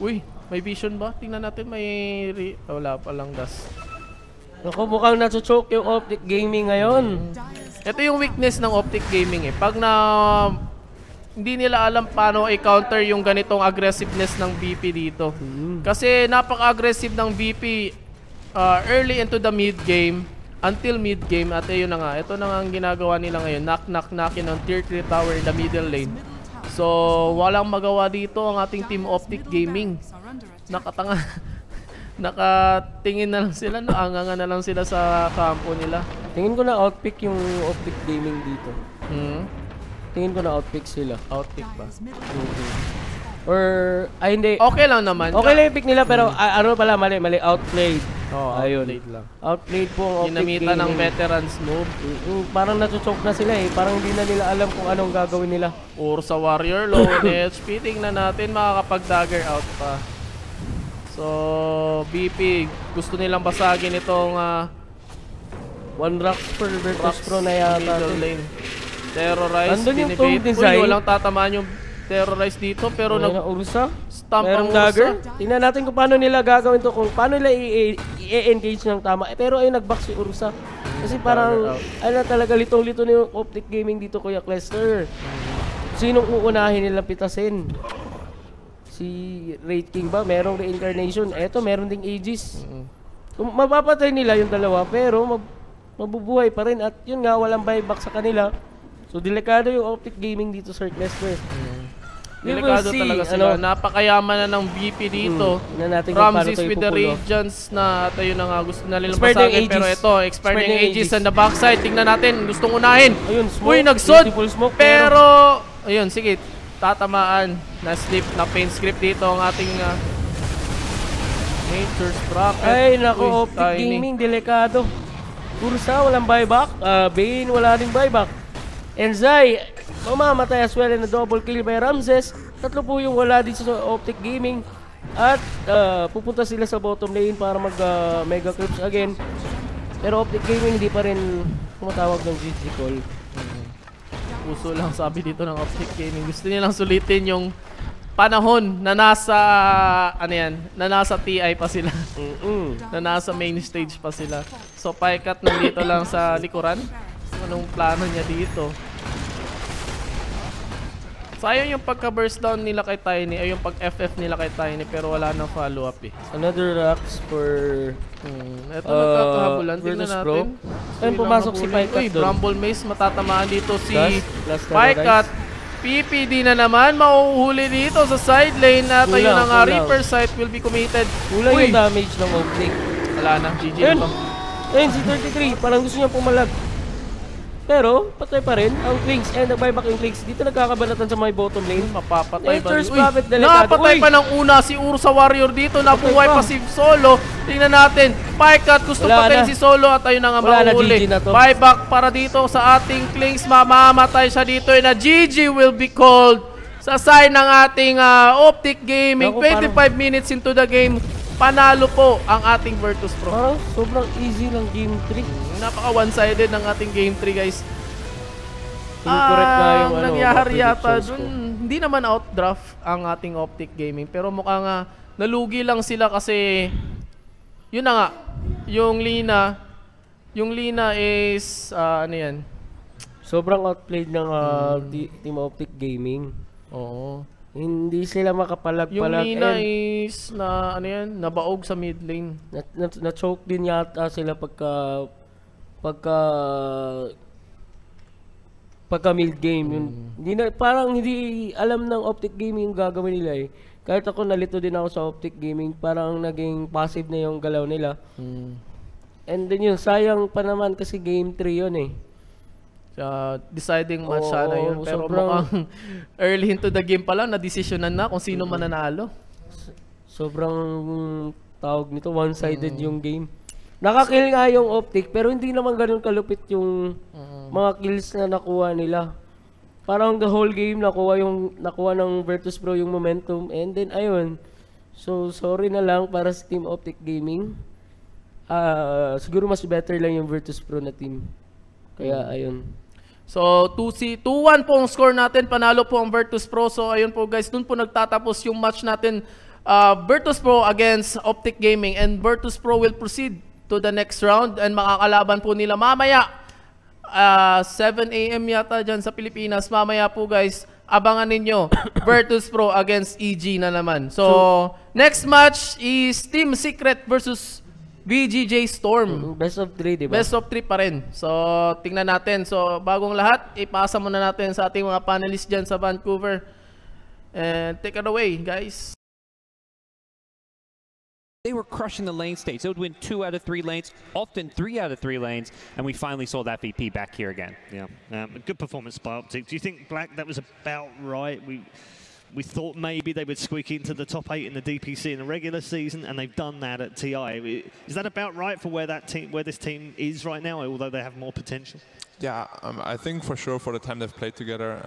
Speaker 8: Uy, may vision ba? Tingnan natin, may... Wala palang das.
Speaker 7: Naku, mukhang nachochoke yung OpTic Gaming ngayon.
Speaker 8: Ito yung weakness ng OpTic Gaming eh. Pag hindi nila alam paano i-counter yung ganitong aggressiveness ng BP dito. Kasi napaka-aggressive ng BP early into the mid-game until mid-game. At yun na nga, ito na nga ang ginagawa nila ngayon. Knock-knock-knockin ng tier 3 tower in the middle lane. So, walang magawa dito ang ating team OpTic Gaming. Nakatanga. Nakatingin na lang sila, naanganga na lang sila sa kampo nila.
Speaker 7: Tingin ko na outpick yung OpTic Gaming dito. Tingin ko na outpick sila.
Speaker 8: Outpick ba?
Speaker 7: Or, ay hindi.
Speaker 8: Okay lang naman.
Speaker 7: Okay lang yung pick nila pero ano pala, mali. Outplayed. Ayun.
Speaker 8: Outplayed lang.
Speaker 7: Outplayed po ang OpTic
Speaker 8: Ginamitan ng veterans move.
Speaker 7: Parang natuchok na sila eh. Parang hindi na nila alam kung anong gagawin nila.
Speaker 8: Ursa Warrior, low HP. Tingnan natin, makakapag-dagger out pa. So, BP, gusto nilang basagin itong
Speaker 7: one rock per Virtus Pro na yata.
Speaker 8: Lane. Terrorize,
Speaker 7: andun yung tone design.
Speaker 8: Uy, walang tatamaan yung terrorize dito, pero
Speaker 7: Ursa?
Speaker 8: Stomp
Speaker 7: ang
Speaker 8: dagger.
Speaker 7: Tingnan natin kung paano nila gagawin to, kung paano nila i-engage ng tama. Pero ayun, nag-back si Ursa. Kasi parang, ano talaga, litong-lito na yung OpTic Gaming dito, Kuya Clester. Sinong uunahin nilang pitasin? Si Raid King ba? Merong reincarnation. Eto, meron ding Aegis. Kung mapapatay nila yung dalawa, pero mabubuhay pa rin. At yun nga, walang buyback sa kanila. So, delikado yung OpTic Gaming dito, Sir Clester.
Speaker 8: Delikado talaga sila. Napakayaman na ng BP dito. Ramses with the Radiance na tayo na nga gusto na nilang basagin. Pero ito, expired yung Aegis on the backside. Tingnan natin. Gustong unahin. Uy, nagsod. Pero, ayun, sige. Tatamaan. Na-slip, na-paint script dito ang ating Nature's Bracket.
Speaker 7: Ay, naku, OpTic Gaming, delikado. Ursa, walang buyback. Bane, wala ding buyback. And Zai, mamamatay as well in a double kill by Ramses. Tatlo po yung wala dito sa OpTic Gaming. At pupunta sila sa bottom lane para mag-mega clips again. Pero OpTic Gaming hindi pa rin tumatawag ng GG call.
Speaker 8: Puso lang sabi dito ng OpTic Gaming. Gusto nilang sulitin yung panahon na nasa na nasa TI pa sila. Na nasa main stage pa sila. So Paikat nandito lang sa likuran. Anong plano niya dito? Sayang yung pagka-burst down nila kay Tiny ay yung pag-FF nila kay Tiny pero wala nang follow-up eh.
Speaker 7: Another rocks for
Speaker 8: ito nagkakahabulan. Tingnan natin.
Speaker 7: Ayun, pumasok si Paikat doon.
Speaker 8: Bramble Maze, matatamaan dito si Paikat. PPD na naman, mauhuli dito sa side lane at ayun ang Reaper sight will be committed.
Speaker 7: Kulang yung damage ng OpTic.
Speaker 8: Wala na, GG na to.
Speaker 7: Ayun, si 33, parang gusto niya pumalag. Pero, patay pa rin ang Klings and nag-buyback yung Klings. Dito nagkakabanatan sa may bottom lane.
Speaker 8: Mapapatay ba rin?
Speaker 7: Napatay
Speaker 8: pa ng una si Ursa Warrior dito. Nabuhay pa si Solo. Tingnan natin. Paikat gusto patayin si Solo at ayun na nga mahuli. Buyback para dito sa ating Klings. Mamamatay siya dito and a GG will be called sa side ng ating OpTic Gaming. 25 minutes into the game. Panalo po ang ating Virtus Pro.
Speaker 7: Sobrang easy lang game 3.
Speaker 8: Napaka one-sided ng ating game 3 guys.
Speaker 7: Incorrect na yung
Speaker 8: nangyari yata dun. Hindi naman outdraft ang ating OpTic Gaming. Pero mukhang nalugi lang sila kasi yun na nga. Yung Lina is ano yan?
Speaker 7: Sobrang outplayed ng Team OpTic Gaming.
Speaker 8: Oo.
Speaker 7: Hindi sila makapalag-palag.
Speaker 8: Yung Lina is na ano yan, nabaog sa mid lane.
Speaker 7: Na-choke din yata sila pagka mid game. Hindi na, parang hindi alam ng OpTic Gaming yung gagawin nila eh. kahit ako nalito din ako sa OpTic Gaming, parang naging passive na yung galaw nila. And then yun, sayang pa naman kasi game 3 yun eh.
Speaker 8: Deciding match sana yun. Pero mukhang early into the game pa lang, na-desisyonan na kung sino mananalo.
Speaker 7: Sobrang tawag nito, one-sided yung game. Nakakill nga yung OpTic, pero hindi naman ganun kalupit yung mga kills na nakuha nila. Parang the whole game nakuha ng Virtus Pro yung momentum, and then ayun. So sorry na lang para sa Team OpTic Gaming. Siguro mas better lang yung Virtus Pro na team. Kaya ayun.
Speaker 8: So 2-1 po ang score natin, panalo po ang Virtus Pro. So ayun po guys, dun po nagtatapos yung match natin, Virtus Pro against OpTic Gaming, and Virtus Pro will proceed to the next round, and makakalaban po nila mamaya 7 AM yata dyan sa Pilipinas. Mamaya po guys, abangan ninyo Virtus Pro against EG na naman. So next match is Team Secret versus VGJ Storm.
Speaker 7: Best of 3, diba?
Speaker 8: Best of 3 pa rin. So tingnan natin. So bagong lahat, ipasa muna natin sa ating mga panelists dyan sa Vancouver. And take it away guys.
Speaker 3: They were crushing the lane stage. They would win 2 out of 3 lanes, often 3 out of 3 lanes, and we finally saw that VP back here again.
Speaker 2: Yeah, a good performance by OpTic. Do you think, Black, that was about right? We thought maybe they would squeak into the top 8 in the DPC in the regular season, and they've done that at TI. Is that about right for where this team is right now, although they have more potential?
Speaker 1: Yeah, I think for sure for the time they've played together.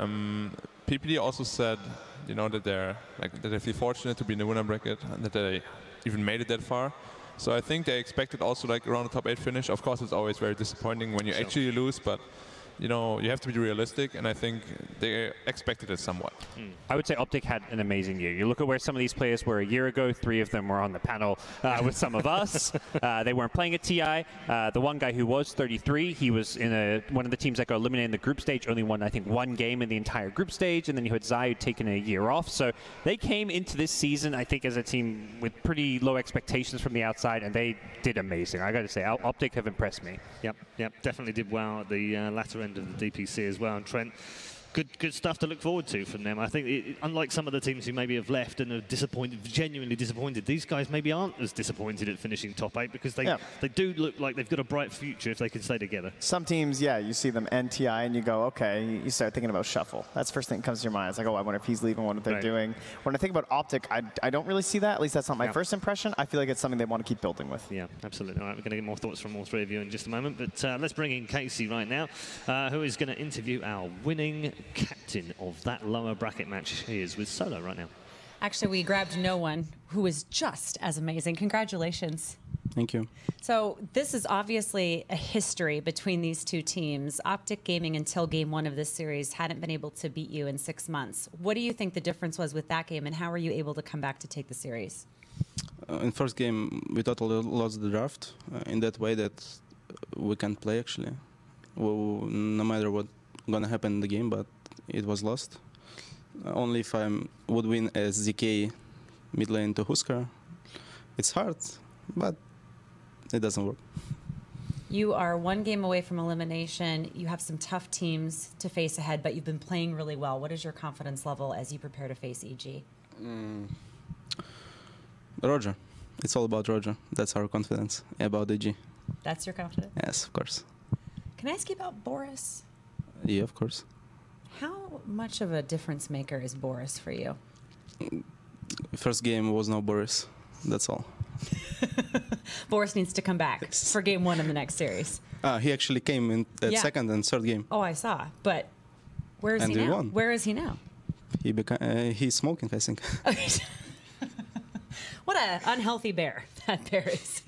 Speaker 1: PPD also said, you know, that they feel fortunate to be in the winner bracket and that they even made it that far. So I think they expected also like around the top 8 finish. Of course, it's always very disappointing when you actually lose, but you know, you have to be realistic, and I think they expected it somewhat.
Speaker 3: I would say OpTic had an amazing year. You look at where some of these players were a year ago. 3 of them were on the panel with some of us. They weren't playing at TI. The one guy who was 33, he was in one of the teams that got eliminated in the group stage, only won, I think, 1 game in the entire group stage, and then you had Zai who'd taken a year off. So they came into this season, I think, as a team with pretty low expectations from the outside, and they did amazing. I got to say, OpTic have impressed me.
Speaker 2: Yep, definitely did well at the latter end of the DPC as well. And Trent, good stuff to look forward to from them. I think, unlike some of the teams who maybe have left and are disappointed, genuinely disappointed, these guys maybe aren't as disappointed at finishing top 8 because they do look like they've got a bright future if they can stay together.
Speaker 18: Some teams, yeah, you see them end TI and you go, okay, you start thinking about Shuffle. That's the first thing that comes to your mind. It's like, oh, I wonder if he's leaving, what they're doing. When I think about OpTic, I don't really see that. At least that's not my first impression. I feel like it's something they want to keep building with.
Speaker 2: Yeah, absolutely. All right, we're going to get more thoughts from all 3 of you in just a moment. But let's bring in Casey right now, who is going to interview our winning captain of that lower bracket match. He is with Solo right now.
Speaker 12: Actually, we grabbed no one who is just as amazing. Congratulations.
Speaker 19: Thank you.
Speaker 12: So this is obviously a history between these 2 teams. OpTic Gaming until game 1 of this series hadn't been able to beat you in 6 months. What do you think the difference was with that game, and how were you able to come back to take the series?
Speaker 19: In first game, we totally lost the draft in that way that we can't play actually. Well, no matter what gonna happen in the game, but it was lost. Only if I would win as ZK mid lane to Huskar. It's hard, but it doesn't work.
Speaker 12: You are 1 game away from elimination. You have some tough teams to face ahead, but you've been playing really well. What is your confidence level as you prepare to face EG?
Speaker 19: Roger. It's all about Roger. That's our confidence about EG.
Speaker 12: That's your confidence?
Speaker 19: Yes, of course.
Speaker 12: Can I ask you about Boris?
Speaker 19: Yeah, of course.
Speaker 12: How much of a difference maker is Boris for you?
Speaker 19: First game was no Boris. That's all.
Speaker 12: Boris needs to come back for game 1 in the next series.
Speaker 19: He actually came in at second and third game.
Speaker 12: Oh, I saw. But where is he now?
Speaker 19: Won.
Speaker 12: Where is he now?
Speaker 19: He's smoking, I think.
Speaker 12: What an unhealthy bear that bear is.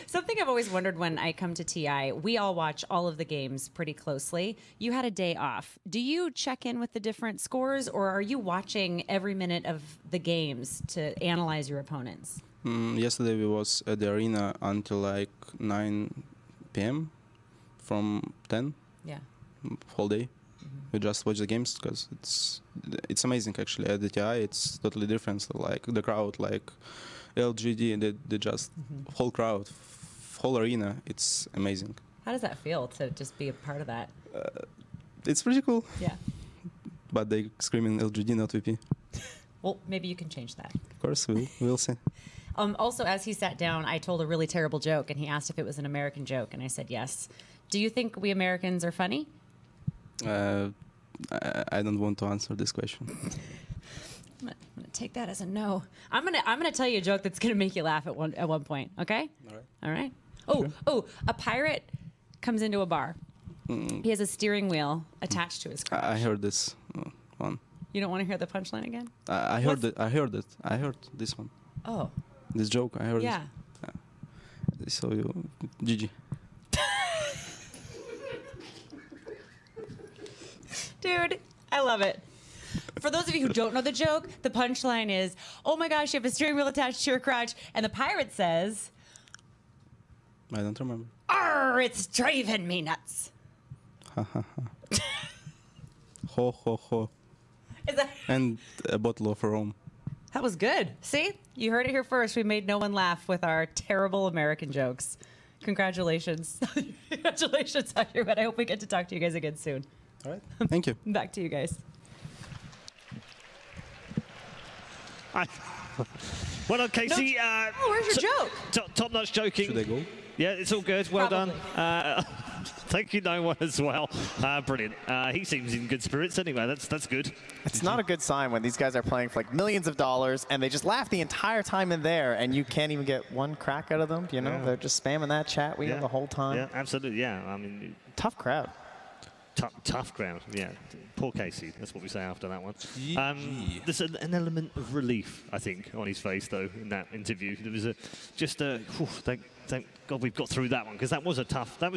Speaker 12: Something I've always wondered when I come to TI, we all watch all of the games pretty closely. You had a day off. Do you check in with the different scores, or are you watching every minute of the games to analyze your opponents?
Speaker 19: Yesterday we was at the arena until like 9 p.m. from 10.
Speaker 12: Yeah.
Speaker 19: Whole day. We just watch the games because it's amazing actually. At the TI it's totally different. So, like the crowd, like LGD, they just whole crowd, whole arena. It's amazing.
Speaker 12: How does that feel to just be a part of that?
Speaker 19: It's pretty cool.
Speaker 12: Yeah.
Speaker 19: But they screaming LGD, not VP.
Speaker 12: Well, maybe you can change that.
Speaker 19: Of course, we'll see.
Speaker 12: Also, as he sat down, I told a really terrible joke, and he asked if it was an American joke, and I said yes. Do you think we Americans are funny?
Speaker 19: I don't want to answer this question.
Speaker 12: I'm gonna take that as a no. I'm gonna tell you a joke that's gonna make you laugh at one point. Okay? All right. Oh, a pirate comes into a bar. He has a steering wheel attached to his crotch.
Speaker 19: I heard this one.
Speaker 12: You don't want to hear the punchline again?
Speaker 19: I heard it. I heard it. I heard this one.
Speaker 12: Oh.
Speaker 19: This joke. I heard.
Speaker 12: Yeah.
Speaker 19: It. So you, GG.
Speaker 12: Dude, I love it. For those of you who don't know the joke, the punchline is, oh my gosh, you have a steering wheel attached to your crotch. And the pirate says,
Speaker 19: I don't remember.
Speaker 12: Arr, it's driving me nuts.
Speaker 19: Ha ha ha. Ho ho ho. And a bottle of rum.
Speaker 12: That was good. See? You heard it here first. We made no one laugh with our terrible American jokes. Congratulations. Congratulations, everyone. I hope we get to talk to you guys again soon.
Speaker 19: All right. Thank you.
Speaker 12: Back to you guys.
Speaker 2: Well done, Casey.
Speaker 12: No, where's your joke?
Speaker 2: Top-notch joking.
Speaker 19: Should I go?
Speaker 2: Yeah, it's all good. Well
Speaker 12: Probably.
Speaker 2: done. Thank you, no one as well. Brilliant. He seems in good spirits anyway. That's good.
Speaker 18: It's not a good sign when these guys are playing for like millions of dollars and they just laugh the entire time in there and you can't even get one crack out of them. You know,
Speaker 2: Yeah.
Speaker 18: they're just spamming that chat wheel the whole time.
Speaker 2: Yeah, absolutely. Yeah, I mean,
Speaker 18: tough crowd.
Speaker 2: Tough crowd. Yeah, poor Casey. That's what we say after that one. There's an element of relief, I think, on his face though in that interview. There was thank God we've got through that one because that was a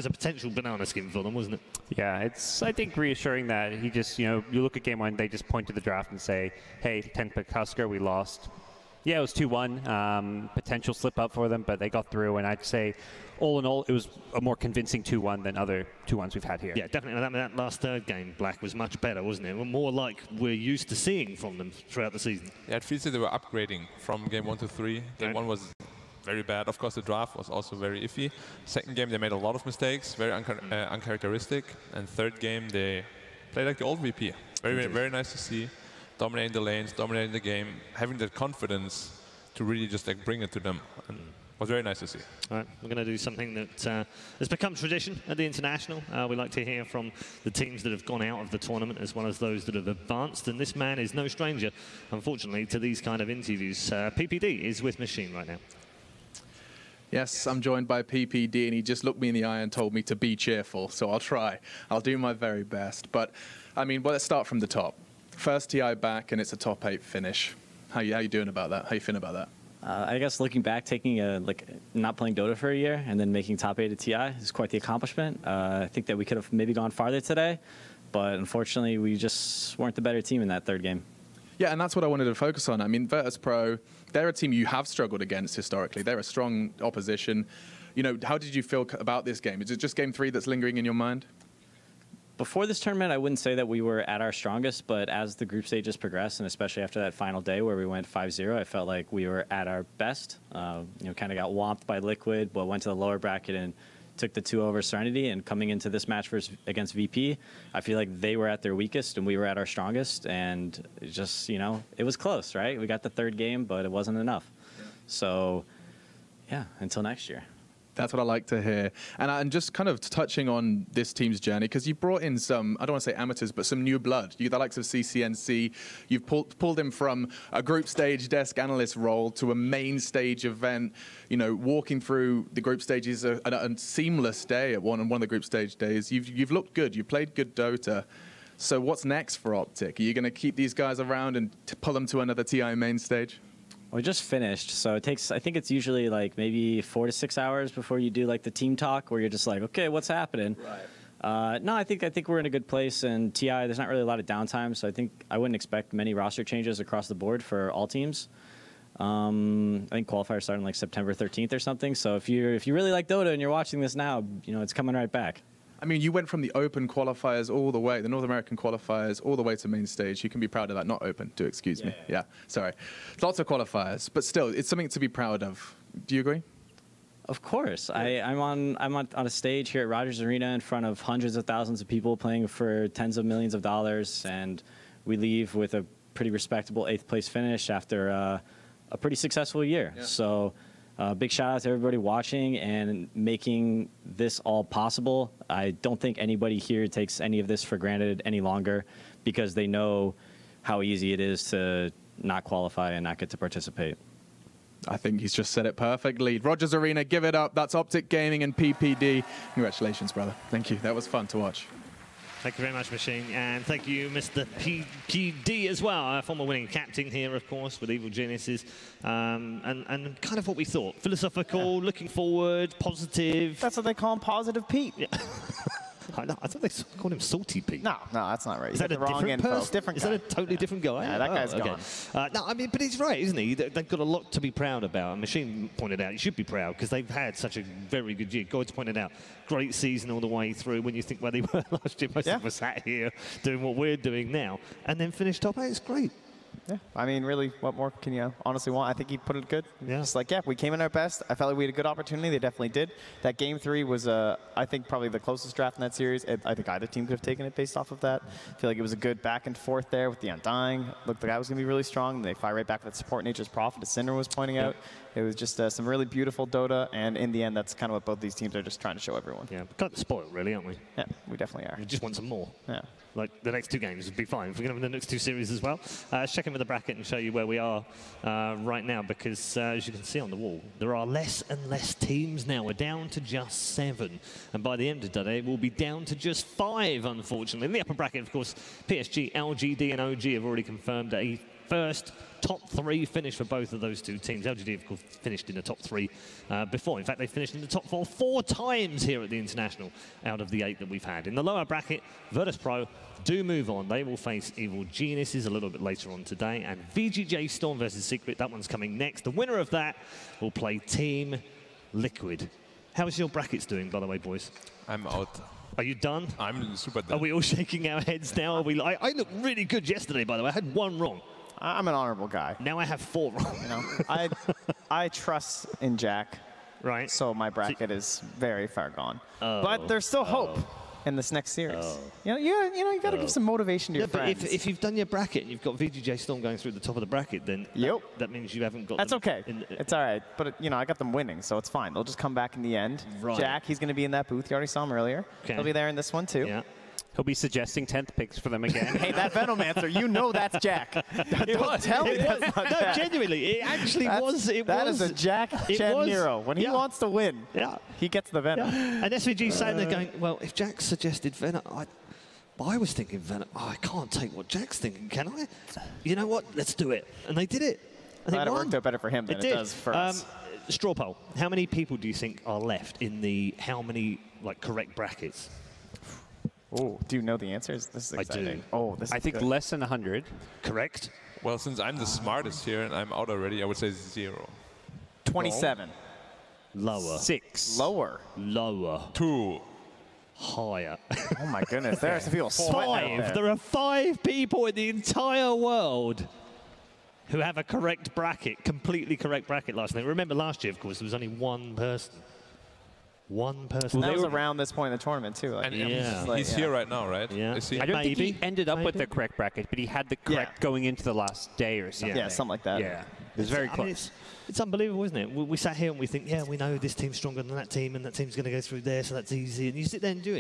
Speaker 2: potential banana skin for them, wasn't it?
Speaker 3: Yeah, it's I think reassuring that he just you look at game one, they just point to the draft and say, hey, 10-pick Husker, we lost. Yeah, it was 2-1, potential slip up for them, but they got through, and I'd say all in all, it was a more convincing 2-1 than other 2-1s we've had here.
Speaker 2: Yeah, definitely. That last third game, Black, was much better, wasn't it? More like we're used to seeing from them throughout the season.
Speaker 1: Yeah, it feels like they were upgrading from game 1 to 3. Game 1 was very bad. Of course, the draft was also very iffy. Second game, they made a lot of mistakes, very uncharacteristic. And third game, they played like the old VP. Very nice to see. Dominating the lanes, dominating the game, having that confidence to really just like bring it to them. And it was very nice to see.
Speaker 2: All right, we're going to do something that has become tradition at the International. We like to hear from the teams that have gone out of the tournament as well as those that have advanced. And this man is no stranger, unfortunately, to these kind of interviews. PPD is with Machine right now.
Speaker 15: Yes, I'm joined by PPD, and he just looked me in the eye and told me to be cheerful. So I'll try. I'll do my very best. But, I mean, well, let's start from the top. First TI back, and it's a top 8 finish. How you doing about that? How you feeling about that?
Speaker 16: I guess looking back, taking not playing Dota for a year and then making top 8 at TI is quite the accomplishment. I think that we could have maybe gone farther today, but unfortunately we just weren't the better team in that third game.
Speaker 15: Yeah, and that's what I wanted to focus on. I mean, Virtus.pro, they're a team you have struggled against historically. They're a strong opposition. You know, how did you feel about this game? Is it just game 3 that's lingering in your mind?
Speaker 16: Before this tournament, I wouldn't say that we were at our strongest, but as the group stages progressed, and especially after that final day where we went 5-0, I felt like we were at our best. Kind of got whomped by Liquid, but went to the lower bracket and took the 2 over Serenity. And coming into this match against VP, I feel like they were at their weakest and we were at our strongest. And it just, it was close, right? We got the third game, but it wasn't enough. Yeah. So, yeah, until next year.
Speaker 15: That's what I like to hear. And just kind of touching on this team's journey, because you brought in some, I don't want to say amateurs, but some new blood. The likes of CCNC. You've pulled him from a group stage desk analyst role to a main stage event, walking through the group stages, a seamless day at one of the group stage days. You've looked good. You played good Dota. So what's next for OpTic? Are you going to keep these guys around and pull them to another TI main stage?
Speaker 16: We just finished, so it takes, I think it's usually like maybe 4 to 6 hours before you do like the team talk where you're just like, okay, what's happening? Right. No, I think we're in a good place, and TI, there's not really a lot of downtime, so I wouldn't expect many roster changes across the board for all teams. I think qualifiers start on like September 13th or something, so if you really like Dota and you're watching this now, it's coming right back.
Speaker 15: I mean, you went from the open qualifiers all the way, the North American qualifiers, all the way to main stage. You can be proud of that. Not open, excuse me. Yeah, sorry. Lots of qualifiers, but still, it's something to be proud of. Do you agree?
Speaker 16: Of course. I'm on a stage here at Rogers Arena in front of hundreds of thousands of people playing for tens of millions of dollars, and we leave with a pretty respectable 8th place finish after a pretty successful year.
Speaker 3: Yeah.
Speaker 16: So big shout out to everybody watching and making this all possible. I don't think anybody here takes any of this for granted any longer because they know how easy it is to not qualify and not get to participate.
Speaker 15: I think he's just said it perfectly. Rogers Arena, give it up. That's OpTic Gaming and PPD. Congratulations, brother. Thank you. That was fun to watch.
Speaker 2: Thank you very much, Machine. And thank you, Mr. PPD as well, our former winning captain here, of course, with Evil Geniuses. And kind of what we thought. Philosophical, looking forward, positive.
Speaker 18: That's what they call him, Positive Pete.
Speaker 2: Yeah. I thought they called him Salty Pete.
Speaker 18: No, that's not right.
Speaker 2: Is that a different person?
Speaker 18: Different
Speaker 2: Is
Speaker 18: guy.
Speaker 2: that a totally different guy?
Speaker 18: Yeah, that guy's
Speaker 2: okay.
Speaker 18: gone.
Speaker 2: No, I mean, but he's right, isn't he? They've got a lot to be proud about. And Machine pointed out, you should be proud because they've had such a very good year. God's pointed out, great season all the way through. When you think where they were last year, most of us sat here doing what we're doing now, and then finished top 8. It's great.
Speaker 18: Yeah, I mean, really, what more can you honestly want? I think he put it good. Yeah. Just like, we came in our best. I felt like we had a good opportunity. They definitely did. That game 3 was, I think, probably the closest draft in that series. I think either team could have taken it based off of that. I feel like it was a good back and forth there with the Undying. Looked like that was going to be really strong. And they fire right back with support Nature's Prophet, as Cinder was pointing out. It was just some really beautiful Dota, and in the end, that's kind of what both these teams are just trying to show everyone.
Speaker 2: Yeah, we're kind of spoiled, really, aren't we?
Speaker 18: Yeah, we definitely are.
Speaker 2: We just want some more.
Speaker 18: Yeah.
Speaker 2: Like, the next 2 games would be fine. If we're going to win the next 2 series as well. Let's check in with the bracket and show you where we are right now, because as you can see on the wall, there are less and less teams now. We're down to just 7. And by the end of the day, we'll be down to just 5, unfortunately. In the upper bracket, of course, PSG, LGD, and OG have already confirmed a first top 3 finish for both of those 2 teams. LGD, of course, finished in the top 3 before. In fact, they finished in the top 4 times here at the International out of the 8 that we've had. In the lower bracket, Virtus Pro do move on. They will face Evil Geniuses a little bit later on today. And VGJ Storm versus Secret, that one's coming next. The winner of that will play Team Liquid. How is your brackets doing, by the way, boys?
Speaker 1: I'm out.
Speaker 2: Are you done?
Speaker 1: I'm super done.
Speaker 2: Are we all shaking our heads now? Are we? I looked really good yesterday, by the way. I had 1 wrong.
Speaker 18: I'm an honorable guy.
Speaker 2: Now I have 4 wrong.
Speaker 18: You know, I trust in Jack.
Speaker 2: Right.
Speaker 18: So my bracket is very far gone. But there's still hope in this next series. You know, you got to give some motivation to your friends.
Speaker 2: If you've done your bracket and you've got VGJ Storm going through the top of the bracket, then that means you haven't got.
Speaker 18: That's okay. It's all right. But you know, I got them winning, so it's fine. They'll just come back in the end.
Speaker 2: Right.
Speaker 18: Jack, he's going to be in that booth. You already saw him earlier.
Speaker 2: Okay.
Speaker 18: He'll be there in this one too.
Speaker 2: Yeah.
Speaker 3: He'll be suggesting 10th picks for them again.
Speaker 18: Hey, that Venomancer, you know that's Jack. Don't tell me that's not Jack.
Speaker 2: No, genuinely, it actually was.
Speaker 18: That is a Jack Chen Nero. When he wants to win, he gets the Venom.
Speaker 2: Yeah. And SVG sat there going, well, if Jack suggested Venom, I was thinking Venom. Oh, I can't take what Jack's thinking, can I? You know what? Let's do it. And they did it.
Speaker 18: Glad it worked out better for him than it does for us.
Speaker 2: Straw poll. How many people do you think are left in the correct brackets?
Speaker 18: Oh, do you know the answers? This is exciting.
Speaker 2: I do.
Speaker 18: Oh, this is
Speaker 3: I think
Speaker 18: good.
Speaker 3: less than 100.
Speaker 2: Correct.
Speaker 1: Well, since I'm the smartest here and I'm out already, I would say 0.
Speaker 18: 27.
Speaker 2: Lower.
Speaker 3: 6.
Speaker 18: Lower.
Speaker 2: Lower.
Speaker 1: 2.
Speaker 2: Higher.
Speaker 18: Oh my goodness, there's some people sweating out
Speaker 2: 5. There are 5 people in the entire world who have a correct bracket, completely correct bracket last night. Remember last year, of course, there was only 1 person. 1 person.
Speaker 18: Well, that was around this point in the tournament too. Like,
Speaker 1: he's here right now, right?
Speaker 2: Yeah.
Speaker 1: Is he?
Speaker 3: I don't think he ended up with the correct bracket, but he had the correct going into the last day or something.
Speaker 18: Yeah, something like that.
Speaker 3: Yeah, it was very close.
Speaker 2: I mean, it's unbelievable, isn't it? We sat here and we think, yeah, we know this team's stronger than that team, and that team's going to go through there, so that's easy. And you sit there and do it,